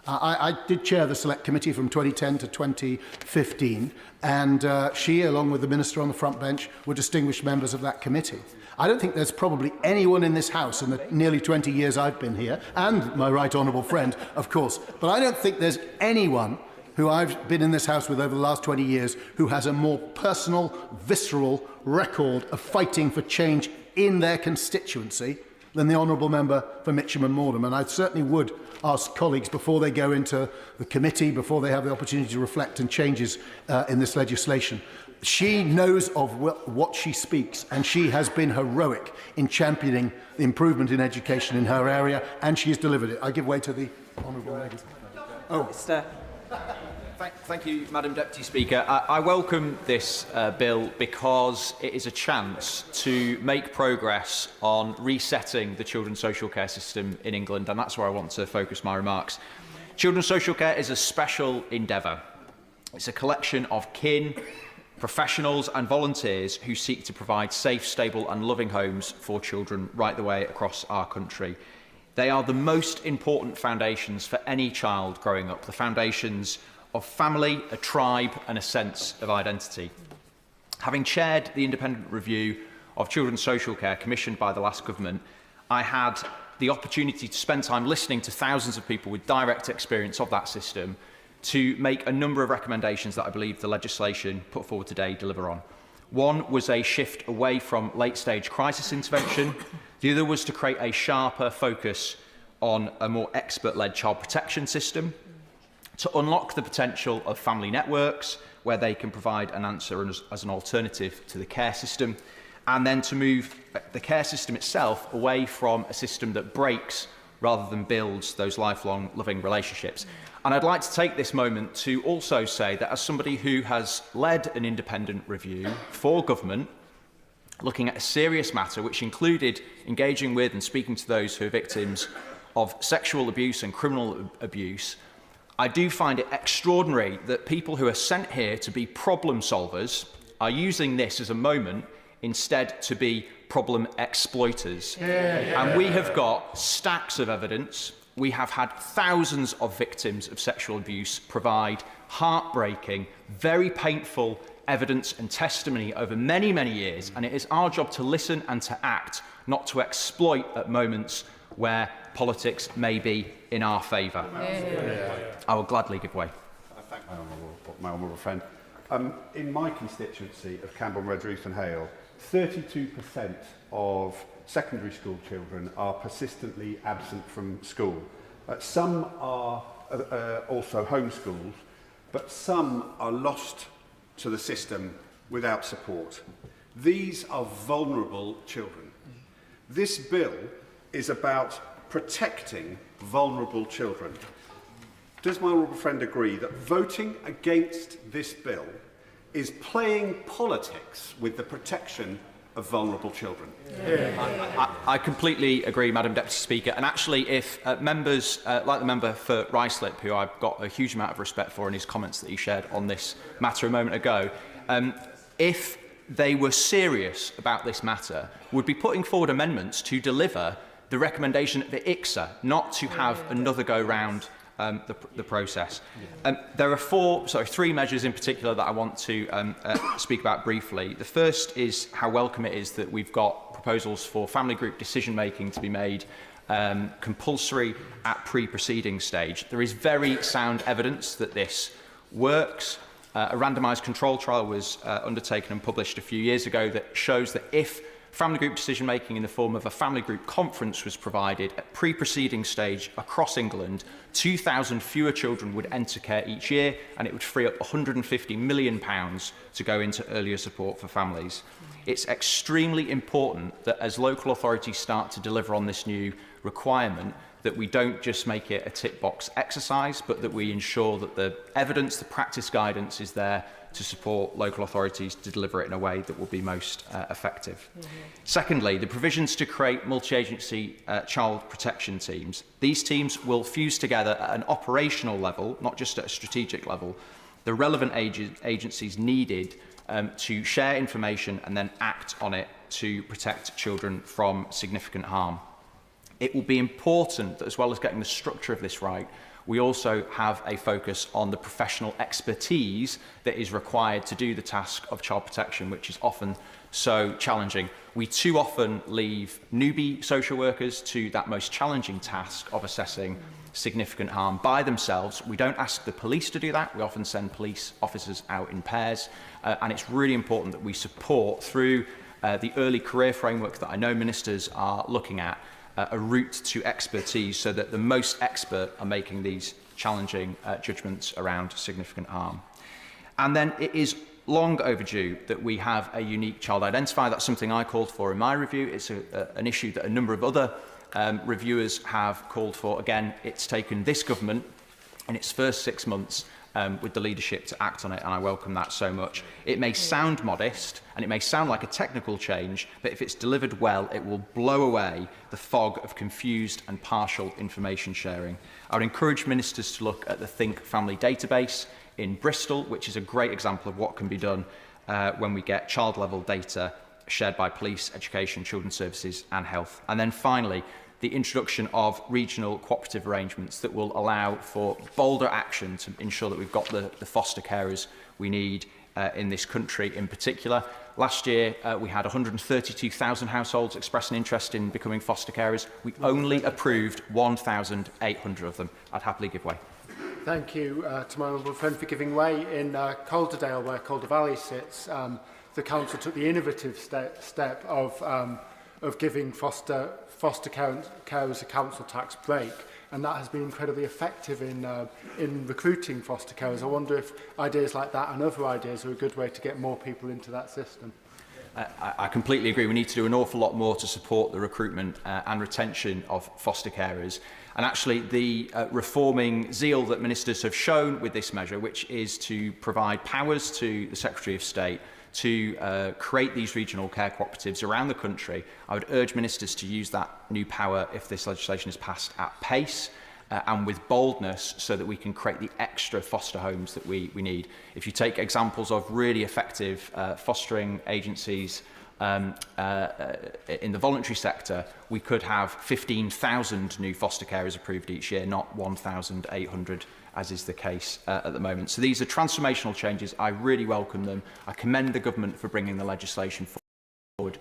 I did chair the Select Committee from 2010 to 2015, and she, along with the Minister on the front bench, were distinguished members of that committee. I don't think there's probably anyone in this House in the nearly 20 years I've been here, and my right honourable friend, of course, but I don't think there's anyone who I've been in this House with over the last 20 years who has a more personal, visceral record of fighting for change in their constituency than the honourable member for Mitcham and Morden. And I certainly would ask colleagues before they go into the committee, before they have the opportunity to reflect on changes in this legislation. She knows of what she speaks, and she has been heroic in championing the improvement in education in her area, and she has delivered it. I give way to the honourable lady. Oh. Thank you, Madam Deputy Speaker. I welcome this bill because it is a chance to make progress on resetting the children's social care system in England, and that's where I want to focus my remarks. Children's social care is a special endeavour. It's a collection of kin, professionals and volunteers who seek to provide safe, stable and loving homes for children right the way across our country. They are the most important foundations for any child growing up, the foundations of family, a tribe and a sense of identity. Having chaired the independent review of children's social care commissioned by the last government, I had the opportunity to spend time listening to thousands of people with direct experience of that system to make a number of recommendations that I believe the legislation put forward today deliver on. One was a shift away from late-stage crisis intervention. The other was to create a sharper focus on a more expert-led child protection system, to unlock the potential of family networks where they can provide an answer as an alternative to the care system, and then to move the care system itself away from a system that breaks rather than builds those lifelong loving relationships. And I'd like to take this moment to also say that as somebody who has led an independent review for government, looking at a serious matter which included engaging with and speaking to those who are victims of sexual abuse and criminal abuse, I do find it extraordinary that people who are sent here to be problem solvers are using this as a moment instead to be problem exploiters. And we have got stacks of evidence. We have had thousands of victims of sexual abuse provide heartbreaking, very painful evidence and testimony over many, many years. And it is our job to listen and to act, not to exploit at moments where politics may be in our favour. I will gladly give way. I thank my honourable friend. In my constituency of Camborne, Redruth and Hale, 32% of secondary school children are persistently absent from school. Some are also homeschooled, but some are lost to the system without support. These are vulnerable children. This bill is about protecting vulnerable children. Does my honourable friend agree that voting against this bill is playing politics with the protection of vulnerable children? I completely agree, Madam Deputy Speaker. And actually, if members, like the member for Ruislip, who I've got a huge amount of respect for in his comments that he shared on this matter a moment ago, if they were serious about this matter, would be putting forward amendments to deliver the recommendation of the IXA, not to have another go round the process. There are three measures in particular that I want to speak about briefly. The first is how welcome it is that we've got proposals for family group decision making to be made compulsory at pre-proceeding stage. There is very sound evidence that this works. A randomised control trial was undertaken and published a few years ago that shows that if family group decision making in the form of a family group conference was provided at pre-proceeding stage across England, 2,000 fewer children would enter care each year, and it would free up £150 million to go into earlier support for families. It's extremely important that as local authorities start to deliver on this new requirement, that we don't just make it a tick box exercise, but that we ensure that the evidence, the practice guidance is there to support local authorities to deliver it in a way that will be most effective. Secondly, the provisions to create multi-agency child protection teams. These teams will fuse together at an operational level, not just at a strategic level, the relevant agencies needed to share information and then act on it to protect children from significant harm. It will be important that, as well as getting the structure of this right, we also have a focus on the professional expertise that is required to do the task of child protection, which is often so challenging. We too often leave newbie social workers to that most challenging task of assessing significant harm by themselves. We don't ask the police to do that. We often send police officers out in pairs. And it's really important that we support, through the early career framework that I know ministers are looking at, a route to expertise so that the most expert are making these challenging judgments around significant harm. And then it is long overdue that we have a unique child identifier. That's something I called for in my review. It's an issue that a number of other reviewers have called for. Again, it's taken this government in its first 6 months with the leadership to act on it, and I welcome that so much. It may sound modest, and it may sound like a technical change, but if it's delivered well, it will blow away the fog of confused and partial information sharing. I would encourage ministers to look at the Think Family database in Bristol, which is a great example of what can be done when we get child-level data shared by police, education, children's services and health. And then finally, the introduction of regional cooperative arrangements that will allow for bolder action to ensure that we've got the foster carers we need in this country in particular. Last year, we had 132,000 households express an interest in becoming foster carers. We only approved 1,800 of them. I'd happily give way. Thank you to my honourable friend for giving way. In Calderdale, where Calder Valley sits, the council took the innovative step of giving foster carers a council tax break, and that has been incredibly effective in recruiting foster carers. I wonder if ideas like that and other ideas are a good way to get more people into that system. I completely agree. We need to do an awful lot more to support the recruitment and retention of foster carers. And actually, the reforming zeal that ministers have shown with this measure, which is to provide powers to the Secretary of State to create these regional care cooperatives around the country, I would urge ministers to use that new power, if this legislation is passed, at pace and with boldness, so that we can create the extra foster homes that we need. If you take examples of really effective fostering agencies in the voluntary sector, we could have 15,000 new foster carers approved each year, not 1,800, as is the case at the moment. So these are transformational changes. I really welcome them. I commend the government for bringing the legislation forward.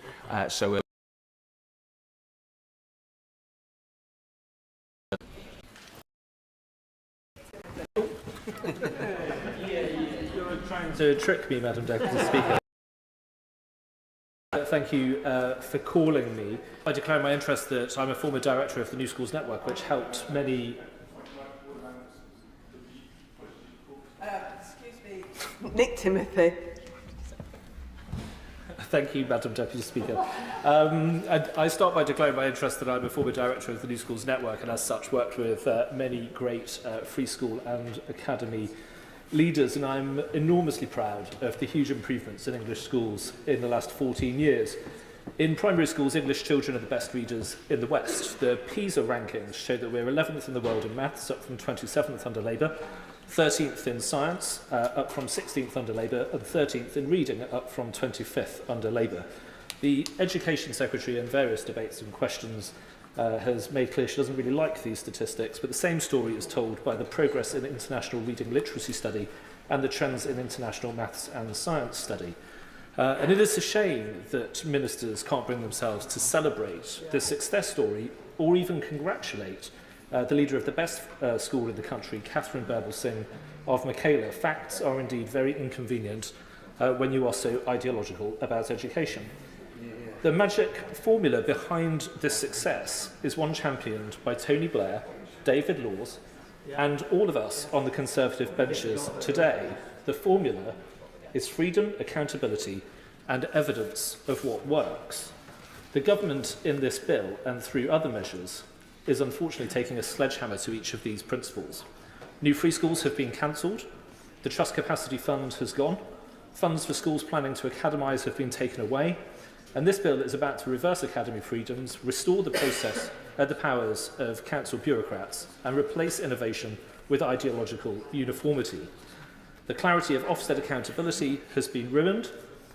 You're trying to trick me, Madam Deputy Speaker. Thank you for calling me. I declare my interest that I'm a former director of the New Schools Network, which helped many... Excuse me. Nick Timothy. Thank you, Madam Deputy Speaker. I start by declaring my interest that I'm a former director of the New Schools Network and as such worked with many great free school and academy leaders, and I'm enormously proud of the huge improvements in English schools in the last 14 years. In primary schools, English children are the best readers in the West. The PISA rankings show that we're 11th in the world in maths, up from 27th under Labour, 13th in science, up from 16th under Labour, and 13th in reading, up from 25th under Labour. The Education Secretary in various debates and questions has made clear she doesn't really like these statistics, but the same story is told by the progress in international reading literacy study and the trends in international maths and science study. And it is a shame that ministers can't bring themselves to celebrate this success story or even congratulate the leader of the best school in the country, Catherine Birbal-Singh of Michaela. Facts are indeed very inconvenient when you are so ideological about education. The magic formula behind this success is one championed by Tony Blair, David Laws, and all of us on the Conservative benches today. The formula is freedom, accountability, and evidence of what works. The government in this bill and through other measures is unfortunately taking a sledgehammer to each of these principles. New free schools have been cancelled, the Trust Capacity Fund has gone, funds for schools planning to academise have been taken away, and this bill is about to reverse academy freedoms, restore the powers of council bureaucrats, and replace innovation with ideological uniformity. The clarity of Ofsted accountability has been ruined,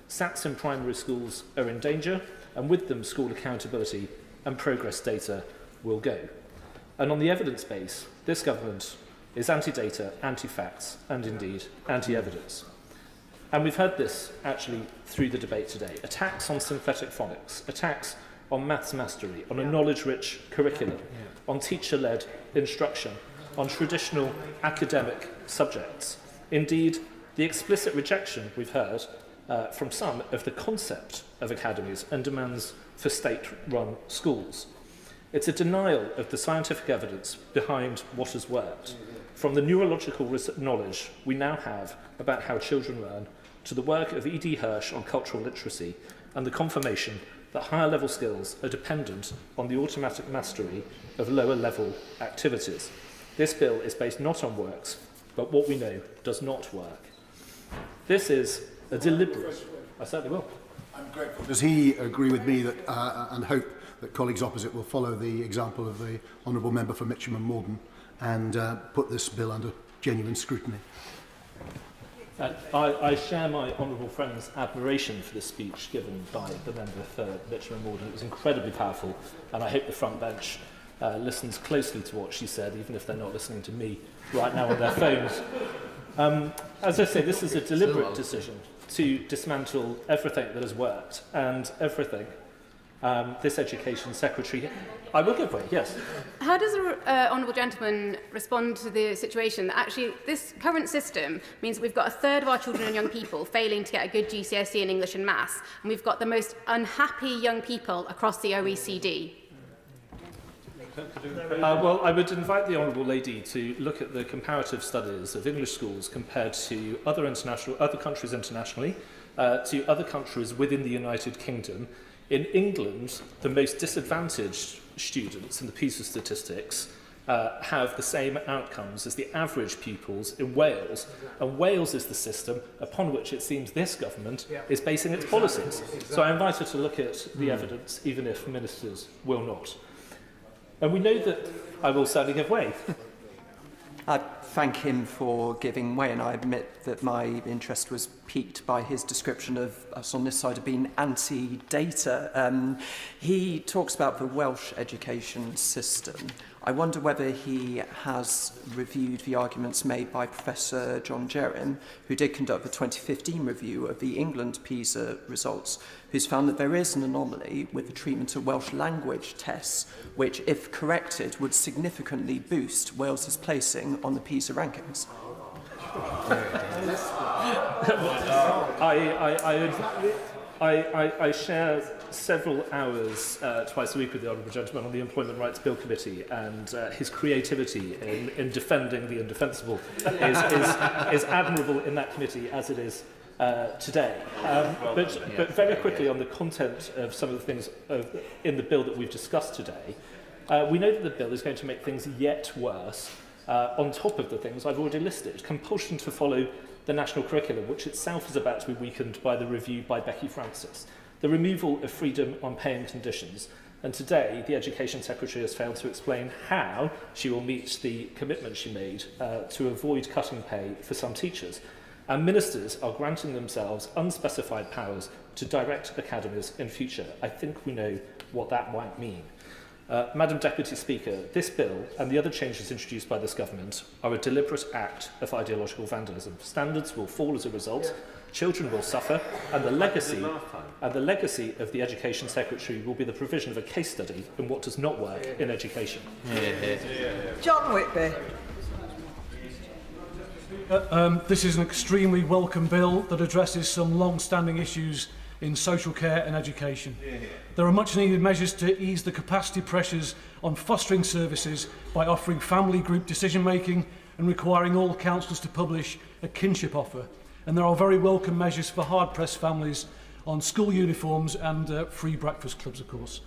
SATs in primary schools are in danger, and with them school accountability and progress data will go. And on the evidence base, this government is anti-data, anti-facts, and indeed anti-evidence. And we've heard this actually through the debate today. Attacks on synthetic phonics, attacks on maths mastery, on a knowledge-rich curriculum, on teacher-led instruction, on traditional academic subjects. Indeed, the explicit rejection we've heard from some of the concept of academies and demands for state-run schools. It's a denial of the scientific evidence behind what has worked, from the neurological knowledge we now have about how children learn, to the work of E.D. Hirsch on cultural literacy, and the confirmation that higher level skills are dependent on the automatic mastery of lower level activities. This bill is based not on works, but what we know does not work. This is a deliberate... I certainly will. I'm grateful. Does he agree with me that, and hope that colleagues opposite will follow the example of the Honourable Member for Mitcham and Morden and put this bill under genuine scrutiny? I share my honourable friend's admiration for the speech given by the member for Mitcham and Morden. It was incredibly powerful, and I hope the front bench listens closely to what she said, even if they're not listening to me right now on their phones. As I say, this is a deliberate decision to dismantle everything that has worked and everything this Education Secretary... I will give way, yes. How does the Honourable Gentleman respond to the situation that actually this current system means that we've got a third of our children and young people failing to get a good GCSE in English and Maths, and we've got the most unhappy young people across the OECD? Well, I would invite the Honourable Lady to look at the comparative studies of English schools compared to other countries internationally, to other countries within the United Kingdom. In England, the most disadvantaged students in the PISA statistics have the same outcomes as the average pupils in Wales. And Wales is the system upon which it seems this government is basing its policies. So I invite her to look at the evidence, even if ministers will not. And we know that I will certainly give way. I thank him for giving way, and I admit that my interest was piqued by his description of us on this side of being anti-data. He talks about the Welsh education system. I wonder whether he has reviewed the arguments made by Professor John Jerram, who did conduct the 2015 review of the England PISA results, who's found that there is an anomaly with the treatment of Welsh language tests, which, if corrected, would significantly boost Wales's placing on the PISA rankings. I share several hours twice a week with the Honourable Gentleman on the Employment Rights Bill Committee, and his creativity in defending the indefensible is admirable in that committee as it is today. But very quickly on the content of some of the things in the bill that we've discussed today, we know that the bill is going to make things yet worse on top of the things I've already listed. Compulsion to follow the national curriculum, which itself is about to be weakened by the review by Becky Francis. The removal of freedom on pay and conditions. And today, the Education Secretary has failed to explain how she will meet the commitment she made to avoid cutting pay for some teachers. And ministers are granting themselves unspecified powers to direct academies in future. I think we know what that might mean. Madam Deputy Speaker, this bill and the other changes introduced by this government are a deliberate act of ideological vandalism. Standards will fall as a result, children will suffer, and the legacy of the Education Secretary will be the provision of a case study in what does not work in education. John Whitby. This is an extremely welcome bill that addresses some long-standing issues in social care and education. There are much needed measures to ease the capacity pressures on fostering services by offering family group decision making and requiring all councils to publish a kinship offer. And there are very welcome measures for hard-pressed families on school uniforms and free breakfast clubs, of course.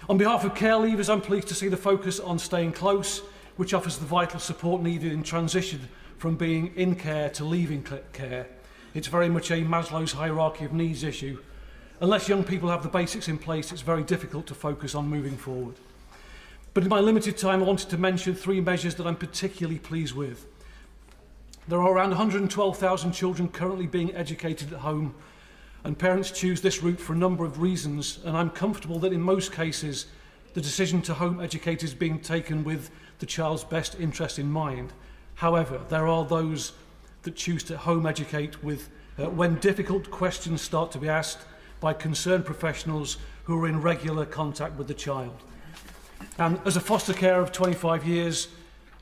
On behalf of care leavers, I'm pleased to see the focus on staying close, which offers the vital support needed in transition from being in care to leaving care. It's very much a Maslow's hierarchy of needs issue. Unless young people have the basics in place, it's very difficult to focus on moving forward. But in my limited time, I wanted to mention 3 measures that I'm particularly pleased with. There are around 112,000 children currently being educated at home, and parents choose this route for a number of reasons, and I'm comfortable that in most cases, the decision to home educate is being taken with the child's best interest in mind. However, there are those that choose to home educate with when difficult questions start to be asked by concerned professionals who are in regular contact with the child. And as a foster carer of 25 years,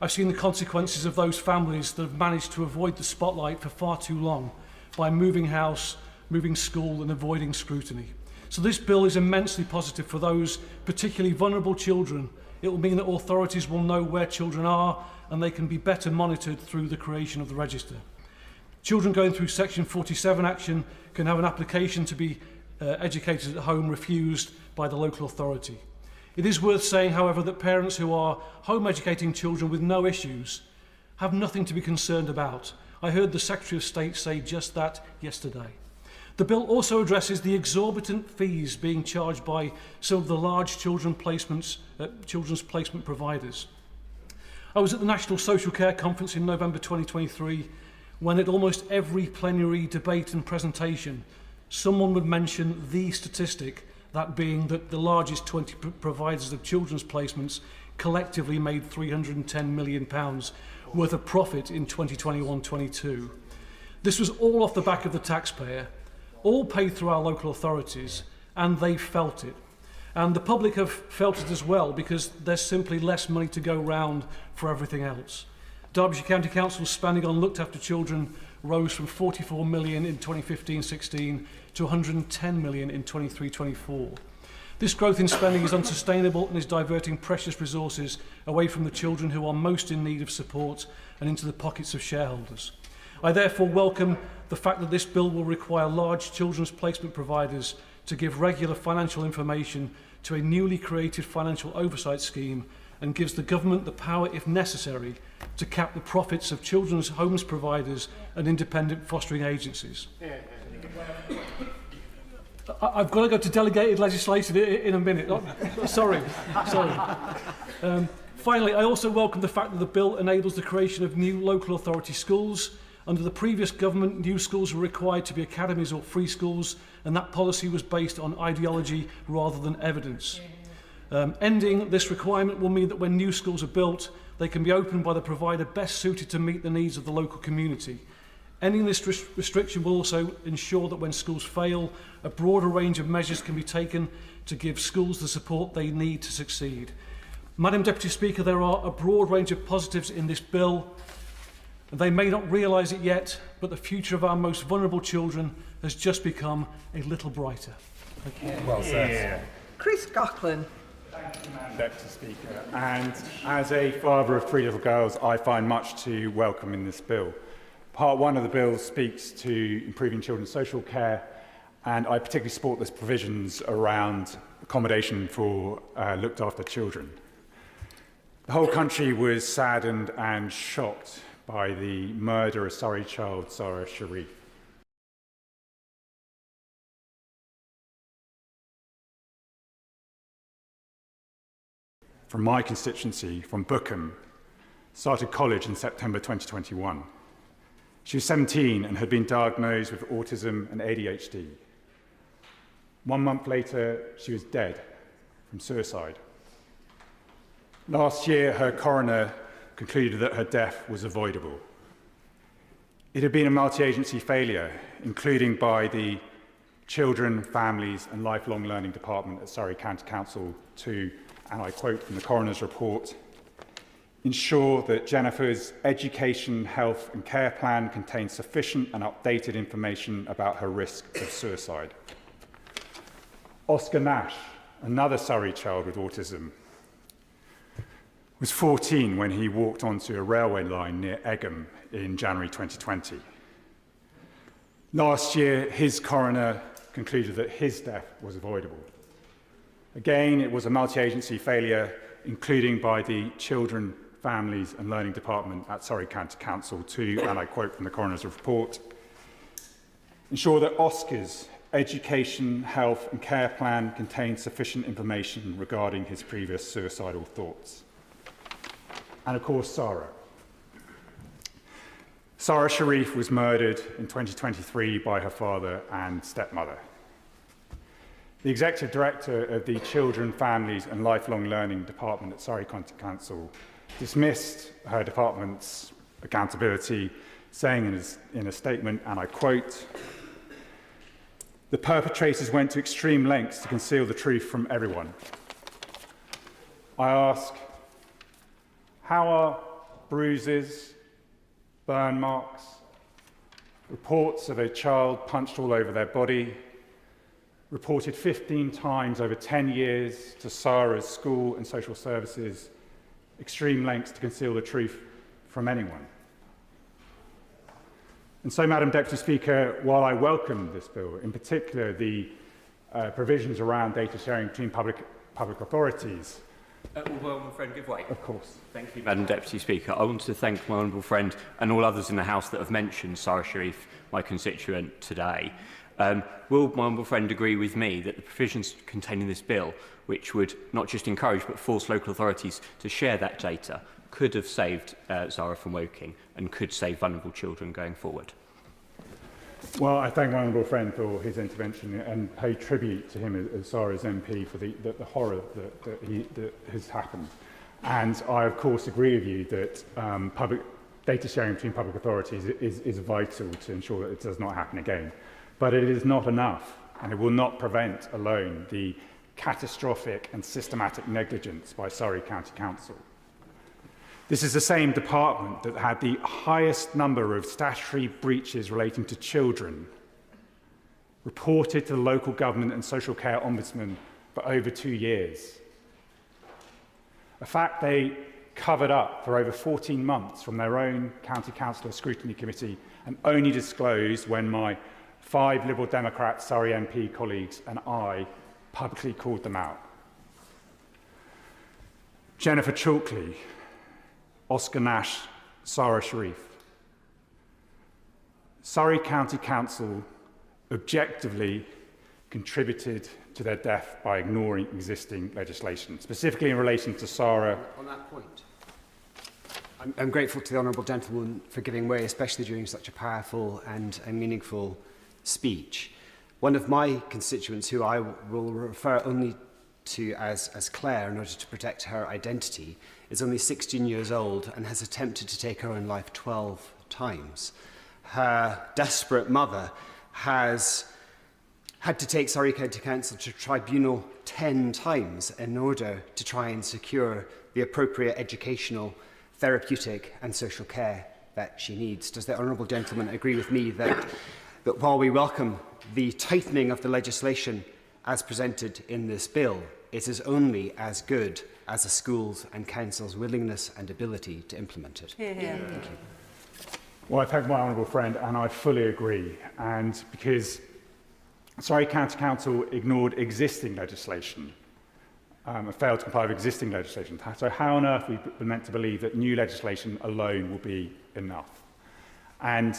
I've seen the consequences of those families that have managed to avoid the spotlight for far too long by moving house, moving school and avoiding scrutiny. So this bill is immensely positive for those particularly vulnerable children. It will mean that authorities will know where children are and they can be better monitored through the creation of the register. Children going through Section 47 action can have an application to be educated at home refused by the local authority. It is worth saying, however, that parents who are home educating children with no issues have nothing to be concerned about. I heard the Secretary of State say just that yesterday. The bill also addresses the exorbitant fees being charged by some of the large children's placement providers. I was at the National Social Care Conference in November 2023 when at almost every plenary debate and presentation someone would mention the statistic, that being that the largest 20 providers of children's placements collectively made £310 million worth of profit in 2021-22. This was all off the back of the taxpayer, all paid through our local authorities, and they felt it. And the public have felt it as well because there's simply less money to go round for everything else. Derbyshire County Council's spending on looked after children rose from 44 million in 2015-16 to 110 million in 23-24. This growth in spending is unsustainable and is diverting precious resources away from the children who are most in need of support and into the pockets of shareholders. I therefore welcome the fact that this bill will require large children's placement providers to give regular financial information to a newly created financial oversight scheme and gives the government the power, if necessary, to cap the profits of children's homes providers and independent fostering agencies. I've got to go to delegated legislation in a minute. Sorry. Finally, I also welcome the fact that the bill enables the creation of new local authority schools. Under the previous government, new schools were required to be academies or free schools, and that policy was based on ideology rather than evidence. Ending this requirement will mean that when new schools are built, they can be opened by the provider best suited to meet the needs of the local community. Ending this restriction will also ensure that when schools fail, a broader range of measures can be taken to give schools the support they need to succeed. Madam Deputy Speaker, there are a broad range of positives in this bill. They may not realise it yet, but the future of our most vulnerable children has just become a little brighter. Thank you. Well said. Yeah. Chris Coughlin. Thank you, Madam Deputy Speaker. And as a father of 3 little girls, I find much to welcome in this bill. Part 1 of the bill speaks to improving children's social care, and I particularly support the provisions around accommodation for looked after children. The whole country was saddened and shocked by the murder of Surrey child Sarah Sharif. From my constituency, from Bookham, started college in September 2021. She was 17 and had been diagnosed with autism and ADHD. 1 month later, she was dead from suicide. Last year, her coroner concluded that her death was avoidable. It had been a multi-agency failure, including by the Children, Families and Lifelong Learning Department at Surrey County Council to, and I quote from the coroner's report, ensure that Jennifer's education, health and care plan contains sufficient and updated information about her risk of suicide. Oscar Nash, another Surrey child with autism, was 14 when he walked onto a railway line near Egham in January 2020. Last year, his coroner concluded that his death was avoidable. Again, it was a multi-agency failure, including by the Children, Families and Learning Department at Surrey County Council to, and I quote from the coroner's report, ensure that Oscar's education, health and care plan contains sufficient information regarding his previous suicidal thoughts. And of course, Sarah. Sarah Sharif was murdered in 2023 by her father and stepmother. The Executive Director of the Children, Families and Lifelong Learning Department at Surrey County Council dismissed her department's accountability, saying in a statement, and I quote, "The perpetrators went to extreme lengths to conceal the truth from everyone." I ask, how are bruises, burn marks, reports of a child punched all over their body, reported 15 times over 10 years to Sarah's school and social services, extreme lengths to conceal the truth from anyone? And so, Madam Deputy Speaker, while I welcome this bill, in particular the provisions around data sharing between public authorities, Will my friend give way? Of course. Thank you, Madam Deputy Speaker. I want to thank my honourable friend and all others in the House that have mentioned Sarah Sharif, my constituent, today. Will my honourable friend agree with me that the provisions contained in this bill, which would not just encourage but force local authorities to share that data, could have saved Zara from Woking and could save vulnerable children going forward? Well, I thank my honourable friend for his intervention and pay tribute to him as Sarah's MP for the horror that has happened. And I, of course, agree with you that public data sharing between public authorities is vital to ensure that it does not happen again. But it is not enough, and it will not prevent alone the catastrophic and systematic negligence by Surrey County Council. This is the same department that had the highest number of statutory breaches relating to children reported to the local government and social care ombudsman for over 2 years. A fact they covered up for over 14 months from their own county councillor scrutiny committee and only disclosed when my 5 Liberal Democrat Surrey MP colleagues and I publicly called them out. Jennifer Chalkley, Oscar Nash, Sarah Sharif. Surrey County Council objectively contributed to their death by ignoring existing legislation, specifically in relation to Sarah. On that point, I'm grateful to the honourable gentleman for giving way, especially during such a powerful and meaningful speech. One of my constituents, who I will refer only to as Claire in order to protect her identity, is only 16 years old and has attempted to take her own life 12 times. Her desperate mother has had to take Surrey County Council to tribunal 10 times in order to try and secure the appropriate educational, therapeutic and social care that she needs. Does the honourable gentleman agree with me that while we welcome the tightening of the legislation as presented in this bill, it is only as good as the schools and council's willingness and ability to implement it? Hear, hear. Thank you. Well, I thank my honourable friend, and I fully agree. And because Surrey County Council ignored existing legislation, failed to comply with existing legislation. So how on earth are we meant to believe that new legislation alone will be enough? And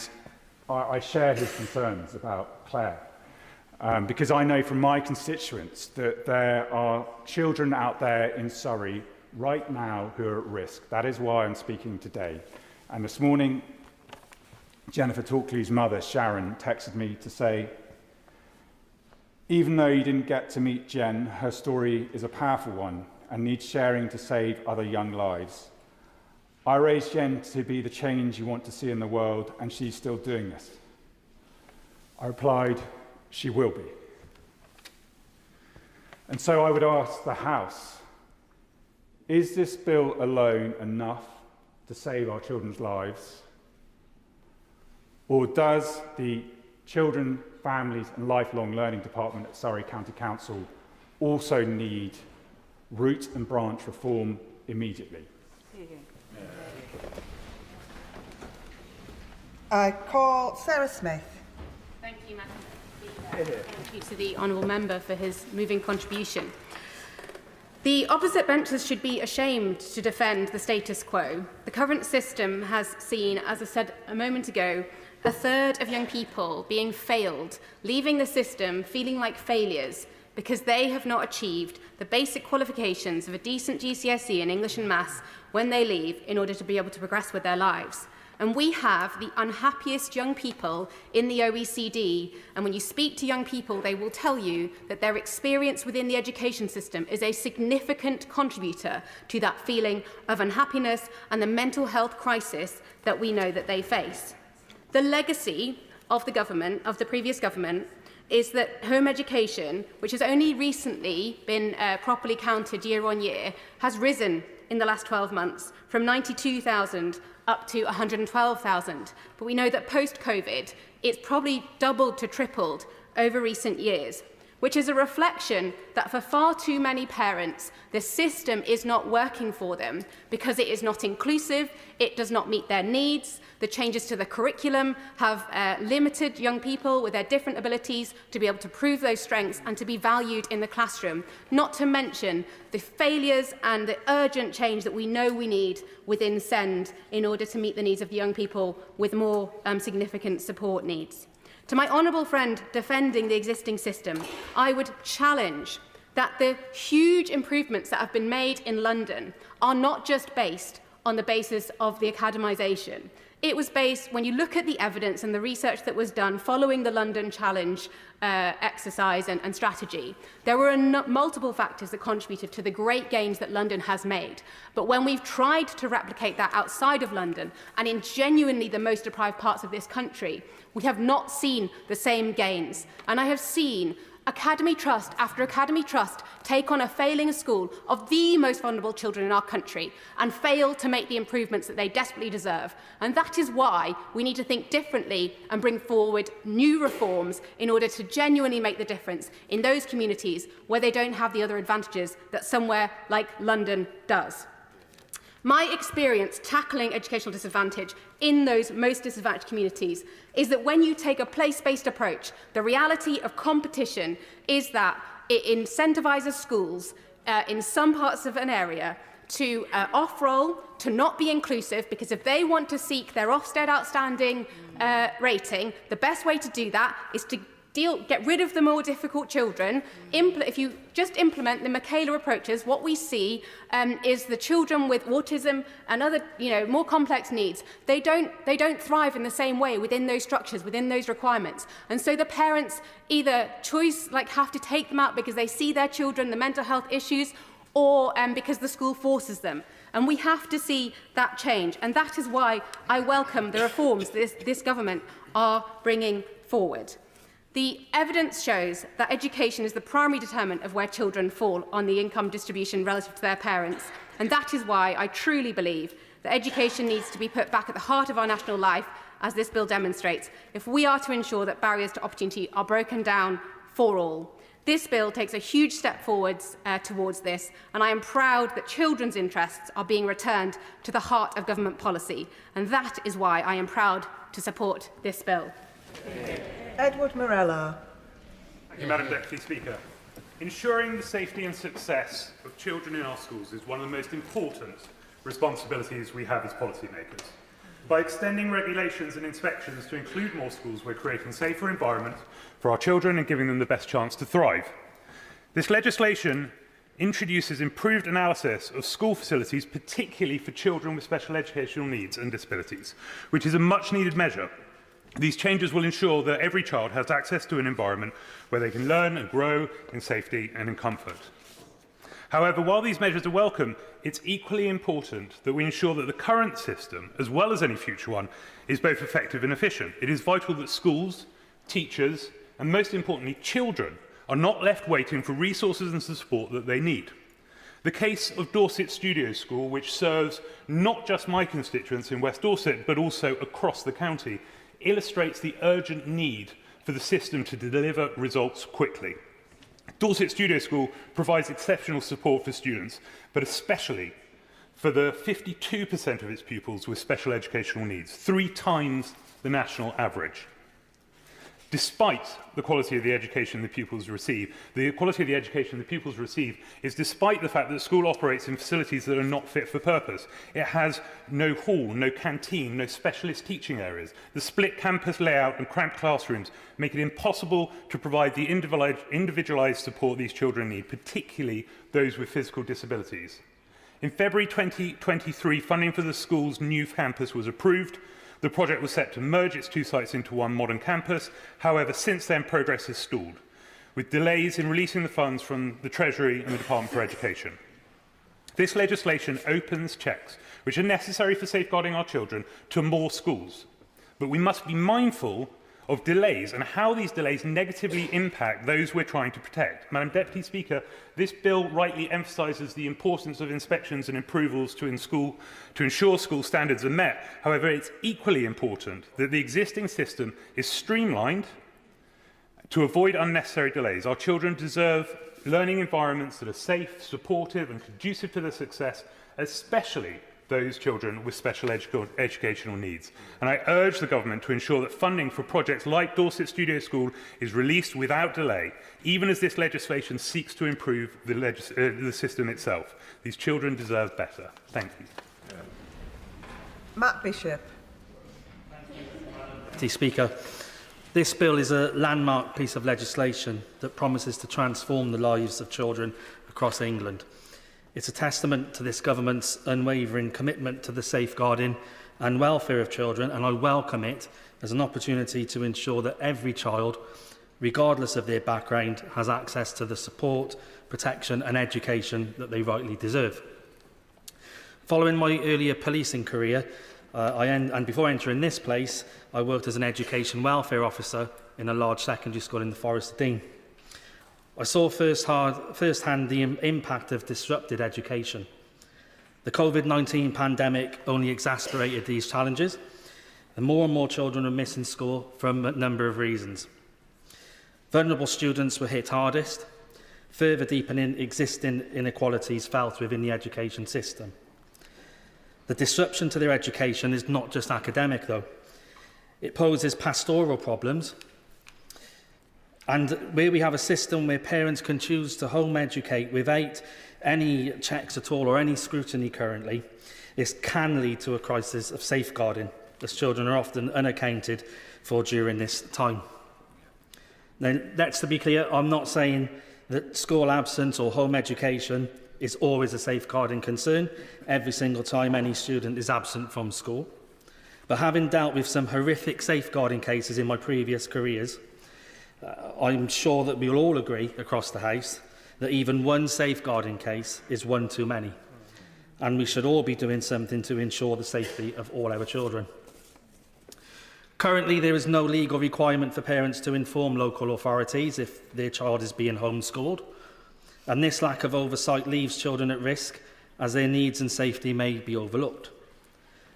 I share his concerns about Claire, because I know from my constituents that there are children out there in Surrey right now who are at risk. That is why I'm speaking today. And this morning, Jennifer Talkley's mother, Sharon, texted me to say, even though you didn't get to meet Jen, her story is a powerful one and needs sharing to save other young lives. I raised Jen to be the change you want to see in the world, and she's still doing this. I replied, she will be. And so I would ask the House, is this bill alone enough to save our children's lives? Or does the Children, Families and Lifelong Learning Department at Surrey County Council also need root and branch reform immediately? I call Sarah Smith. Thank you, Madam Speaker. Thank you to the honourable member for his moving contribution. The opposite benches should be ashamed to defend the status quo. The current system has seen, as I said a moment ago, a third of young people being failed, leaving the system feeling like failures because they have not achieved the basic qualifications of a decent GCSE in English and Maths when they leave in order to be able to progress with their lives. And we have the unhappiest young people in the OECD, and when you speak to young people, they will tell you that their experience within the education system is a significant contributor to that feeling of unhappiness and the mental health crisis that we know that they face. The legacy of the government, of the previous government, is that home education, which has only recently been properly counted year on year, has risen in the last 12 months from 92,000 up to 112,000. But we know that post-COVID, it's probably doubled to tripled over recent years, which is a reflection that for far too many parents, the system is not working for them because it is not inclusive, it does not meet their needs. The changes to the curriculum have limited young people with their different abilities to be able to prove those strengths and to be valued in the classroom, not to mention the failures and the urgent change that we know we need within SEND in order to meet the needs of the young people with more significant support needs. To my honourable friend defending the existing system, I would challenge that the huge improvements that have been made in London are not just based on the basis of the academisation. It was based, when you look at the evidence and the research that was done following the London Challenge exercise and strategy, there were multiple factors that contributed to the great gains that London has made. But when we've tried to replicate that outside of London and in genuinely the most deprived parts of this country, we have not seen the same gains. And I have seen Academy Trust after Academy Trust take on a failing school of the most vulnerable children in our country and fail to make the improvements that they desperately deserve. And that is why we need to think differently and bring forward new reforms in order to genuinely make the difference in those communities where they don't have the other advantages that somewhere like London does. My experience tackling educational disadvantage in those most disadvantaged communities is that when you take a place-based approach, the reality of competition is that it incentivises schools in some parts of an area to off-roll, to not be inclusive, because if they want to seek their Ofsted outstanding rating, the best way to do that is to get rid of the more difficult children. If you just implement the Michaela approaches, what we see is the children with autism and other, more complex needs. They don't thrive in the same way within those structures, within those requirements. And so the parents either have to take them out because they see their children, the mental health issues, or because the school forces them. And we have to see that change. And that is why I welcome the reforms this government are bringing forward. The evidence shows that education is the primary determinant of where children fall on the income distribution relative to their parents. And that is why I truly believe that education needs to be put back at the heart of our national life, as this bill demonstrates, if we are to ensure that barriers to opportunity are broken down for all. This bill takes a huge step forwards towards this, and I am proud that children's interests are being returned to the heart of government policy. And that is why I am proud to support this bill. Edward Morella. Thank you, Madam Deputy Speaker. Ensuring the safety and success of children in our schools is one of the most important responsibilities we have as policymakers. By extending regulations and inspections to include more schools, we're creating safer environments for our children and giving them the best chance to thrive. This legislation introduces improved analysis of school facilities, particularly for children with special educational needs and disabilities, which is a much-needed measure. These changes will ensure that every child has access to an environment where they can learn and grow in safety and in comfort. However, while these measures are welcome, it's equally important that we ensure that the current system, as well as any future one, is both effective and efficient. It is vital that schools, teachers, and most importantly, children, are not left waiting for resources and support that they need. The case of Dorset Studio School, which serves not just my constituents in West Dorset, but also across the county, illustrates the urgent need for the system to deliver results quickly. Dorset Studio School provides exceptional support for students, but especially for the 52% of its pupils with special educational needs, 3 times the national average. Despite the quality of the education the pupils receive, the quality of the education the pupils receive is despite the fact that the school operates in facilities that are not fit for purpose. It has no hall, no canteen, no specialist teaching areas. The split campus layout and cramped classrooms make it impossible to provide the individualised support these children need, particularly those with physical disabilities. In February 2023, funding for the school's new campus was approved. The project was set to merge its 2 sites into one modern campus. However, since then, progress has stalled, with delays in releasing the funds from the Treasury and the Department for Education. This legislation opens checks, which are necessary for safeguarding our children, to more schools. But we must be mindful of delays and how these delays negatively impact those we're trying to protect. Madam Deputy Speaker, this bill rightly emphasises the importance of inspections and approvals to ensure school standards are met. However, it's equally important that the existing system is streamlined to avoid unnecessary delays. Our children deserve learning environments that are safe, supportive and conducive to their success, especially those children with special educational needs. And I urge the government to ensure that funding for projects like Dorset Studio School is released without delay, even as this legislation seeks to improve the system itself. These children deserve better. Thank you. Matt Bishop. Deputy Speaker, this bill is a landmark piece of legislation that promises to transform the lives of children across England. It's a testament to this government's unwavering commitment to the safeguarding and welfare of children, and I welcome it as an opportunity to ensure that every child, regardless of their background, has access to the support, protection and education that they rightly deserve. Following my earlier policing career, and before entering this place, I worked as an education welfare officer in a large secondary school in the Forest of Dean. I saw firsthand the impact of disrupted education. The COVID-19 pandemic only exacerbated these challenges, and more children are missing school for a number of reasons. Vulnerable students were hit hardest, further deepening existing inequalities felt within the education system. The disruption to their education is not just academic, though. It poses pastoral problems. And where we have a system where parents can choose to home educate without any checks at all or any scrutiny currently, this can lead to a crisis of safeguarding, as children are often unaccounted for during this time. Now, let's be clear, I'm not saying that school absence or home education is always a safeguarding concern every single time any student is absent from school. But having dealt with some horrific safeguarding cases in my previous careers, I'm sure that we'll all agree across the House that even one safeguarding case is one too many. And we should all be doing something to ensure the safety of all our children. Currently, there is no legal requirement for parents to inform local authorities if their child is being homeschooled. And this lack of oversight leaves children at risk as their needs and safety may be overlooked.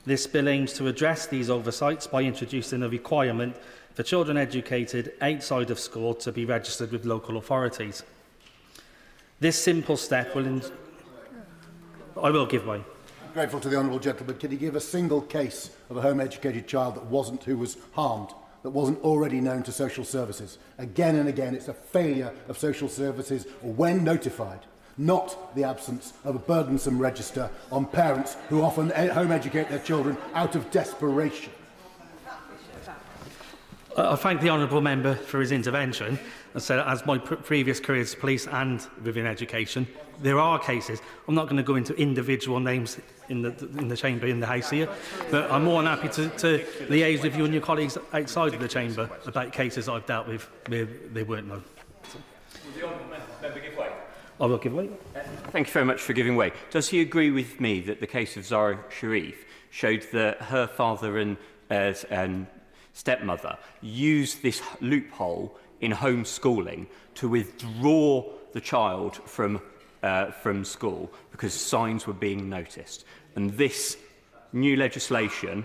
This bill aims to address these oversights by introducing a requirement for children educated outside of school to be registered with local authorities. This simple step will... I will give way. I'm grateful to the honourable gentleman. Can you give a single case of a home-educated child who was harmed, that wasn't already known to social services? Again and again, it's a failure of social services when notified, not the absence of a burdensome register on parents who often home-educate their children out of desperation. I thank the honourable member for his intervention. And so, as my previous career as police and within education, there are cases. I'm not going to go into individual names in the chamber, in the House here, but I'm more than happy to liaise with you and your colleagues outside of the chamber about cases I've dealt with where they weren't known. Will the honourable member give way? I will give way. Thank you very much for giving way. Does he agree with me that the case of Zara Sharif showed that her father and stepmother used this loophole in homeschooling to withdraw the child from school because signs were being noticed? And this new legislation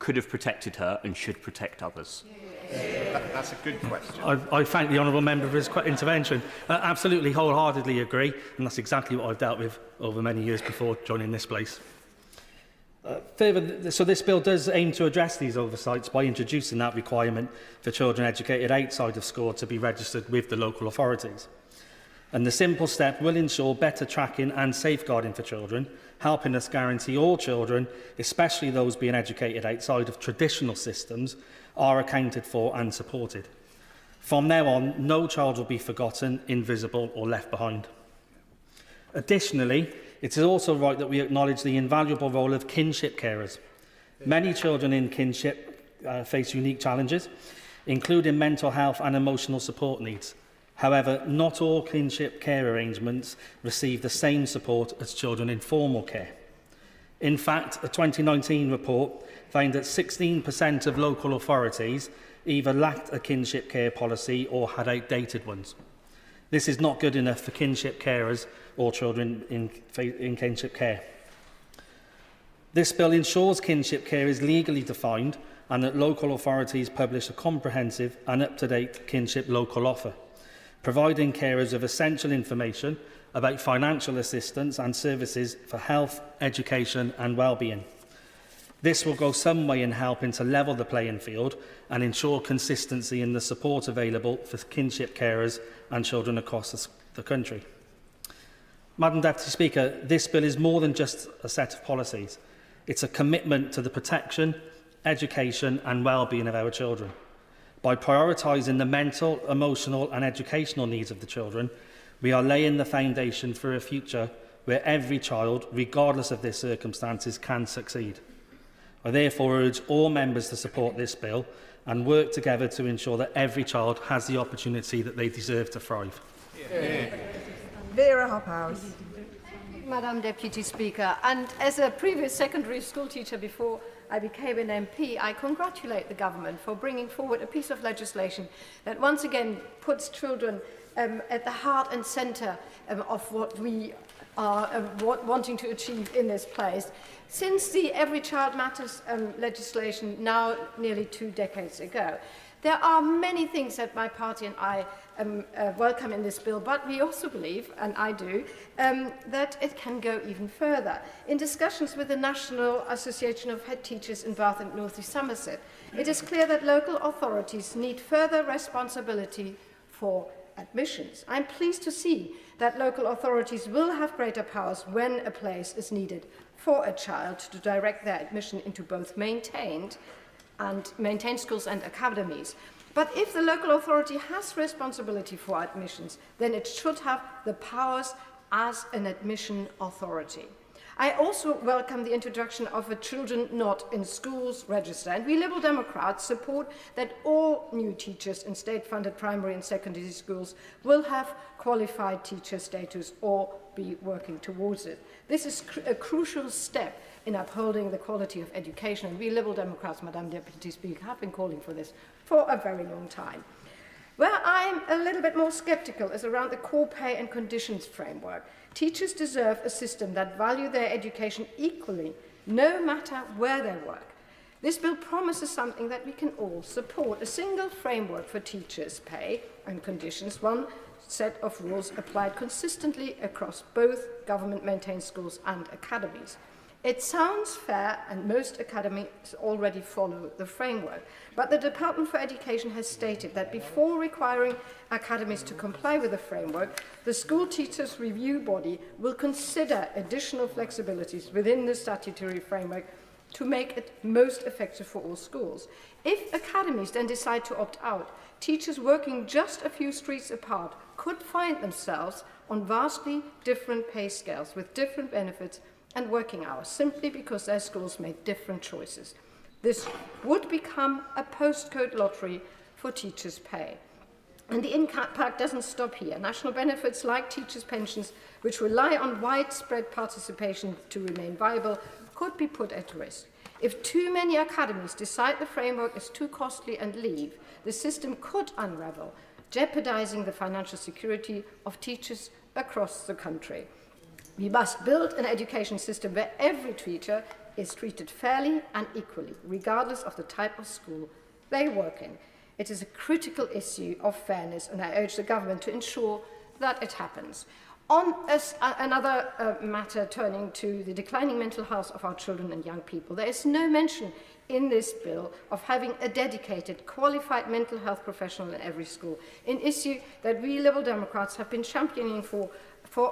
could have protected her and should protect others. That's a good question. I thank the honourable member for his intervention. Absolutely, wholeheartedly agree, and that's exactly what I've dealt with over many years before joining this place. Further, so this bill does aim to address these oversights by introducing that requirement for children educated outside of school to be registered with the local authorities. And the simple step will ensure better tracking and safeguarding for children, helping us guarantee all children, especially those being educated outside of traditional systems, are accounted for and supported. From now on, no child will be forgotten, invisible or left behind. Additionally, it is also right that we acknowledge the invaluable role of kinship carers. Many children in kinship face unique challenges, including mental health and emotional support needs. However, not all kinship care arrangements receive the same support as children in formal care. In fact, a 2019 report found that 16% of local authorities either lacked a kinship care policy or had outdated ones. This is not good enough for kinship carers or children in kinship care. This bill ensures kinship care is legally defined and that local authorities publish a comprehensive and up-to-date kinship local offer, providing carers with essential information about financial assistance and services for health, education and well-being. This will go some way in helping to level the playing field and ensure consistency in the support available for kinship carers and children across the country. Madam Deputy Speaker, this bill is more than just a set of policies. It's a commitment to the protection, education and well-being of our children. By prioritising the mental, emotional and educational needs of the children, we are laying the foundation for a future where every child, regardless of their circumstances, can succeed. I therefore urge all members to support this bill and work together to ensure that every child has the opportunity that they deserve to thrive. Vera Hophouse. Madam Deputy Speaker, and as a previous secondary school teacher before I became an MP, I congratulate the government for bringing forward a piece of legislation that once again puts children at the heart and centre of what we are wanting to achieve in this place. Since the Every Child Matters legislation, now nearly 2 decades ago, there are many things that my party and I welcome in this bill, but we also believe, and I do, that it can go even further. In discussions with the National Association of Head Teachers in Bath and North East Somerset, it is clear that local authorities need further responsibility for admissions. I'm pleased to see that local authorities will have greater powers when a place is needed for a child to direct their admission into both maintained schools and academies. But if the local authority has responsibility for admissions, then it should have the powers as an admission authority. I also welcome the introduction of a Children Not in Schools register, and we Liberal Democrats support that all new teachers in state-funded primary and secondary schools will have qualified teacher status or be working towards it. This is a crucial step in upholding the quality of education, and we Liberal Democrats, Madam Deputy Speaker, have been calling for this for a very long time. Where I'm a little bit more sceptical is around the core pay and conditions framework. Teachers deserve a system that values their education equally, no matter where they work. This bill promises something that we can all support, a single framework for teachers' pay and conditions, one set of rules applied consistently across both government-maintained schools and academies. It sounds fair, and most academies already follow the framework. But the Department for Education has stated that before requiring academies to comply with the framework, the School Teachers Review Body will consider additional flexibilities within the statutory framework to make it most effective for all schools. If academies then decide to opt out, teachers working just a few streets apart could find themselves on vastly different pay scales with different benefits and working hours, simply because their schools made different choices. This would become a postcode lottery for teachers' pay. And the impact doesn't stop here. National benefits like teachers' pensions, which rely on widespread participation to remain viable, could be put at risk. If too many academies decide the framework is too costly and leave, the system could unravel, jeopardizing the financial security of teachers across the country. We must build an education system where every teacher is treated fairly and equally, regardless of the type of school they work in. It is a critical issue of fairness, and I urge the government to ensure that it happens. On another matter, turning to the declining mental health of our children and young people, there is no mention in this bill of having a dedicated, qualified mental health professional in every school, an issue that we Liberal Democrats have been championing for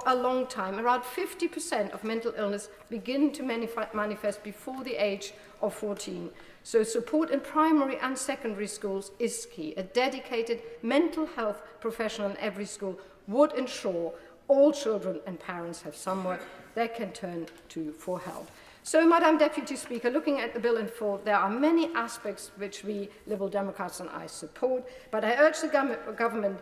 a long time. Around 50% of mental illness begin to manifest before the age of 14. So support in primary and secondary schools is key. A dedicated mental health professional in every school would ensure all children and parents have somewhere they can turn to for help. So, Madam Deputy Speaker, looking at the bill in full, there are many aspects which we Liberal Democrats and I support, but I urge the government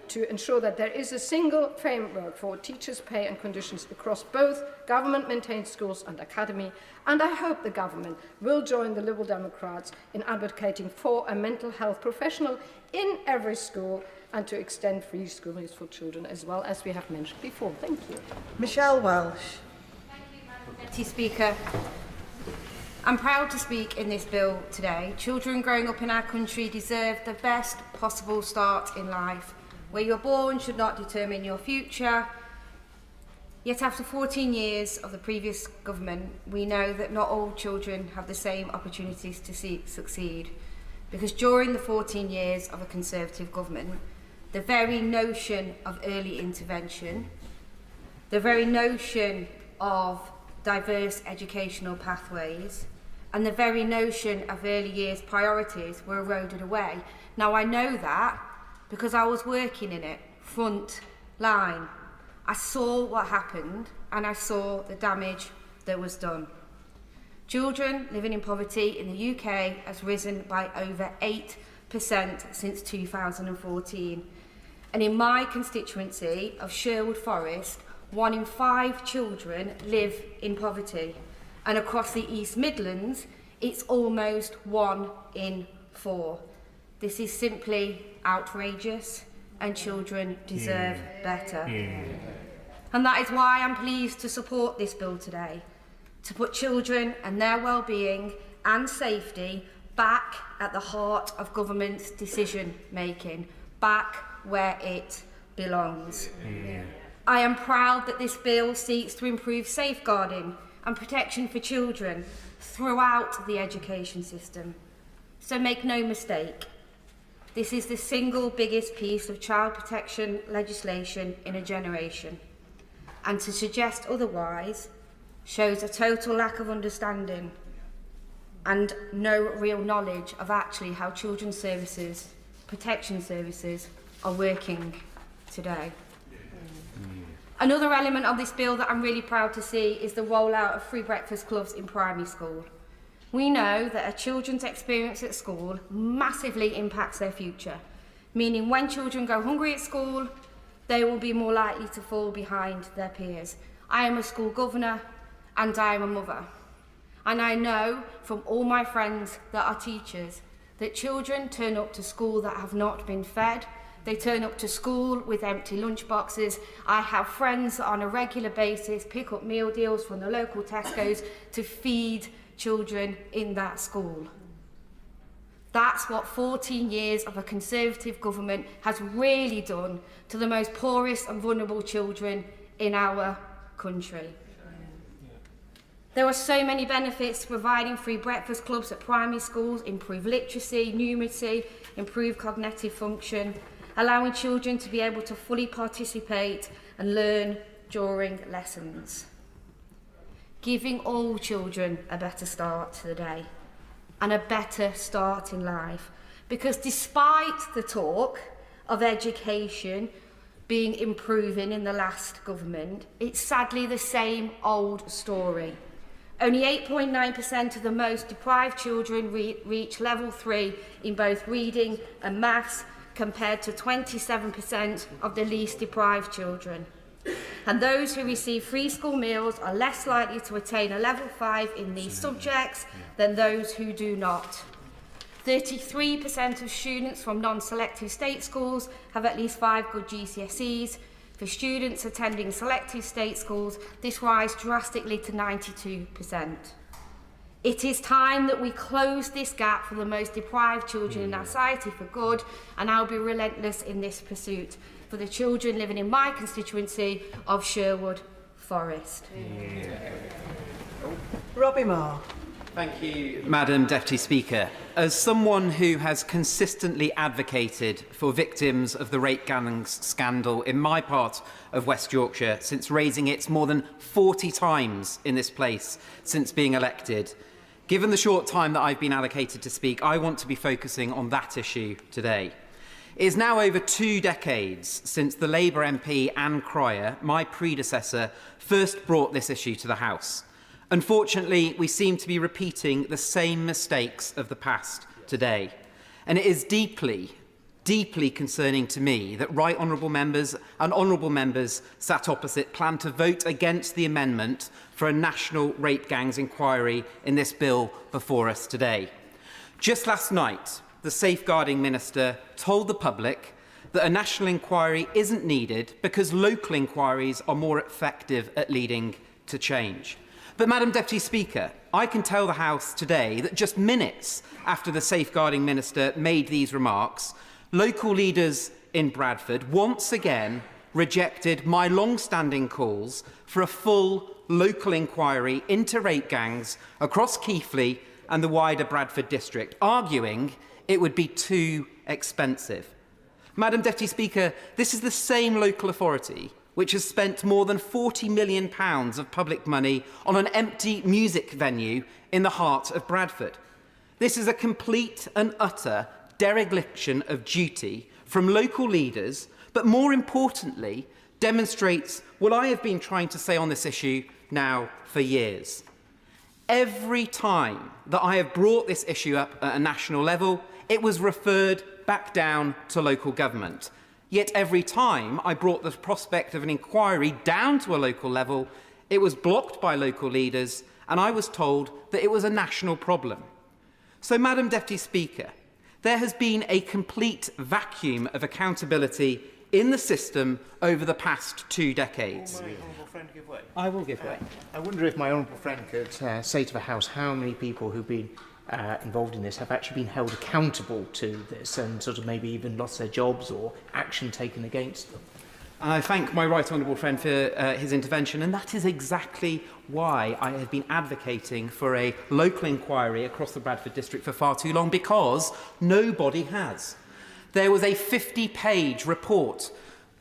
to ensure that there is a single framework for teachers' pay and conditions across both government-maintained schools and academy, and I hope the government will join the Liberal Democrats in advocating for a mental health professional in every school and to extend free schooling for children as well, as we have mentioned before. Thank you. Michelle Welsh. Deputy Speaker, I'm proud to speak in this bill today. Children growing up in our country deserve the best possible start in life. Where you're born should not determine your future. Yet after 14 years of the previous government, we know that not all children have the same opportunities to succeed. Because during the 14 years of a Conservative government, the very notion of early intervention, the very notion of diverse educational pathways, and the very notion of early years priorities were eroded away. Now, I know that because I was working in it, front line. I saw what happened and I saw the damage that was done. Children living in poverty in the UK has risen by over 8% since 2014. And in my constituency of Sherwood Forest, 1 in 5 children live in poverty. And across the East Midlands, it's almost 1 in 4. This is simply outrageous, and children deserve better. And that is why I'm pleased to support this bill today, to put children and their well-being and safety back at the heart of government's decision-making, back where it belongs. I am proud that this bill seeks to improve safeguarding and protection for children throughout the education system. So make no mistake, this is the single biggest piece of child protection legislation in a generation. And to suggest otherwise shows a total lack of understanding and no real knowledge of actually how children's services protection services are working today. Another element of this bill that I'm really proud to see is the rollout of free breakfast clubs in primary school. We know that a children's experience at school massively impacts their future, meaning when children go hungry at school, they will be more likely to fall behind their peers. I am a school governor and I am a mother. And I know from all my friends that are teachers that children turn up to school that have not been fed. They turn up to school with empty lunch boxes. I have friends that on a regular basis pick up meal deals from the local Tesco's to feed children in that school. That's what 14 years of a Conservative government has really done to the most poorest and vulnerable children in our country. There are so many benefits to providing free breakfast clubs at primary schools: improved literacy, numeracy, improved cognitive function, allowing children to be able to fully participate and learn during lessons. Giving all children a better start to the day and a better start in life. Because despite the talk of education being improving in the last government, it's sadly the same old story. Only 8.9% of the most deprived children reach level 3 in both reading and maths, compared to 27% of the least deprived children. And those who receive free school meals are less likely to attain a level 5 in these subjects than those who do not. 33% of students from non-selective state schools have at least 5 good GCSEs. For students attending selective state schools, this rises drastically to 92%. It is time that we close this gap for the most deprived children in our society for good, and I'll be relentless in this pursuit for the children living in my constituency of Sherwood Forest. Robbie Moore. Thank you, Madam Deputy Speaker. As someone who has consistently advocated for victims of the rape gangs scandal in my part of West Yorkshire since raising it more than 40 times in this place since being elected, given the short time that I've been allocated to speak, I want to be focusing on that issue today. It is now over 2 decades since the Labour MP Anne Cryer, my predecessor, first brought this issue to the House. Unfortunately, we seem to be repeating the same mistakes of the past today. And it is deeply, deeply concerning to me that right honourable members and honourable members sat opposite plan to vote against the amendment for a national rape gangs inquiry in this bill before us today. Just last night, the Safeguarding Minister told the public that a national inquiry isn't needed because local inquiries are more effective at leading to change. But, Madam Deputy Speaker, I can tell the House today that just minutes after the Safeguarding Minister made these remarks, local leaders in Bradford once again rejected my long-standing calls for a full local inquiry into rape gangs across Keighley and the wider Bradford district, arguing it would be too expensive. Madam Deputy Speaker, this is the same local authority which has spent more than £40 million of public money on an empty music venue in the heart of Bradford. This is a complete and utter dereliction of duty from local leaders, but more importantly, demonstrates what I have been trying to say on this issue now for years. Every time that I have brought this issue up at a national level, it was referred back down to local government. Yet every time I brought the prospect of an inquiry down to a local level, it was blocked by local leaders, and I was told that it was a national problem. So, Madam Deputy Speaker, there has been a complete vacuum of accountability in the system over the past 2 decades. Will my honourable friend give way? I will give way. I wonder if my honourable friend could say to the House how many people who've been involved in this have actually been held accountable to this and sort of maybe even lost their jobs or action taken against them. I thank my right honourable friend for his intervention, and that is exactly why I have been advocating for a local inquiry across the Bradford district for far too long, because nobody has. There was a 50-page report,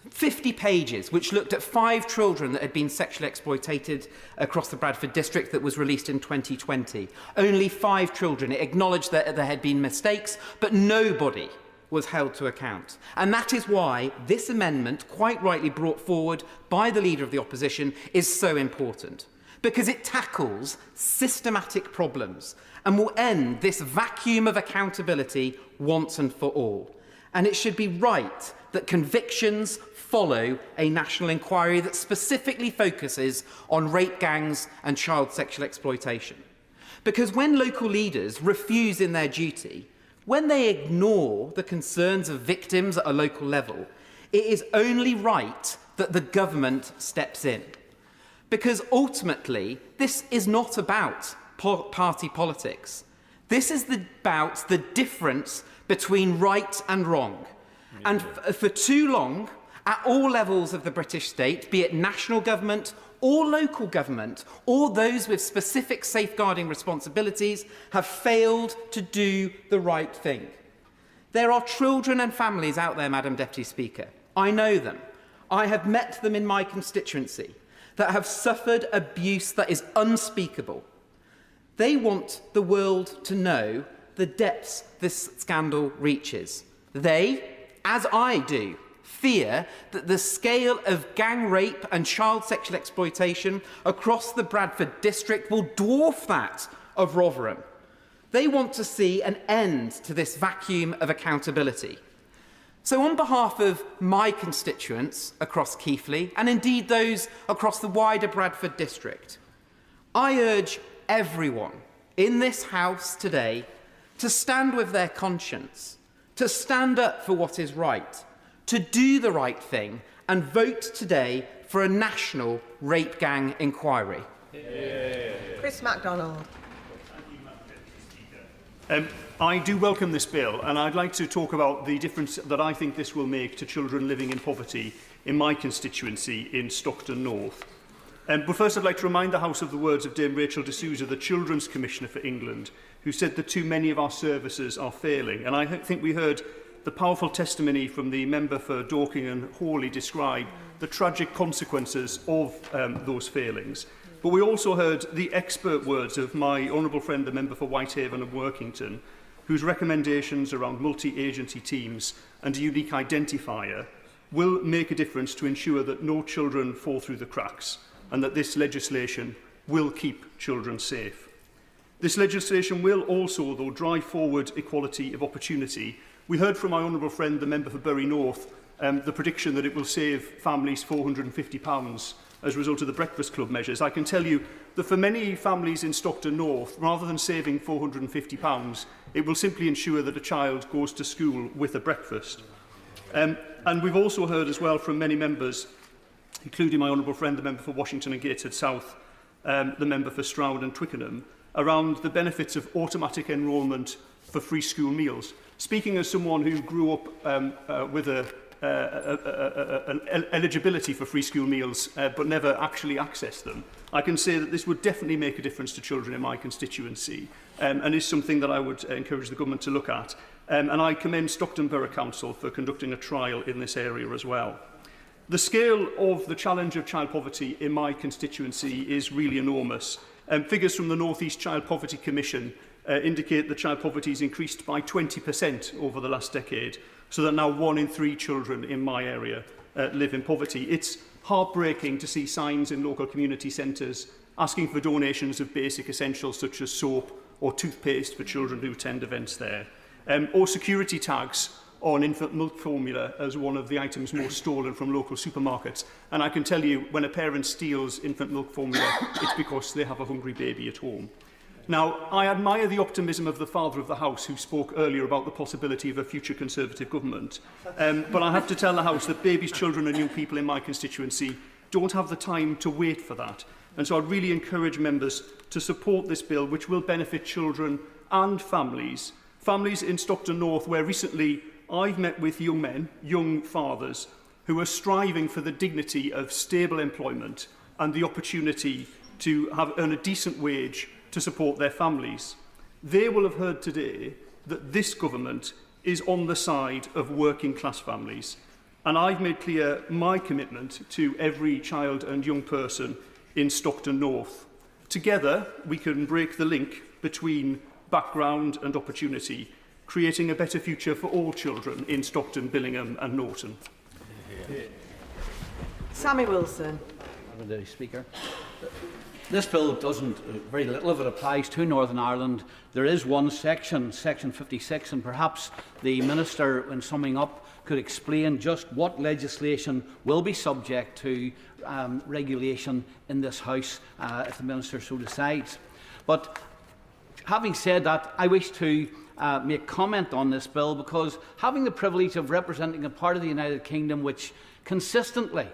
50 pages, which looked at 5 children that had been sexually exploited across the Bradford district, that was released in 2020. Only 5 children. It acknowledged that there had been mistakes, but nobody was held to account. And that is why this amendment, quite rightly brought forward by the Leader of the Opposition, is so important. Because it tackles systematic problems and will end this vacuum of accountability once and for all. And it should be right that convictions follow a national inquiry that specifically focuses on rape gangs and child sexual exploitation. Because when local leaders refuse in their duty, when they ignore the concerns of victims at a local level, it is only right that the government steps in. Because ultimately, this is not about party politics. This is about the difference between right and wrong. And for too long, at all levels of the British state, be it national government or local government, or those with specific safeguarding responsibilities, have failed to do the right thing. There are children and families out there, Madam Deputy Speaker. I know them. I have met them in my constituency that have suffered abuse that is unspeakable. They want the world to know the depths this scandal reaches. They, as I do, fear that the scale of gang rape and child sexual exploitation across the Bradford district will dwarf that of Rotherham. They want to see an end to this vacuum of accountability. So on behalf of my constituents across Keighley, and indeed those across the wider Bradford district, I urge everyone in this House today to stand with their conscience, to stand up for what is right, to do the right thing, and vote today for a national rape gang inquiry. Chris MacDonald. I do welcome this bill, and I'd like to talk about the difference that I think this will make to children living in poverty in my constituency in Stockton North. But first I'd like to remind the House of the words of Dame Rachel de Souza, the Children's Commissioner for England, who said that too many of our services are failing. And I think we heard the powerful testimony from the member for Dorking and Hawley describe the tragic consequences of those failings. But we also heard the expert words of my honourable friend, the member for Whitehaven and Workington, whose recommendations around multi-agency teams and a unique identifier will make a difference to ensure that no children fall through the cracks and that this legislation will keep children safe. This legislation will also, though, drive forward equality of opportunity. We heard from my honourable friend, the member for Bury North, the prediction that it will save families £450 as a result of the Breakfast Club measures. I can tell you that for many families in Stockton North, rather than saving £450, it will simply ensure that a child goes to school with a breakfast. And we've also heard as well from many members, including my honourable friend, the member for Washington and Gateshead South, the member for Stroud and Twickenham, around the benefits of automatic enrolment for free school meals. Speaking as someone who grew up with an eligibility for free school meals but never actually accessed them, I can say that this would definitely make a difference to children in my constituency and is something that I would encourage the government to look at. And I commend Stockton Borough Council for conducting a trial in this area as well. The scale of the challenge of child poverty in my constituency is really enormous. Figures from the North East Child Poverty Commission indicate that child poverty has increased by 20% over the last decade, so that now 1 in 3 children in my area live in poverty. It's heartbreaking to see signs in local community centres asking for donations of basic essentials such as soap or toothpaste for children who attend events there, or security tags on infant milk formula as one of the items most stolen from local supermarkets. And I can tell you, when a parent steals infant milk formula, it's because they have a hungry baby at home. Now, I admire the optimism of the Father of the House who spoke earlier about the possibility of a future Conservative government. But I have to tell the House that babies, children and young people in my constituency don't have the time to wait for that. And so I really encourage members to support this bill, which will benefit children and families. Families in Stockton North, where recently I've met with young men, young fathers, who are striving for the dignity of stable employment and the opportunity to earn a decent wage to support their families. They will have heard today that this government is on the side of working class families. And I've made clear my commitment to every child and young person in Stockton North. Together, we can break the link between background and opportunity, creating a better future for all children in Stockton, Billingham and Norton. Sammy Wilson. Deputy Speaker. This bill doesn't, very little of it applies to Northern Ireland. There is one section, Section 56, and perhaps the Minister, when summing up, could explain just what legislation will be subject to regulation in this House if the Minister so decides. But having said that, I wish to make comment on this bill because having the privilege of representing a part of the United Kingdom which consistently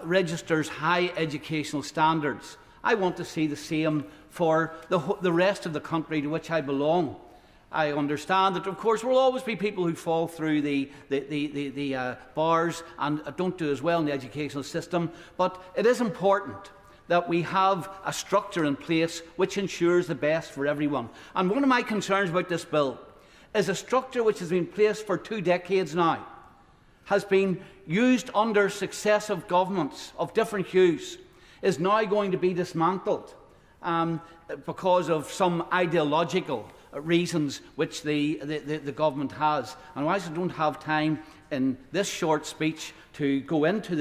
registers high educational standards, I want to see the same for the rest of the country to which I belong. I understand that, of course, there will always be people who fall through the bars and don't do as well in the educational system, but it is important that we have a structure in place which ensures the best for everyone. And one of my concerns about this bill is a structure which has been in place for 2 decades now, has been used under successive governments of different hues, is now going to be dismantled because of some ideological reasons which the government has. And whilst I don't have time in this short speech to go into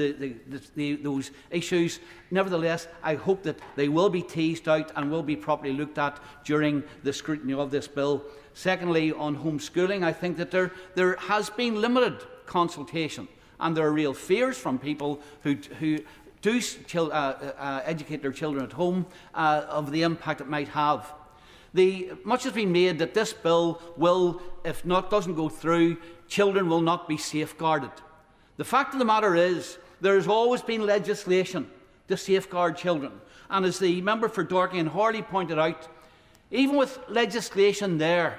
those issues, nevertheless, I hope that they will be teased out and will be properly looked at during the scrutiny of this bill. Secondly, on homeschooling, I think that there has been limited consultation, and there are real fears from people who do educate their children at home of the impact it might have. Much has been made that this bill will, if not doesn't go through, children will not be safeguarded. The fact of the matter is, there has always been legislation to safeguard children. And as the member for Dorking and Harley pointed out, even with legislation there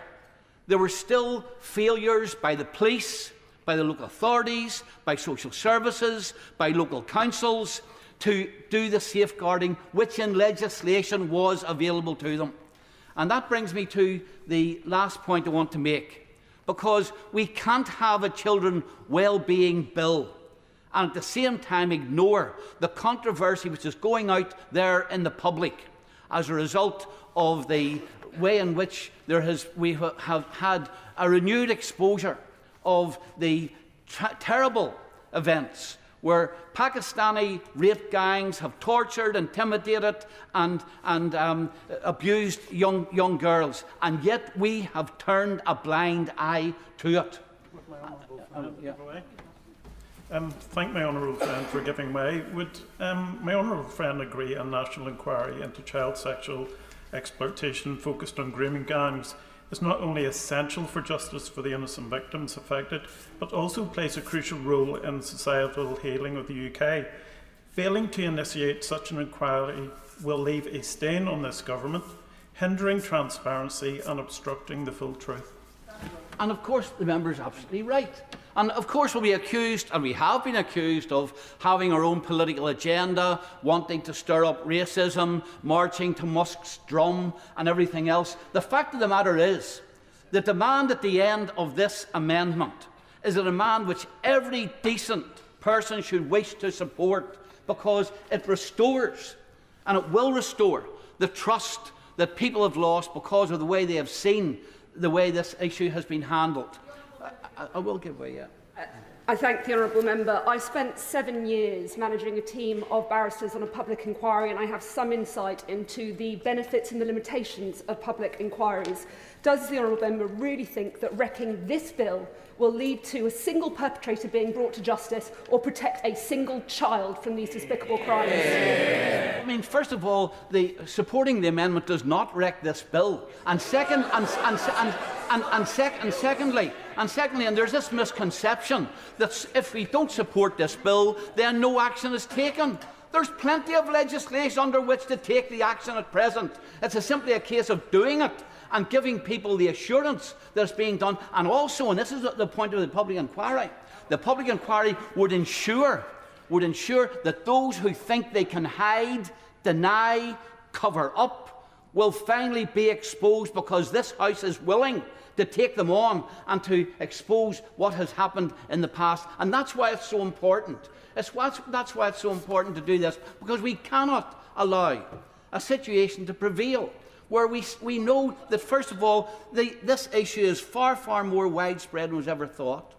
were still failures by the police, by the local authorities, by social services, by local councils to do the safeguarding which in legislation was available to them. And that brings me to the last point I want to make, because we can't have a children well-being bill and at the same time ignore the controversy which is going out there in the public as a result of the way in which we have had a renewed exposure of the terrible events where Pakistani rape gangs have tortured, intimidated and abused young girls, and yet we have turned a blind eye to it. Thank my honourable friend for giving way. Would my honourable friend agree a national inquiry into child sexual exploitation focused on grooming gangs is not only essential for justice for the innocent victims affected, but also plays a crucial role in societal healing of the UK? Failing to initiate such an inquiry will leave a stain on this government, hindering transparency and obstructing the full truth. And of course the member is absolutely right. And of course we'll be accused, and we have been accused, of having our own political agenda, wanting to stir up racism, marching to Musk's drum and everything else. The fact of the matter is, the demand at the end of this amendment is a demand which every decent person should wish to support, because it restores, and it will restore, the trust that people have lost because of the way they have seen the way this issue has been handled. I will give way, yeah. I thank the honourable member. I spent 7 years managing a team of barristers on a public inquiry, and I have some insight into the benefits and the limitations of public inquiries. Does the honourable member really think that wrecking this bill will lead to a single perpetrator being brought to justice or protect a single child from these despicable crimes? I mean, first of all, supporting the amendment does not wreck this bill. And secondly, and there's this misconception that if we don't support this bill, then no action is taken. There's plenty of legislation under which to take the action at present. It's simply a case of doing it and giving people the assurance that it's being done. And also, and this is the point of the public inquiry would ensure that those who think they can hide, deny, cover up will finally be exposed, because this House is willing to take them on and to expose what has happened in the past. And that's why it's so important. That's why it's so important to do this, because we cannot allow a situation to prevail where we know that, first of all, this issue is far, far more widespread than was ever thought,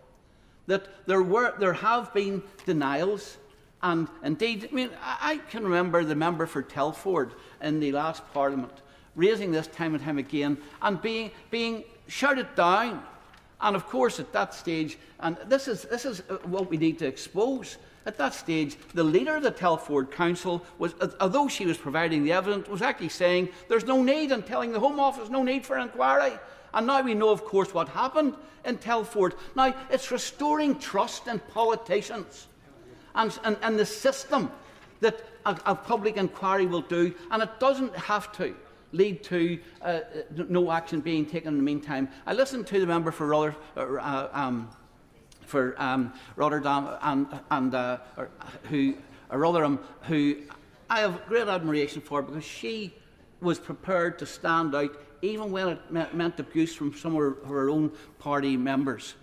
that there have been denials, and indeed, I mean, I can remember the member for Telford in the last Parliament raising this time and time again and being shouted down. And of course, at that stage, and this is what we need to expose, at that stage, the leader of the Telford Council was, although she was providing the evidence, was actually saying there's no need, and telling the Home Office no need for an inquiry. And now we know, of course, what happened in Telford. Now, it's restoring trust in politicians and the system that a public inquiry will do, and it doesn't have to lead to no action being taken in the meantime. I listened to the member for Rotterdam Rotherham, who I have great admiration for, because she was prepared to stand out even when it meant abuse from some of her own party members.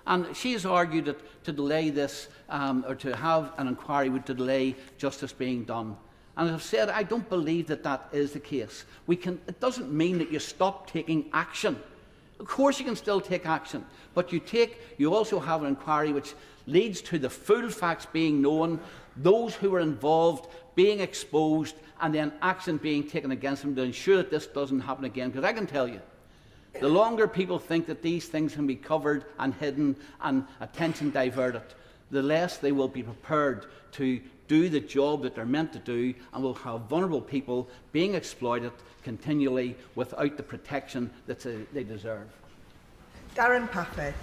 And she has argued that to delay this, or to have an inquiry, would delay justice being done. And as I've said, I don't believe that that is the case. It doesn't mean that you stop taking action. Of course you can still take action, but you also have an inquiry which leads to the full facts being known, those who were involved being exposed, and then action being taken against them to ensure that this doesn't happen again. Because I can tell you, the longer people think that these things can be covered and hidden and attention diverted, the less they will be prepared to do the job that they're meant to do, and will have vulnerable people being exploited continually without the protection that they deserve. Darren Paffey.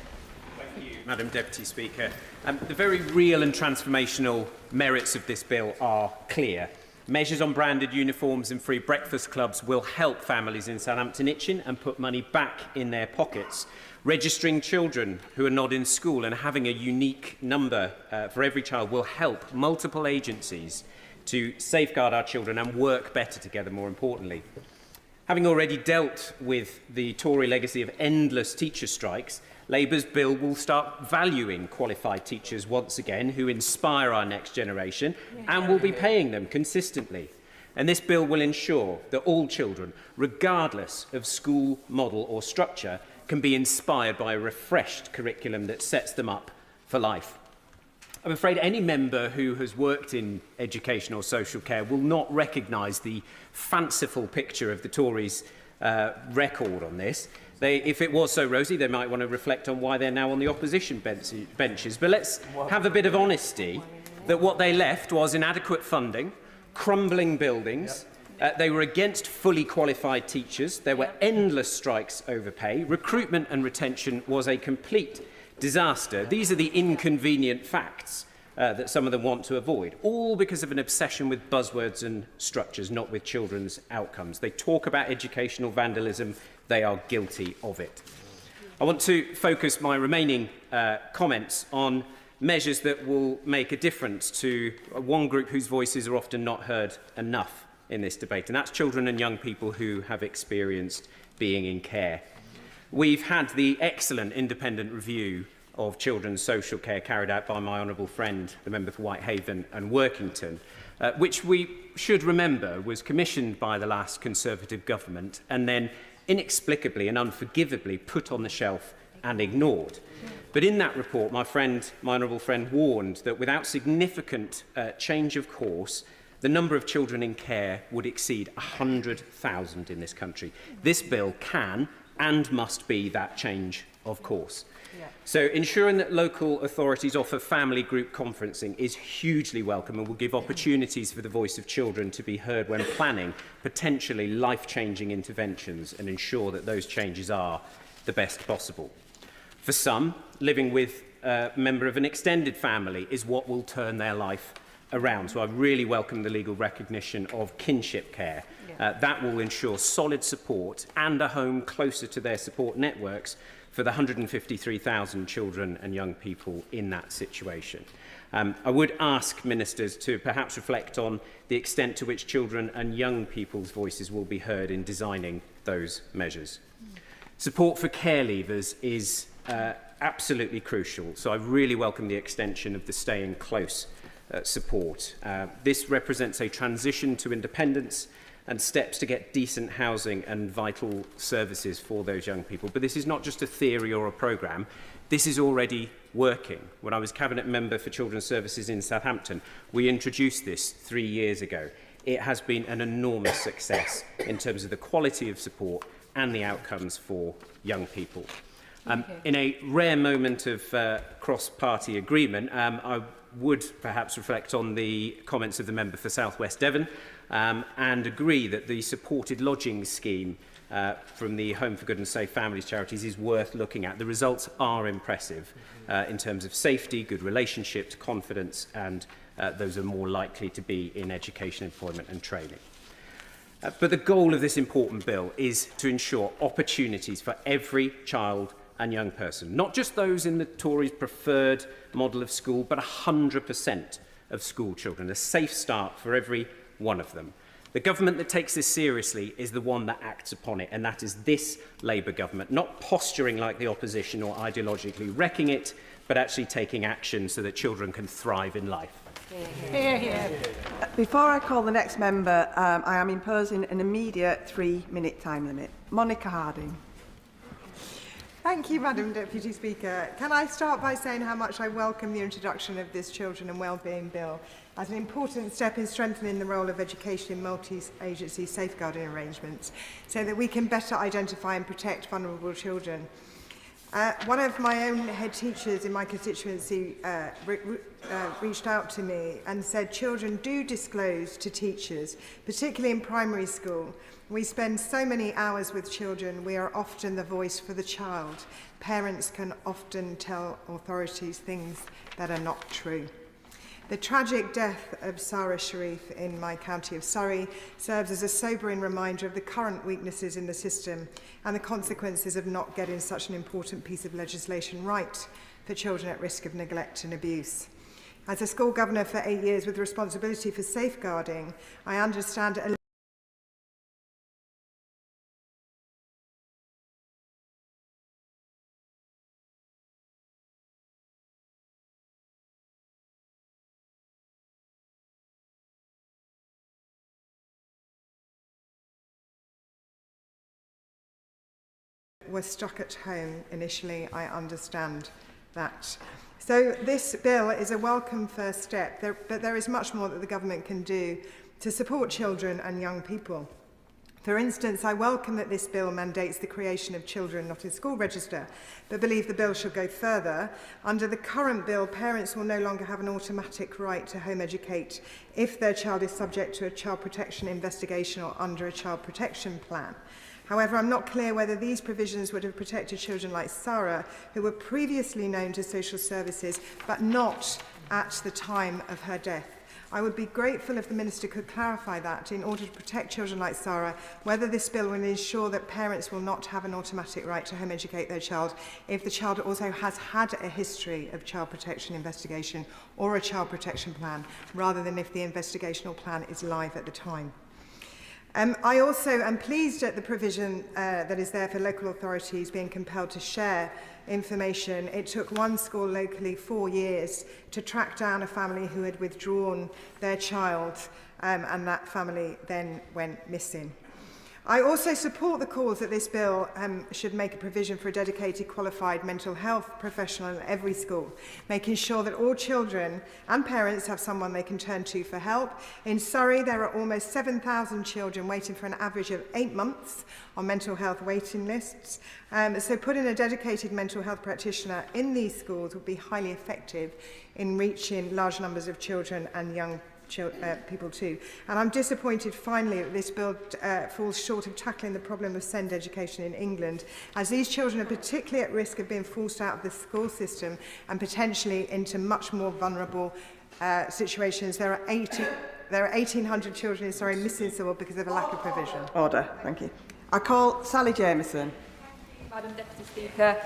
Thank you, Madam Deputy Speaker. The very real and transformational merits of this bill are clear. Measures on branded uniforms and free breakfast clubs will help families in Southampton Itchen and put money back in their pockets. Registering children who are not in school and having a unique number for every child will help multiple agencies to safeguard our children and work better together, more importantly. Having already dealt with the Tory legacy of endless teacher strikes, Labour's bill will start valuing qualified teachers once again, who inspire our next generation, and will be paying them consistently. And this bill will ensure that all children, regardless of school model or structure, can be inspired by a refreshed curriculum that sets them up for life. I'm afraid any member who has worked in education or social care will not recognise the fanciful picture of the Tories' record on this. If it was so rosy, they might want to reflect on why they're now on the opposition benches. But let's have a bit of honesty that what they left was inadequate funding, crumbling buildings. They were against fully qualified teachers. There were endless strikes over pay. Recruitment and retention was a complete disaster. These are the inconvenient facts that some of them want to avoid, all because of an obsession with buzzwords and structures, not with children's outcomes. They talk about educational vandalism. They are guilty of it. I want to focus my remaining comments on measures that will make a difference to one group whose voices are often not heard enough in this debate, and that's children and young people who have experienced being in care. We've had the excellent independent review of children's social care carried out by my honourable friend, the member for Whitehaven and Workington, which we should remember was commissioned by the last Conservative government and then inexplicably and unforgivably put on the shelf and ignored. But in that report, my honourable friend warned that without significant change of course, the number of children in care would exceed 100,000 in this country. This bill can and must be that change of course. So ensuring that local authorities offer family group conferencing is hugely welcome and will give opportunities for the voice of children to be heard when planning potentially life-changing interventions and ensure that those changes are the best possible. For some, living with a member of an extended family is what will turn their life around. So I really welcome the legal recognition of kinship care. That will ensure solid support and a home closer to their support networks for the 153,000 children and young people in that situation. I would ask ministers to perhaps reflect on the extent to which children and young people's voices will be heard in designing those measures. Support for care leavers is absolutely crucial, so I really welcome the extension of the staying close support. This represents a transition to independence and steps to get decent housing and vital services for those young people. But this is not just a theory or a programme. This is already working. When I was Cabinet Member for Children's Services in Southampton, we introduced this 3 years ago. It has been an enormous success in terms of the quality of support and the outcomes for young people. In a rare moment of cross-party agreement, I would perhaps reflect on the comments of the member for South West Devon and agree that the supported lodging scheme from the Home for Good and Safe Families charities is worth looking at. The results are impressive in terms of safety, good relationships, confidence, and those are more likely to be in education, employment and training. But the goal of this important bill is to ensure opportunities for every child and young person, not just those in the Tories' preferred model of school, but 100% of school children, a safe start for every one of them. The government that takes this seriously is the one that acts upon it, and that is this Labour government, not posturing like the opposition or ideologically wrecking it, but actually taking action so that children can thrive in life. Hear, hear. Before I call the next member, I am imposing an immediate 3-minute time limit. Monica Harding. Thank you, Madam Deputy Speaker. Can I start by saying how much I welcome the introduction of this Children and Wellbeing Bill as an important step in strengthening the role of education in multi-agency safeguarding arrangements so that we can better identify and protect vulnerable children. One of my own head teachers in my constituency reached out to me and said children do disclose to teachers, particularly in primary school. We spend so many hours with children, we are often the voice for the child. Parents can often tell authorities things that are not true. The tragic death of Sarah Sharif in my county of Surrey serves as a sobering reminder of the current weaknesses in the system and the consequences of not getting such an important piece of legislation right for children at risk of neglect and abuse. As a school governor for 8 years with responsibility for safeguarding, I understand were stuck at home initially. I understand that. So this bill is a welcome first step, but there is much more that the government can do to support children and young people. For instance, I welcome that this bill mandates the creation of Children Not in School Register, but believe the bill should go further. Under the current bill, parents will no longer have an automatic right to home educate if their child is subject to a child protection investigation or under a child protection plan. However, I'm not clear whether these provisions would have protected children like Sarah, who were previously known to social services, but not at the time of her death. I would be grateful if the Minister could clarify that in order to protect children like Sarah, whether this bill will ensure that parents will not have an automatic right to home educate their child if the child also has had a history of child protection investigation or a child protection plan, rather than if the investigational plan is live at the time. I also am pleased at the provision that is there for local authorities being compelled to share information. It took one school locally 4 years to track down a family who had withdrawn their child, and that family then went missing. I also support the calls that this bill should make a provision for a dedicated qualified mental health professional in every school, making sure that all children and parents have someone they can turn to for help. In Surrey, there are almost 7,000 children waiting for an average of 8 months on mental health waiting lists. So putting a dedicated mental health practitioner in these schools would be highly effective in reaching large numbers of children and young people too. And I'm disappointed finally that this bill falls short of tackling the problem of SEND education in England, as these children are particularly at risk of being forced out of the school system and potentially into much more vulnerable situations. There are 1,800 children in Surrey missing school because of a lack of provision. Order. Thank you. I call Sally Jameson. Madam Deputy Speaker.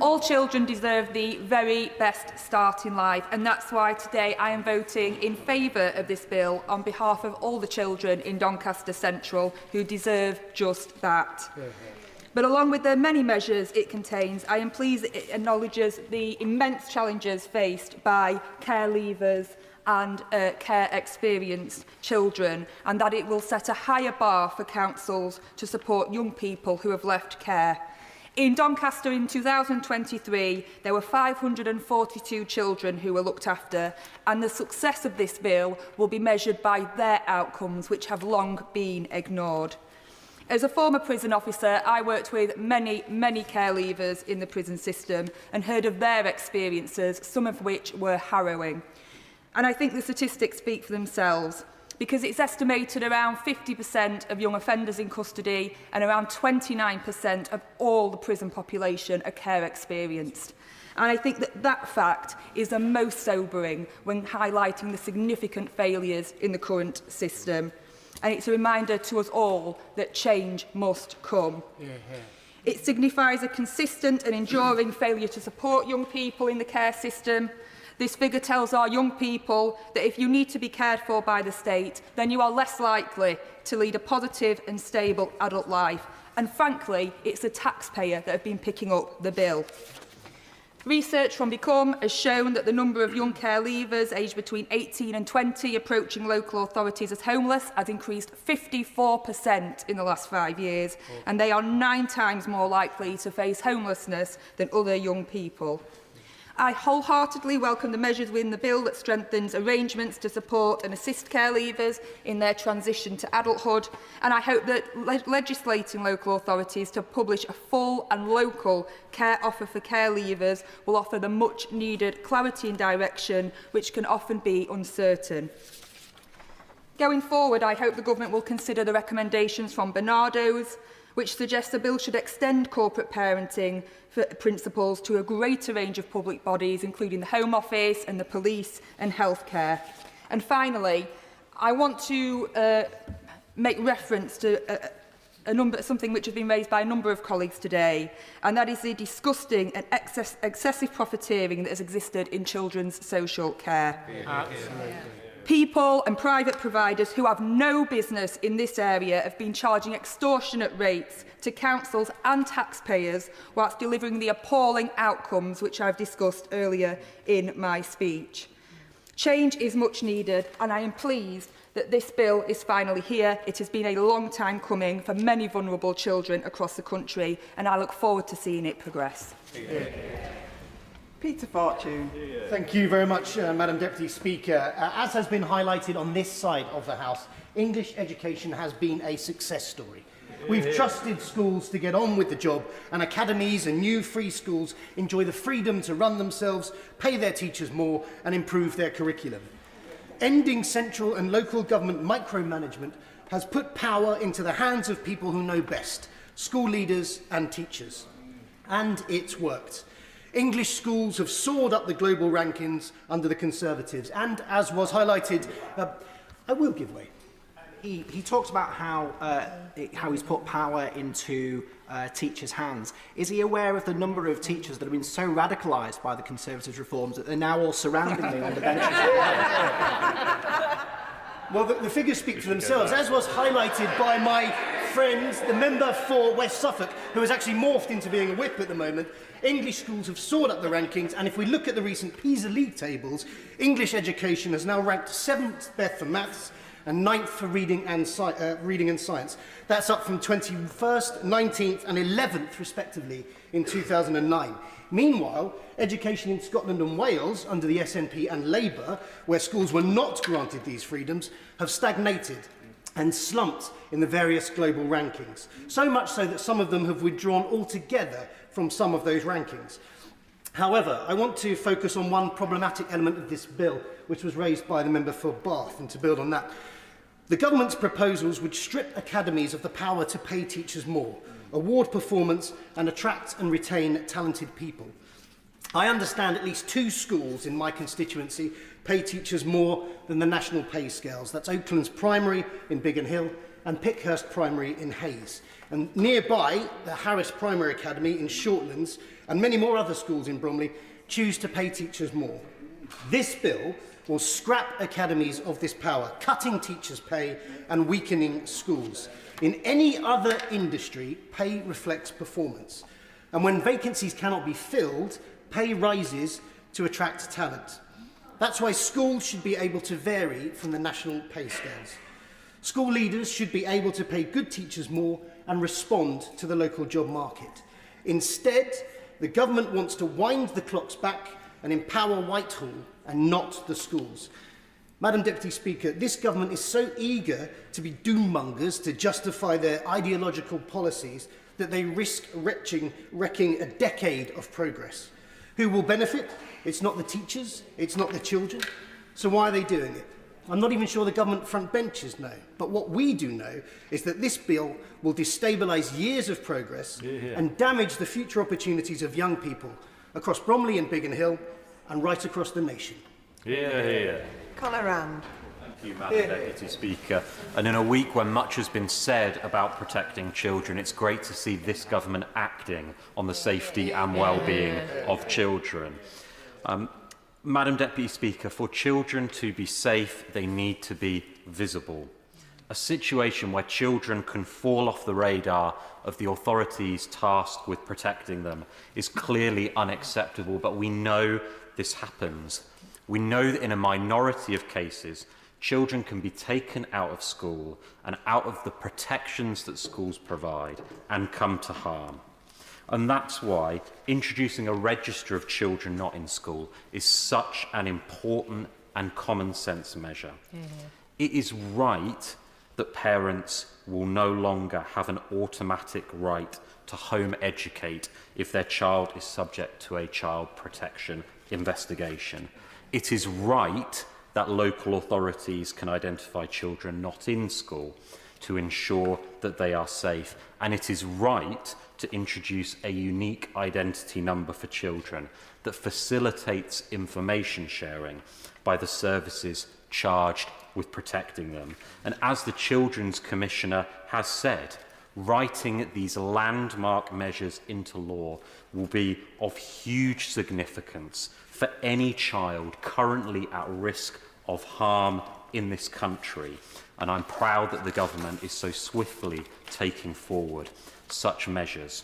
All children deserve the very best start in life, and that's why today I am voting in favour of this bill on behalf of all the children in Doncaster Central who deserve just that. But along with the many measures it contains, I am pleased that it acknowledges the immense challenges faced by care leavers and care experienced children, and that it will set a higher bar for councils to support young people who have left care. In Doncaster in 2023, there were 542 children who were looked after, and the success of this bill will be measured by their outcomes, which have long been ignored. As a former prison officer, I worked with many care leavers in the prison system and heard of their experiences, some of which were harrowing. And I think the statistics speak for themselves, because it's estimated around 50% of young offenders in custody and around 29% of all the prison population are care experienced. And I think that fact is the most sobering when highlighting the significant failures in the current system. And it's a reminder to us all that change must come. It signifies a consistent and enduring failure to support young people in the care system. This figure tells our young people that if you need to be cared for by the state, then you are less likely to lead a positive and stable adult life. And frankly, it's the taxpayer that have been picking up the bill. Research from Become has shown that the number of young care leavers aged between 18 and 20 approaching local authorities as homeless has increased 54% in the last 5 years, and they are 9 times more likely to face homelessness than other young people. I wholeheartedly welcome the measures within the bill that strengthens arrangements to support and assist care leavers in their transition to adulthood, and I hope that legislating local authorities to publish a full and local care offer for care leavers will offer the much needed clarity and direction, which can often be uncertain. Going forward, I hope the Government will consider the recommendations from Bernardo's, which suggests the bill should extend corporate parenting principles to a greater range of public bodies, including the Home Office and the police and healthcare. And finally, I want to make reference to something which has been raised by a number of colleagues today, and that is the disgusting and excessive profiteering that has existed in children's social care. Absolutely. People and private providers who have no business in this area have been charging extortionate rates to councils and taxpayers whilst delivering the appalling outcomes which I've discussed earlier in my speech. Change is much needed, and I am pleased that this bill is finally here. It has been a long time coming for many vulnerable children across the country, and I look forward to seeing it progress. Peter Fortune. Thank you very much, Madam Deputy Speaker. As has been highlighted on this side of the House, English education has been a success story. We've trusted schools to get on with the job, and academies and new free schools enjoy the freedom to run themselves, pay their teachers more, and improve their curriculum. Ending central and local government micromanagement has put power into the hands of people who know best, school leaders and teachers. And it's worked. English schools have soared up the global rankings under the Conservatives, and as was highlighted, I will give way. He talks about how he's put power into teachers' hands. Is he aware of the number of teachers that have been so radicalised by the Conservatives' reforms that they're now all surrounding me on the benches? Well, the figures speak for themselves, as was highlighted by my friend, the member for West Suffolk, who has actually morphed into being a whip at the moment. English schools have soared up the rankings, and if we look at the recent PISA League tables, English education has now ranked 7th best for maths and 9th for reading and science. That's up from 21st, 19th and 11th, respectively, in 2009. Meanwhile, education in Scotland and Wales, under the SNP and Labour, where schools were not granted these freedoms, have stagnated and slumped in the various global rankings. So much so that some of them have withdrawn altogether from some of those rankings. However, I want to focus on one problematic element of this bill, which was raised by the member for Bath, and to build on that. The government's proposals would strip academies of the power to pay teachers more, award performance, and attract and retain talented people. I understand at least 2 schools in my constituency pay teachers more than the national pay scales. That's Oaklands Primary in Biggin Hill and Pickhurst Primary in Hayes. And nearby, the Harris Primary Academy in Shortlands and many more other schools in Bromley choose to pay teachers more. This bill will scrap academies of this power, cutting teachers' pay and weakening schools. In any other industry, pay reflects performance. And when vacancies cannot be filled, pay rises to attract talent. That's why schools should be able to vary from the national pay scales. School leaders should be able to pay good teachers more and respond to the local job market. Instead, the government wants to wind the clocks back and empower Whitehall and not the schools. Madam Deputy Speaker, this government is so eager to be doommongers to justify their ideological policies that they risk wrecking a decade of progress. Who will benefit? It's not the teachers, it's not the children. So why are they doing it? I'm not even sure the government front benchers know. But what we do know is that this bill will destabilise years of progress and damage the future opportunities of young people across Bromley and Biggin Hill and right across the nation. Conor Rand. Thank you, Madam Deputy Speaker. And in a week when much has been said about protecting children, it's great to see this government acting on the safety and well-being of children. Madam Deputy Speaker, for children to be safe, they need to be visible. A situation where children can fall off the radar of the authorities tasked with protecting them is clearly unacceptable, but we know this happens. We know that in a minority of cases, children can be taken out of school and out of the protections that schools provide and come to harm. And that's why introducing a register of children not in school is such an important and common sense measure. It is right that parents will no longer have an automatic right to home educate if their child is subject to a child protection investigation. It is right that local authorities can identify children not in school to ensure that they are safe. And it is right to introduce a unique identity number for children that facilitates information sharing by the services charged with protecting them. And as the Children's Commissioner has said, writing these landmark measures into law will be of huge significance for any child currently at risk of harm in this country. And I'm proud that the government is so swiftly taking forward such measures.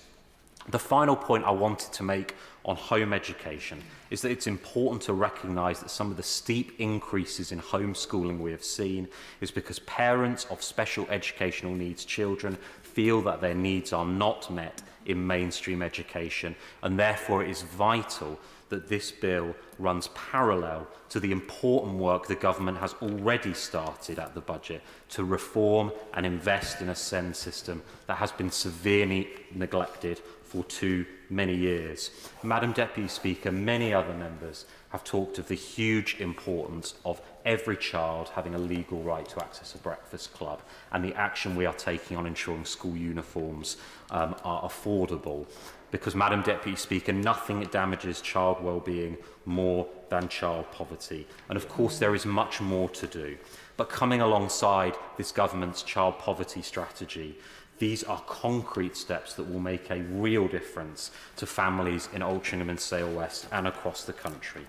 The final point I wanted to make on home education is that it's important to recognise that some of the steep increases in homeschooling we have seen is because parents of special educational needs children feel that their needs are not met in mainstream education, and therefore it is vital that this bill runs parallel to the important work the government has already started at the budget to reform and invest in a SEN system that has been severely neglected for too many years. Madam Deputy Speaker, many other members have talked of the huge importance of every child having a legal right to access a breakfast club and the action we are taking on ensuring school uniforms are affordable. Because, Madam Deputy Speaker, nothing damages child well-being more than child poverty. And of course there is much more to do. But coming alongside this government's child poverty strategy, these are concrete steps that will make a real difference to families in Altrincham and Sale West and across the country.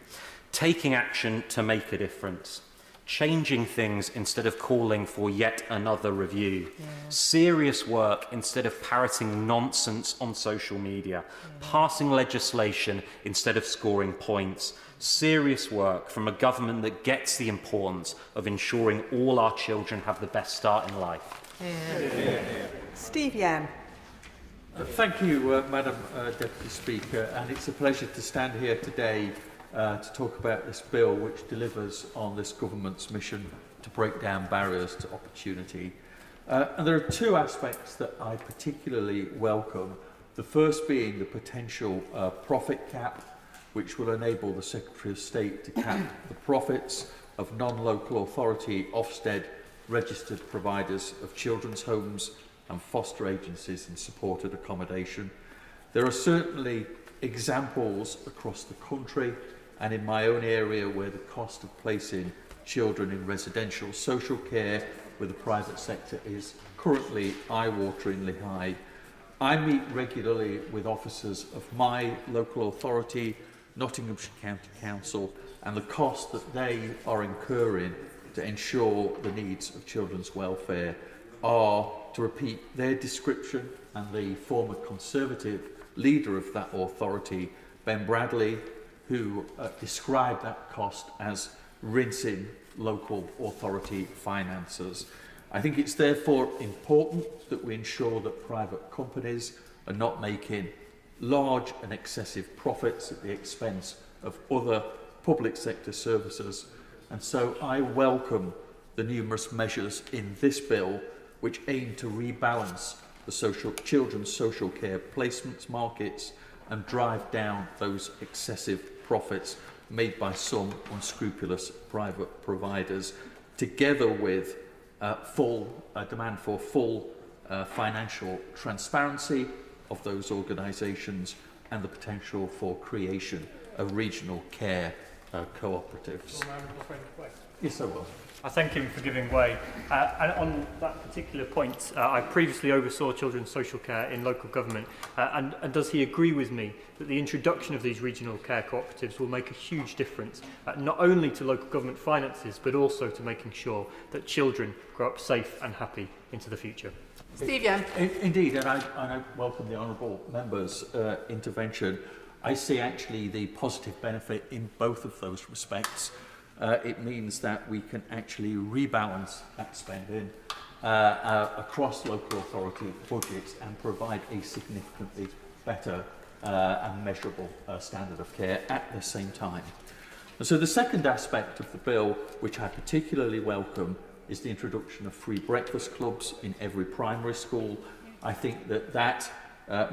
Taking action to make a difference, changing things instead of calling for yet another review, serious work instead of parroting nonsense on social media, passing legislation instead of scoring points, serious work from a government that gets the importance of ensuring all our children have the best start in life. Steve Yam. Thank you, Madam Deputy Speaker, and it's a pleasure to stand here today to talk about this bill which delivers on this government's mission to break down barriers to opportunity. And there are two aspects that I particularly welcome. The first being the potential profit cap, which will enable the Secretary of State to cap the profits of non-local authority Ofsted registered providers of children's homes and foster agencies and supported accommodation. There are certainly examples across the country and in my own area where the cost of placing children in residential social care with the private sector is currently eye-wateringly high. I meet regularly with officers of my local authority, Nottinghamshire County Council, and the cost that they are incurring to ensure the needs of children's welfare are, to repeat their description, and the former Conservative leader of that authority, Ben Bradley, who describe that cost as rinsing local authority finances. I think it's therefore important that we ensure that private companies are not making large and excessive profits at the expense of other public sector services. And so I welcome the numerous measures in this bill which aim to rebalance the children's social care placements markets and drive down those excessive profits made by some unscrupulous private providers, together with demand for full financial transparency of those organisations and the potential for creation of regional care cooperatives. Yes, I will. I thank him for giving way. And on that particular point, I previously oversaw children's social care in local government. And does he agree with me that the introduction of these regional care cooperatives will make a huge difference, not only to local government finances, but also to making sure that children grow up safe and happy into the future? Steve Young. Indeed, and I welcome the honourable member's intervention. I see actually the positive benefit in both of those respects. It means that we can actually rebalance that spending across local authority budgets and provide a significantly better and measurable standard of care at the same time. And so the second aspect of the bill, which I particularly welcome, is the introduction of free breakfast clubs in every primary school. I think that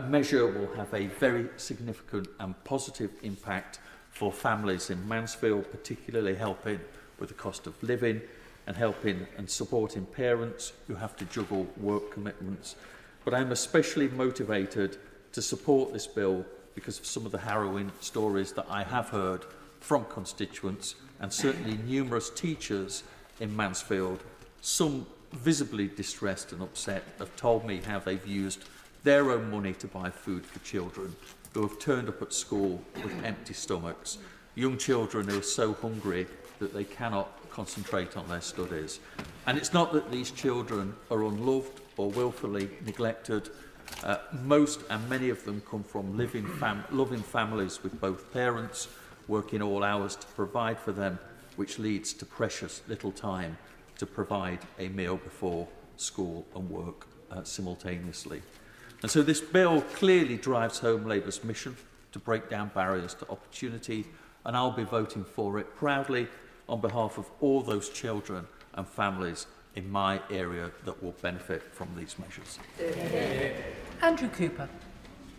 measure will have a very significant and positive impact for families in Mansfield, particularly helping with the cost of living and helping and supporting parents who have to juggle work commitments. But I'm especially motivated to support this bill because of some of the harrowing stories that I have heard from constituents and certainly numerous teachers in Mansfield, some visibly distressed and upset, have told me how they've used their own money to buy food for children who have turned up at school with empty stomachs, young children who are so hungry that they cannot concentrate on their studies. And it's not that these children are unloved or willfully neglected. Most and many of them come from loving families with both parents working all hours to provide for them, which leads to precious little time to provide a meal before school and work simultaneously. And so this bill clearly drives home Labour's mission to break down barriers to opportunity, and I'll be voting for it proudly on behalf of all those children and families in my area that will benefit from these measures. Andrew Cooper.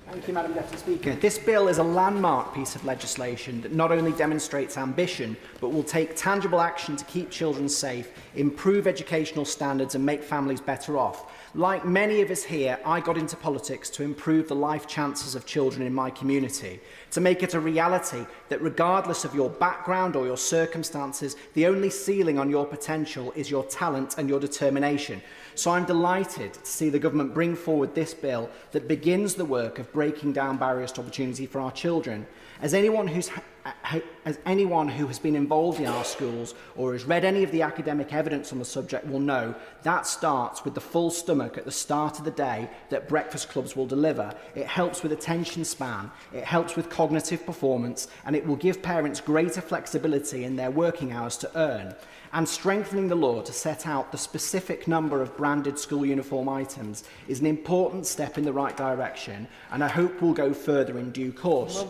Thank you, Madam Deputy Speaker. This bill is a landmark piece of legislation that not only demonstrates ambition, but will take tangible action to keep children safe, improve educational standards and make families better off. Like many of us here, I got into politics to improve the life chances of children in my community, to make it a reality that regardless of your background or your circumstances, the only ceiling on your potential is your talent and your determination. So I'm delighted to see the government bring forward this bill that begins the work of breaking down barriers to opportunity for our children. As anyone who has been involved in our schools or has read any of the academic evidence on the subject will know, that starts with the full stomach at the start of the day that breakfast clubs will deliver. It helps with attention span, it helps with cognitive performance, and it will give parents greater flexibility in their working hours to earn. And strengthening the law to set out the specific number of branded school uniform items is an important step in the right direction, and I hope we'll go further in due course.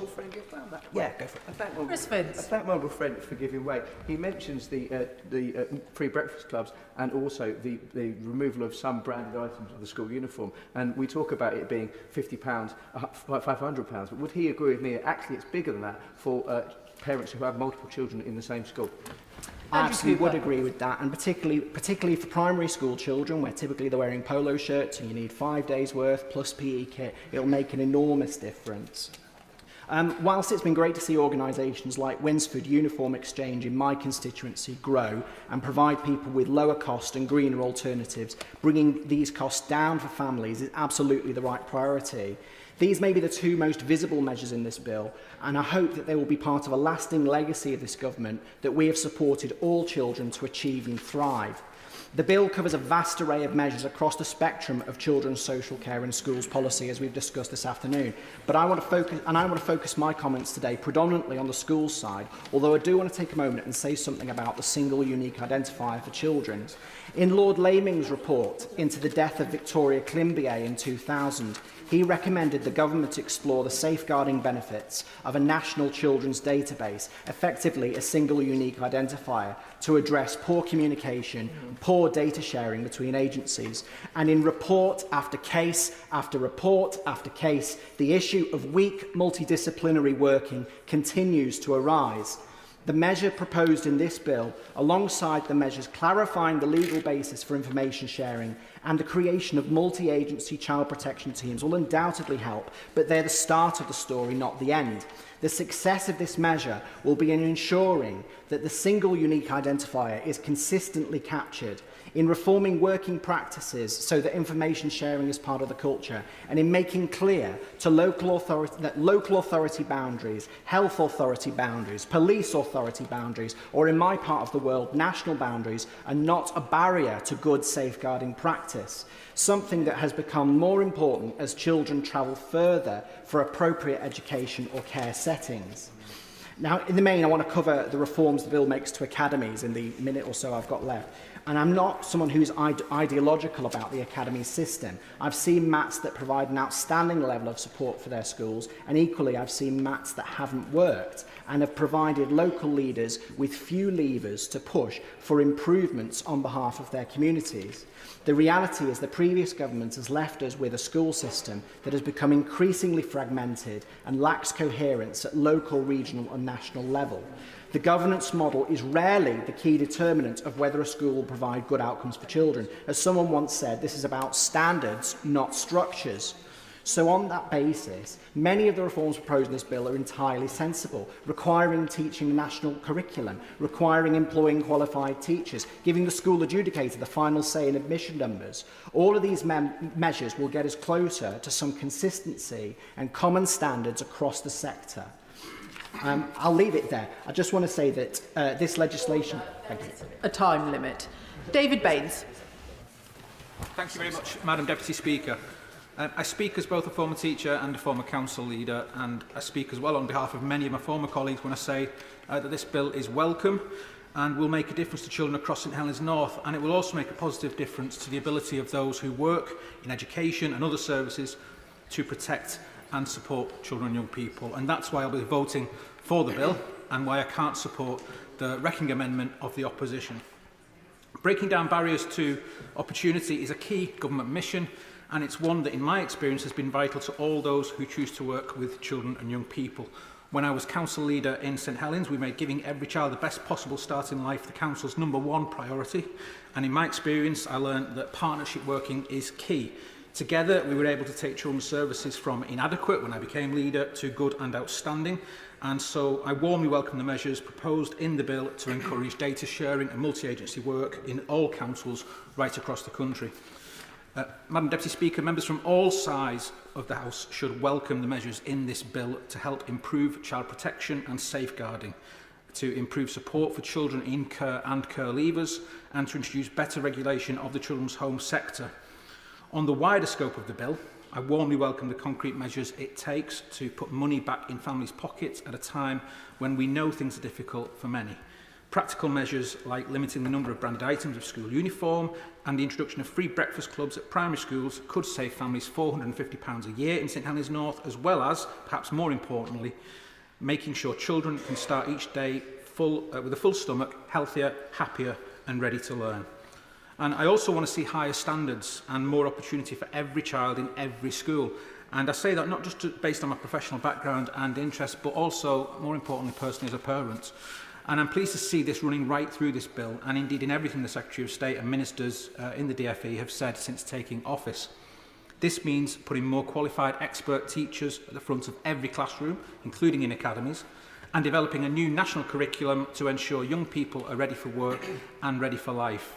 Yeah, go for it. I thank my honourable friend for giving way. He mentions the free breakfast clubs and also the removal of some branded items of the school uniform. And we talk about it being £50, £500, but would he agree with me that actually it's bigger than that for parents who have multiple children in the same school? I absolutely would agree with that, and particularly for primary school children, where typically they're wearing polo shirts and you need 5 days' worth plus PE kit, it'll make an enormous difference. Whilst it's been great to see organisations like Winsford Uniform Exchange in my constituency grow and provide people with lower cost and greener alternatives, bringing these costs down for families is absolutely the right priority. These may be the two most visible measures in this bill, and I hope that they will be part of a lasting legacy of this government that we have supported all children to achieve and thrive. The bill covers a vast array of measures across the spectrum of children's social care and schools policy, as we've discussed this afternoon. But I want to focus my comments today predominantly on the schools side, although I do want to take a moment and say something about the single unique identifier for children. In Lord Laming's report into the death of Victoria Climbié in 2000, he recommended the government explore the safeguarding benefits of a national children's database, effectively a single unique identifier, to address poor communication, poor data sharing between agencies. And in report after case after report after case, the issue of weak multidisciplinary working continues to arise. The measure proposed in this bill, alongside the measures clarifying the legal basis for information sharing and the creation of multi-agency child protection teams, will undoubtedly help, but they're the start of the story, not the end. The success of this measure will be in ensuring that the single unique identifier is consistently captured, in reforming working practices so that information sharing is part of the culture, and in making clear to local authority boundaries, health authority boundaries, police authority boundaries, or in my part of the world, national boundaries, are not a barrier to good safeguarding practice, something that has become more important as children travel further for appropriate education or care settings. Now, in the main, I want to cover the reforms the bill makes to academies in the minute or so I've got left. And I'm not someone who's ideological about the academy system. I've seen MATs that provide an outstanding level of support for their schools, and equally I've seen MATs that haven't worked and have provided local leaders with few levers to push for improvements on behalf of their communities. The reality is the previous government has left us with a school system that has become increasingly fragmented and lacks coherence at local, regional and national level. The governance model is rarely the key determinant of whether a school will provide good outcomes for children. As someone once said, this is about standards, not structures. So on that basis, many of the reforms proposed in this bill are entirely sensible, requiring teaching national curriculum, requiring employing qualified teachers, giving the school adjudicator the final say in admission numbers. All of these measures will get us closer to some consistency and common standards across the sector. I'll leave it there. I just want to say that this legislation... Thank you. A time limit. David Baines. Thank you very much, Madam Deputy Speaker. I speak as both a former teacher and a former council leader, and I speak as well on behalf of many of my former colleagues when I say that this bill is welcome and will make a difference to children across St Helens North, and it will also make a positive difference to the ability of those who work in education and other services to protect and support children and young people. And that's why I'll be voting for the bill and why I can't support the wrecking amendment of the opposition. Breaking down barriers to opportunity is a key government mission, and it's one that in my experience has been vital to all those who choose to work with children and young people. When I was council leader in St Helens, we made giving every child the best possible start in life the council's #1 priority, and in my experience I learned that partnership working is key. Together, we were able to take children's services from inadequate when I became leader to good and outstanding, and so I warmly welcome the measures proposed in the bill to encourage data sharing and multi-agency work in all councils right across the country. Madam Deputy Speaker, members from all sides of the House should welcome the measures in this bill to help improve child protection and safeguarding, to improve support for children in care and care leavers, and to introduce better regulation of the children's home sector. On the wider scope of the bill, I warmly welcome the concrete measures it takes to put money back in families' pockets at a time when we know things are difficult for many. Practical measures like limiting the number of branded items of school uniform and the introduction of free breakfast clubs at primary schools could save families £450 a year in St Helens North, as well as, perhaps more importantly, making sure children can start each day with a full stomach, healthier, happier and ready to learn. And I also want to see higher standards and more opportunity for every child in every school. And I say that not just based on my professional background and interests, but also, more importantly, personally as a parent. And I'm pleased to see this running right through this bill, and indeed in everything the Secretary of State and Ministers in the DfE have said since taking office. This means putting more qualified expert teachers at the front of every classroom, including in academies, and developing a new national curriculum to ensure young people are ready for work and ready for life.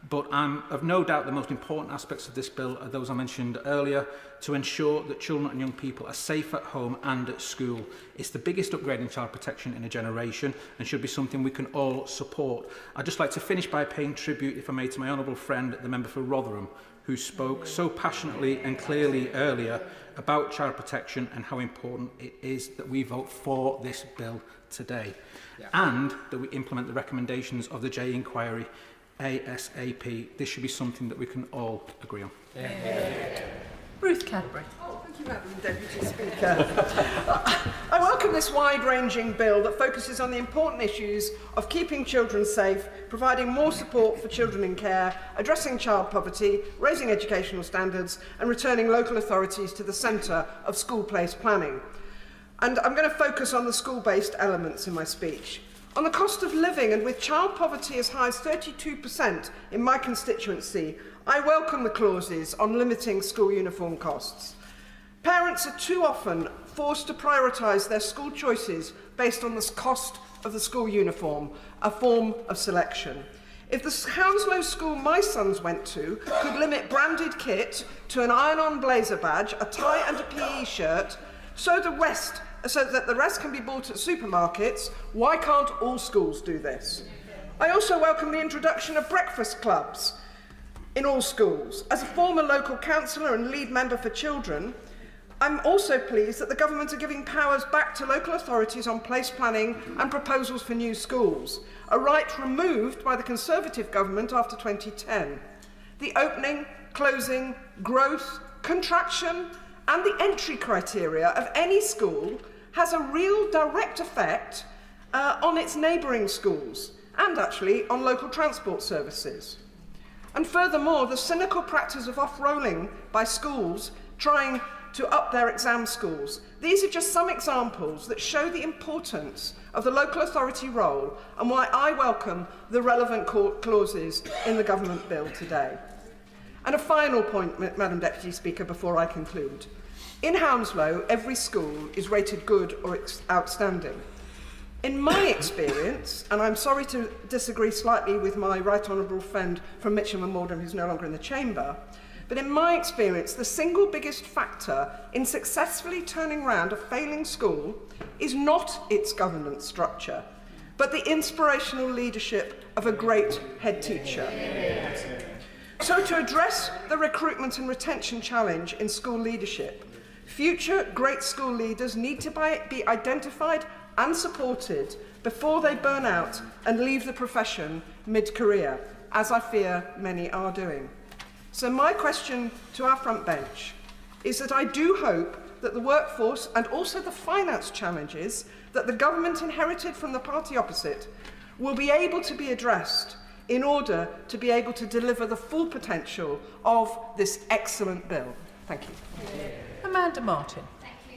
But I'm of no doubt the most important aspects of this bill are those I mentioned earlier, to ensure that children and young people are safe at home and at school. It's the biggest upgrade in child protection in a generation and should be something we can all support. I'd just like to finish by paying tribute, if I may, to my honourable friend, the member for Rotherham, who spoke so passionately and clearly earlier about child protection and how important it is that we vote for this bill today, and that we implement the recommendations of the J inquiry ASAP. This should be something that we can all agree on. Ruth Cadbury. Thank you, Madam Deputy Speaker. I welcome this wide-ranging bill that focuses on the important issues of keeping children safe, providing more support for children in care, addressing child poverty, raising educational standards, and returning local authorities to the centre of school-placed planning. And I'm going to focus on the school-based elements in my speech. On the cost of living, and with child poverty as high as 32% in my constituency, I welcome the clauses on limiting school uniform costs. Parents are too often forced to prioritise their school choices based on the cost of the school uniform, a form of selection. If the Hounslow school my sons went to could limit branded kit to an iron-on blazer badge, a tie and a PE shirt, so that the rest can be bought at supermarkets, why can't all schools do this? I also welcome the introduction of breakfast clubs in all schools. As a former local councillor and lead member for children, I'm also pleased that the government are giving powers back to local authorities on place planning and proposals for new schools, a right removed by the Conservative government after 2010. The opening, closing, growth, contraction, and the entry criteria of any school has a real direct effect on its neighbouring schools and actually on local transport services. And furthermore, the cynical practice of off-rolling by schools trying to up their exam scores. These are just some examples that show the importance of the local authority role and why I welcome the relevant clauses in the government bill today. And a final point, Madam Deputy Speaker, before I conclude. In Hounslow, every school is rated good or outstanding. In my experience, and I'm sorry to disagree slightly with my right honourable friend from Mitcham and Oldham, who's no longer in the chamber, but in my experience, the single biggest factor in successfully turning round a failing school is not its governance structure, but the inspirational leadership of a great head teacher. So to address the recruitment and retention challenge in school leadership, future great school leaders need to be identified and supported before they burn out and leave the profession mid-career, as I fear many are doing. So my question to our front bench is that I do hope that the workforce and also the finance challenges that the government inherited from the party opposite will be able to be addressed in order to be able to deliver the full potential of this excellent bill. Thank you. Amanda Martin.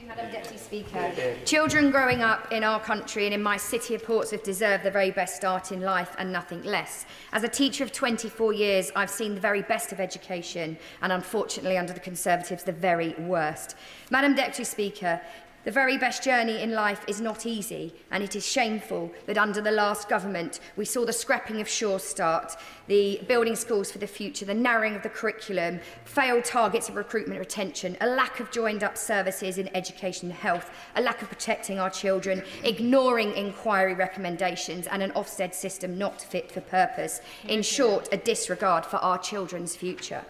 Madam Deputy Speaker, children growing up in our country and in my city of Portsmouth deserve the very best start in life and nothing less. As a teacher of 24 years, I've seen the very best of education and unfortunately under the Conservatives, the very worst. Madam Deputy Speaker, the very best journey in life is not easy, and it is shameful that under the last government we saw the scrapping of Sure Start, the building schools for the future, the narrowing of the curriculum, failed targets of recruitment and retention, a lack of joined-up services in education and health, a lack of protecting our children, ignoring inquiry recommendations and an Ofsted system not fit for purpose. In short, a disregard for our children's future.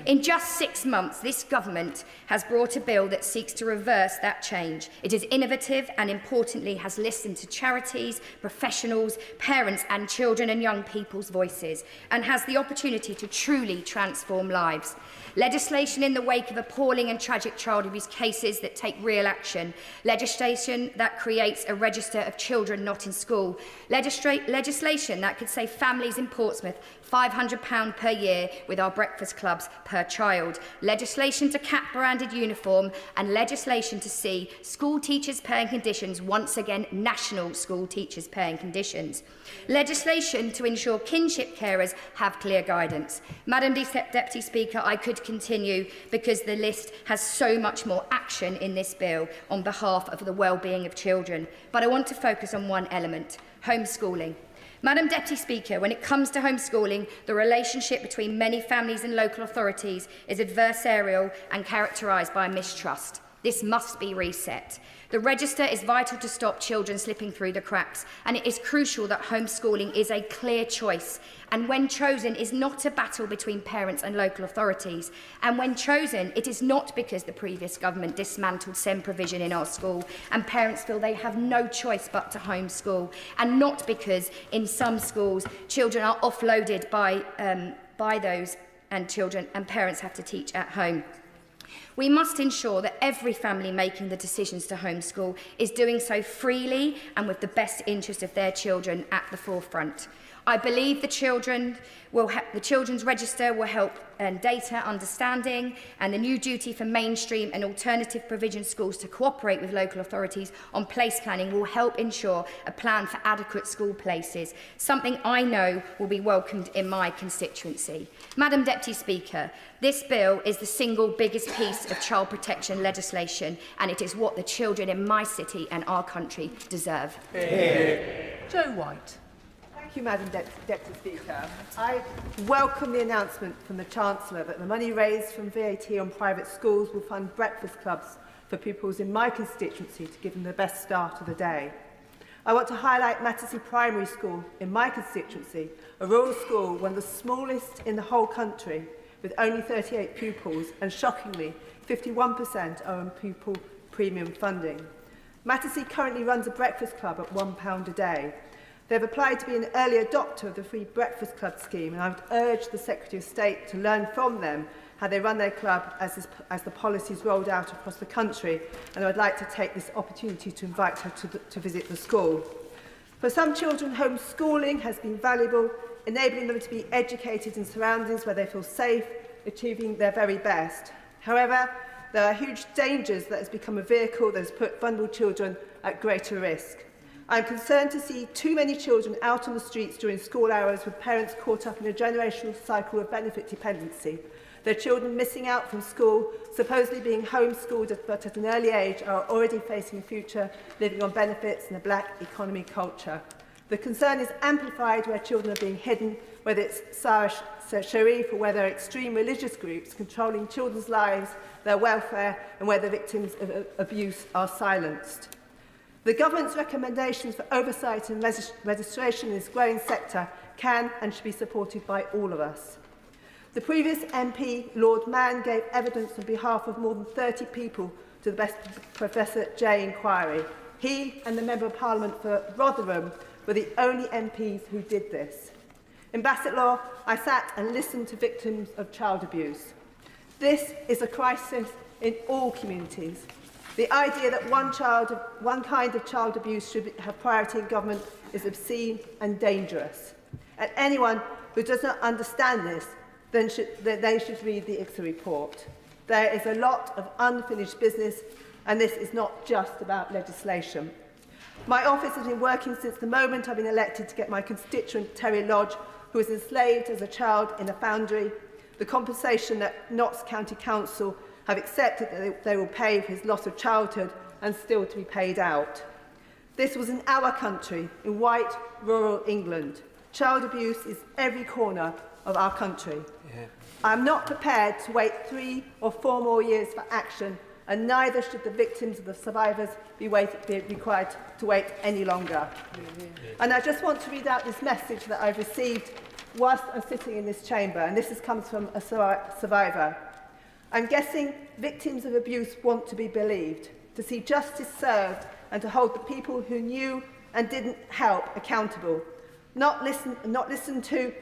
In just 6 months, this government has brought a bill that seeks to reverse that change. It is innovative and, importantly, has listened to charities, professionals, parents and children and young people's voices and has the opportunity to truly transform lives. Legislation in the wake of appalling and tragic child abuse cases that take real action. Legislation that creates a register of children not in school. Legislation that could save families in Portsmouth £500 per year with our breakfast clubs per child. Legislation to cap branded uniform and legislation to see school teachers' paying conditions once again national school teachers' paying conditions. Legislation to ensure kinship carers have clear guidance. Madam Deputy Speaker, I could continue because the list has so much more action in this bill on behalf of the well-being of children. But I want to focus on one element, homeschooling. Madam Deputy Speaker, when it comes to homeschooling, the relationship between many families and local authorities is adversarial and characterised by mistrust. This must be reset. The register is vital to stop children slipping through the cracks, and it is crucial that homeschooling is a clear choice, and when chosen is not a battle between parents and local authorities. And when chosen, it is not because the previous government dismantled SEN provision in our school and parents feel they have no choice but to homeschool, and not because in some schools children are offloaded by those and children and parents have to teach at home. We must ensure that every family making the decisions to homeschool is doing so freely and with the best interest of their children at the forefront. I believe the children's register will help data understanding, and the new duty for mainstream and alternative provision schools to cooperate with local authorities on place planning will help ensure a plan for adequate school places, something I know will be welcomed in my constituency. Madam Deputy Speaker, this bill is the single biggest piece of child protection legislation, and it is what the children in my city and our country deserve. Joe White. Thank you, Madam Deputy Speaker. I welcome the announcement from the Chancellor that the money raised from VAT on private schools will fund breakfast clubs for pupils in my constituency to give them the best start of the day. I want to highlight Mattersey Primary School in my constituency, a rural school, one of the smallest in the whole country, with only 38 pupils, and shockingly, 51% are on pupil premium funding. Mattersey currently runs a breakfast club at £1 a day. They've applied to be an early adopter of the free breakfast club scheme, and I would urge the Secretary of State to learn from them how they run their club as the policy is rolled out across the country, and I would like to take this opportunity to invite her to visit the school. For some children, homeschooling has been valuable, enabling them to be educated in surroundings where they feel safe, achieving their very best. However, there are huge dangers that has become a vehicle that has put vulnerable children at greater risk. I am concerned to see too many children out on the streets during school hours with parents caught up in a generational cycle of benefit dependency. Their children missing out from school, supposedly being homeschooled but at an early age, are already facing a future living on benefits in a black economy culture. The concern is amplified where children are being hidden, whether it's Sharif or whether extreme religious groups controlling children's lives, their welfare, and where the victims of abuse are silenced. The government's recommendations for oversight and registration in this growing sector can and should be supported by all of us. The previous MP, Lord Mann, gave evidence on behalf of more than 30 people to the Best Professor J inquiry. He and the Member of Parliament for Rotherham were the only MPs who did this. In Bassetlaw, I sat and listened to victims of child abuse. This is a crisis in all communities. The idea that one kind of child abuse should have priority in government is obscene and dangerous. And anyone who does not understand this, then they should read the IXA report. There is a lot of unfinished business, and this is not just about legislation. My office has been working since the moment I've been elected to get my constituent Terry Lodge, who was enslaved as a child in a foundry, the compensation that Notts County Council have accepted that they will pay for his loss of childhood and still to be paid out. This was in our country, in white, rural England. Child abuse is every corner of our country. I'm not prepared to wait 3 or 4 more years for action, and neither should the victims of the survivors be required to wait any longer. And I just want to read out this message that I've received whilst I'm sitting in this chamber, and this comes from a survivor. I'm guessing victims of abuse want to be believed, to see justice served, and to hold the people who knew and didn't help accountable, not listened to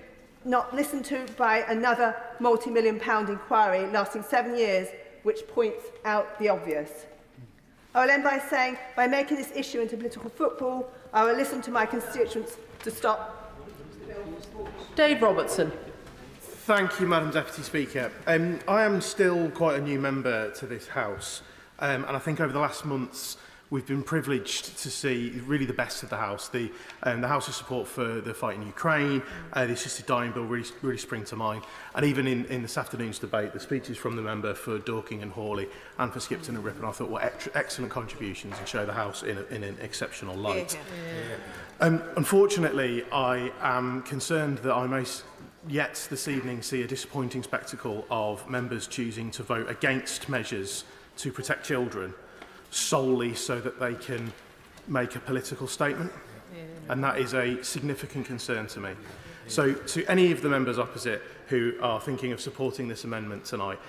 by another multi-million-pound inquiry lasting 7 years, which points out the obvious. I will end by saying, by making this issue into political football, I will listen to my constituents to stop. Dave Robertson. Thank you, Madam Deputy Speaker. I am still quite a new member to this House, and I think over the last months We've been privileged to see really the best of the House. The House of Support for the fight in Ukraine, the assisted dying bill really spring to mind. And even in this afternoon's debate, the speeches from the member for Dorking and Hawley and for Skipton and Ripon I thought were excellent contributions and show the House in an exceptional light. Unfortunately, I am concerned that I may yet this evening see a disappointing spectacle of members choosing to vote against measures to protect children solely so that they can make a political statement. And that is a significant concern to me. So to any of the members opposite who are thinking of supporting this amendment tonight,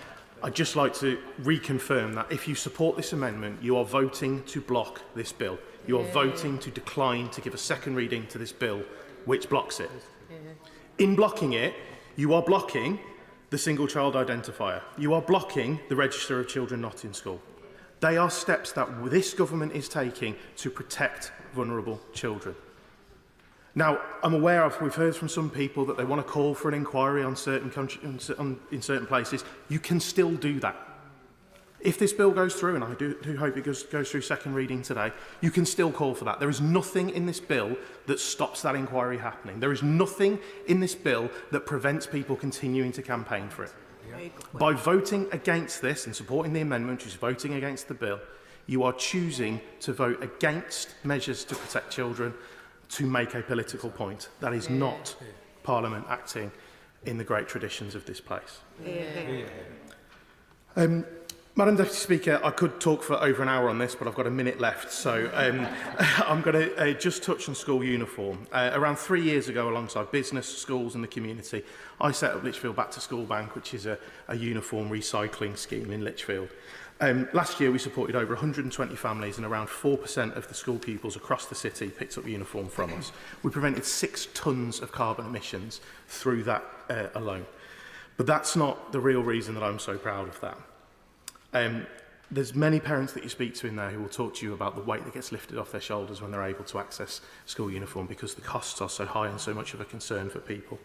I'd just like to reconfirm that if you support this amendment, you are voting to block this bill. You are voting to decline to give a second reading to this bill, which blocks it. In blocking it, you are blocking the single child identifier. You are blocking the register of children not in school. They are steps that this government is taking to protect vulnerable children. Now, I'm aware of, we've heard from some people that they want to call for an inquiry on in certain places. You can still do that. If this bill goes through, and I do hope it goes through second reading today, you can still call for that. There is nothing in this bill that stops that inquiry happening. There is nothing in this bill that prevents people continuing to campaign for it. By voting against this and supporting the amendment, which is voting against the bill, you are choosing to vote against measures to protect children to make a political point. That is not Parliament acting in the great traditions of this place. Madam Deputy Speaker, I could talk for over an hour on this, but I've got a minute left, so I'm going to just touch on school uniform. Around 3 years ago, alongside business, schools and the community, I set up Lichfield Back to School Bank, which is a uniform recycling scheme in Lichfield. Last year, we supported over 120 families, and around 4% of the school pupils across the city picked up uniform from us. We prevented 6 tonnes of carbon emissions through that alone. But that's not the real reason that I'm so proud of that. There's many parents that you speak to in there who will talk to you about the weight that gets lifted off their shoulders when they're able to access school uniform because the costs are so high and so much of a concern for people.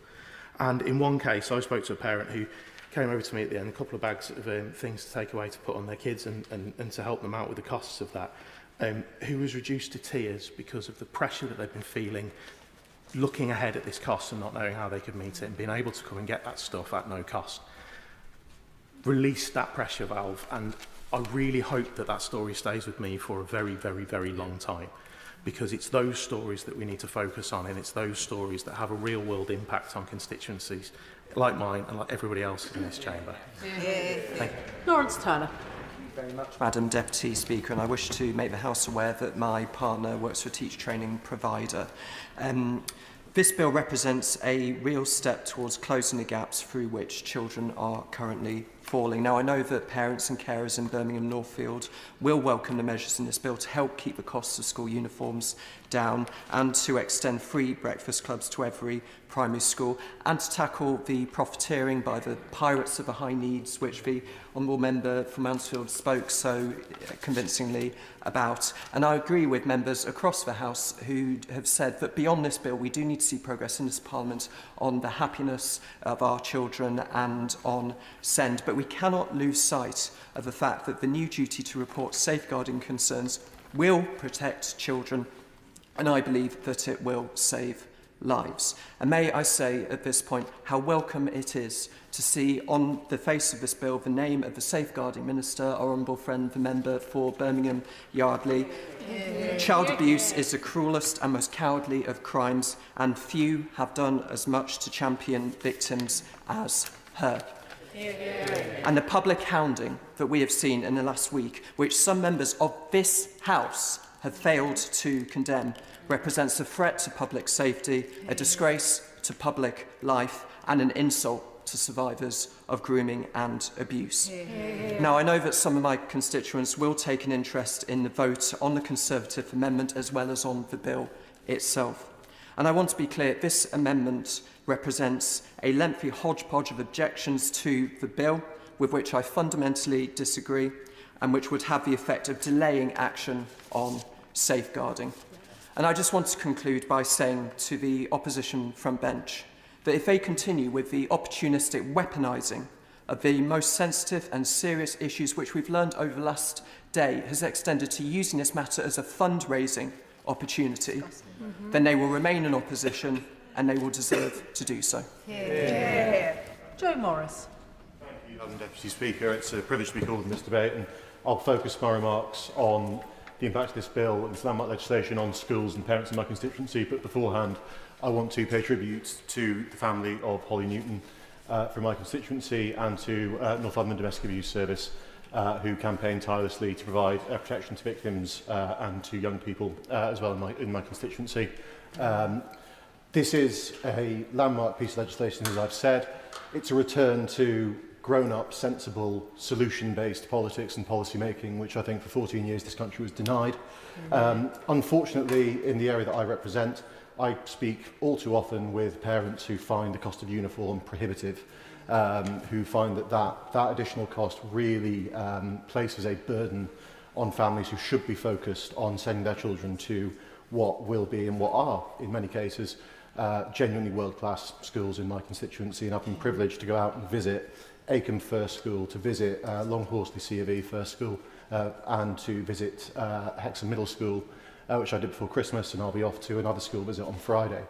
And in one case, I spoke to a parent who came over to me at the end, a couple of bags of things to take away to put on their kids and to help them out with the costs of that, who was reduced to tears because of the pressure that they've been feeling looking ahead at this cost and not knowing how they could meet it and being able to come and get that stuff at no cost. Released that pressure valve, and I really hope that that story stays with me for a very, very, very long time, because it's those stories that we need to focus on, and it's those stories that have a real world impact on constituencies like mine and like everybody else in this chamber. Thank you. Lawrence Turner. Thank you very much, Madam Deputy Speaker, and I wish to make the House aware that my partner works for a teacher training provider. This bill represents a real step towards closing the gaps through which children are currently falling. Now, I know that parents and carers in Birmingham Northfield will welcome the measures in this bill to help keep the costs of school uniforms down and to extend free breakfast clubs to every primary school and to tackle the profiteering by the pirates of the high needs, which the honourable member from Mansfield spoke so convincingly about. And I agree with members across the House who have said that beyond this bill, we do need to see progress in this Parliament on the happiness of our children and on SEND. But we cannot lose sight of the fact that the new duty to report safeguarding concerns will protect children, and I believe that it will save lives. And may I say at this point how welcome it is to see on the face of this bill the name of the Safeguarding Minister, our honourable friend, the member for Birmingham Yardley. Child abuse is the cruelest and most cowardly of crimes, and few have done as much to champion victims as her. And the public hounding that we have seen in the last week, which some members of this House have failed to condemn, represents a threat to public safety, a disgrace to public life, and an insult to survivors of grooming and abuse. Now, I know that some of my constituents will take an interest in the vote on the Conservative amendment as well as on the bill itself. And I want to be clear, this amendment represents a lengthy hodgepodge of objections to the bill, with which I fundamentally disagree, and which would have the effect of delaying action on safeguarding. And I just want to conclude by saying to the opposition front bench that if they continue with the opportunistic weaponising the most sensitive and serious issues which we've learned over the last day has extended to using this matter as a fundraising opportunity, then they will remain in opposition and they will deserve to do so. Joe Morris. Thank you, Madam Deputy Speaker. It's a privilege to be called in this debate, and I'll focus my remarks on the impact of this bill and this landmark legislation on schools and parents in my constituency. But beforehand, I want to pay tribute to the family of Holly Newton from my constituency and to Northumberland Domestic Abuse Service, who campaigned tirelessly to provide protection to victims and to young people as well in my constituency. This is a landmark piece of legislation, as I've said. It's a return to grown-up, sensible, solution-based politics and policy making, which I think for 14 years this country was denied. Unfortunately, in the area that I represent, I speak all too often with parents who find the cost of uniform prohibitive, who find that additional cost really places a burden on families who should be focused on sending their children to what will be and what are, in many cases, genuinely world-class schools in my constituency. And I've been privileged to go out and visit Acomb First School, to visit Long Horsley C of E First School, and to visit Hexham Middle School, which I did before Christmas, and I'll be off to another school visit on Friday.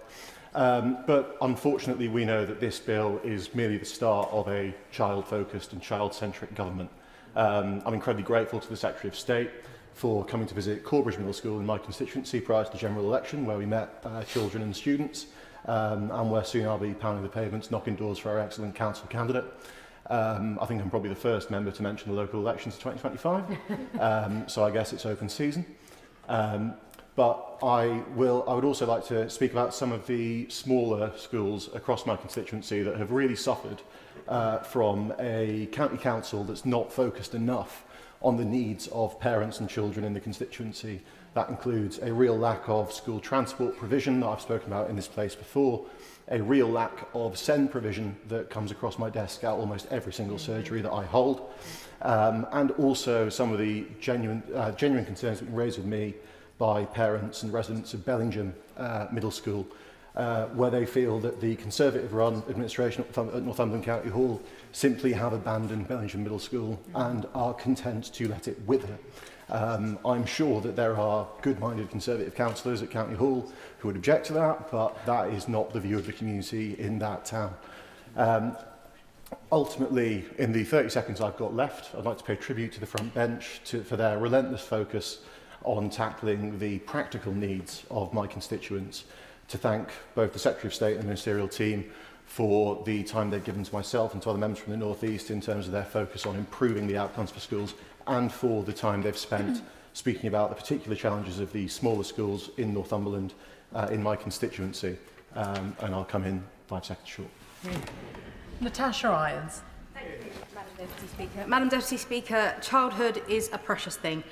But unfortunately, we know that this bill is merely the start of a child-focused and child-centric government. I'm incredibly grateful to the Secretary of State for coming to visit Corbridge Middle School in my constituency prior to the general election, where we met children and students, and where soon I'll be pounding the pavements, knocking doors for our excellent council candidate. I think I'm probably the first member to mention the local elections of 2025, so I guess it's open season. But I would also like to speak about some of the smaller schools across my constituency that have really suffered from a county council that's not focused enough on the needs of parents and children in the constituency. That includes a real lack of school transport provision that I've spoken about in this place before, a real lack of SEN provision that comes across my desk at almost every single surgery that I hold, and also some of the genuine concerns that have been raised with me by parents and residents of Bellingham Middle School, where they feel that the Conservative-run administration at Northumberland County Hall simply have abandoned Bellingham Middle School and are content to let it wither. I'm sure that there are good-minded Conservative councillors at County Hall who would object to that, but that is not the view of the community in that town. Ultimately, in the 30 seconds I've got left, I'd like to pay tribute to the front bench for their relentless focus on tackling the practical needs of my constituents, to thank both the Secretary of State and the ministerial team for the time they've given to myself and to other members from the North East in terms of their focus on improving the outcomes for schools, and for the time they've spent speaking about the particular challenges of the smaller schools in Northumberland in my constituency. And I'll come in 5 seconds short. Natasha Irons. Thank you, Madam Deputy Speaker. Madam Deputy Speaker, childhood is a precious thing.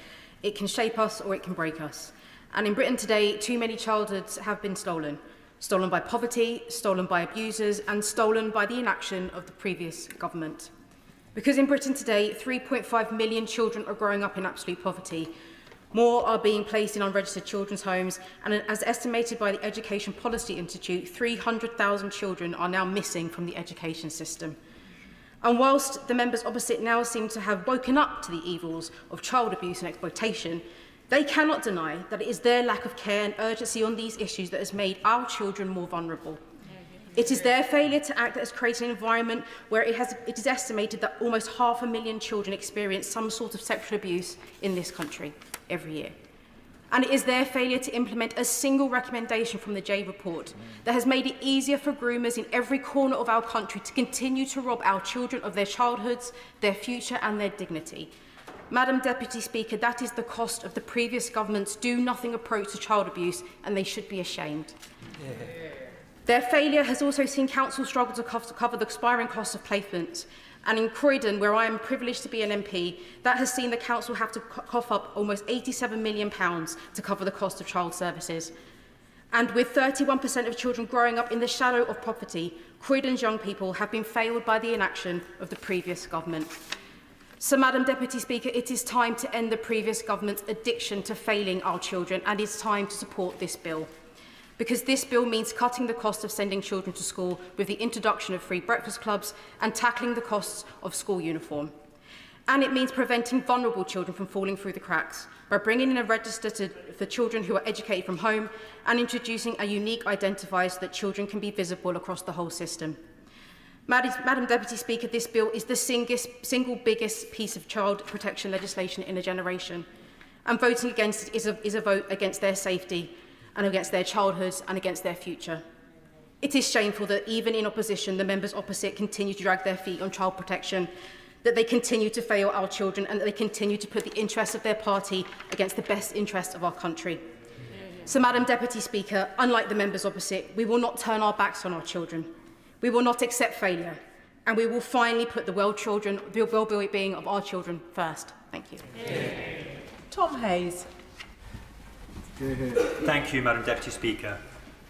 It can shape us or it can break us. And in Britain today, too many childhoods have been stolen. Stolen by poverty, stolen by abusers, and stolen by the inaction of the previous government. Because in Britain today, 3.5 million children are growing up in absolute poverty. More are being placed in unregistered children's homes, and as estimated by the Education Policy Institute, 300,000 children are now missing from the education system. And whilst the members opposite now seem to have woken up to the evils of child abuse and exploitation, they cannot deny that it is their lack of care and urgency on these issues that has made our children more vulnerable. It is their failure to act that has created an environment where it is estimated that almost 500,000 children experience some sort of sexual abuse in this country every year. And it is their failure to implement a single recommendation from the Jay report that has made it easier for groomers in every corner of our country to continue to rob our children of their childhoods, their future and their dignity. Madam Deputy Speaker, that is the cost of the previous government's do-nothing approach to child abuse, and they should be ashamed. Yeah. Their failure has also seen council struggle to cover the expiring costs of placements. And in Croydon, where I am privileged to be an MP, that has seen the council have to cough up almost £87 million to cover the cost of child services. And with 31% of children growing up in the shadow of poverty, Croydon's young people have been failed by the inaction of the previous government. So, Madam Deputy Speaker, it is time to end the previous government's addiction to failing our children, and it's time to support this bill. because this bill means cutting the cost of sending children to school with the introduction of free breakfast clubs and tackling the costs of school uniform. And it means preventing vulnerable children from falling through the cracks by bringing in a register for children who are educated from home and introducing a unique identifier so that children can be visible across the whole system. Madam Deputy Speaker, this bill is the single biggest piece of child protection legislation in a generation, and voting against it is a vote against their safety and against their childhoods and against their future. It is shameful that even in opposition, the members opposite continue to drag their feet on child protection, that they continue to fail our children, and that they continue to put the interests of their party against the best interests of our country. So, Madam Deputy Speaker, unlike the members opposite, we will not turn our backs on our children. We will not accept failure, and we will finally put the well-being of our children first. Thank you. Tom Hayes. Thank you, Madam Deputy Speaker.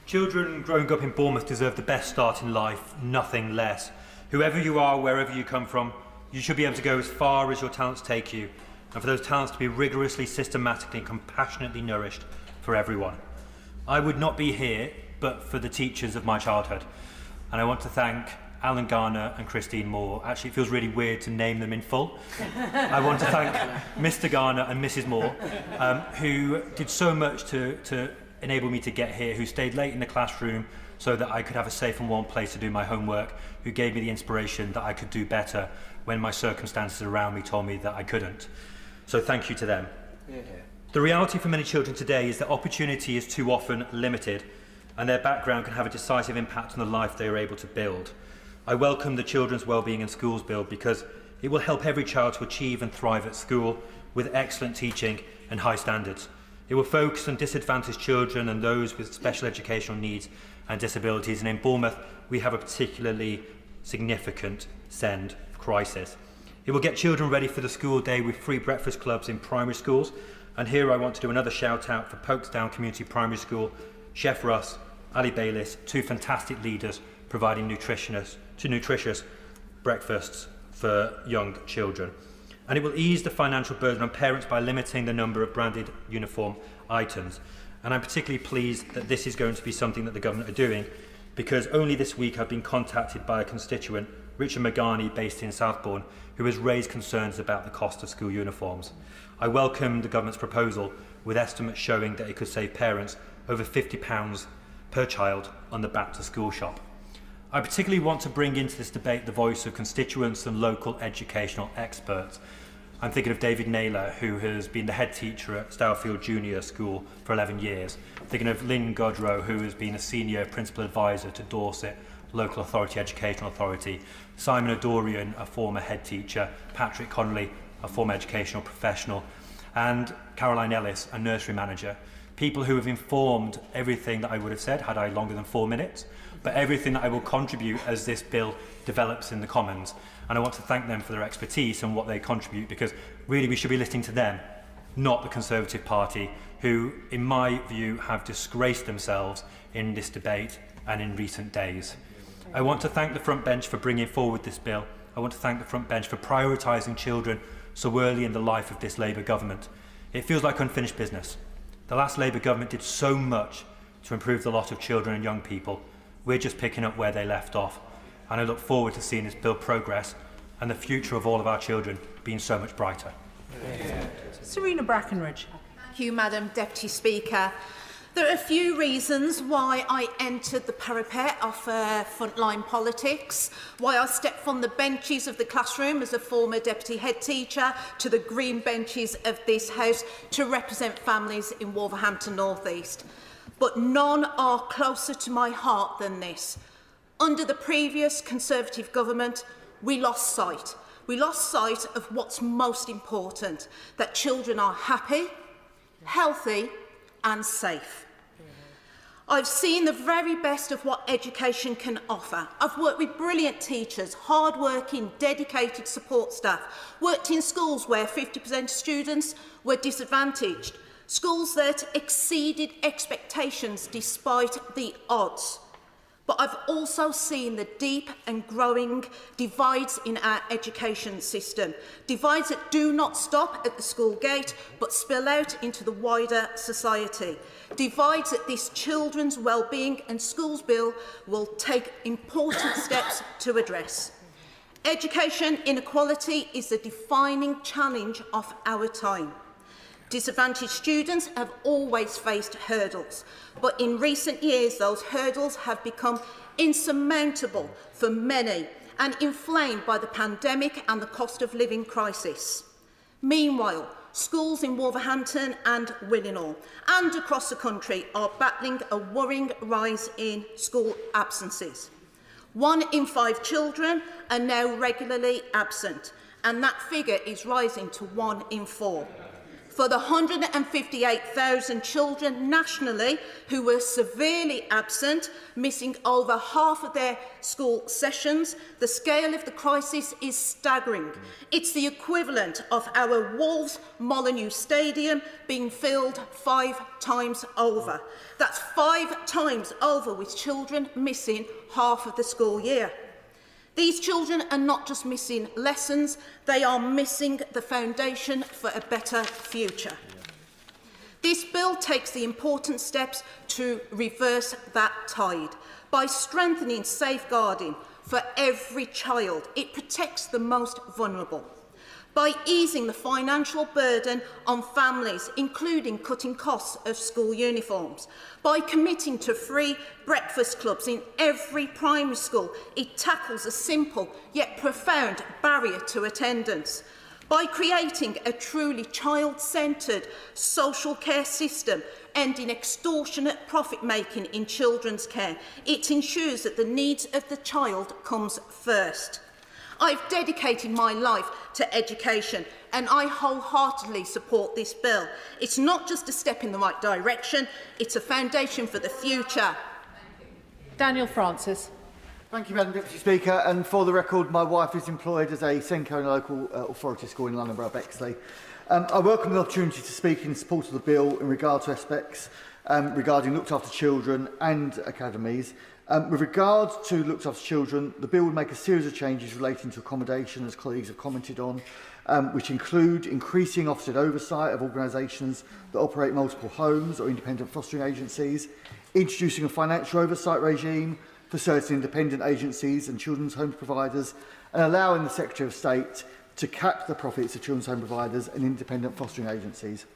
Children growing up in Bournemouth deserve the best start in life, nothing less. Whoever you are, wherever you come from, you should be able to go as far as your talents take you, and for those talents to be rigorously, systematically and compassionately nourished for everyone. I would not be here but for the teachers of my childhood, and I want to thank Alan Garner and Christine Moore. Actually, it feels really weird to name them in full. I want to thank Mr. Garner and Mrs. Moore, who did so much to enable me to get here, who stayed late in the classroom so that I could have a safe and warm place to do my homework, who gave me the inspiration that I could do better when my circumstances around me told me that I couldn't. So thank you to them. The reality for many children today is that opportunity is too often limited, and their background can have a decisive impact on the life they are able to build. I welcome the Children's Wellbeing in Schools Bill because it will help every child to achieve and thrive at school with excellent teaching and high standards. It will focus on disadvantaged children and those with special educational needs and disabilities, and in Bournemouth we have a particularly significant SEND crisis. It will get children ready for the school day with free breakfast clubs in primary schools, and here I want to do another shout out for Folkestone Community Primary School, Chef Russ, Ali Bayliss, two fantastic leaders providing nutritious breakfasts for young children. And it will ease the financial burden on parents by limiting the number of branded uniform items. And I'm particularly pleased that this is going to be something that the government are doing, because only this week I've been contacted by a constituent, Richard Magani, based in Southbourne, who has raised concerns about the cost of school uniforms. I welcome the government's proposal, with estimates showing that it could save parents over £50 per child on the back to school shop. I particularly want to bring into this debate the voice of constituents and local educational experts. I'm thinking of David Naylor, who has been the head teacher at Stowfield Junior School for 11 years. I'm thinking of Lynn Godrow, who has been a senior principal advisor to Dorset Local Authority Educational Authority. Simon Adorian, a former head teacher. Patrick Connolly, a former educational professional. And Caroline Ellis, a nursery manager. People who have informed everything that I would have said had I longer than 4 minutes, but everything that I will contribute as this bill develops in the Commons. And I want to thank them for their expertise and what they contribute, because really we should be listening to them, not the Conservative Party, who, in my view, have disgraced themselves in this debate and in recent days. I want to thank the front bench for bringing forward this bill. I want to thank the front bench for prioritising children so early in the life of this Labour government. It feels like unfinished business. The last Labour government did so much to improve the lot of children and young people. We're just picking up where they left off. And I look forward to seeing this bill progress and the future of all of our children being so much brighter. Serena Brackenridge. Thank you, Madam Deputy Speaker. There are a few reasons why I entered the parapet of frontline politics, why I stepped from the benches of the classroom as a former deputy head teacher to the green benches of this House to represent families in Wolverhampton North East. But none are closer to my heart than this. Under the previous Conservative government, we lost sight. We lost sight of what's most important, that children are happy, healthy and safe. I've seen the very best of what education can offer. I've worked with brilliant teachers, hard-working, dedicated support staff, worked in schools where 50% of students were disadvantaged, schools that exceeded expectations despite the odds. But I've also seen the deep and growing divides in our education system. Divides that do not stop at the school gate, but spill out into the wider society. Divides that this Children's Wellbeing and Schools Bill will take important steps to address. Education inequality is the defining challenge of our time. Disadvantaged students have always faced hurdles, but in recent years those hurdles have become insurmountable for many and inflamed by the pandemic and the cost of living crisis. Meanwhile, schools in Wolverhampton and Willenhall and across the country are battling a worrying rise in school absences. 1 in 5 children are now regularly absent, and that figure is rising to 1 in 4. For the 158,000 children nationally who were severely absent, missing over half of their school sessions, the scale of the crisis is staggering. It's the equivalent of our Wolves Molineux Stadium being filled 5 times over. That's 5 times over with children missing half of the school year. These children are not just missing lessons, they are missing the foundation for a better future. This bill takes the important steps to reverse that tide. By strengthening safeguarding for every child, it protects the most vulnerable. By easing the financial burden on families, including cutting costs of school uniforms. By committing to free breakfast clubs in every primary school, it tackles a simple yet profound barrier to attendance. By creating a truly child-centred social care system, ending extortionate profit-making in children's care, it ensures that the needs of the child comes first. I've dedicated my life to education and I wholeheartedly support this bill. It's not just a step in the right direction, it's a foundation for the future. Daniel Francis. Thank you, Madam Deputy Speaker. And for the record, my wife is employed as a SENCO in a local authority school in London Borough, Bexley. I welcome the opportunity to speak in support of the bill in regard to aspects regarding looked after children and academies. With regard to looked after children, the bill would make a series of changes relating to accommodation, as colleagues have commented on, which include increasing Ofsted oversight of organisations that operate multiple homes or independent fostering agencies, introducing a financial oversight regime for certain independent agencies and children's home providers, and allowing the Secretary of State to cap the profits of children's home providers and independent fostering agencies.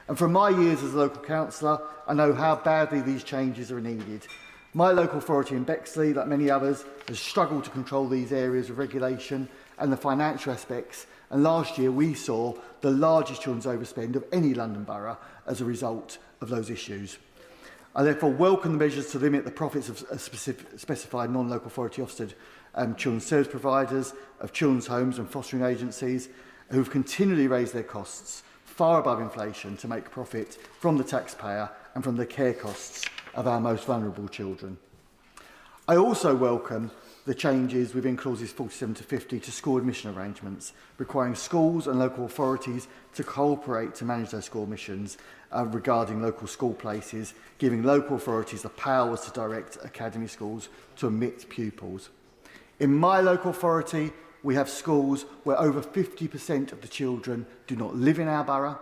And from my years as a local councillor, I know how badly these changes are needed. My local authority in Bexley, like many others, has struggled to control these areas of regulation and the financial aspects, and last year we saw the largest children's overspend of any London borough as a result of those issues. I therefore welcome the measures to limit the profits of specified non-local authority Ofsted children's service providers, of children's homes and fostering agencies who have continually raised their costs far above inflation to make profit from the taxpayer and from the care costs of our most vulnerable children. I also welcome the changes within clauses 47 to 50 to school admission arrangements, requiring schools and local authorities to cooperate to manage their school admissions regarding local school places, giving local authorities the powers to direct academy schools to admit pupils. In my local authority, we have schools where over 50% of the children do not live in our borough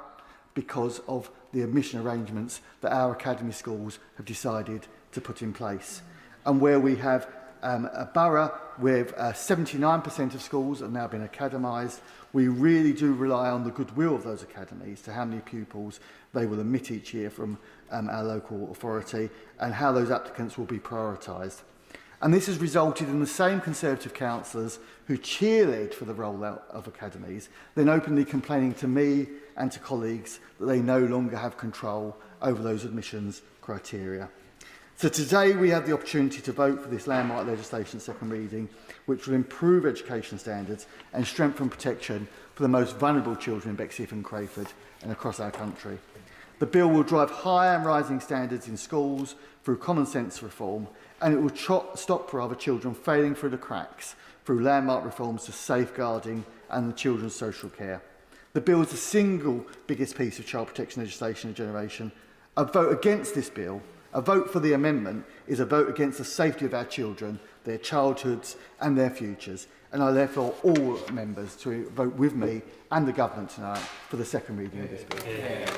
because of the admission arrangements that our academy schools have decided to put in place. And where we have a borough with 79% of schools have now been academised, we really do rely on the goodwill of those academies to how many pupils they will admit each year from our local authority and how those applicants will be prioritised. And this has resulted in the same Conservative councillors who cheerlead for the rollout of academies, then openly complaining to me and to colleagues that they no longer have control over those admissions criteria. So today we have the opportunity to vote for this landmark legislation second reading, which will improve education standards and strengthen protection for the most vulnerable children in Bexley and Crayford and across our country. The bill will drive higher and rising standards in schools through common sense reform, and it will stop children failing through the cracks through landmark reforms to safeguarding and the children's social care. The bill is the single biggest piece of child protection legislation in a generation. A vote against this bill A vote for the amendment is a vote against the safety of our children, their childhoods and their futures, and I therefore all members to vote with me and the government tonight for the second reading of this bill.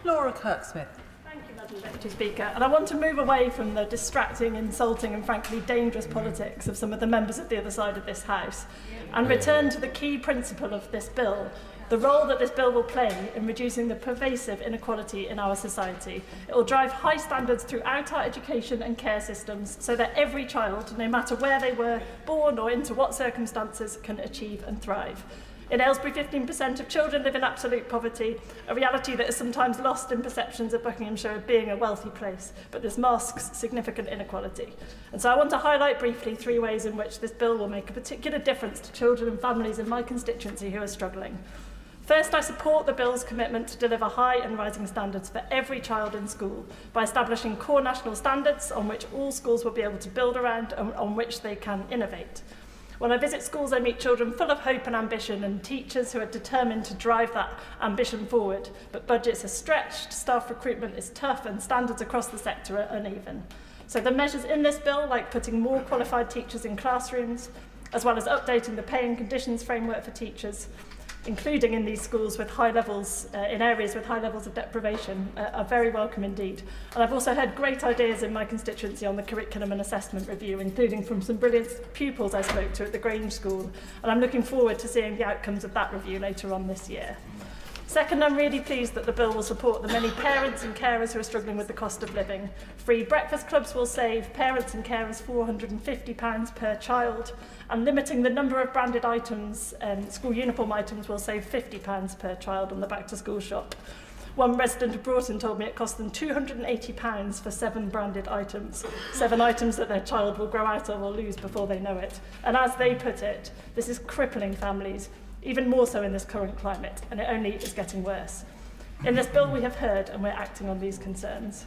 Laura Kirksmith. Thank you, Madam Deputy Speaker. And I want to move away from the distracting, insulting and frankly dangerous politics of some of the members at the other side of this House and return to the key principle of this bill, the role that this bill will play in reducing the pervasive inequality in our society. It will drive high standards throughout our education and care systems so that every child, no matter where they were born or into what circumstances, can achieve and thrive. In Aylesbury, 15% of children live in absolute poverty, a reality that is sometimes lost in perceptions of Buckinghamshire being a wealthy place, but this masks significant inequality. And so I want to highlight briefly 3 ways in which this bill will make a particular difference to children and families in my constituency who are struggling. First, I support the bill's commitment to deliver high and rising standards for every child in school by establishing core national standards on which all schools will be able to build around and on which they can innovate. When I visit schools, I meet children full of hope and ambition and teachers who are determined to drive that ambition forward. But budgets are stretched, staff recruitment is tough, and standards across the sector are uneven. So the measures in this bill, like putting more qualified teachers in classrooms, as well as updating the pay and conditions framework for teachers, including in these schools with high levels, in areas with high levels of deprivation, are very welcome indeed. And I've also heard great ideas in my constituency on the curriculum and assessment review, including from some brilliant pupils I spoke to at the Grange School, and I'm looking forward to seeing the outcomes of that review later on this year. Second, I'm really pleased that the bill will support the many parents and carers who are struggling with the cost of living. Free breakfast clubs will save parents and carers £450 per child, and limiting the number of branded items, school uniform items, will save £50 per child on the back-to-school shop. One resident of Broughton told me it cost them £280 for 7 branded items, 7 items that their child will grow out of or lose before they know it. And as they put it, this is crippling families, even more so in this current climate, and it only is getting worse. In this bill we have heard, and we're acting on these concerns.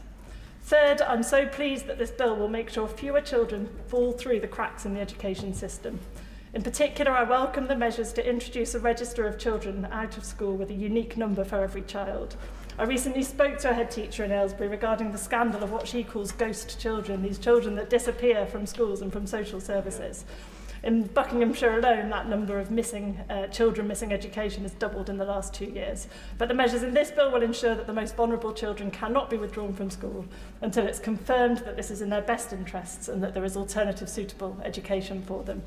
Third, I'm so pleased that this bill will make sure fewer children fall through the cracks in the education system. In particular, I welcome the measures to introduce a register of children out of school with a unique number for every child. I recently spoke to a head teacher in Aylesbury regarding the scandal of what she calls ghost children, these children that disappear from schools and from social services. In Buckinghamshire alone, that number of children missing education has doubled in the last 2 years. But the measures in this bill will ensure that the most vulnerable children cannot be withdrawn from school until it's confirmed that this is in their best interests and that there is alternative suitable education for them.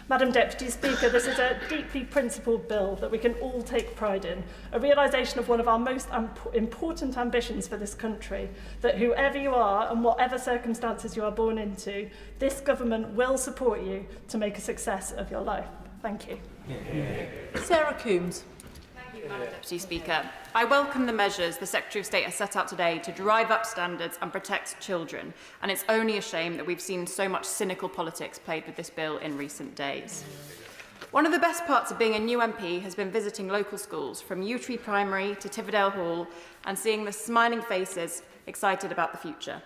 Madam Deputy Speaker, this is a deeply principled bill that we can all take pride in, a realisation of one of our most important ambitions for this country, that whoever you are and whatever circumstances you are born into, this government will support you to make a success of your life. Thank you. Sarah Coombs. Thank you, Madam Deputy Speaker. I welcome the measures the Secretary of State has set out today to drive up standards and protect children, and it's only a shame that we've seen so much cynical politics played with this bill in recent days. One of the best parts of being a new MP has been visiting local schools, from Yew Tree Primary to Tividale Hall, and seeing the smiling faces excited about the future.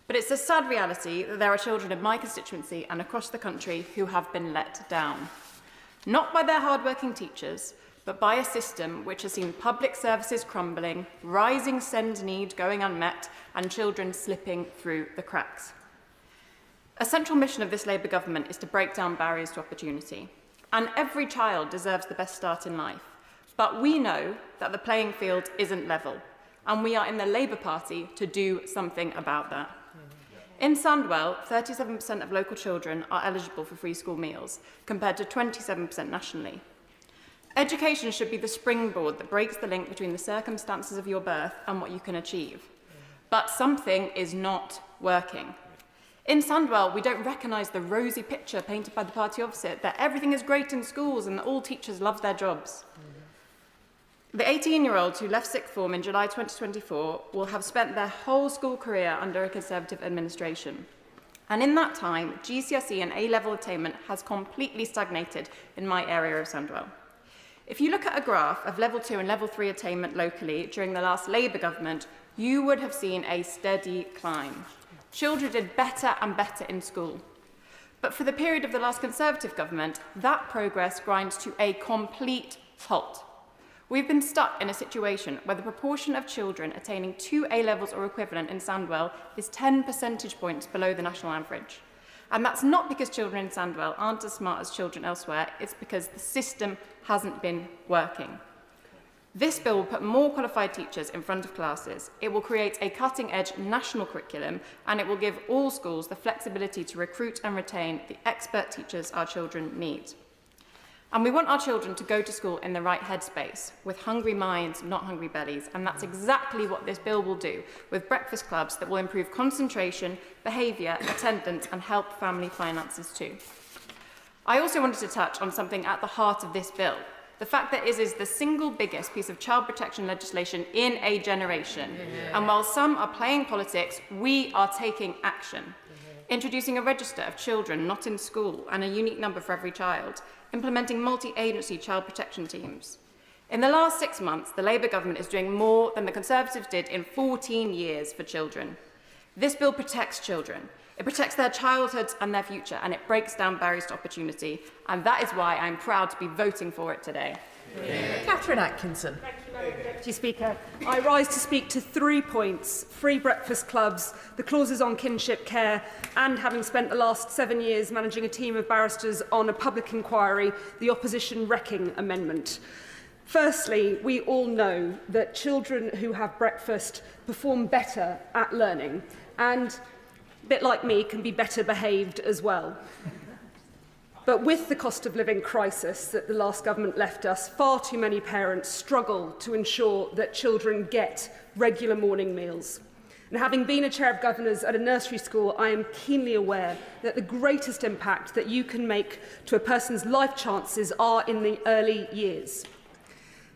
But it's a sad reality that there are children in my constituency and across the country who have been let down. Not by their hard-working teachers, but by a system which has seen public services crumbling, rising SEND need going unmet, and children slipping through the cracks. A central mission of this Labour government is to break down barriers to opportunity, and every child deserves the best start in life. But we know that the playing field isn't level, and we are in the Labour Party to do something about that. In Sandwell, 37% of local children are eligible for free school meals, compared to 27% nationally. Education should be the springboard that breaks the link between the circumstances of your birth and what you can achieve. But something is not working. In Sandwell, we don't recognise the rosy picture painted by the party opposite, that everything is great in schools and that all teachers love their jobs. The 18-year-olds who left sixth form in July 2024 will have spent their whole school career under a Conservative administration. And in that time, GCSE and A-level attainment has completely stagnated in my area of Sandwell. If you look at a graph of level 2 and level 3 attainment locally during the last Labour government, you would have seen a steady climb. Children did better and better in school. But for the period of the last Conservative government, that progress grinds to a complete halt. We've been stuck in a situation where the proportion of children attaining 2 A-levels or equivalent in Sandwell is 10 percentage points below the national average. And that's not because children in Sandwell aren't as smart as children elsewhere, it's because the system hasn't been working. This bill will put more qualified teachers in front of classes, it will create a cutting-edge national curriculum, and it will give all schools the flexibility to recruit and retain the expert teachers our children need. And we want our children to go to school in the right headspace, with hungry minds, not hungry bellies, and that's exactly what this bill will do, with breakfast clubs that will improve concentration, behaviour, attendance, and help family finances too. I also wanted to touch on something at the heart of this bill, the fact that it is the single biggest piece of child protection legislation in a generation. And while some are playing politics, we are taking action. Introducing a register of children not in school and a unique number for every child, implementing multi-agency child protection teams. In the last 6 months, the Labour government is doing more than the Conservatives did in 14 years for children. This bill protects children. It protects their childhoods and their future, and it breaks down barriers to opportunity. And that is why I'm proud to be voting for it today. Catherine Atkinson. Deputy Speaker, I rise to speak to 3 points: free breakfast clubs, the clauses on kinship care, and having spent the last 7 years managing a team of barristers on a public inquiry, the opposition Wrecking amendment. Firstly, we all know that children who have breakfast perform better at learning and, a bit like me, can be better behaved as well. But with the cost of living crisis that the last government left us, far too many parents struggle to ensure that children get regular morning meals. And having been a chair of governors at a nursery school, I am keenly aware that the greatest impact that you can make to a person's life chances are in the early years.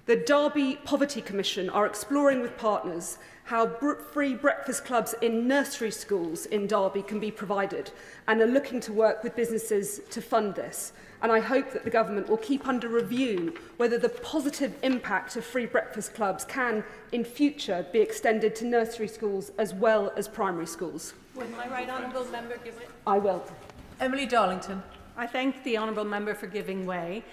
The Derby Poverty Commission are exploring with partners how free breakfast clubs in nursery schools in Derby can be provided, and are looking to work with businesses to fund this. And I hope that the government will keep under review whether the positive impact of free breakfast clubs can, in future, be extended to nursery schools as well as primary schools. Would my right honourable member give it? I will. Emily Darlington. I thank the honourable member for giving way.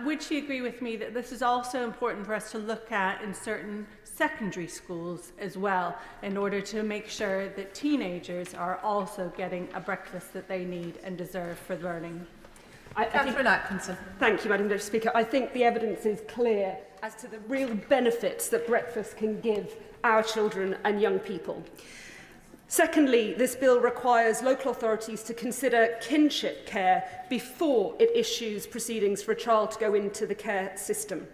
Would she agree with me that this is also important for us to look at in certain secondary schools as well, in order to make sure that teenagers are also getting a breakfast that they need and deserve for learning? Catherine Atkinson. Thank you, Madam Deputy Speaker. I think the evidence is clear as to the real benefits that breakfast can give our children and young people. Secondly, this bill requires local authorities to consider kinship care before it issues proceedings for a child to go into the care system.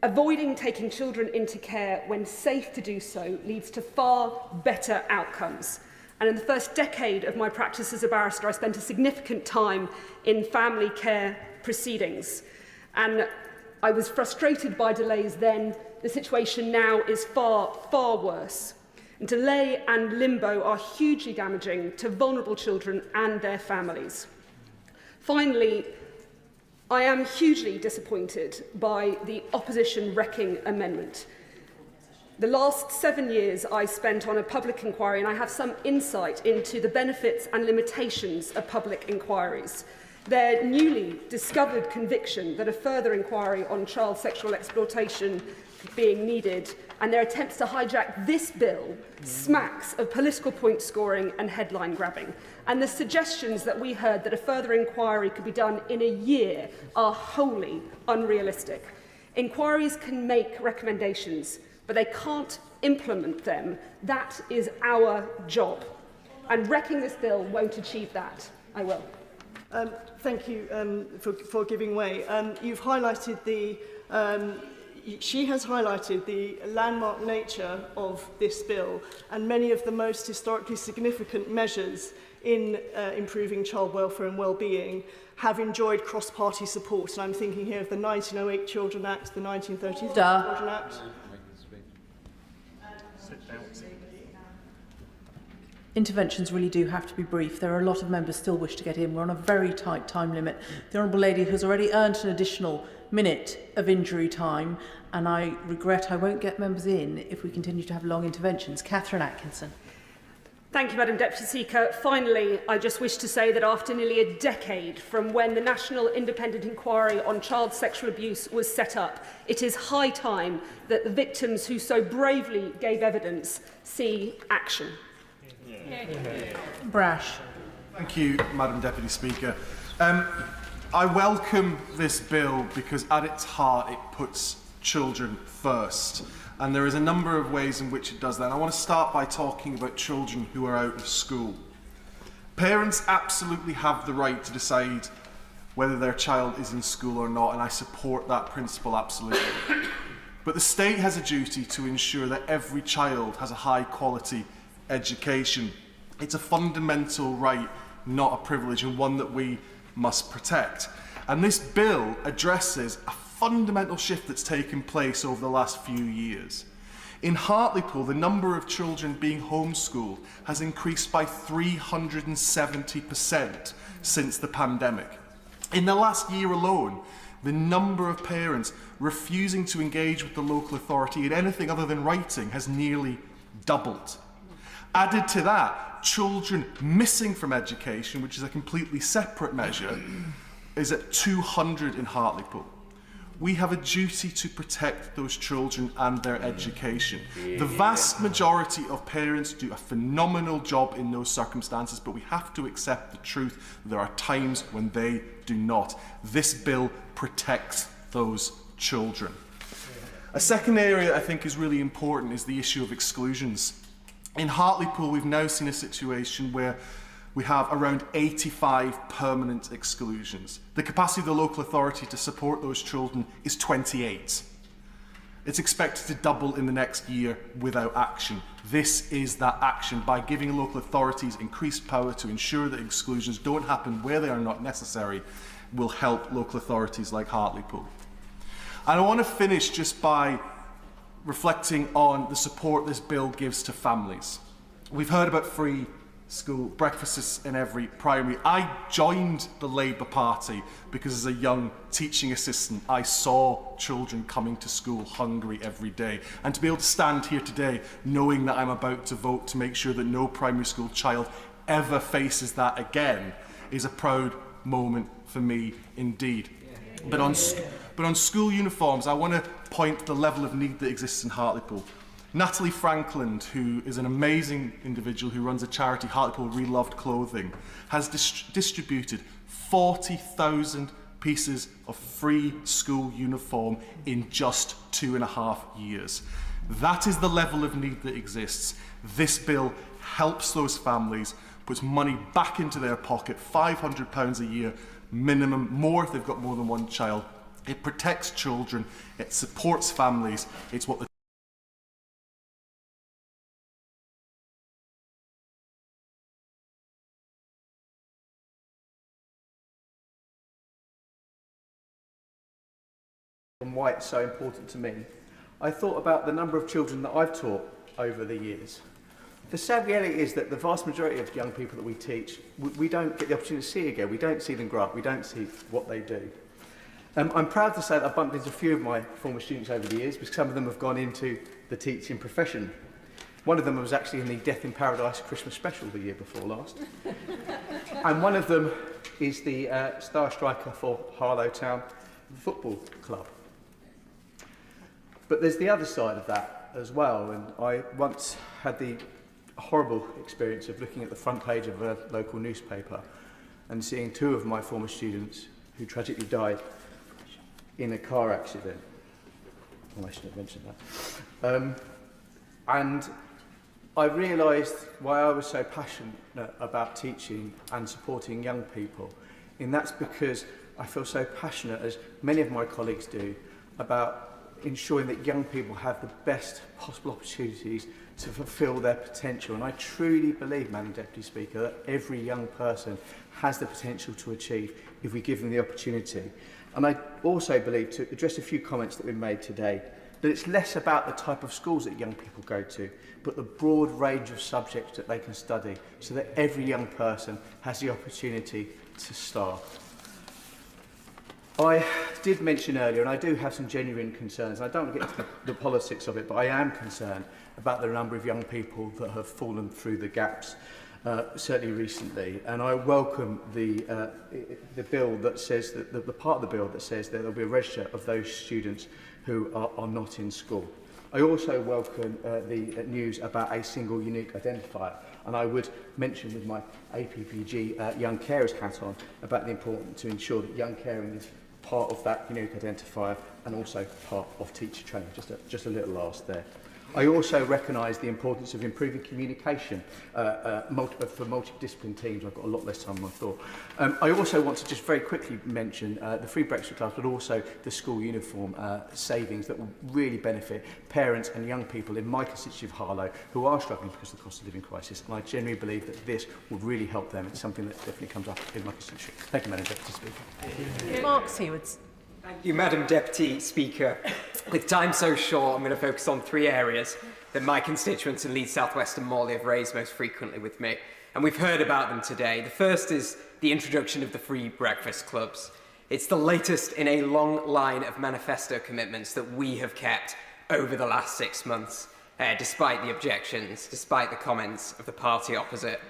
Avoiding taking children into care when safe to do so leads to far better outcomes. And in the first decade of my practice as a barrister, I spent a significant time in family care proceedings. And I was frustrated by delays then. The situation now is far, far worse. And delay and limbo are hugely damaging to vulnerable children and their families. Finally, I am hugely disappointed by the opposition Wrecking amendment. The last 7 years I spent on a public inquiry, and I have some insight into the benefits and limitations of public inquiries. Their newly discovered conviction that a further inquiry on child sexual exploitation being needed, and their attempts to hijack this bill smacks of political point scoring and headline grabbing. And the suggestions that we heard that a further inquiry could be done in a year are wholly unrealistic. Inquiries can make recommendations, but they can't implement them. That is our job. And wrecking this bill won't achieve that. I will. Thank you for giving way. You've highlighted the she has highlighted the landmark nature of this bill and many of the most historically significant measures in improving child welfare and well-being have enjoyed cross-party support. And I'm thinking here of the 1908 Children Act, the 1930 Children Act. Interventions really do have to be brief. There are a lot of members still wish to get in. We're on a very tight time limit. The Honourable Lady has already earned an additional minute of injury time, and I regret I won't get members in if we continue to have long interventions. Catherine Atkinson. Thank you, Madam Deputy Speaker. Finally, I just wish to say that after nearly a decade from when the National Independent Inquiry on Child Sexual Abuse was set up, it is high time that the victims who so bravely gave evidence see action. Brash. Thank you, Madam Deputy Speaker. I welcome this bill because at its heart it puts children first. And there is a number of ways in which it does that. And I want to start by talking about children who are out of school. Parents absolutely have the right to decide whether their child is in school or not, and I support that principle absolutely. But the state has a duty to ensure that every child has a high quality education. It's a fundamental right, not a privilege, and one that we must protect. And this bill addresses a fundamental shift that's taken place over the last few years. In Hartlepool, the number of children being homeschooled has increased by 370% since the pandemic. In the last year alone, the number of parents refusing to engage with the local authority in anything other than writing has nearly doubled. Added to that, children missing from education, which is a completely separate measure, is at 200 in Hartlepool. We have a duty to protect those children and their education. The vast majority of parents do a phenomenal job in those circumstances, but we have to accept the truth. There are times when they do not. This bill protects those children. A second area I think is really important is the issue of exclusions. In Hartlepool, we've now seen a situation where we have around 85 permanent exclusions. The capacity of the local authority to support those children is 28. It's expected to double in the next year without action. This is that action. By giving local authorities increased power to ensure that exclusions don't happen where they are not necessary will help local authorities like Hartlepool. And I want to finish just by reflecting on the support this bill gives to families. We've heard about free school breakfasts in every primary. I joined the Labour Party because as a young teaching assistant I saw children coming to school hungry every day, and to be able to stand here today knowing that I'm about to vote to make sure that no primary school child ever faces that again is a proud moment for me indeed. But on school uniforms, I want to point to the level of need that exists in Hartlepool. Natalie Frankland, who is an amazing individual who runs a charity, Hartlepool Reloved Clothing, has distributed 40,000 pieces of free school uniform in just 2.5 years. That is the level of need that exists. This bill helps those families, puts money back into their pocket, £500 a year minimum, more if they've got more than one child. It protects children, it supports families, it's what the and why it's so important to me. I thought about the number of children that I've taught over the years. The sad reality is that the vast majority of young people that we teach, we don't get the opportunity to see again. We don't see them grow up. We don't see what they do. I'm proud to say that I've bumped into a few of my former students over the years because some of them have gone into the teaching profession. One of them was actually in the Death in Paradise Christmas special the year before last. And one of them is the star striker for Harlow Town Football Club. But there's the other side of that as well, and I once had the horrible experience of looking at the front page of a local newspaper and seeing two of my former students who tragically died in a car accident. Oh, I should have mentioned that. And I realised why I was so passionate about teaching and supporting young people, and that's because I feel so passionate, as many of my colleagues do, about ensuring that young people have the best possible opportunities to fulfil their potential. And I truly believe, Madam Deputy Speaker, that every young person has the potential to achieve if we give them the opportunity. And I also believe, to address a few comments that we've made today, that it's less about the type of schools that young people go to, but the broad range of subjects that they can study, so that every young person has the opportunity to start. I did mention earlier, and I do have some genuine concerns, and I don't want to get into the politics of it, but I am concerned about the number of young people that have fallen through the gaps, certainly recently. And I welcome the bill that says that the part of the bill that says that there will be a register of those students who are not in school. I also welcome the news about a single unique identifier, and I would mention with my APPG Young Carers hat on about the importance to ensure that young caring is part of that unique identifier and also part of teacher training. Just a little ask there. I also recognise the importance of improving communication for multidisciplinary teams. I've got a lot less time than I thought. I also want to just very quickly mention the free breakfast clubs, but also the school uniform savings that will really benefit parents and young people in my constituency of Harlow who are struggling because of the cost of living crisis. And I genuinely believe that this will really help them. It's something that definitely comes up in my constituency. Thank you, Madam Deputy Speaker. Mark Seawards. Thank you, Madam Deputy Speaker. With time so short, I'm going to focus on 3 areas that my constituents in Leeds, South West and Morley have raised most frequently with me. And we've heard about them today. The first is the introduction of the free breakfast clubs. It's the latest in a long line of manifesto commitments that we have kept over the last 6 months, despite the objections, despite the comments of the party opposite.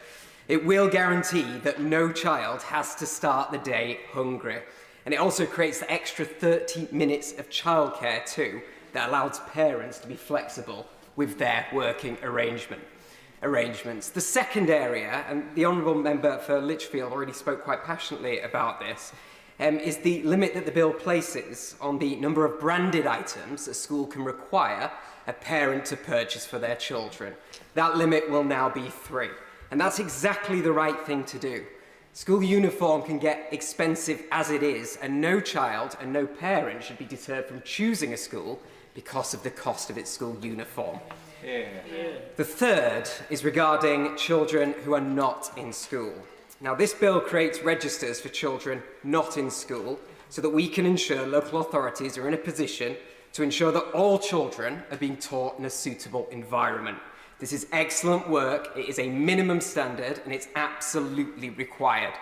It will guarantee that no child has to start the day hungry. And it also creates the extra 30 minutes of childcare too that allows parents to be flexible with their working arrangements. The second area, and the Honourable Member for Lichfield already spoke quite passionately about this, is the limit that the bill places on the number of branded items a school can require a parent to purchase for their children. That limit will now be 3. And that's exactly the right thing to do. School uniform can get expensive as it is, and no child and no parent should be deterred from choosing a school because of the cost of its school uniform. Yeah. The third is regarding children who are not in school. Now, this bill creates registers for children not in school so that we can ensure local authorities are in a position to ensure that all children are being taught in a suitable environment. This is excellent work, it is a minimum standard, and it's absolutely required.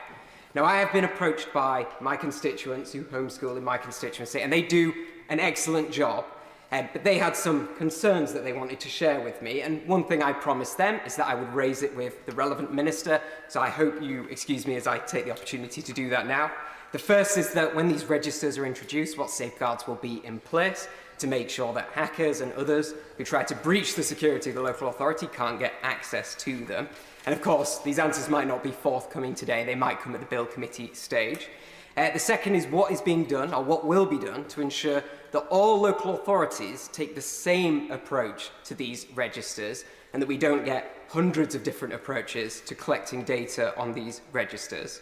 Now, I have been approached by my constituents who homeschool in my constituency, and they do an excellent job, but they had some concerns that they wanted to share with me, and one thing I promised them is that I would raise it with the relevant minister, so I hope you excuse me as I take the opportunity to do that now. The first is that when these registers are introduced, what safeguards will be in place to make sure that hackers and others who try to breach the security of the local authority can't get access to them. And of course, these answers might not be forthcoming today, they might come at the Bill Committee stage. The second is what is being done, or what will be done, to ensure that all local authorities take the same approach to these registers and that we don't get hundreds of different approaches to collecting data on these registers.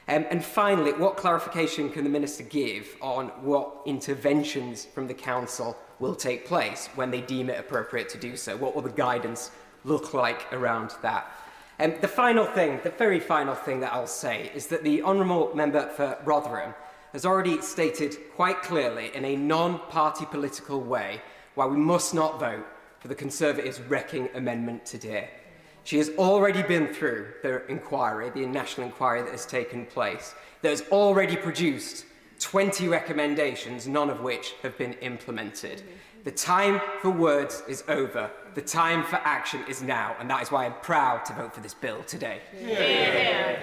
And finally, what clarification can the Minister give on what interventions from the Council will take place when they deem it appropriate to do so? What will the guidance look like around that? The final thing, the very final thing that I'll say is that the Honourable Member for Rotherham has already stated quite clearly in a non-party political way why we must not vote for the Conservatives' wrecking amendment today. She has already been through the inquiry, the national inquiry that has taken place, that has already produced 20 recommendations, none of which have been implemented. The time for words is over. The time for action is now, and that is why I'm proud to vote for this bill today. Yeah.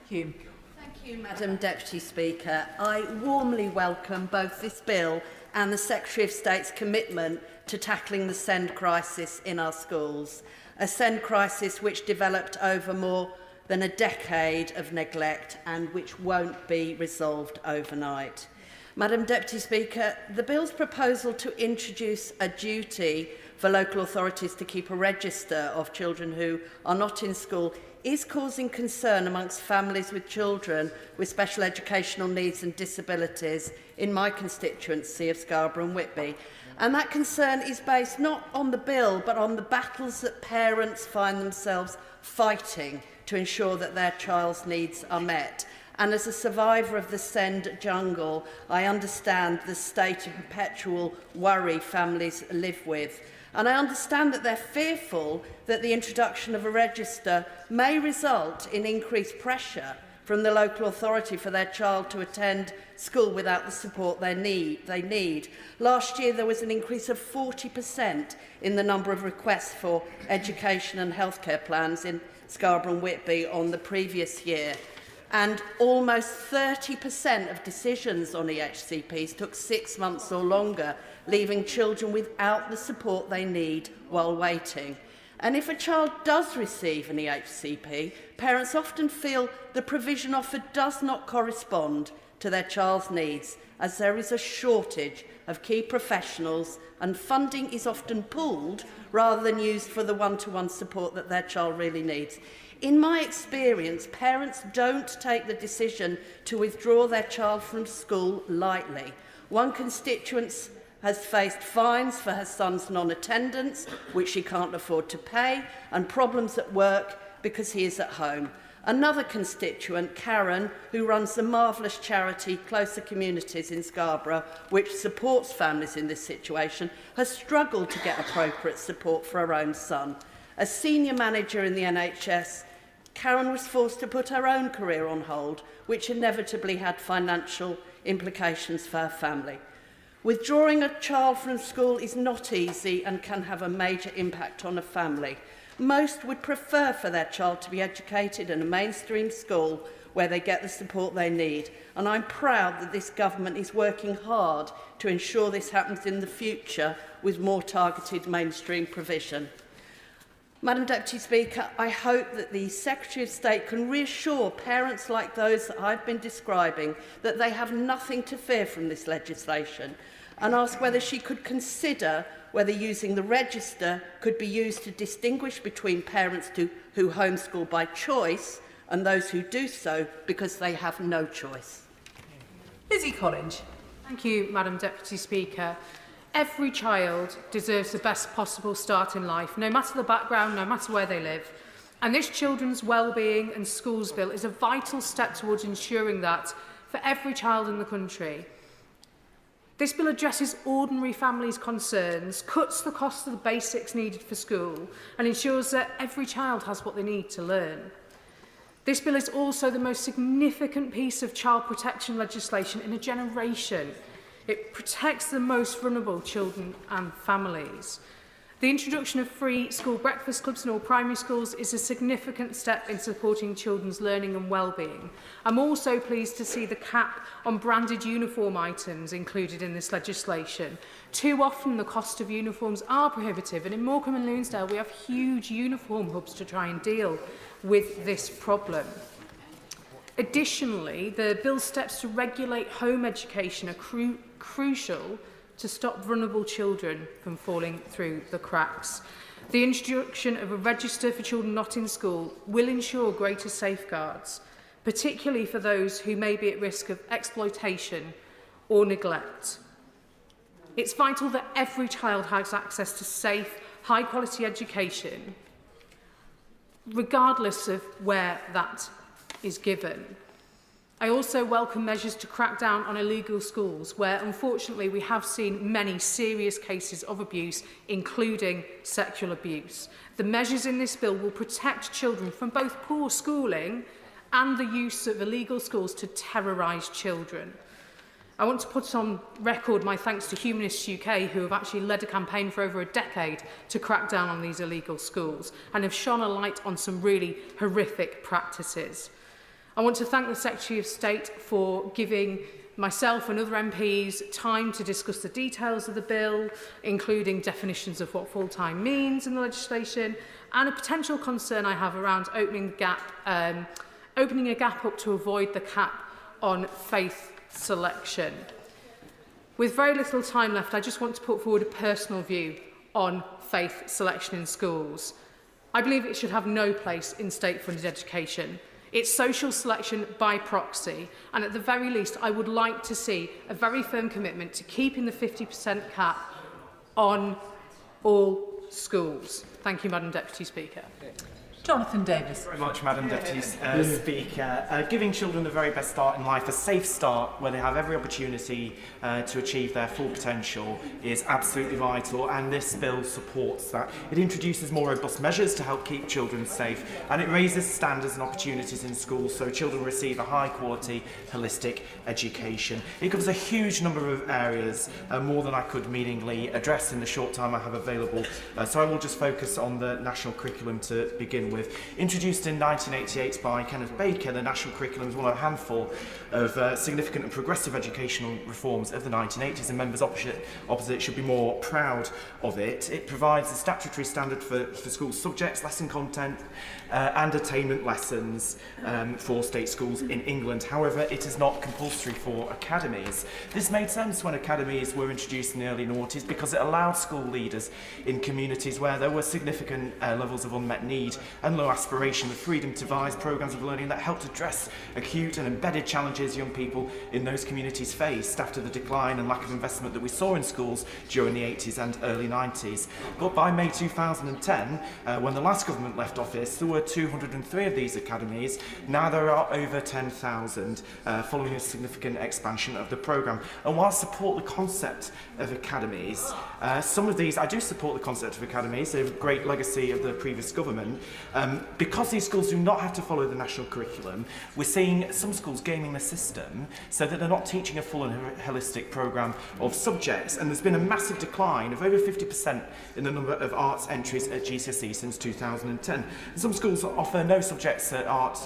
Thank you, Madam Deputy Speaker. I warmly welcome both this bill and the Secretary of State's commitment to tackling the SEND crisis in our schools. A SEND crisis which developed over more than a decade of neglect and which won't be resolved overnight. Madam Deputy Speaker, the bill's proposal to introduce a duty for local authorities to keep a register of children who are not in school is causing concern amongst families with children with special educational needs and disabilities in my constituency of Scarborough and Whitby. And that concern is based not on the bill, but on the battles that parents find themselves fighting to ensure that their child's needs are met. And as a survivor of the SEND jungle, I understand the state of perpetual worry families live with. And I understand that they're fearful that the introduction of a register may result in increased pressure from the local authority for their child to attend school without the support they need. Last year there was an increase of 40% in the number of requests for education and healthcare plans in Scarborough and Whitby on the previous year. And almost 30% of decisions on EHCPs took 6 months or longer, leaving children without the support they need while waiting. And if a child does receive an EHCP, parents often feel the provision offered does not correspond to their child's needs, as there is a shortage of key professionals and funding is often pooled rather than used for the one-to-one support that their child really needs. In my experience, parents don't take the decision to withdraw their child from school lightly. One constituent has faced fines for her son's non-attendance, which she can't afford to pay, and problems at work because he is at home. Another constituent, Karen, who runs the marvellous charity Closer Communities in Scarborough, which supports families in this situation, has struggled to get appropriate support for her own son. As senior manager in the NHS, Karen was forced to put her own career on hold, which inevitably had financial implications for her family. Withdrawing a child from school is not easy and can have a major impact on a family. Most would prefer for their child to be educated in a mainstream school where they get the support they need, and I'm proud that this government is working hard to ensure this happens in the future with more targeted mainstream provision. Madam Deputy Speaker, I hope that the Secretary of State can reassure parents like those that I've been describing that they have nothing to fear from this legislation, and ask whether she could consider whether using the register could be used to distinguish between parents who homeschool by choice and those who do so because they have no choice. Lizzie Collins. Thank you, Madam Deputy Speaker. Every child deserves the best possible start in life, no matter the background, no matter where they live. And this Children's Wellbeing and Schools Bill is a vital step towards ensuring that for every child in the country. This bill addresses ordinary families' concerns, cuts the cost of the basics needed for school, and ensures that every child has what they need to learn. This bill is also the most significant piece of child protection legislation in a generation. It protects the most vulnerable children and families. The introduction of free school breakfast clubs in all primary schools is a significant step in supporting children's learning and well-being. I'm also pleased to see the cap on branded uniform items included in this legislation. Too often the cost of uniforms are prohibitive, and in Morecambe and Lunesdale we have huge uniform hubs to try and deal with this problem. Additionally, the bill's steps to regulate home education are crucial to stop vulnerable children from falling through the cracks. The introduction of a register for children not in school will ensure greater safeguards, particularly for those who may be at risk of exploitation or neglect. It's vital that every child has access to safe, high-quality education, regardless of where that is given. I also welcome measures to crack down on illegal schools, where unfortunately we have seen many serious cases of abuse, including sexual abuse. The measures in this bill will protect children from both poor schooling and the use of illegal schools to terrorise children. I want to put on record my thanks to Humanists UK, who have actually led a campaign for over a decade to crack down on these illegal schools and have shone a light on some really horrific practices. I want to thank the Secretary of State for giving myself and other MPs time to discuss the details of the bill, including definitions of what full-time means in the legislation, and a potential concern I have around opening a gap up to avoid the cap on faith selection. With very little time left, I just want to put forward a personal view on faith selection in schools. I believe it should have no place in state-funded education. It's social selection by proxy, and at the very least I would like to see a very firm commitment to keeping the 50% cap on all schools. Thank you, Madam Deputy Speaker. Jonathan Davis. Thank you very much, Madam Deputy Speaker. Giving children the very best start in life, a safe start where they have every opportunity to achieve their full potential, is absolutely vital, and this bill supports that. It introduces more robust measures to help keep children safe, and it raises standards and opportunities in schools so children receive a high-quality, holistic education. It covers a huge number of areas, more than I could meaningfully address in the short time I have available, so I will just focus on the national curriculum to begin with. Introduced in 1988 by Kenneth Baker, the national curriculum is one of a handful of significant and progressive educational reforms of the 1980s, and members opposite should be more proud of it. It provides a statutory standard for school subjects, lesson content and attainment lessons for state schools in England. However, it is not compulsory for academies. This made sense when academies were introduced in the early noughties because it allowed school leaders in communities where there were significant levels of unmet need and low aspiration the freedom to devise programmes of learning that helped address acute and embedded challenges young people in those communities faced after the decline and lack of investment that we saw in schools during the 80s and early 90s. But by May 2010, when the last government left office, there were 203 of these academies. Now there are over 10,000, following a significant expansion of the programme. And while I support the concept of academies, some of these, I do support the concept of academies, they're a great legacy of the previous government. Because these schools do not have to follow the national curriculum, we're seeing some schools gaming the system so that they're not teaching a full and holistic programme of subjects. And there's been a massive decline of over 50% in the number of arts entries at GCSE since 2010. And some schools offer no subjects at art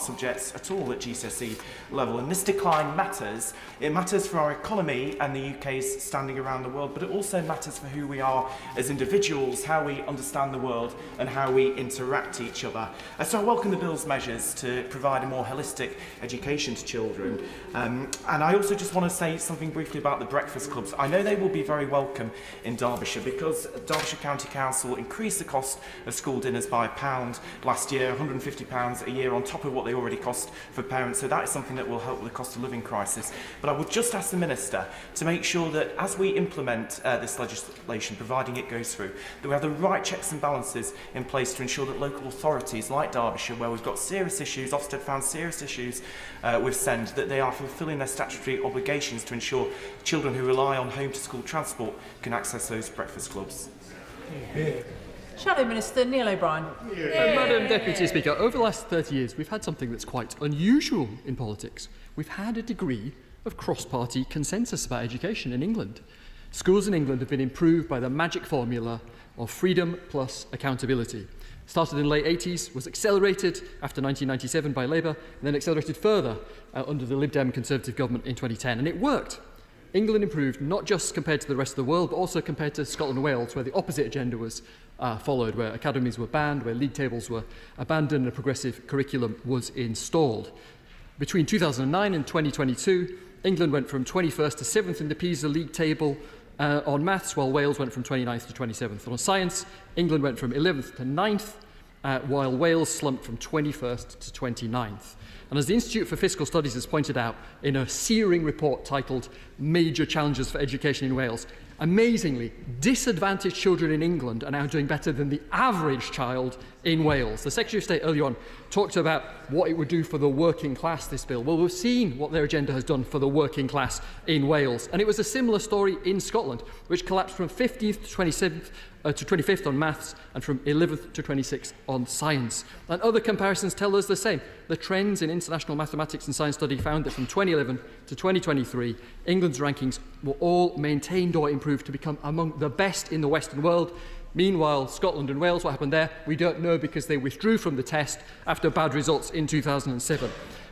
subjects at all at GCSE level. And this decline matters. It matters for our economy and the UK's standing around the world, but it also matters for who we are as individuals, how we understand the world and how we interact each other. So I welcome the bill's measures to provide a more holistic education to children. And I also just want to say something briefly about the breakfast clubs. I know they will be very welcome in Derbyshire because Derbyshire County Council increased the cost of school dinners by £1 last year, £150 a year on top of what they already cost for parents. So that is something that will help with the cost of living crisis. But I would just ask the Minister to make sure that as we implement this legislation, providing it goes through, that we have the right checks and balances in place to ensure that local authorities like Derbyshire, where we've got serious issues, Ofsted found serious issues with SEND, that they are fulfilling their statutory obligations to ensure children who rely on home-to-school transport can access those breakfast clubs. Shadow Minister Neil O'Brien. Madam Deputy Speaker, over the last 30 years we've had something that's quite unusual in politics. We've had a degree of cross-party consensus about education in England. Schools in England have been improved by the magic formula of freedom plus accountability. Started in the late 80s, was accelerated after 1997 by Labour, and then accelerated further under the Lib Dem Conservative government in 2010, and it worked. England improved not just compared to the rest of the world, but also compared to Scotland and Wales, where the opposite agenda was followed, where academies were banned, where league tables were abandoned, and a progressive curriculum was installed. Between 2009 and 2022, England went from 21st to 7th in the PISA league table on maths, while Wales went from 29th to 27th. And on science, England went from 11th to 9th, while Wales slumped from 21st to 29th. And as the Institute for Fiscal Studies has pointed out in a searing report titled Major Challenges for Education in Wales, amazingly, disadvantaged children in England are now doing better than the average child in Wales. The Secretary of State earlier on talked about what it would do for the working class, this bill. Well, we've seen what their agenda has done for the working class in Wales. And it was a similar story in Scotland, which collapsed from 15th to 27th to 25th on maths and from 11th to 26th on science. And other comparisons tell us the same. The trends in international mathematics and science study found that from 2011 to 2023, England's rankings were all maintained or improved to become among the best in the Western world. Meanwhile, Scotland and Wales, what happened there? We don't know because they withdrew from the test after bad results in 2007.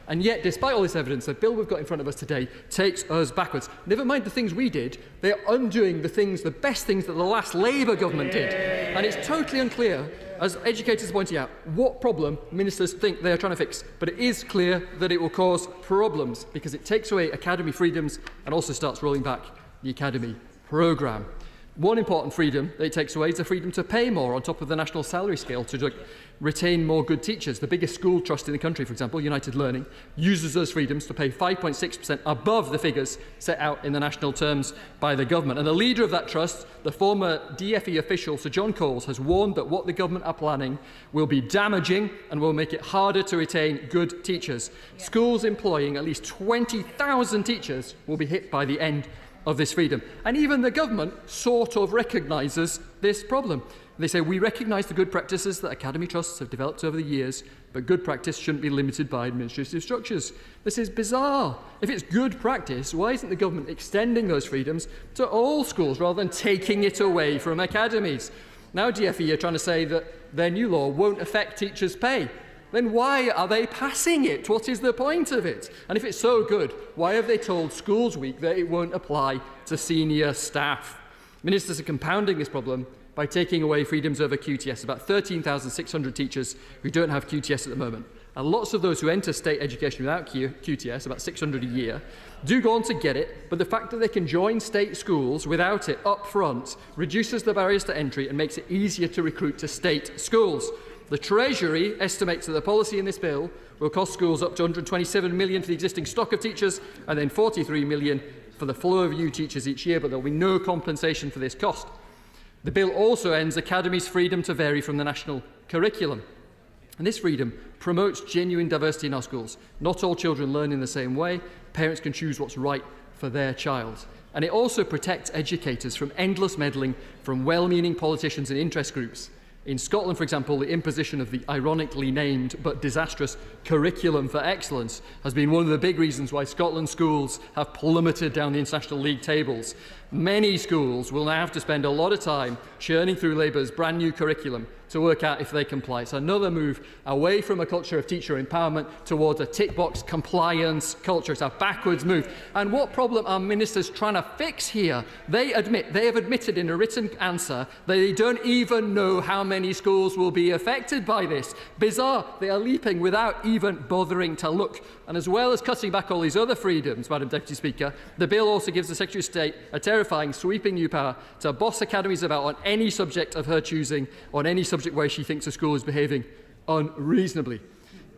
And yet, despite all this evidence, the bill we've got in front of us today takes us backwards. Never mind the things we did, they're undoing the best things that the last Labour government did. And it's totally unclear, as educators are pointing out, what problem ministers think they are trying to fix. But it is clear that it will cause problems because it takes away academy freedoms and also starts rolling back the academy programme. One important freedom that it takes away is the freedom to pay more on top of the national salary scale to retain more good teachers. The biggest school trust in the country, for example, United Learning, uses those freedoms to pay 5.6% above the figures set out in the national terms by the government. And the leader of that trust, the former DfE official, Sir John Coles, has warned that what the government are planning will be damaging and will make it harder to retain good teachers. Yeah. Schools employing at least 20,000 teachers will be hit by the end of this freedom. And even the government sort of recognises this problem. They say, we recognise the good practices that academy trusts have developed over the years, but good practice shouldn't be limited by administrative structures. This is bizarre. If it's good practice, why isn't the government extending those freedoms to all schools rather than taking it away from academies? Now DfE are trying to say that their new law won't affect teachers' pay. Then why are they passing it? What is the point of it? And if it's so good, why have they told Schools Week that it won't apply to senior staff? Ministers are compounding this problem by taking away freedoms over QTS. About 13,600 teachers who don't have QTS at the moment. And lots of those who enter state education without QTS, about 600 a year, do go on to get it, but the fact that they can join state schools without it up front reduces the barriers to entry and makes it easier to recruit to state schools. The Treasury estimates that the policy in this bill will cost schools up to £127 million for the existing stock of teachers and then £43 million for the flow of new teachers each year, but there will be no compensation for this cost. The bill also ends academies' freedom to vary from the national curriculum. And this freedom promotes genuine diversity in our schools. Not all children learn in the same way. Parents can choose what's right for their child. And it also protects educators from endless meddling from well-meaning politicians and interest groups. In Scotland, for example, the imposition of the ironically named but disastrous Curriculum for Excellence has been one of the big reasons why Scotland's schools have plummeted down the international league tables. Many schools will now have to spend a lot of time churning through Labour's brand new curriculum to work out if they comply. It's another move away from a culture of teacher empowerment towards a tick-box compliance culture. It's a backwards move. And what problem are ministers trying to fix here? They have admitted in a written answer that they don't even know how many schools will be affected by this. Bizarre. They are leaping without even bothering to look. And as well as cutting back all these other freedoms, Madam Deputy Speaker, the bill also gives the Secretary of State a terrifying, sweeping new power to boss academies about on any subject of her choosing, on any subject where she thinks a school is behaving unreasonably.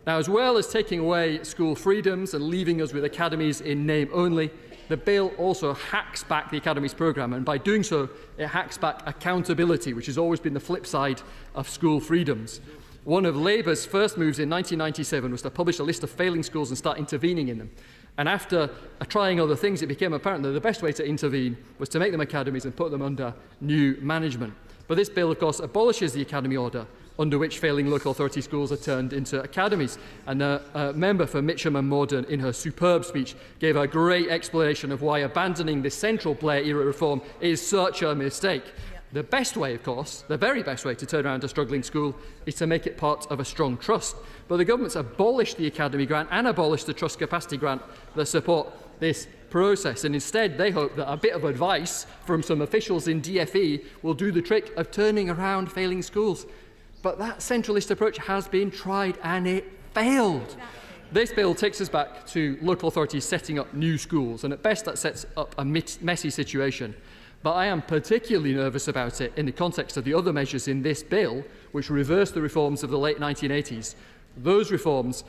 Now, as well as taking away school freedoms and leaving us with academies in name only, the bill also hacks back the academies programme, and by doing so, it hacks back accountability, which has always been the flip side of school freedoms. One of Labour's first moves in 1997 was to publish a list of failing schools and start intervening in them. And after trying other things, it became apparent that the best way to intervene was to make them academies and put them under new management. But this bill, of course, abolishes the academy order under which failing local authority schools are turned into academies. And a member for Mitcham and Morden, in her superb speech, gave a great explanation of why abandoning this central Blair-era reform is such a mistake. The best way, of course, the very best way to turn around a struggling school is to make it part of a strong trust. But the government's abolished the academy grant and abolished the trust capacity grant that support this process. And instead, they hope that a bit of advice from some officials in DfE will do the trick of turning around failing schools. But that centralist approach has been tried and it failed. This bill takes us back to local authorities setting up new schools, and at best that sets up a messy situation. But I am particularly nervous about it in the context of the other measures in this bill, which reverse the reforms of the late 1980s. Those reforms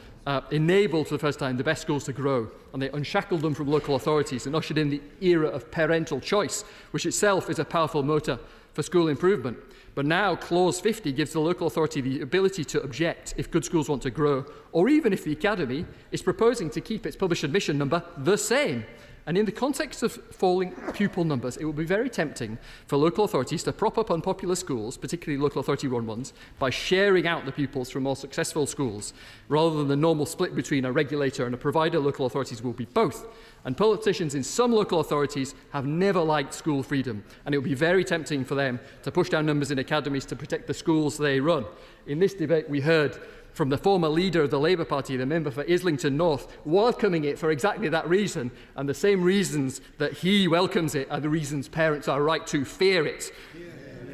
enabled for the first time the best schools to grow, and they unshackled them from local authorities and ushered in the era of parental choice, which itself is a powerful motor for school improvement. But now Clause 50 gives the local authority the ability to object if good schools want to grow, or even if the academy is proposing to keep its published admission number the same. And in the context of falling pupil numbers, it will be very tempting for local authorities to prop up unpopular schools, particularly local authority-run ones, by sharing out the pupils from more successful schools, rather than the normal split between a regulator and a provider. Local authorities will be both. And politicians in some local authorities have never liked school freedom, and it will be very tempting for them to push down numbers in academies to protect the schools they run. In this debate, we heard from the former leader of the Labour Party, the member for Islington North, welcoming it for exactly that reason, and the same reasons that he welcomes it are the reasons parents are right to fear it.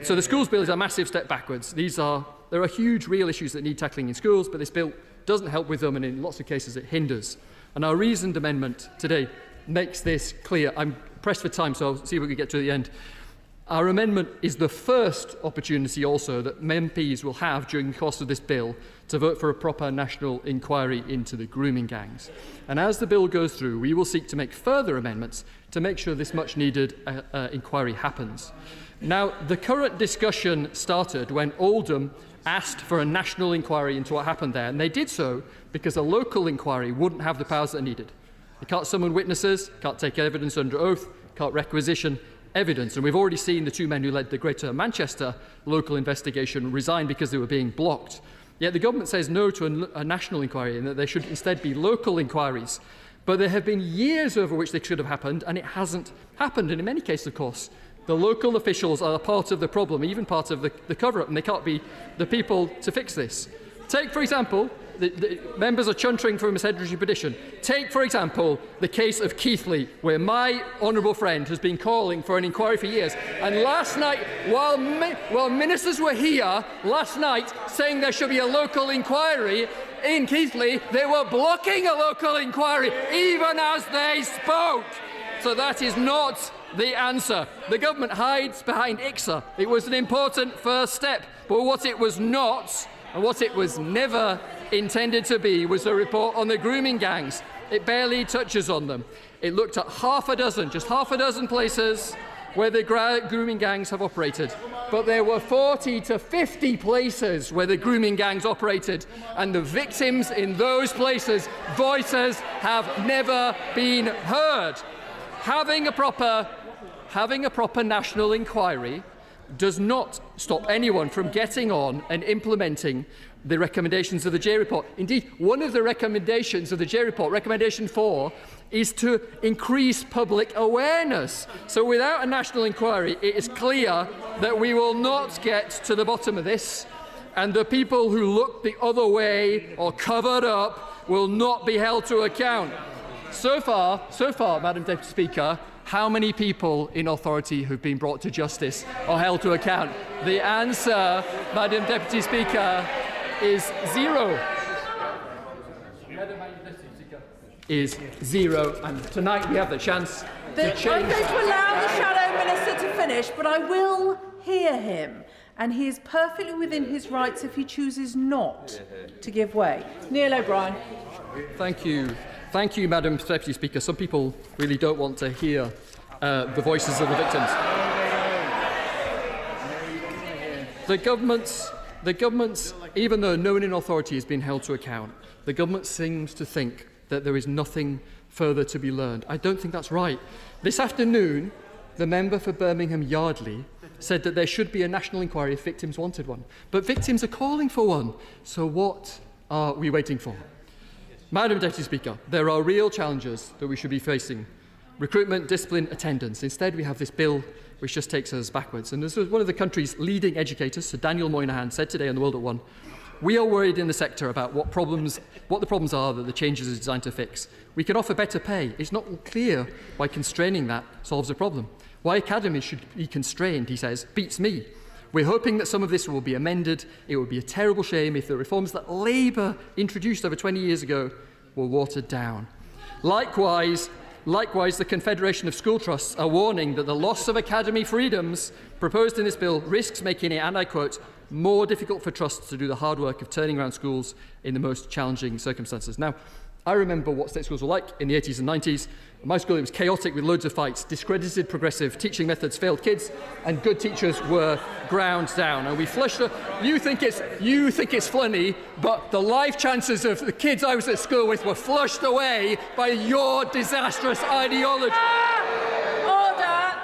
So the schools bill is a massive step backwards. There are huge real issues that need tackling in schools, but this bill doesn't help with them, and in lots of cases it hinders. And our reasoned amendment today makes this clear. I'm pressed for time, so I'll see if we can get to the end. Our amendment is the first opportunity also that MPs will have during the course of this bill to vote for a proper national inquiry into the grooming gangs. And as the bill goes through, we will seek to make further amendments to make sure this much-needed inquiry happens. Now, the current discussion started when Oldham asked for a national inquiry into what happened there, and they did so because a local inquiry wouldn't have the powers that are needed. You can't summon witnesses, can't take evidence under oath, can't requisition evidence. And we've already seen the two men who led the Greater Manchester local investigation resign because they were being blocked. Yet the government says no to a national inquiry and that there should instead be local inquiries. But there have been years over which they should have happened, and it hasn't happened. And in many cases, of course, the local officials are part of the problem, even part of the cover-up, and they can't be the people to fix this. Take, for example, the members are chuntering from a sedentary petition. Take, for example, the case of Keighley, where my honourable friend has been calling for an inquiry for years. And last night, while ministers were here last night saying there should be a local inquiry in Keighley, they were blocking a local inquiry even as they spoke. So that is not the answer. The government hides behind IXA. It was an important first step, but what it was not, and what it was never intended to be, was a report on the grooming gangs. It barely touches on them. It looked at just half a dozen places where the grooming gangs have operated. But there were 40 to 50 places where the grooming gangs operated, and the victims in those places' voices have never been heard. Having a proper national inquiry does not stop anyone from getting on and implementing the recommendations of the J report. Indeed, one of the recommendations of the J report, recommendation 4, is to increase public awareness. So without a national inquiry, it is clear that we will not get to the bottom of this, and the people who look the other way or covered up will not be held to account. So far, Madam Deputy Speaker, how many people in authority who've been brought to justice or held to account? The answer, Madam Deputy Speaker, is zero. Is zero, and tonight we have the chance to change. I'm going to allow the Shadow Minister to finish, but I will hear him, and he is perfectly within his rights if he chooses not to give way. Neil O'Brien. Thank you, Madam Deputy Speaker. Some people really don't want to hear the voices of the victims. The government's, even though no one in authority has been held to account, the government seems to think that there is nothing further to be learned. I don't think that's right. This afternoon, the member for Birmingham Yardley said that there should be a national inquiry if victims wanted one. But victims are calling for one. So what are we waiting for? Madam Deputy Speaker, there are real challenges that we should be facing. Recruitment, discipline, attendance. Instead, we have this bill which just takes us backwards. And as one of the country's leading educators, Sir Daniel Moynihan, said today on The World at One, we are worried in the sector about what the problems are that the changes are designed to fix. We can offer better pay. It's not clear why constraining that solves the problem. Why academies should be constrained, he says, beats me. We're hoping that some of this will be amended. It would be a terrible shame if the reforms that Labour introduced over 20 years ago were watered down. Likewise, the Confederation of School Trusts are warning that the loss of academy freedoms proposed in this bill risks making it, and I quote, more difficult for trusts to do the hard work of turning around schools in the most challenging circumstances. Now, I remember what state schools were like in the 80s and 90s. In my school, it was chaotic with loads of fights, discredited progressive teaching methods, failed kids, and good teachers were ground down. And we flushed. You think it's funny, but the life chances of the kids I was at school with were flushed away by your disastrous ideology. Order!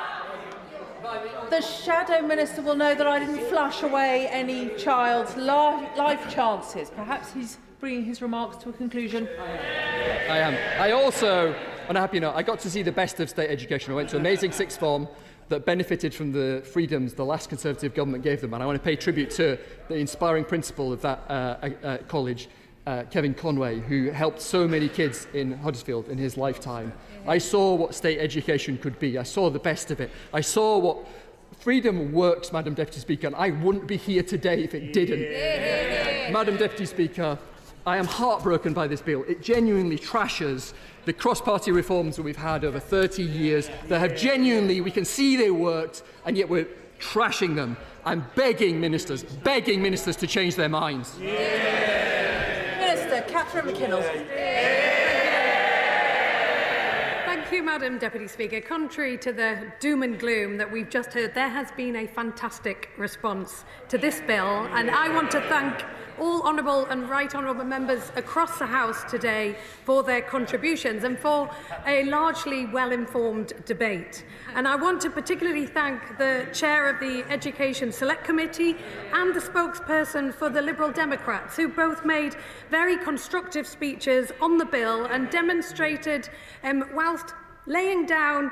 The Shadow Minister will know that I didn't flush away any child's life chances. Perhaps he's bringing his remarks to a conclusion. I am. I also, on a happy note, I got to see the best of state education. I went to an amazing sixth form that benefited from the freedoms the last Conservative government gave them, and I want to pay tribute to the inspiring principal of that college, Kevin Conway, who helped so many kids in Huddersfield in his lifetime. I saw what state education could be. I saw the best of it. I saw what freedom works, Madam Deputy Speaker, and I wouldn't be here today if it didn't. Madam Deputy Speaker, I am heartbroken by this bill. It genuinely trashes the cross-party reforms that we've had over 30 years that have genuinely, we can see they worked, and yet we're trashing them. I'm begging ministers to change their minds. Minister Catherine McKinnell. Thank you, Madam Deputy Speaker. Contrary to the doom and gloom that we've just heard, there has been a fantastic response to this bill, and I want to thank all honourable and right honourable members across the House today for their contributions and for a largely well-informed debate. And I want to particularly thank the Chair of the Education Select Committee and the spokesperson for the Liberal Democrats, who both made very constructive speeches on the bill and demonstrated, whilst laying down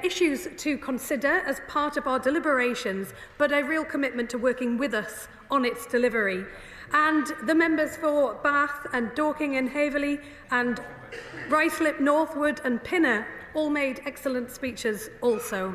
issues to consider as part of our deliberations, but a real commitment to working with us on its delivery. And the members for Bath and Dorking and Haverley and Ruislip, Northwood and Pinner all made excellent speeches also.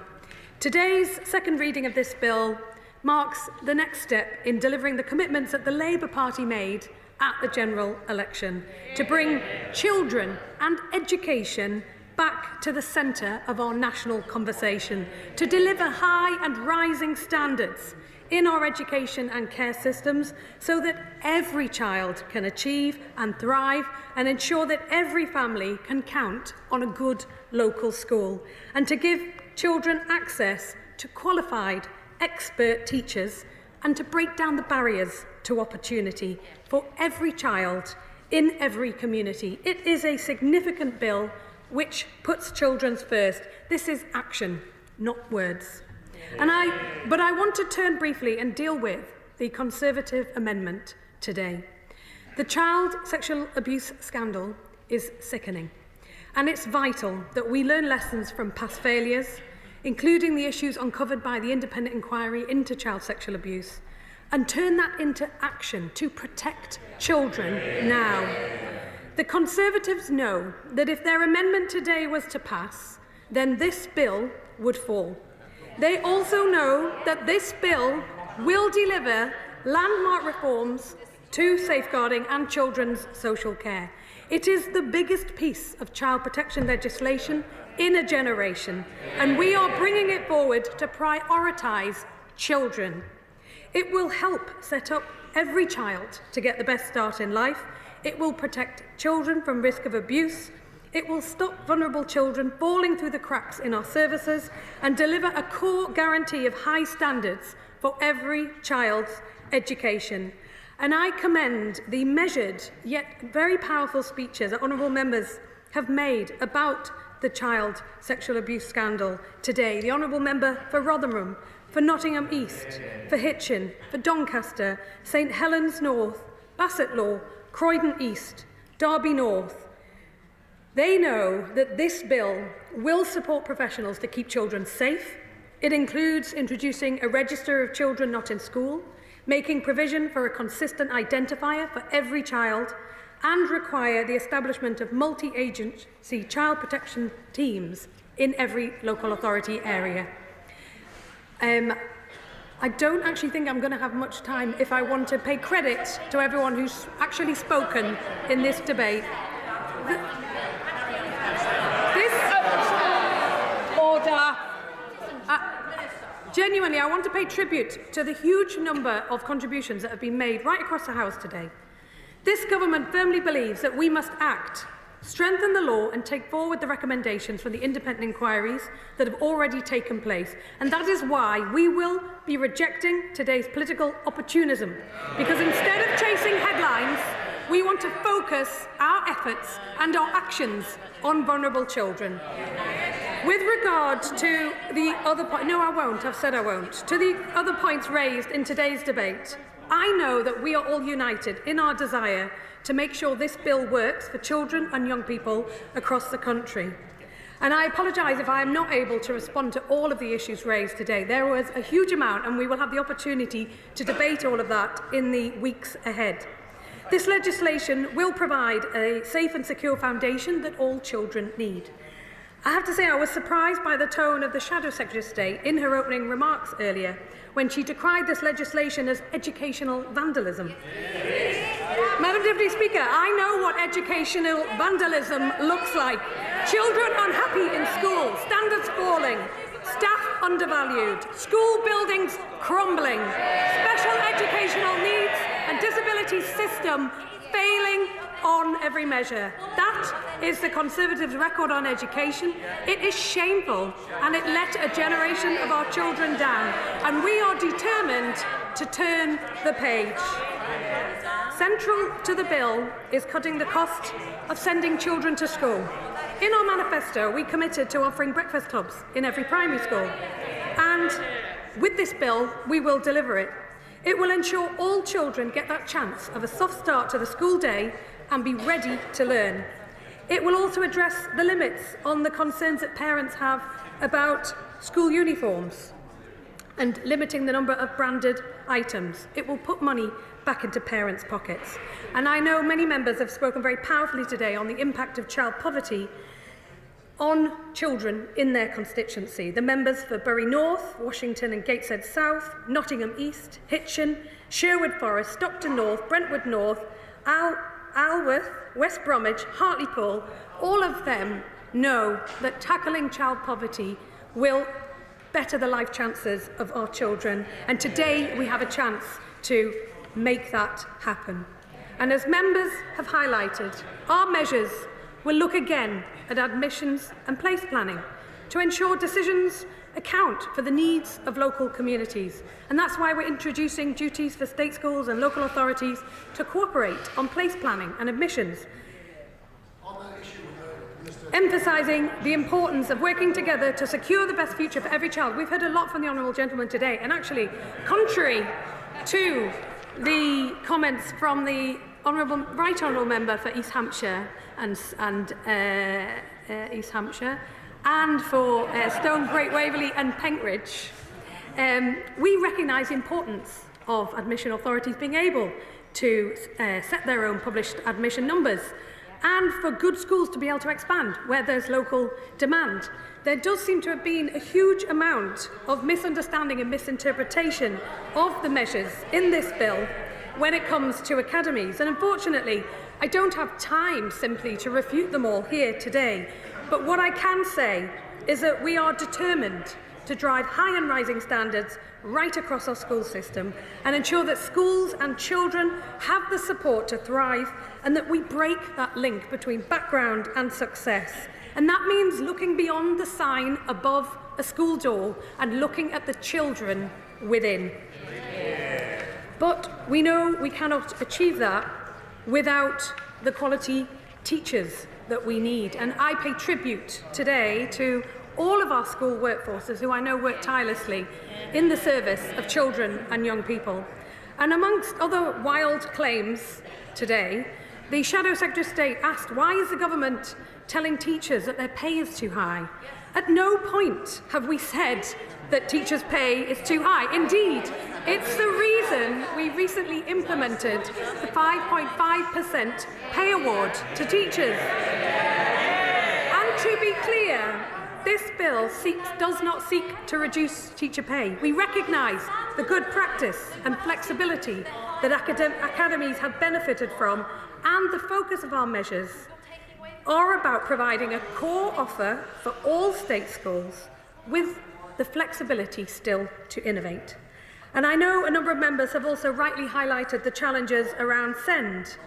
Today's second reading of this bill marks the next step in delivering the commitments that the Labour Party made at the general election to bring children and education back to the centre of our national conversation, to deliver high and rising standards in our education and care systems so that every child can achieve and thrive, and ensure that every family can count on a good local school, and to give children access to qualified, expert teachers, and to break down the barriers to opportunity for every child in every community. It is a significant bill which puts children first. This is action, not words. But I want to turn briefly and deal with the Conservative amendment today. The child sexual abuse scandal is sickening, and it's vital that we learn lessons from past failures, including the issues uncovered by the independent inquiry into child sexual abuse, and turn that into action to protect children now. The Conservatives know that if their amendment today was to pass, then this bill would fall. They also know that this bill will deliver landmark reforms to safeguarding and children's social care. It is the biggest piece of child protection legislation in a generation, and we are bringing it forward to prioritise children. It will help set up every child to get the best start in life. It will protect children from risk of abuse. It will stop vulnerable children falling through the cracks in our services and deliver a core guarantee of high standards for every child's education. And I commend the measured yet very powerful speeches that honourable members have made about the child sexual abuse scandal today. The honourable member for Rotherham, for Nottingham East, for Hitchin, for Doncaster, St Helens North, Bassetlaw, Croydon East, Derby North. They know that this bill will support professionals to keep children safe. It includes introducing a register of children not in school, making provision for a consistent identifier for every child, and require the establishment of multi-agency child protection teams in every local authority area. I don't actually think I'm going to have much time if I want to pay credit to everyone who's actually spoken in this debate. Order. Genuinely, I want to pay tribute to the huge number of contributions that have been made right across the House today. This government firmly believes that we must act, strengthen the law and take forward the recommendations from the independent inquiries that have already taken place. And that is why we will be rejecting today's political opportunism, because instead of chasing headlines, we want to focus our efforts and our actions on vulnerable children. With regard to the other point, no, I won't. I've said I won't. To the other points raised in today's debate, I know that we are all united in our desire to make sure this bill works for children and young people across the country. And I apologise if I am not able to respond to all of the issues raised today. There was a huge amount, and we will have the opportunity to debate all of that in the weeks ahead. This legislation will provide a safe and secure foundation that all children need. I have to say I was surprised by the tone of the Shadow Secretary of State in her opening remarks earlier when she decried this legislation as educational vandalism. Madam Deputy Speaker, I know what educational vandalism looks like. Children unhappy in school, standards falling, staff undervalued, school buildings crumbling, special educational needs and disability system failing on every measure. That is the Conservatives' record on education. It is shameful, and it let a generation of our children down, and we are determined to turn the page. Central to the bill is cutting the cost of sending children to school. In our manifesto, we committed to offering breakfast clubs in every primary school, and with this bill, we will deliver it. It will ensure all children get that chance of a soft start to the school day and be ready to learn. It will also address the limits on the concerns that parents have about school uniforms and limiting the number of branded items. It will put money back into parents' pockets. And I know many members have spoken very powerfully today on the impact of child poverty on children in their constituency. The members for Bury North, Washington and Gateshead South, Nottingham East, Hitchin, Sherwood Forest, Stockton North, Brentwood North, Alworth, West Bromwich, Hartlepool, all of them know that tackling child poverty will better the life chances of our children. And today we have a chance to make that happen. And as members have highlighted, our measures will look again at admissions and place planning to ensure decisions account for the needs of local communities. And that's why we're introducing duties for state schools and local authorities to cooperate on place planning and admissions, emphasising the importance of working together to secure the best future for every child. We've heard a lot from the honourable gentleman today, and actually, contrary to the comments from the Right Honourable Member for East Hampshire and East Hampshire, and for Stone, Great Waverley and Penkridge, we recognise the importance of admission authorities being able to set their own published admission numbers, and for good schools to be able to expand where there's local demand. There does seem to have been a huge amount of misunderstanding and misinterpretation of the measures in this bill when it comes to academies. And unfortunately, I don't have time simply to refute them all here today. But what I can say is that we are determined to drive high and rising standards right across our school system and ensure that schools and children have the support to thrive, and that we break that link between background and success. And that means looking beyond the sign above a school door and looking at the children within. But we know we cannot achieve that without the quality teachers that we need. And I pay tribute today to all of our school workforces who I know work tirelessly in the service of children and young people. And amongst other wild claims today, the Shadow Secretary of State asked, why is the government telling teachers that their pay is too high? At no point have we said that teachers' pay is too high. Indeed, it's the reason we recently implemented the 5.5% pay award to teachers. And to be clear, this bill does not seek to reduce teacher pay. We recognise the good practice and flexibility that academies have benefited from, and the focus of our measures are about providing a core offer for all state schools with the flexibility still to innovate. And I know a number of members have also rightly highlighted the challenges around SEND,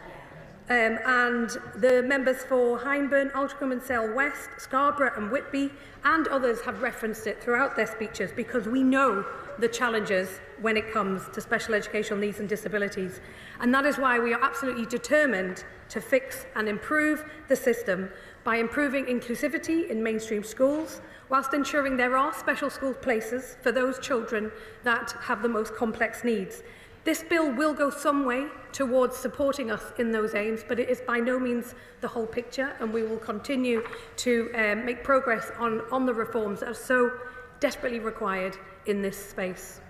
and the members for Hyndburn, Altrincham and Sale West, Scarborough and Whitby and others have referenced it throughout their speeches, because we know the challenges when it comes to special educational needs and disabilities. And that is why we are absolutely determined to fix and improve the system by improving inclusivity in mainstream schools, whilst ensuring there are special school places for those children that have the most complex needs. This bill will go some way towards supporting us in those aims, but it is by no means the whole picture, and we will continue to make progress on the reforms that are so desperately required in this space.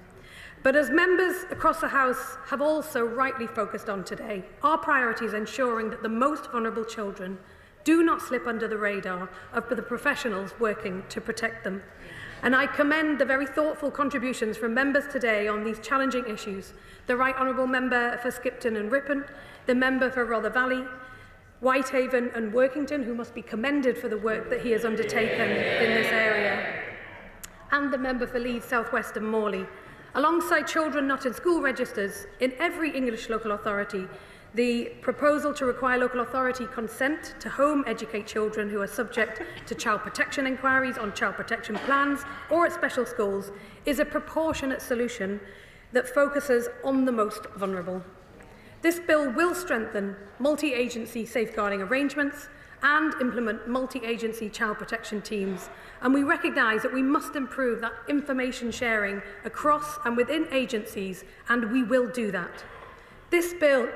But as members across the House have also rightly focused on today, our priority is ensuring that the most vulnerable children do not slip under the radar of the professionals working to protect them. And I commend the very thoughtful contributions from members today on these challenging issues. The Right Honourable Member for Skipton and Ripon, the Member for Rother Valley, Whitehaven and Workington, who must be commended for the work that he has undertaken in this area, and the Member for Leeds South West and Morley. Alongside children not in school registers, in every English local authority, the proposal to require local authority consent to home educate children who are subject to child protection inquiries on child protection plans or at special schools is a proportionate solution that focuses on the most vulnerable. This bill will strengthen multi-agency safeguarding arrangements and implement multi-agency child protection teams. And we recognise that we must improve that information sharing across and within agencies, and we will do that. This bill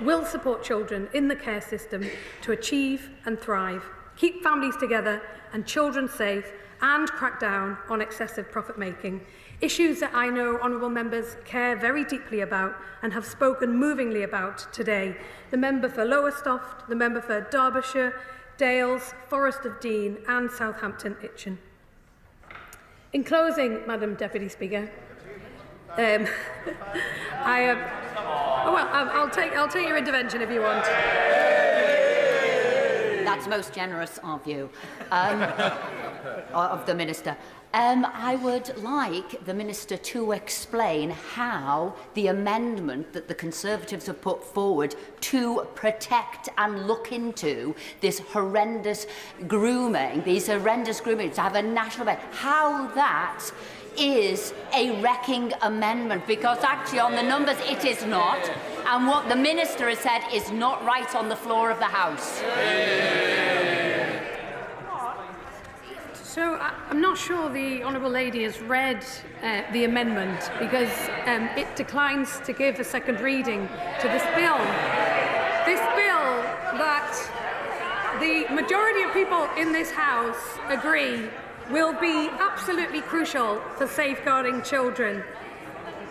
will support children in the care system to achieve and thrive, keep families together and children safe, and crack down on excessive profit-making. Issues that I know honourable members care very deeply about and have spoken movingly about today. The member for Lowestoft, the member for Derbyshire, Dales, Forest of Dean and Southampton Itchen. In closing, Madam Deputy Speaker, I'll take your intervention if you want. That's most generous of you, of the Minister. I would like the Minister to explain how the amendment that the Conservatives have put forward to protect and look into this horrendous grooming, to have a national ban, how that is a wrecking amendment, because actually on the numbers it is not, and what the Minister has said is not right on the floor of the House. So I'm not sure the Honourable Lady has read the amendment, because it declines to give a second reading to this bill. This bill that the majority of people in this House agree will be absolutely crucial for safeguarding children.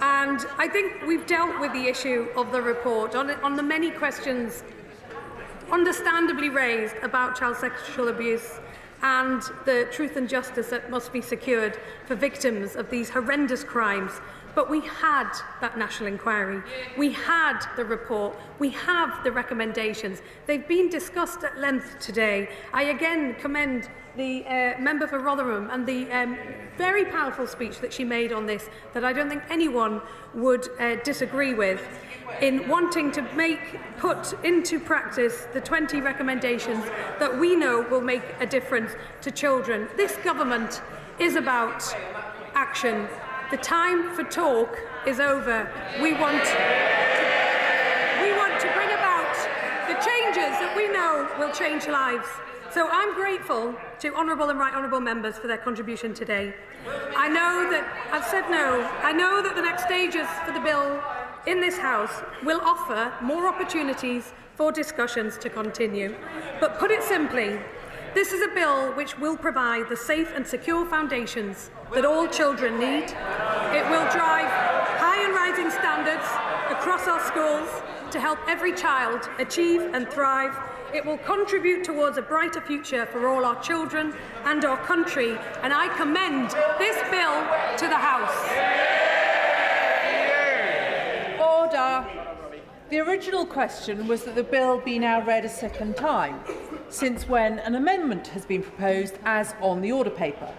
And I think we've dealt with the issue of the report on the many questions understandably raised about child sexual abuse and the truth and justice that must be secured for victims of these horrendous crimes. But we had that national inquiry, we had the report, we have the recommendations. They've been discussed at length today. I again commend the member for Rotherham and the very powerful speech that she made on this, that I don't think anyone would disagree with, in wanting to put into practice the 20 recommendations that we know will make a difference to children. This government is about action. The time for talk is over. We want to bring about the changes that we know will change lives. So I'm grateful to honourable and right honourable members for their contribution today. I know that I've said no. I know that the next stages for the bill in this House will offer more opportunities for discussions to continue. But put it simply, this is a bill which will provide the safe and secure foundations that all children need. It will drive high and rising standards across our schools to help every child achieve and thrive. It will contribute towards a brighter future for all our children and our country, and I commend this bill to the House. Order. The original question was that the bill be now read a second time, since when an amendment has been proposed as on the order paper.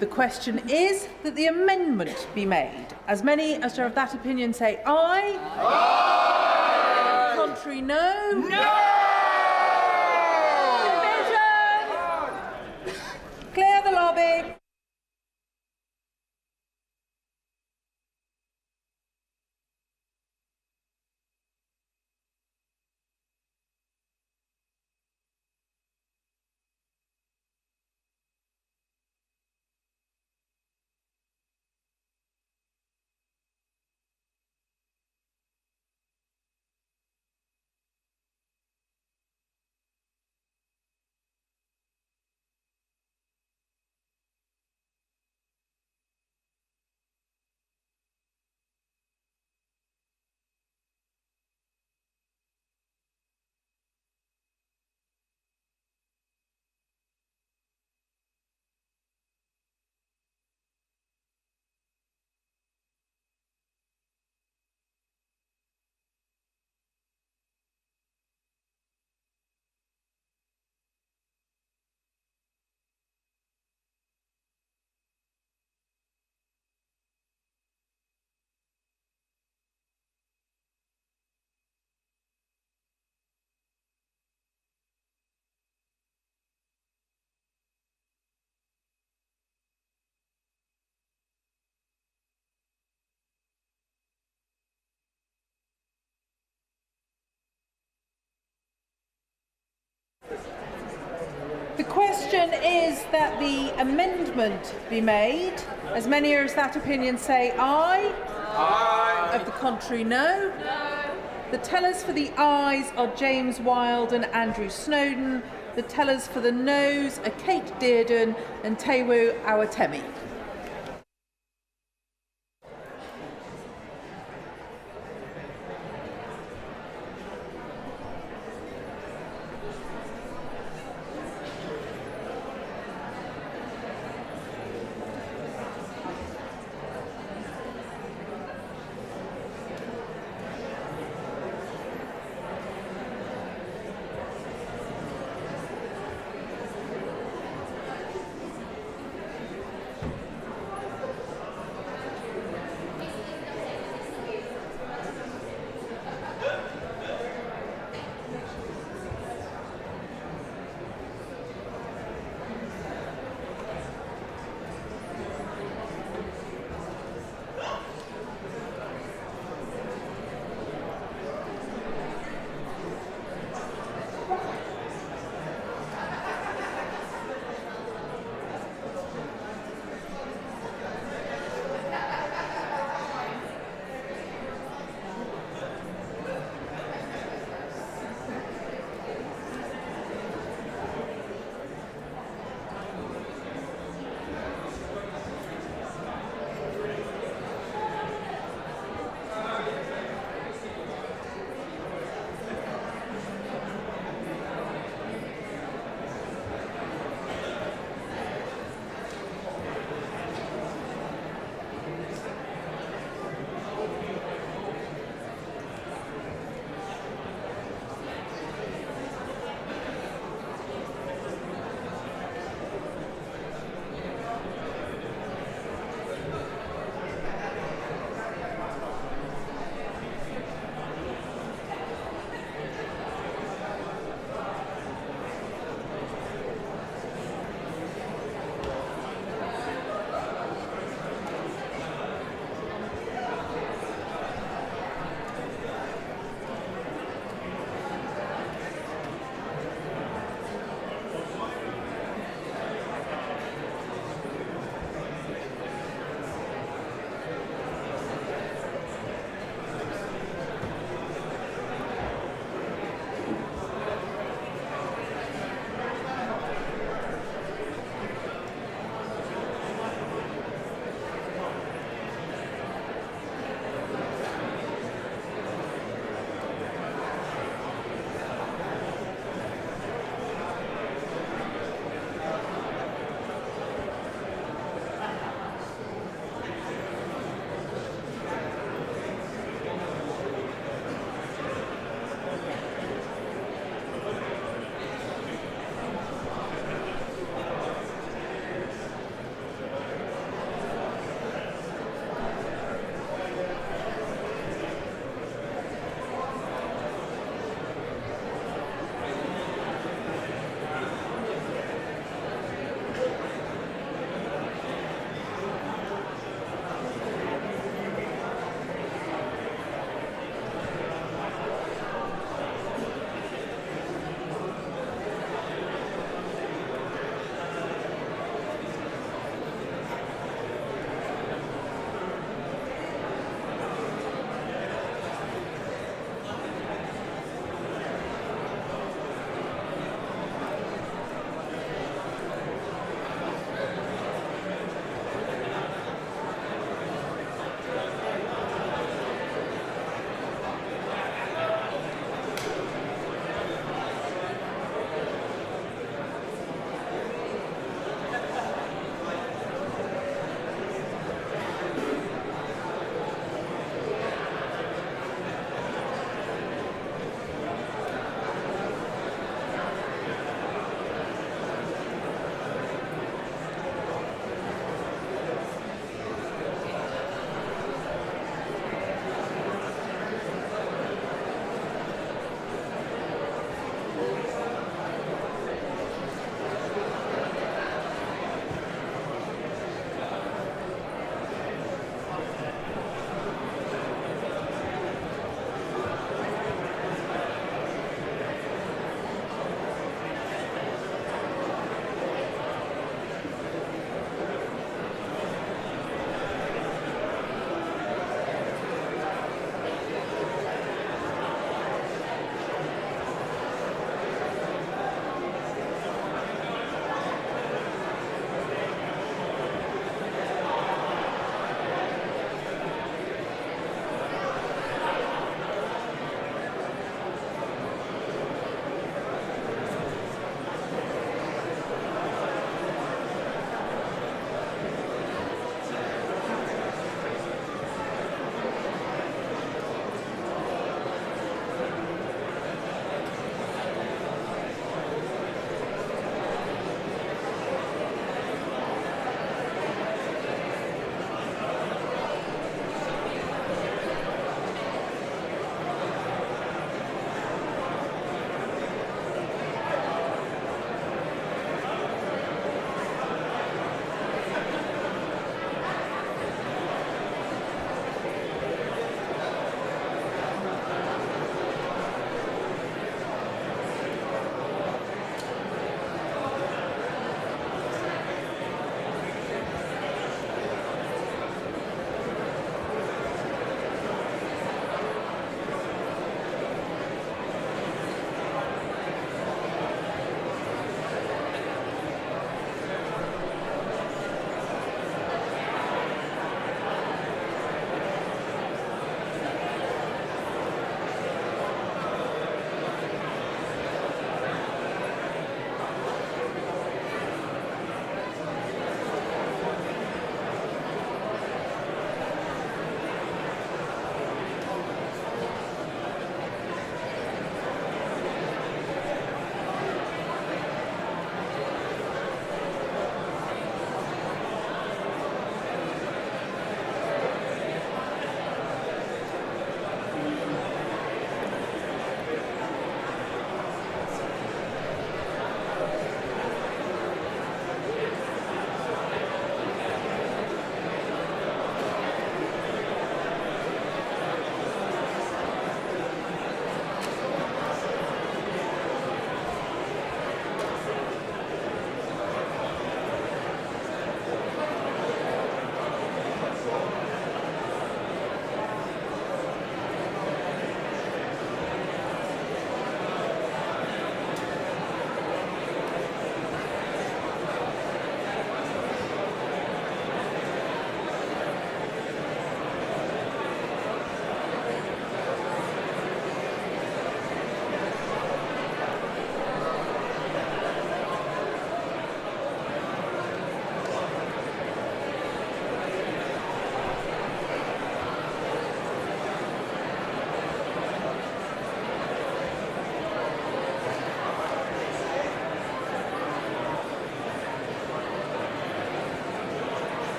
The question is that the amendment be made. As many as are of that opinion say aye. Aye. Contrary, no. No. Division. Clear the lobby. suggestion is that the amendment be made. As many as that opinion say aye. Aye. Of the contrary, no. No. The tellers for the ayes are James Wilde and Andrew Snowden. The tellers for the noes are Kate Dearden and Tewu Awatemi.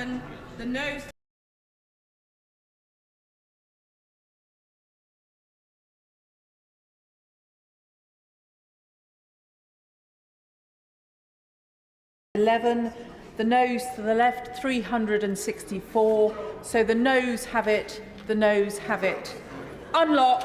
11, the noes. The noes to the left, 364. So the noes have it, the noes have it. Unlock.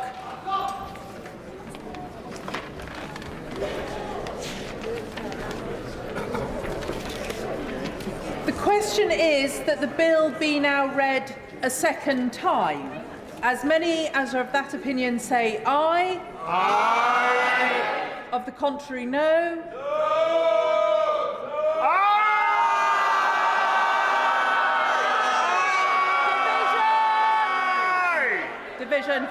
The question is that the bill be now read a second time. As many as are of that opinion say aye. Aye. Of the contrary, no. Division.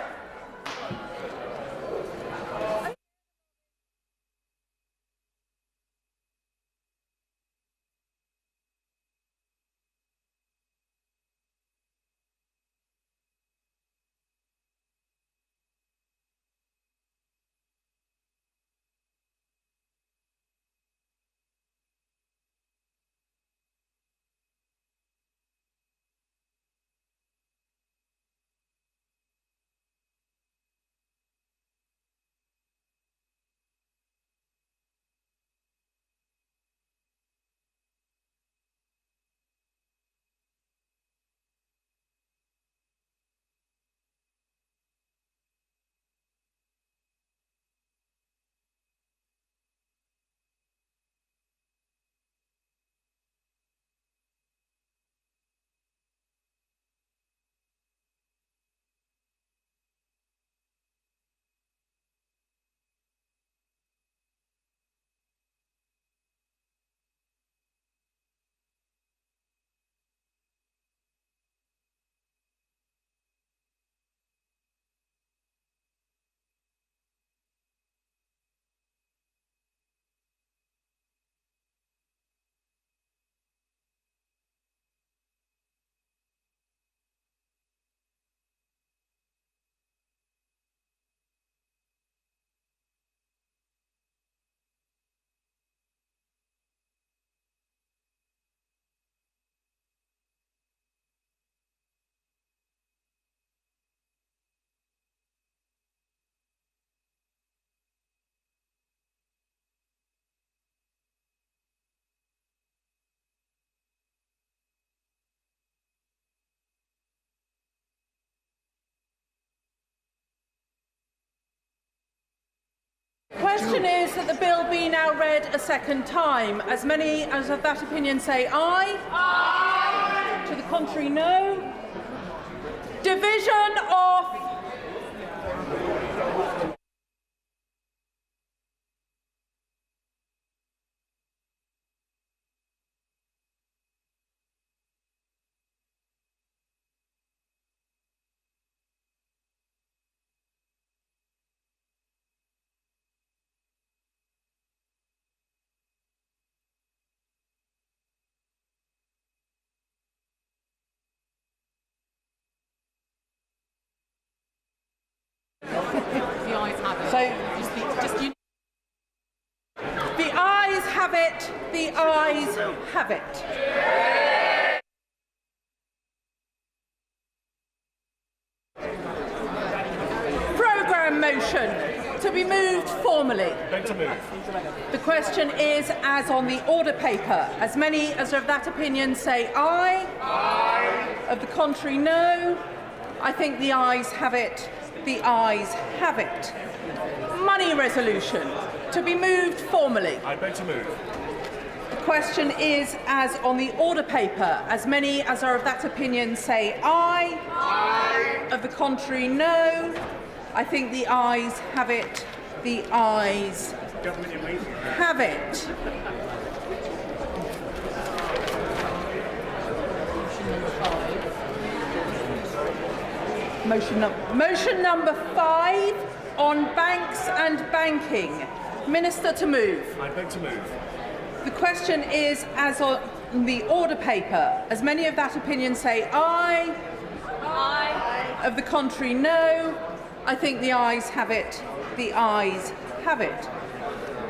Question is that the bill be now read a second time. As many as of that opinion say aye. Aye. To the contrary, no. Division off. The ayes have it. The ayes have it. Programme motion to be moved formally. The question is as on the order paper. As many as are of that opinion say aye. Aye. Of the contrary, no. I think the ayes have it. The ayes have it. Money resolution to be moved formally. I beg to move. The question is as on the order paper. As many as are of that opinion say aye. Aye. Of the contrary, no. I think the ayes have it. The ayes have it. Motion number 5 on banks and banking. Minister to move. I beg to move. The question is as on the order paper. As many of that opinion say aye. Aye. Of the contrary, no. I think the ayes have it. The ayes have it.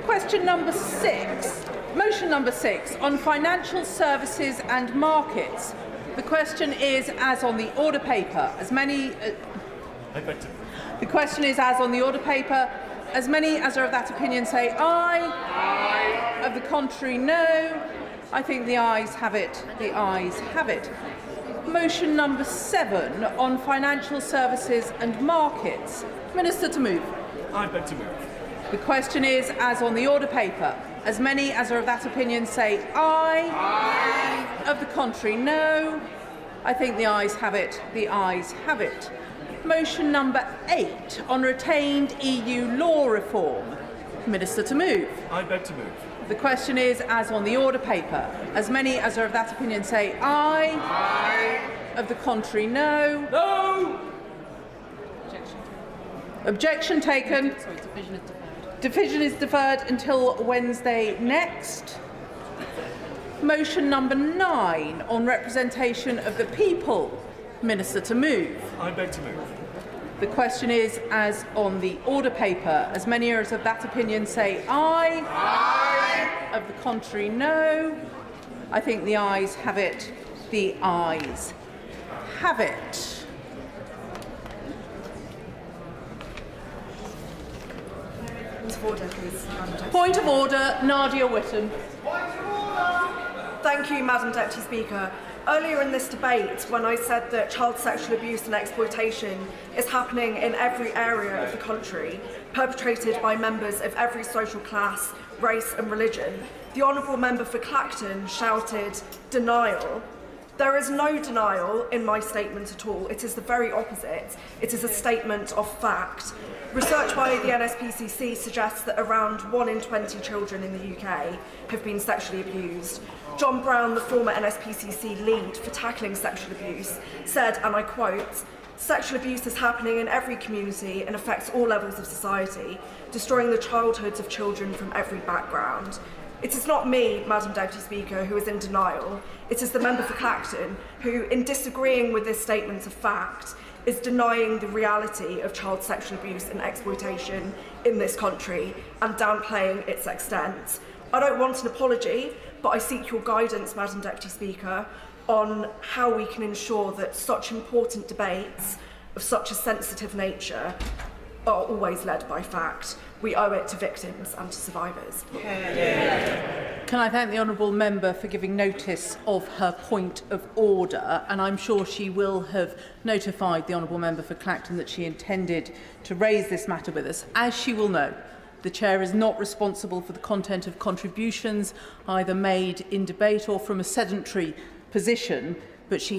Question number 6. Motion number 6 on financial services and markets. The question is as on the order paper. The question is as on the order paper. As many as are of that opinion say aye. Aye. Of the contrary, no. I think the ayes have it. The ayes have it. Motion number 7 on financial services and markets. Minister to move. I beg to move. The question is as on the order paper. As many as are of that opinion say aye. Aye. Of the contrary, no. I think the ayes have it. The ayes have it. Motion number 8 on retained EU law reform. Minister to move. I beg to move. The question is as on the order paper. As many as are of that opinion say aye. Aye. Of the contrary, no. No. Objection taken. Sorry, division is deferred. Division is deferred until Wednesday next. Motion number 9 on representation of the people. Minister to move. I beg to move. The question is as on the order paper. As many as of that opinion say aye. Aye. Of the contrary, no. I think the ayes have it. The ayes have it. Point of order, please. Point of order, Nadia Whitton. Thank you, Madam Deputy Speaker. Earlier in this debate, when I said that child sexual abuse and exploitation is happening in every area of the country, perpetrated by members of every social class, race and religion, the Honourable Member for Clacton shouted, "Denial." There is no denial in my statement at all. It is the very opposite. It is a statement of fact. Research by the NSPCC suggests that around 1 in 20 children in the UK have been sexually abused. John Brown, the former NSPCC lead for tackling sexual abuse, said, and I quote, "Sexual abuse is happening in every community and affects all levels of society, destroying the childhoods of children from every background." It is not me, Madam Deputy Speaker, who is in denial. It is the member for Clacton who, in disagreeing with this statement of fact, is denying the reality of child sexual abuse and exploitation in this country and downplaying its extent. I don't want an apology, but I seek your guidance, Madam Deputy Speaker, on how we can ensure that such important debates of such a sensitive nature are always led by fact. We owe it to victims and to survivors. Can I thank the Honourable Member for giving notice of her point of order, and I'm sure she will have notified the Honourable Member for Clacton that she intended to raise this matter with us. As she will know, the Chair is not responsible for the content of contributions either made in debate or from a sedentary position, but she